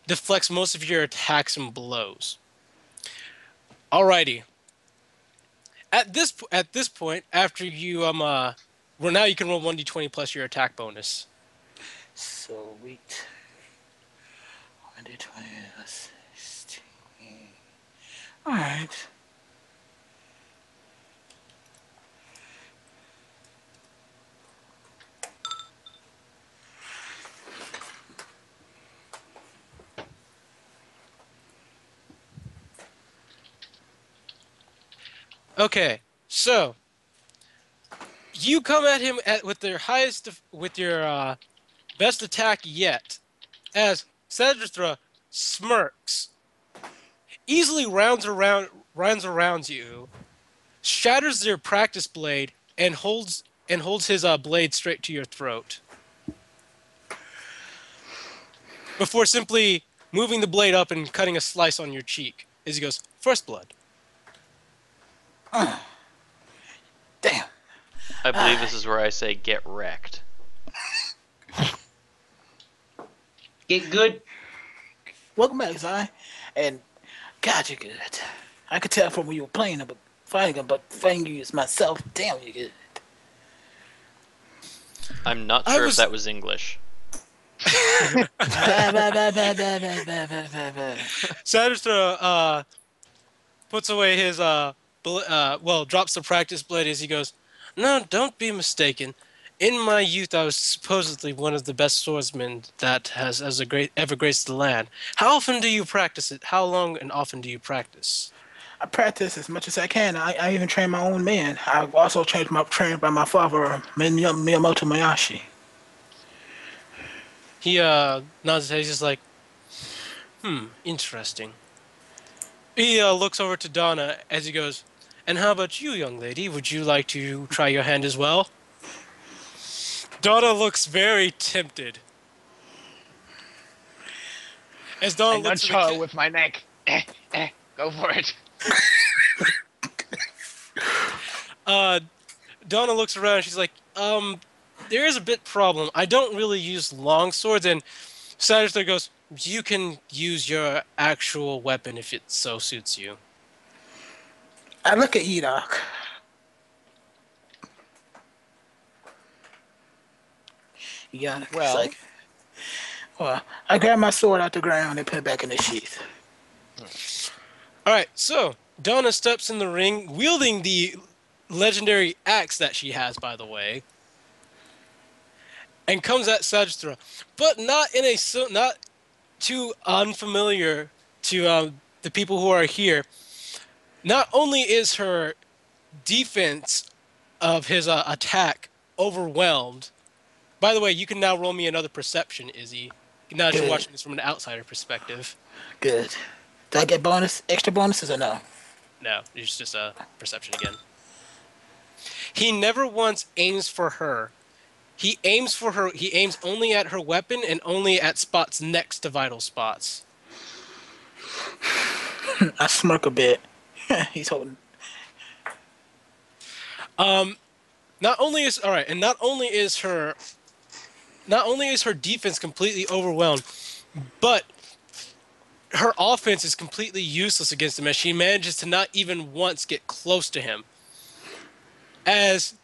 deflects most of your attacks and blows. Alrighty. At this point, after you well, now you can roll 1d20 plus your attack bonus. Sweet. 1 to 20, 16. Alright. Okay, so you come at him with your best attack yet, as Cedrithra smirks, easily runs around you, shatters your practice blade, and holds his blade straight to your throat, before simply moving the blade up and cutting a slice on your cheek. As he goes, first blood. Damn. I believe this is where I say get wrecked. Get good. Welcome back, Zai. And God, you're good. I could tell from when you were playing him, but fighting you as myself, damn, you're good. I'm not sure if that was English. Sadistra puts away his drops the practice blade as he goes, "No, don't be mistaken. In my youth, I was supposedly one of the best swordsmen that has ever graced the land. How often do you practice it? How long and often do you practice?" I practice as much as I can. I even train my own men. I've also trained by my father, Miyamoto Mayashi. He nods his head. He's just like, interesting. He looks over to Donna as he goes, "And how about you, young lady? Would you like to try your hand as well?" Donna looks very tempted. As Donna I'm not looks sure with my neck. Go for it. Donna looks around and she's like, there is a bit problem. I don't really use long swords, and Sagittarius goes, "You can use your actual weapon if it so suits you." I look at Enoch. Yeah, Well. I grab my sword out the ground and put it back in the sheath. Alright, so Donna steps in the ring, wielding the legendary axe that she has, by the way, and comes at Sagittara, but not too unfamiliar to the people who are here. Not only is her defense of his attack overwhelmed. By the way, you can now roll me another perception, Izzy. Now that you're watching this from an outsider perspective. Good. Do I get extra bonuses or no? No, it's just a perception again. He never once aims for her. He aims for her. He aims only at her weapon and only at spots next to vital spots. I smirk a bit. He's holding. Not only is all right, and not only is her defense completely overwhelmed, but her offense is completely useless against him as she manages to not even once get close to him. As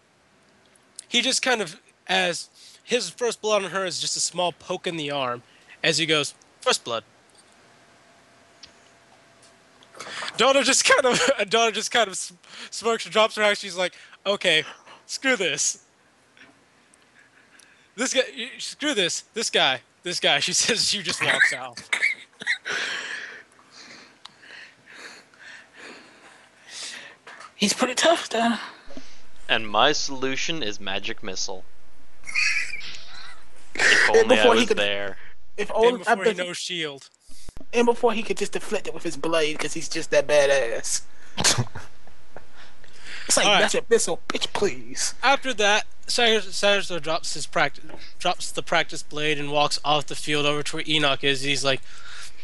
he just kind of, as his first blood on her is just a small poke in the arm, as he goes, first blood. Donna just kind of smirks and drops her axe. She's like, okay, screw this. This guy, screw this. This guy. She says she just walks out. He's pretty tough, Donna. And my solution is magic missile. If And only I before he was could- there. If And only, before he knows shield. and before he could just deflect it with his blade, because he's just that badass. It's like All right. magic missile, bitch, please. After that, Sagitar drops the practice blade and walks off the field over to where Enoch is. He's like,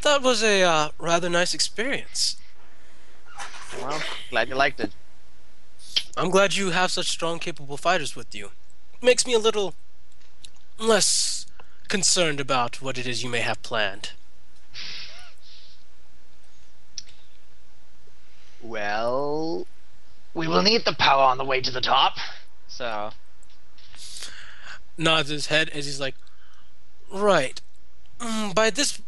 that was a rather nice experience. Well, glad you liked it. I'm glad you have such strong, capable fighters with you. Makes me a little less concerned about what it is you may have planned. Well, we will need the power on the way to the top. So, Nods his head as he's like, right. By this...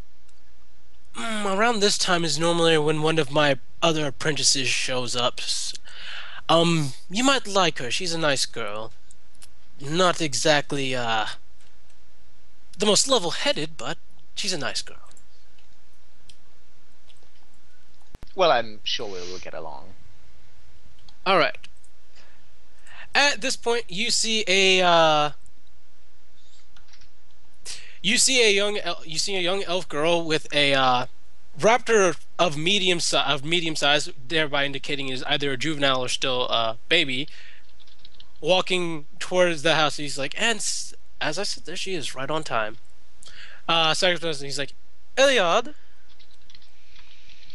around this time is normally when one of my other apprentices shows up. You might like her. She's a nice girl. Not exactly, the most level-headed, but she's a nice girl. well, I'm sure we will get along. Alright. At this point, you see a young elf girl with a raptor of medium size, thereby indicating is either a juvenile or still a baby, walking towards the house. He's like, and as I said, there she is, right on time. He's like, Eliod.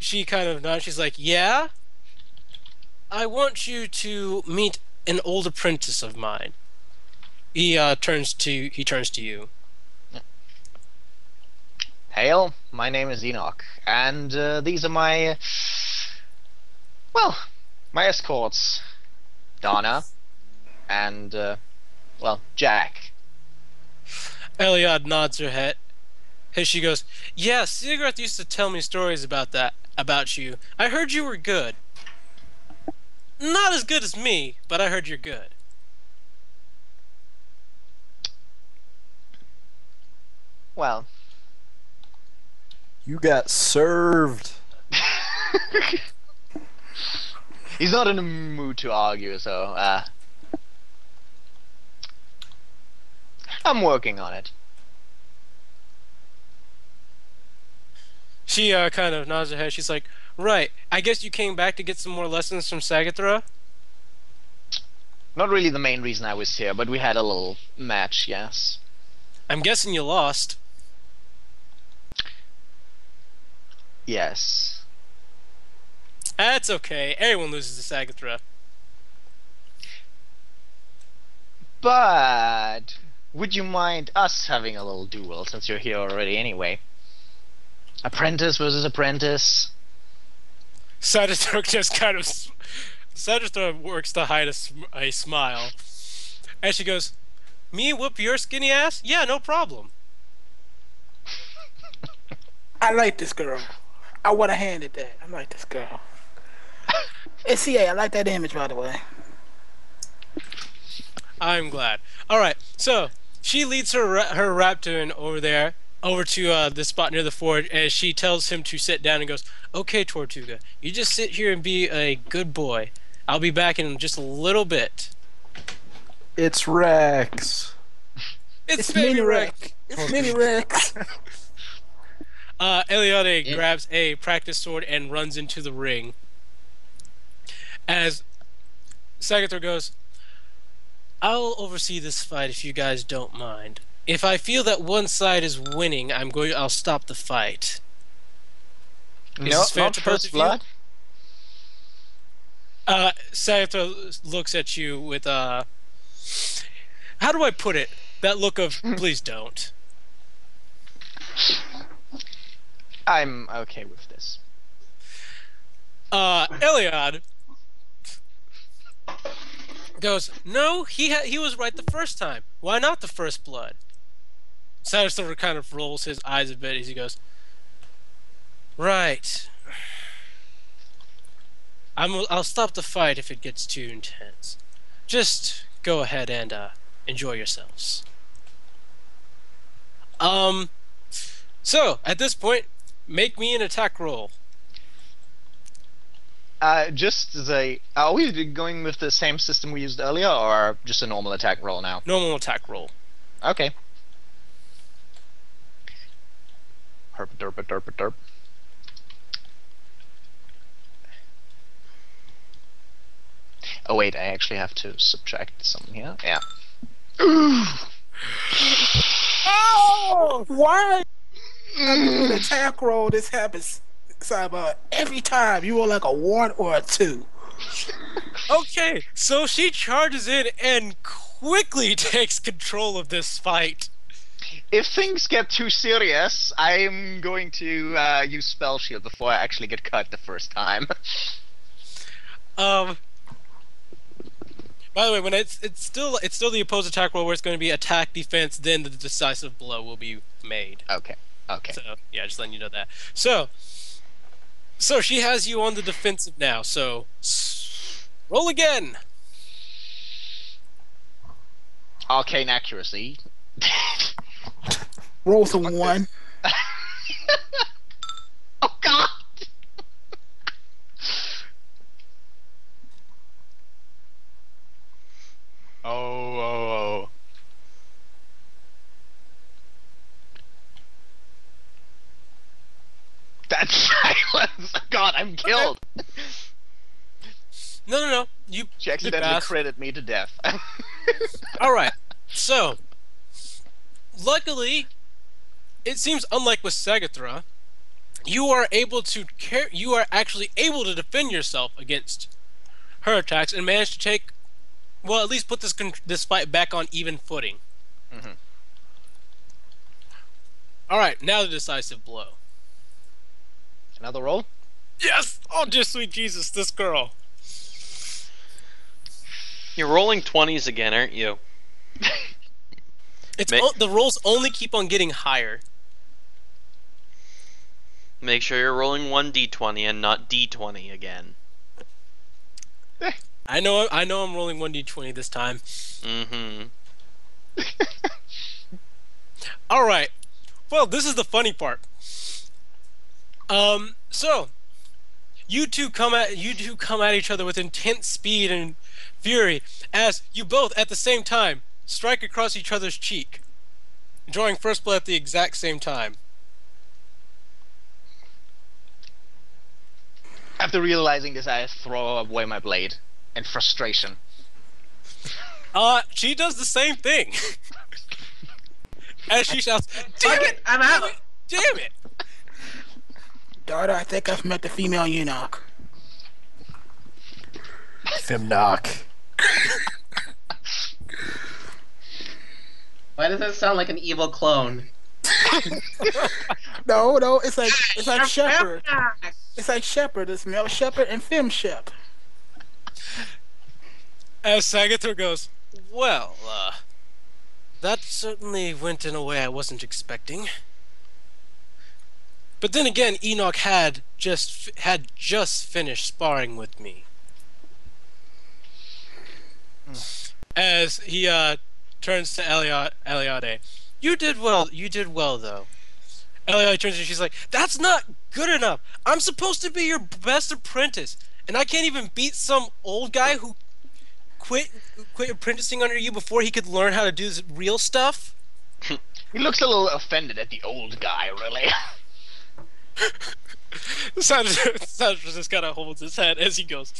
She kind of nods. She's like, yeah. I want you to meet an old apprentice of mine. He turns to you. Hail, my name is Enoch, and these are my escorts, Donna, and Jack. Eliod nods her head. As she goes, yeah, Sigarth used to tell me stories about you. I heard you were good. Not as good as me, but I heard you're good. Well, You got served. he's not in a mood to argue, so I'm working on it. She kind of nods her head. She's like, right, I guess you came back to get some more lessons from Sagathrah? Not really the main reason I was here, but we had a little match, yes. I'm guessing you lost. Yes. That's okay. Everyone loses to Sagathrah. But would you mind us having a little duel since you're here already anyway? Apprentice versus apprentice. Sagathrah just kind of... Sagathrah works to hide a smile. And she goes, me whoop your skinny ass? Yeah, no problem. I like this girl. I would have handed that. I like this girl. It's CA. I like that image, by the way. I'm glad. Alright, so she leads her raptor in over to the spot near the forge, as she tells him to sit down and goes, okay, Tortuga, you just sit here and be a good boy. I'll be back in just a little bit. It's Rex. It's Mini Baby Rex. Rex. It's Mini Rex. Eliade grabs a practice sword and runs into the ring. As Sagathrah goes, I'll oversee this fight if you guys don't mind. If I feel that one side is winning, I'll stop the fight. Is No, this fair not to both first of blood. you? Saito looks at you with how do I put it? That look of please don't. I'm okay with this. Eliod goes, no, he was right the first time. Why not the first blood? Saito kind of rolls his eyes a bit as he goes, right. I'll stop the fight if it gets too intense. Just go ahead and enjoy yourselves. So at this point, make me an attack roll. Just as a, are we going with the same system we used earlier, or just a normal attack roll now? Normal attack roll. Okay. Herp derp derp derp. Oh wait, I actually have to subtract something here. Yeah. Oh! Why? An attack roll, this happens every time. You roll like a 1 or a 2. Okay, so she charges in and quickly takes control of this fight. If things get too serious, I'm going to use Spell Shield before I actually get cut the first time. By the way, when it's still the opposed attack roll where it's going to be attack, defense, then the decisive blow will be made. Okay. Okay. So yeah, just letting you know that. So she has you on the defensive now. So roll again. Arcane accuracy. Roll some 1. Oh god! Oh. That silence! God, I'm killed! No. You She accidentally passed. critted me to death. Alright. So luckily, it seems unlike with Sagathra, you are actually able to defend yourself against her attacks and manage to take, well, at least put this fight back on even footing. Mhm. Alright, now the decisive blow. Another roll? Yes! Oh, dear sweet Jesus, this girl. You're rolling 20s again, aren't you? The rolls only keep on getting higher. Make sure you're rolling 1d20 and not d20 again. I know I'm rolling 1d20 this time. Mm-hmm. Alright. Well, this is the funny part. So you two come at each other with intense speed and fury as you both at the same time strike across each other's cheek, drawing first blood at the exact same time. After realizing this, I throw away my blade in frustration. She does the same thing. As she shouts, "Damn it! I'm out. Damn it!" Daughter, I think I've met the female eunuch. Thimnock. Why does that sound like an evil clone? No, it's like Shepherd. It's like Shepherd. It's male Shepherd and fem Shep. As Sagathor goes, well, that certainly went in a way I wasn't expecting. But then again, Enoch had just finished sparring with me. As he turns to Eliade, you did well though. Eliade turns to her, she's like, that's not good enough. I'm supposed to be your best apprentice, and I can't even beat some old guy who quit apprenticing under you before he could learn how to do this real stuff. He looks a little offended at the old guy, really. Sandra just kind of holds his head as he goes,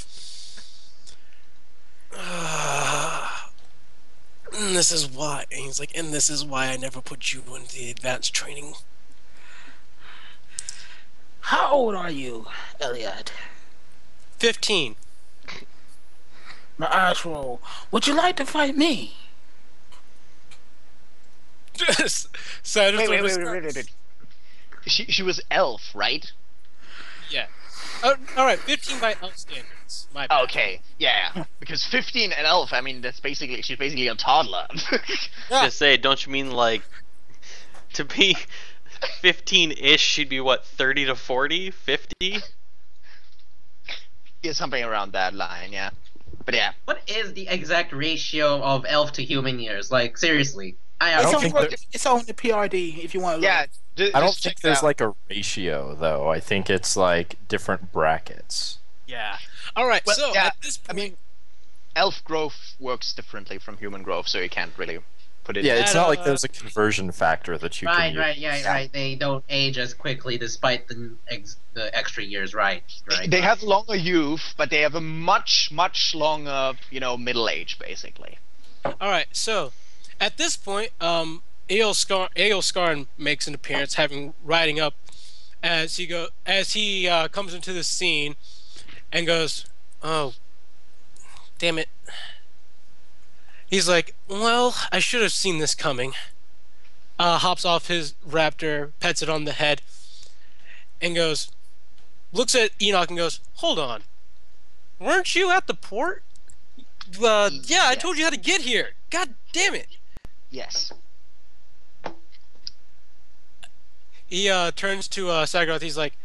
this is why. And he's like, and this is why I never put you in the advanced training. How old are you, Elliot? 15. My eyes roll. Would you like to fight me? So I just Wait. She was elf, right? Yeah. Oh, all right. 15 by elf standards. My bad. Okay, yeah. Because 15 and elf, I mean, she's basically a toddler. Just say, don't you mean like to be 15-ish? She'd be what, 30 to 40, 50? Yeah, something around that line, yeah. But yeah. What is the exact ratio of elf to human years? Like, seriously. It's on the PRD if you want to Yeah, look. I don't think there's like a ratio though. I think it's like different brackets. Yeah. All right. Well, so yeah, at this point, I mean, elf growth works differently from human growth, so you can't really put it. Yeah, in. it's not like there's a conversion factor that you can use. Right. They don't age as quickly despite the extra years, right? They have longer youth, but they have a much longer, middle age, basically. all right. So at this point, Aeolskarn makes an appearance, riding up as he comes into the scene and goes, "Oh, damn it." He's like, "Well, I should have seen this coming." Hops off his raptor, pets it on the head, and looks at Enoch and goes, "Hold on, weren't you at the port?" Yeah, I told you how to get here. God damn it. Yes. He turns to Sagrath. He's like,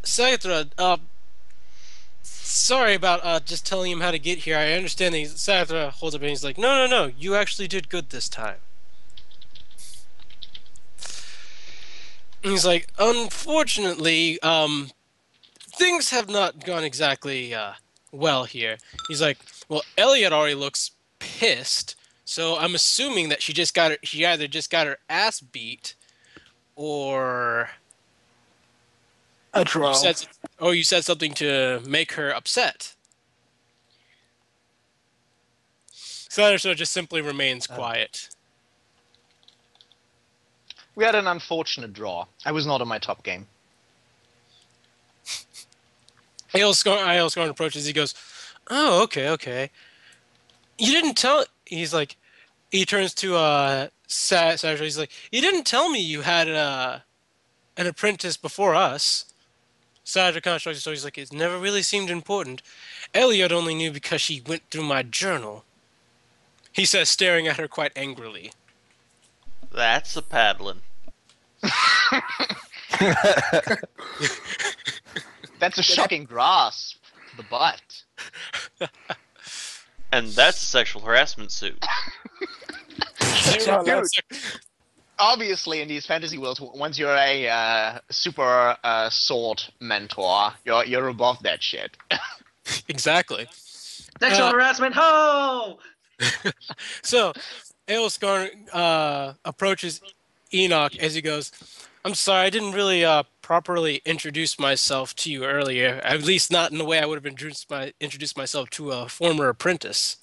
Sagrath, sorry about just telling him how to get here. I understand that Sagrath holds up and he's like, no, you actually did good this time. And he's like, unfortunately, things have not gone exactly well here. He's like, well, Elliot already looks pissed, so I'm assuming that she either just got her ass beat, or A draw. you said something to make her upset. So just simply remains quiet. We had an unfortunate draw. I was not on my top game. Aeolskarn approaches. He goes, "Oh, okay. You didn't tell." He's like, he turns to Sasha. He's like, "You didn't tell me you had an apprentice before us." Sasha kind of shrugs his shoulders. He's like, "It never really seemed important. Elliot only knew because she went through my journal." He says, staring at her quite angrily. That's a paddling. That's a shocking grasp to the butt. And that's a sexual harassment suit. Dude, obviously, in these fantasy worlds, once you're a super sword mentor, you're above that shit. Exactly. Sexual harassment, ho! So, Aeolskarn approaches Enoch as he goes, "I'm sorry, I didn't really properly introduce myself to you earlier. At least not in the way I would have introduced myself to a former apprentice."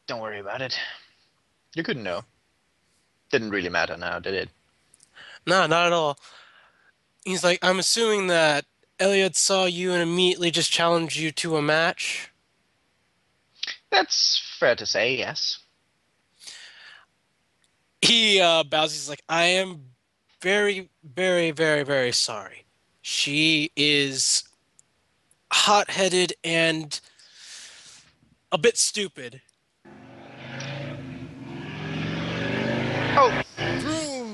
Don't worry about it. You couldn't know. Didn't really matter now, did it? No, not at all. He's like, "I'm assuming that Elliot saw you and immediately just challenged you to a match?" That's fair to say, yes. He bows. He's like, "I am very, very, very, very sorry. She is hot-headed and a bit stupid." Oh,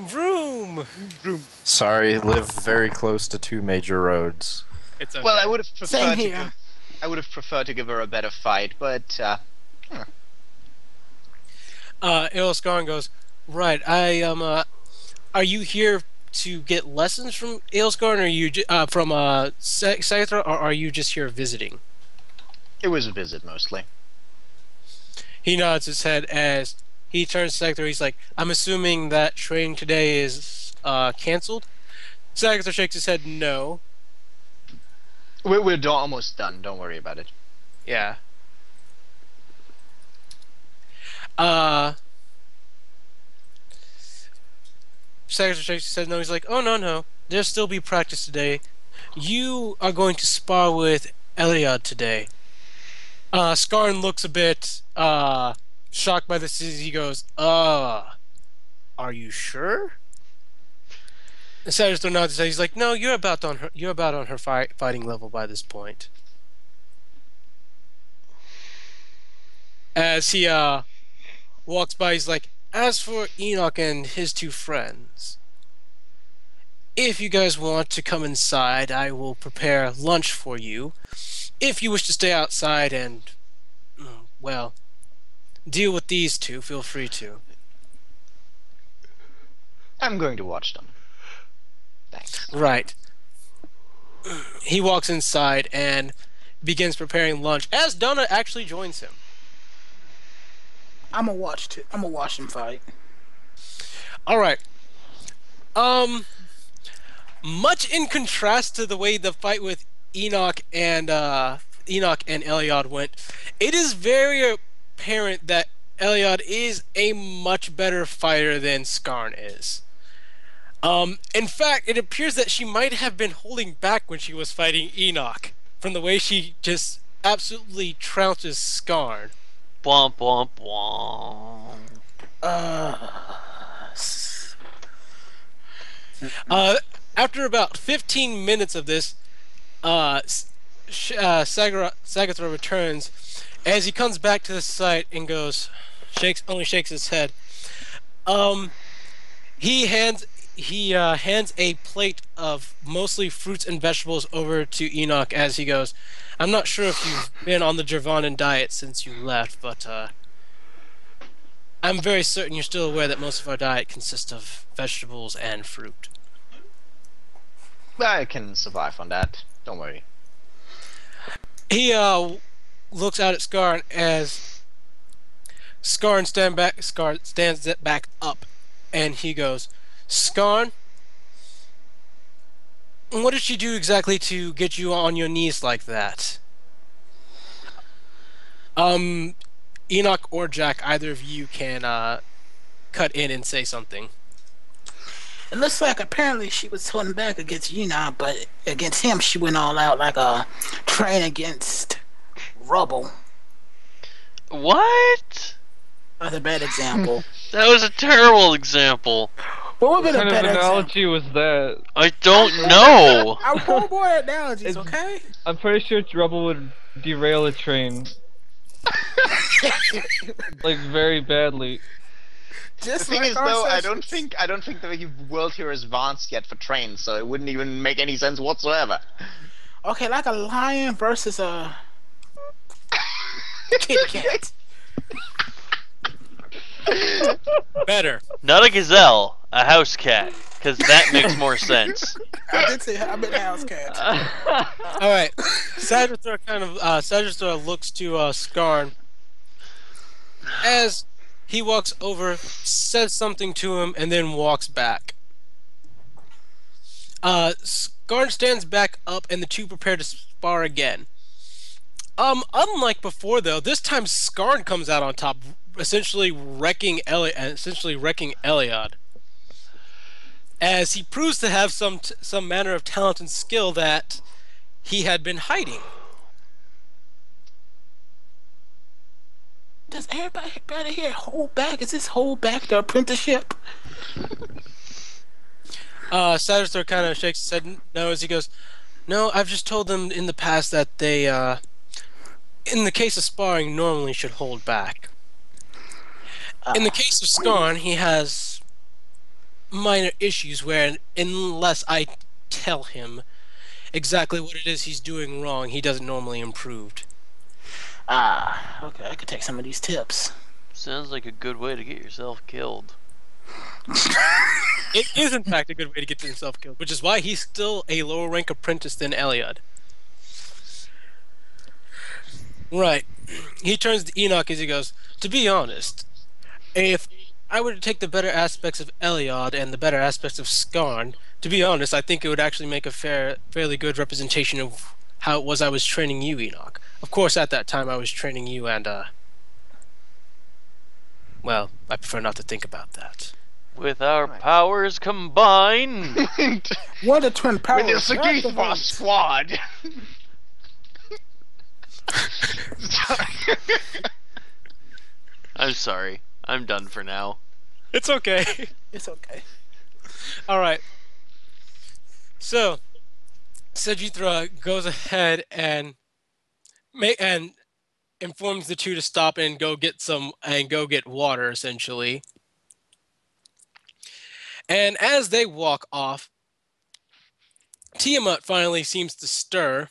Vroom! Sorry, live very close to two major roads. It's okay. well, I would have preferred here. to give her a better fight, but Aeolskarn goes, "Right, I am. Are you here to get lessons from Aeolskarn, or are you from Saithra, or are you just here visiting?" it was a visit mostly. He nods his head as he turns to Saithra. He's like, "I'm assuming that training today is canceled." Saithra shakes his head, "No." We're almost done. Don't worry about it. Yeah. Uh, Secretary said no. He's like, oh no no, there'll still be practice today. You are going to spar with Eliad today. Skarn looks a bit shocked by this. He goes, are you sure? And Sagittarius nods his head. He's like, no, you're about on her fighting level by this point. As he walks by, he's like, as for Enoch and his two friends, if you guys want to come inside, I will prepare lunch for you. If you wish to stay outside and, well, deal with these two, feel free to. I'm going to watch them. Thanks. Right. He walks inside and begins preparing lunch as Donna actually joins him. I'm gonna watch him fight. All right. Much in contrast to the way the fight with Enoch and Eliod went, it is very apparent that Eliod is a much better fighter than Skarn is. In fact, it appears that she might have been holding back when she was fighting Enoch, from the way she just absolutely trounces Skarn. Womp womp womp. After about 15 minutes of this, Sagatha returns as he comes back to the site and goes, only shakes his head. He hands a plate of mostly fruits and vegetables over to Enoch as he goes, I'm not sure if you've been on the Jervonan diet since you left, but I'm very certain you're still aware that most of our diet consists of vegetables and fruit. I can survive on that. Don't worry. He looks out at Skarn as Skarn stands back up, and he goes, Skarn, what did she do exactly to get you on your knees like that? Enoch or Jack, either of you can cut in and say something. It looks like apparently she was holding back against Enoch, but against him she went all out like a train against rubble. What? That's a bad example. That was a terrible example. What would have What been a kind of better analogy example? was that? I don't know. I'm horrible at analogies, okay? I'm pretty sure rubble would derail a train. Like, very badly. Just The thing like is, our though, I sessions. don't think the world here is advanced yet for trains, so it wouldn't even make any sense whatsoever. Okay, like a lion versus a kitty cat. Better. Not a gazelle, a house cat, because that makes more sense. I did say I meant house cat. All right. Sagittarius looks to Skarn as he walks over, says something to him, and then walks back. Skarn stands back up, and the two prepare to spar again. Unlike before, though, this time Skarn comes out on top, essentially wrecking Eliod, as he proves to have some manner of talent and skill that he had been hiding. Does everybody here hold back? Is this hold back the apprenticeship? Sagittarius kind of shakes his head no as he goes, no, I've just told them in the past that they, in the case of sparring, normally should hold back. In the case of Skarn, he has minor issues where unless I tell him exactly what it is he's doing wrong, he doesn't normally improve. Okay, I could take some of these tips. Sounds like a good way to get yourself killed. It is, in fact, a good way to get himself killed, which is why he's still a lower rank apprentice than Eliod. Right. He turns to Enoch as he goes, to be honest, if I were to take the better aspects of Eliod and the better aspects of Skarn, to be honest, I think it would actually make a fairly good representation of how it was I was training you, Enoch. Of course, at that time, I was training you and, well, I prefer not to think about that. With our Right. powers combined. What the twin With the powers Sagitha activate? squad. I'm sorry. I'm done for now. It's okay. It's okay. All right. So, Sajithra goes ahead and informs the two to stop and go get water, essentially. And as they walk off, Tiamat finally seems to stir,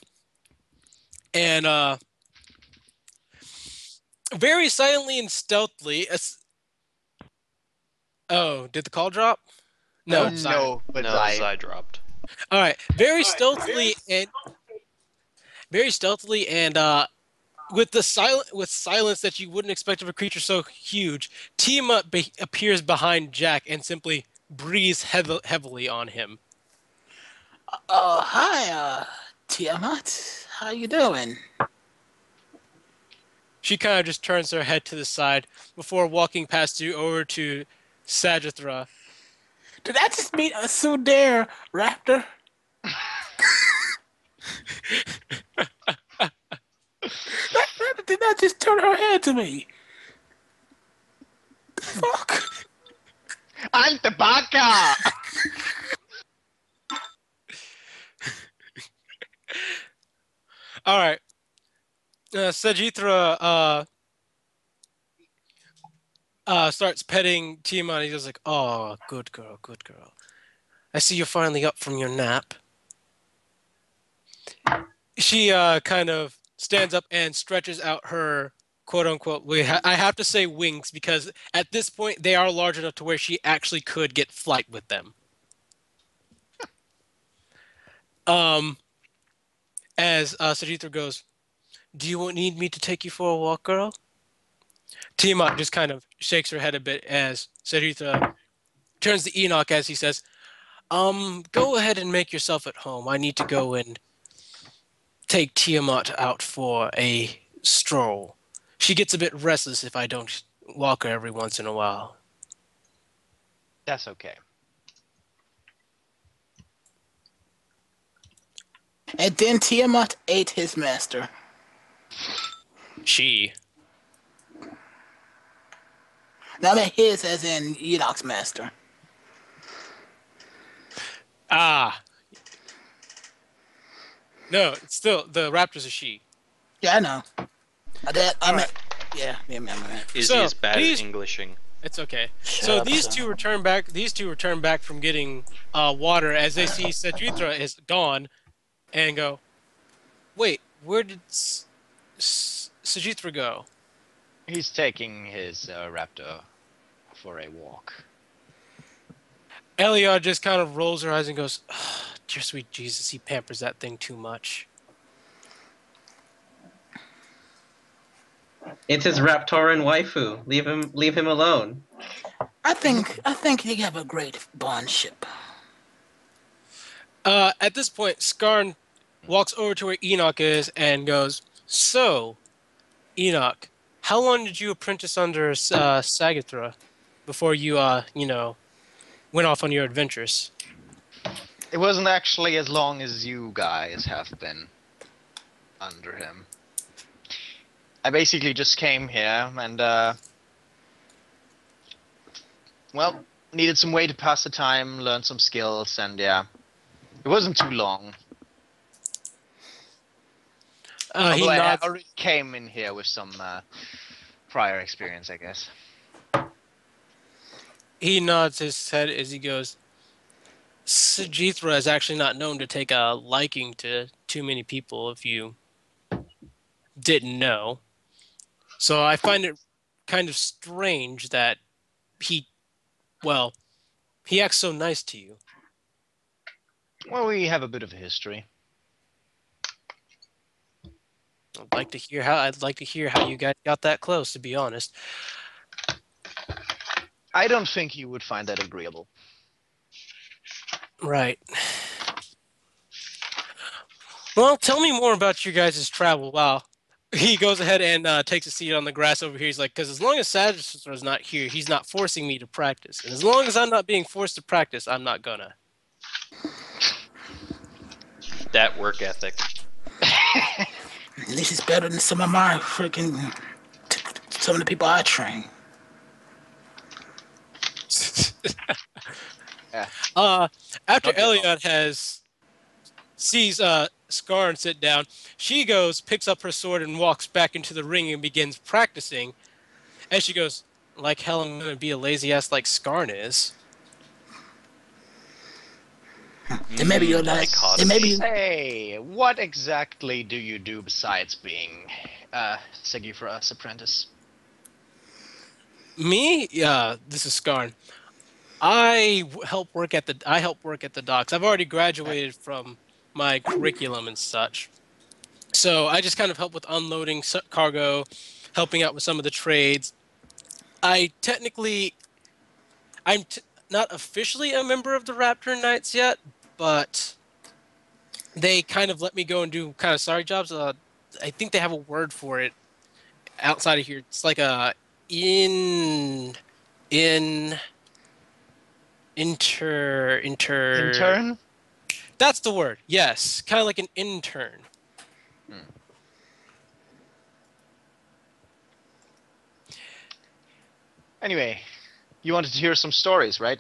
and very silently and stealthily. Oh, did the call drop? No, No. sorry. No, but No, I. Zai dropped. All right, very stealthily and with silence that you wouldn't expect of a creature so huge, Tiamat appears behind Jack and simply breathes heavily on him. Hi, Tiamat. How you doing? She kind of just turns her head to the side before walking past you over to Sajithra. Did I just meet a Sudare raptor? That raptor did not just turn her head to me. The fuck? Antibaka! All right. Sajithra starts petting Tiamat. He goes like, "Oh, good girl, good girl. I see you're finally up from your nap." She kind of stands up and stretches out her quote unquote. I have to say wings because at this point they are large enough to where she actually could get flight with them. As Sajithra goes, "Do you need me to take you for a walk, girl?" Tiamat just kind of shakes her head a bit as Sajithra turns to Enoch as he says, go ahead and make yourself at home. I need to go and take Tiamat out for a stroll. She gets a bit restless if I don't walk her every once in a while." That's okay. And then Tiamat ate his master. She. Now I mean his as in Enoch's master. Ah. No, it's still, the raptor's a she. Yeah, I know. I mean, Alright. yeah. Izzy So, is bad these- at Englishing. It's okay. Shut So up, these son. two return back from getting water as they see Sajithra is gone and go, "Wait, where did Sajithra go?" He's taking his raptor for a walk. Eliod just kind of rolls her eyes and goes, "Oh, dear sweet Jesus, he pampers that thing too much." It's his Raptoran waifu. Leave him alone. I think they have a great bondship. At this point, Skarn walks over to where Enoch is and goes, "So, Enoch, how long did you apprentice under Sagithra before you, went off on your adventures?" It wasn't actually as long as you guys have been under him. I basically just came here and, well, needed some way to pass the time, learn some skills, and yeah. It wasn't too long. He Although I nods. already came in here with some prior experience, I guess. He nods his head as he goes, "Sajithra is actually not known to take a liking to too many people, if you didn't know. So I find it kind of strange that he acts so nice to you." Well, we have a bit of a history. I'd like to hear how you guys got that close, to be honest. I don't think you would find that agreeable. Right. Well, tell me more about your guys' travel. Wow. he goes ahead and takes a seat on the grass over here. He's like, because as long as Sagittarius not here, he's not forcing me to practice. And as long as I'm not being forced to practice, I'm not gonna. That work ethic. At least it's better than some of my freaking some of the people I train. After Okay. Elliot sees Skarn sit down, she goes, picks up her sword, and walks back into the ring and begins practicing. As she goes, like hell, I'm gonna be a lazy ass like Skarn is. Then maybe you're like, then maybe you, Say, what exactly do you do besides being Segifra's apprentice? Me? Yeah, this is Skarn. I help work at the docks. I've already graduated from my curriculum and such. So I just kind of help with unloading cargo, helping out with some of the trades. I'm not officially a member of the Raptor Knights yet, but they kind of let me go and do kind of side jobs. I think they have a word for it outside of here. It's like a Intern? That's the word. Yes, kind of like an intern. Anyway, you wanted to hear some stories, right?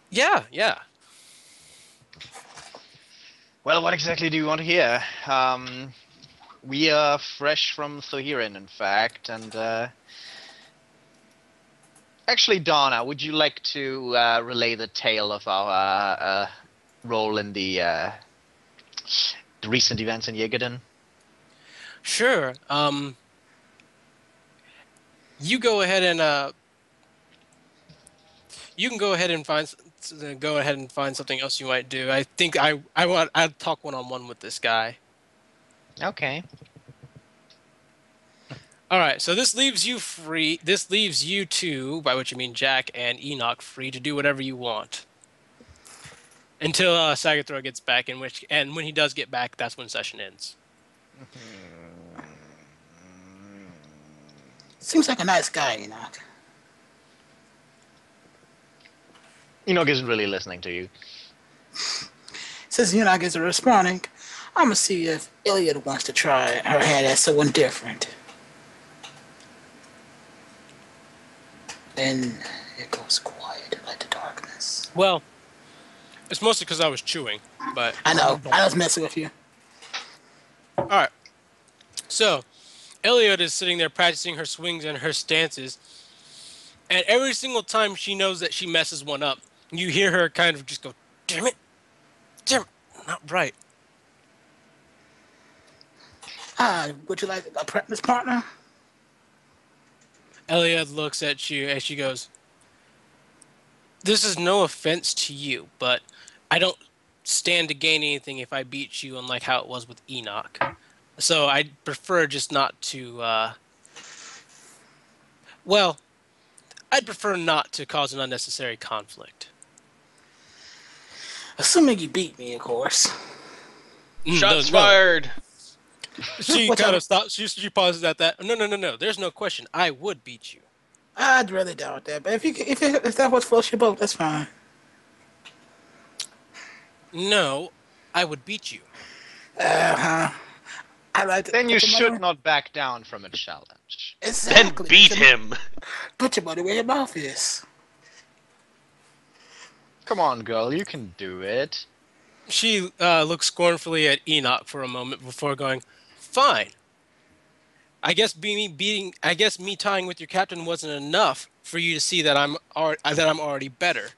Yeah. Well, what exactly do you want to hear? We are fresh from Thohirin, in fact, and actually, Donna, would you like to relay the tale of our role in the recent events in Yegaden? Sure. You go ahead and you can go ahead and find something else you might do. I think I'd talk one-on-one with this guy. Okay. All right, so this leaves you free. This leaves you two, by which I mean Jack and Enoch, free to do whatever you want until Sagathor gets back. And when he does get back, that's when session ends. seems like a nice guy, Enoch. Enoch isn't really listening to you. Since Enoch isn't responding, I'm gonna see if Iliad wants to try her hand at someone different. Then it goes quiet like the darkness. Well, it's mostly because I was chewing, but I know. I was messing with you. all right. So, Elliot is sitting there practicing her swings and her stances, and every single time she knows that she messes one up, you hear her kind of just go, damn it, not right. Would you like a practice partner? Elliot looks at you as she goes, this is no offense to you, but I don't stand to gain anything if I beat you, unlike how it was with Enoch. So I'd prefer just not to, I'd prefer not to cause an unnecessary conflict. Assuming you beat me, of course. Shots fired. She What's kind up? of stops. She pauses at that. No. There's no question. I would beat you. I'd really doubt that, but if that was floats your boat, that's fine. No, I would beat you. I like to Then you put your should money- not back down from a challenge. Then Exactly. beat him. Put your money where your mouth is. Come on, girl, you can do it. She looks scornfully at Enoch for a moment before going, "Fine. I guess me tying with your captain wasn't enough for you to see that I'm already better."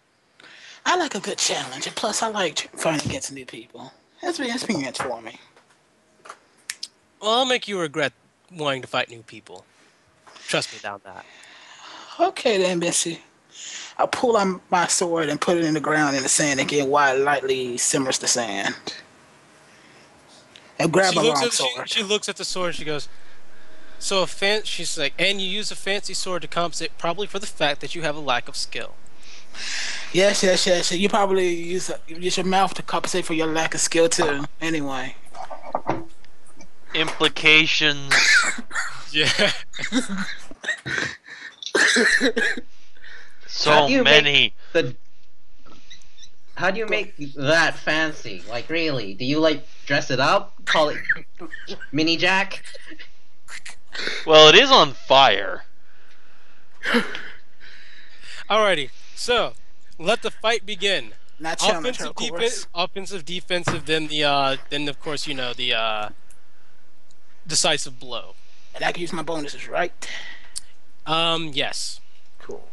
I like a good challenge, and plus I like fighting against new people. That's been experience for me. Well, I'll make you regret wanting to fight new people. Trust me down that. Okay then, Missy. I'll pull out my sword and put it in the ground in the sand again while it lightly simmers the sand. And grab a long sword. She looks at the sword and she goes, she's like, and you use a fancy sword to compensate probably for the fact that you have a lack of skill. Yes. You probably use your mouth to compensate for your lack of skill too. Anyway. Implications. Yeah. So do you many. The How do you make that fancy? Like, really? Do you, like, dress it up? Call it Mini Jack? Well, it is on fire. Alrighty. So, let the fight begin. Not challenge her, Offensive, of defense, course. offensive, defensive. Then of course the decisive blow. And I can use my bonuses, right? Yes. Cool.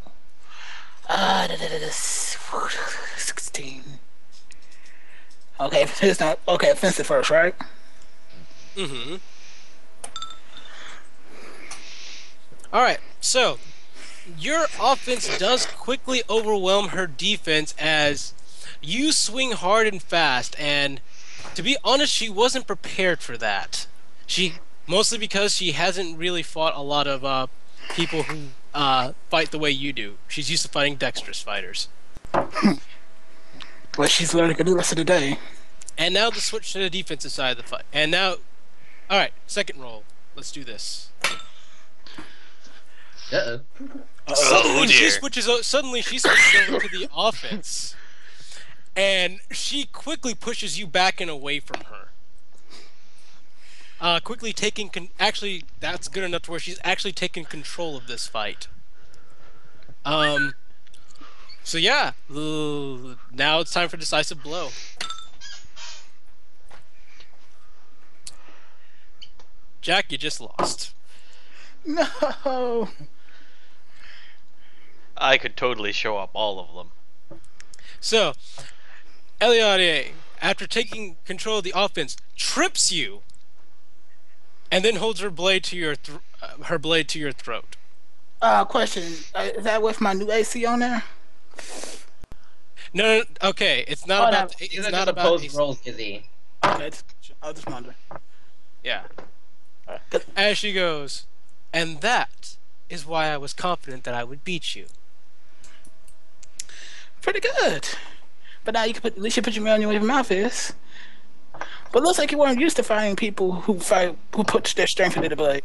16. Okay, it's not okay. Offensive first, right? Mm-hmm. All right. So, your offense does quickly overwhelm her defense as you swing hard and fast. And to be honest, she wasn't prepared for that. Mostly because she hasn't really fought a lot of people who fight the way you do. She's used to fighting dexterous fighters. Well, she's learning a new lesson today. And now to switch to the defensive side of the fight. And now, all right, second roll. Let's do this. Uh-oh. Suddenly she switches over to the offense, and she quickly pushes you back and away from her. Quickly taking actually, that's good enough to where she's actually taking control of this fight. So yeah, now it's time for decisive blow. Jack, you just lost. No. I could totally show up all of them. So, Eliade, after taking control of the offense, trips you, and then holds her blade to your throat. Question. Is that with my new AC on there? No, okay, it's not about. These It's are not just about. opposed rolls, Izzy. Okay, I'll just wonder. Yeah. As she goes, and that is why I was confident that I would beat you. Pretty good. But now at least you put your money where your mouth is. But looks like you weren't used to fighting people who put their strength into the blade.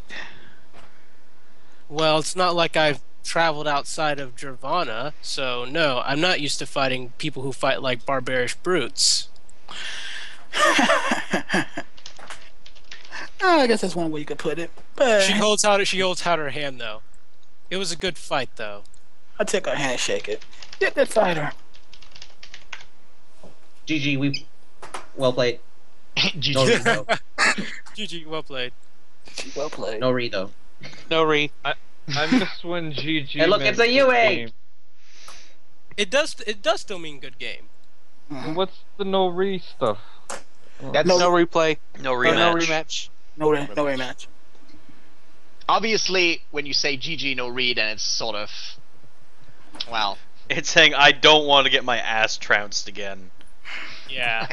Well, it's not like I've traveled outside of Gervana, so no, I'm not used to fighting people who fight like barbarish brutes. I guess that's one way you could put it. But She holds out her hand though. It was a good fight though. I'll take her hand and shake it. You're a good fighter. GG, well played. GG. No Rito. GG, well played. Well played. No Rito. No re. I miss when GG. Hey, look, meant it's a good UA! game. It does still mean good game. Mhm. What's the no re stuff? That's No. No replay. No Or rematch. no rematch. No rematch. obviously when you say GG no read, and it's sort of, well, It's saying I don't want to get my ass trounced again. Yeah.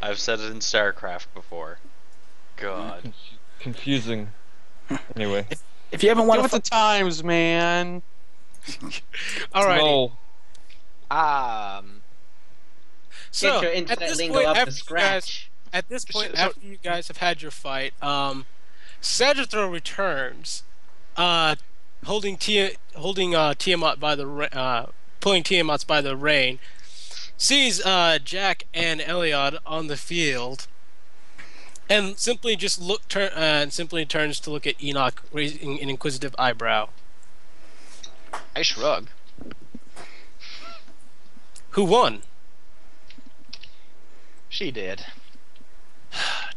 I've said it in StarCraft before. God. Confusing. Anyway. If you ever Get want with the times, man. Alrighty. No. So Get your at internet this lingo point, up to after you guys, scratch. at this point, So- after you guys have had your fight, Sagittaro returns, holding Tiamat by the pulling Tiamat by the rein, sees Jack and Eliod on the field, and simply simply turns to look at Enoch, raising an inquisitive eyebrow. I shrug. Who won? She did.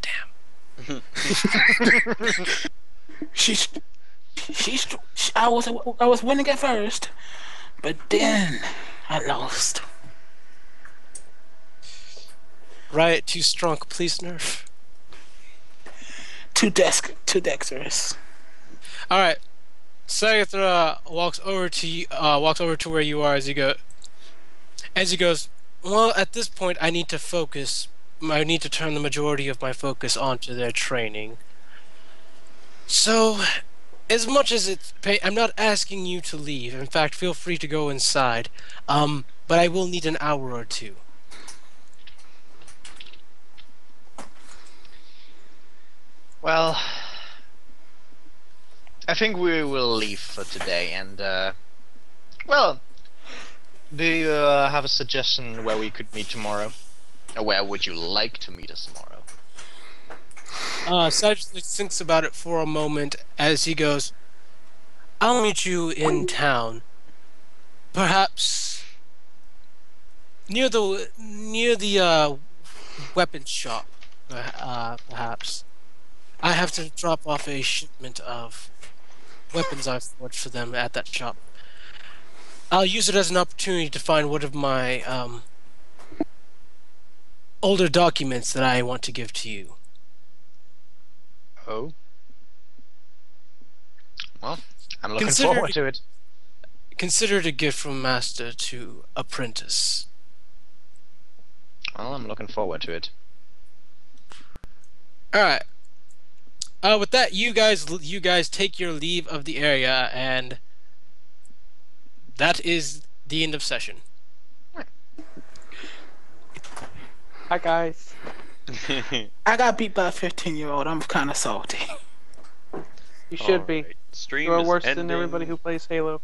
Damn. I was winning at first, but then I lost. Riot too strong. Please nerf. Too dexterous. All right. Sagatha walks over to where you are as he goes, well, at this point I need to focus. I need to turn the majority of my focus onto their training. So, as much as I'm not asking you to leave. In fact, feel free to go inside. But I will need an hour or two. Well, I think we will leave for today, and well, do you have a suggestion where we could meet tomorrow? Or where would you like to meet us tomorrow? Cyrus thinks about it for a moment as he goes, I'll meet you in town. Perhaps near the weapons shop. Perhaps. I have to drop off a shipment of weapons I've forged for them at that shop. I'll use it as an opportunity to find one of my older documents that I want to give to you. Oh. Well, I'm looking Consider forward it- to it. Consider it a gift from master to apprentice. Well, I'm looking forward to it. All right. With that, you guys take your leave of the area, and that is the end of session. Hi guys. I got beat by a 15-year-old. I'm kind of salty. You should be. Stream You are is worse ending. than everybody who plays Halo.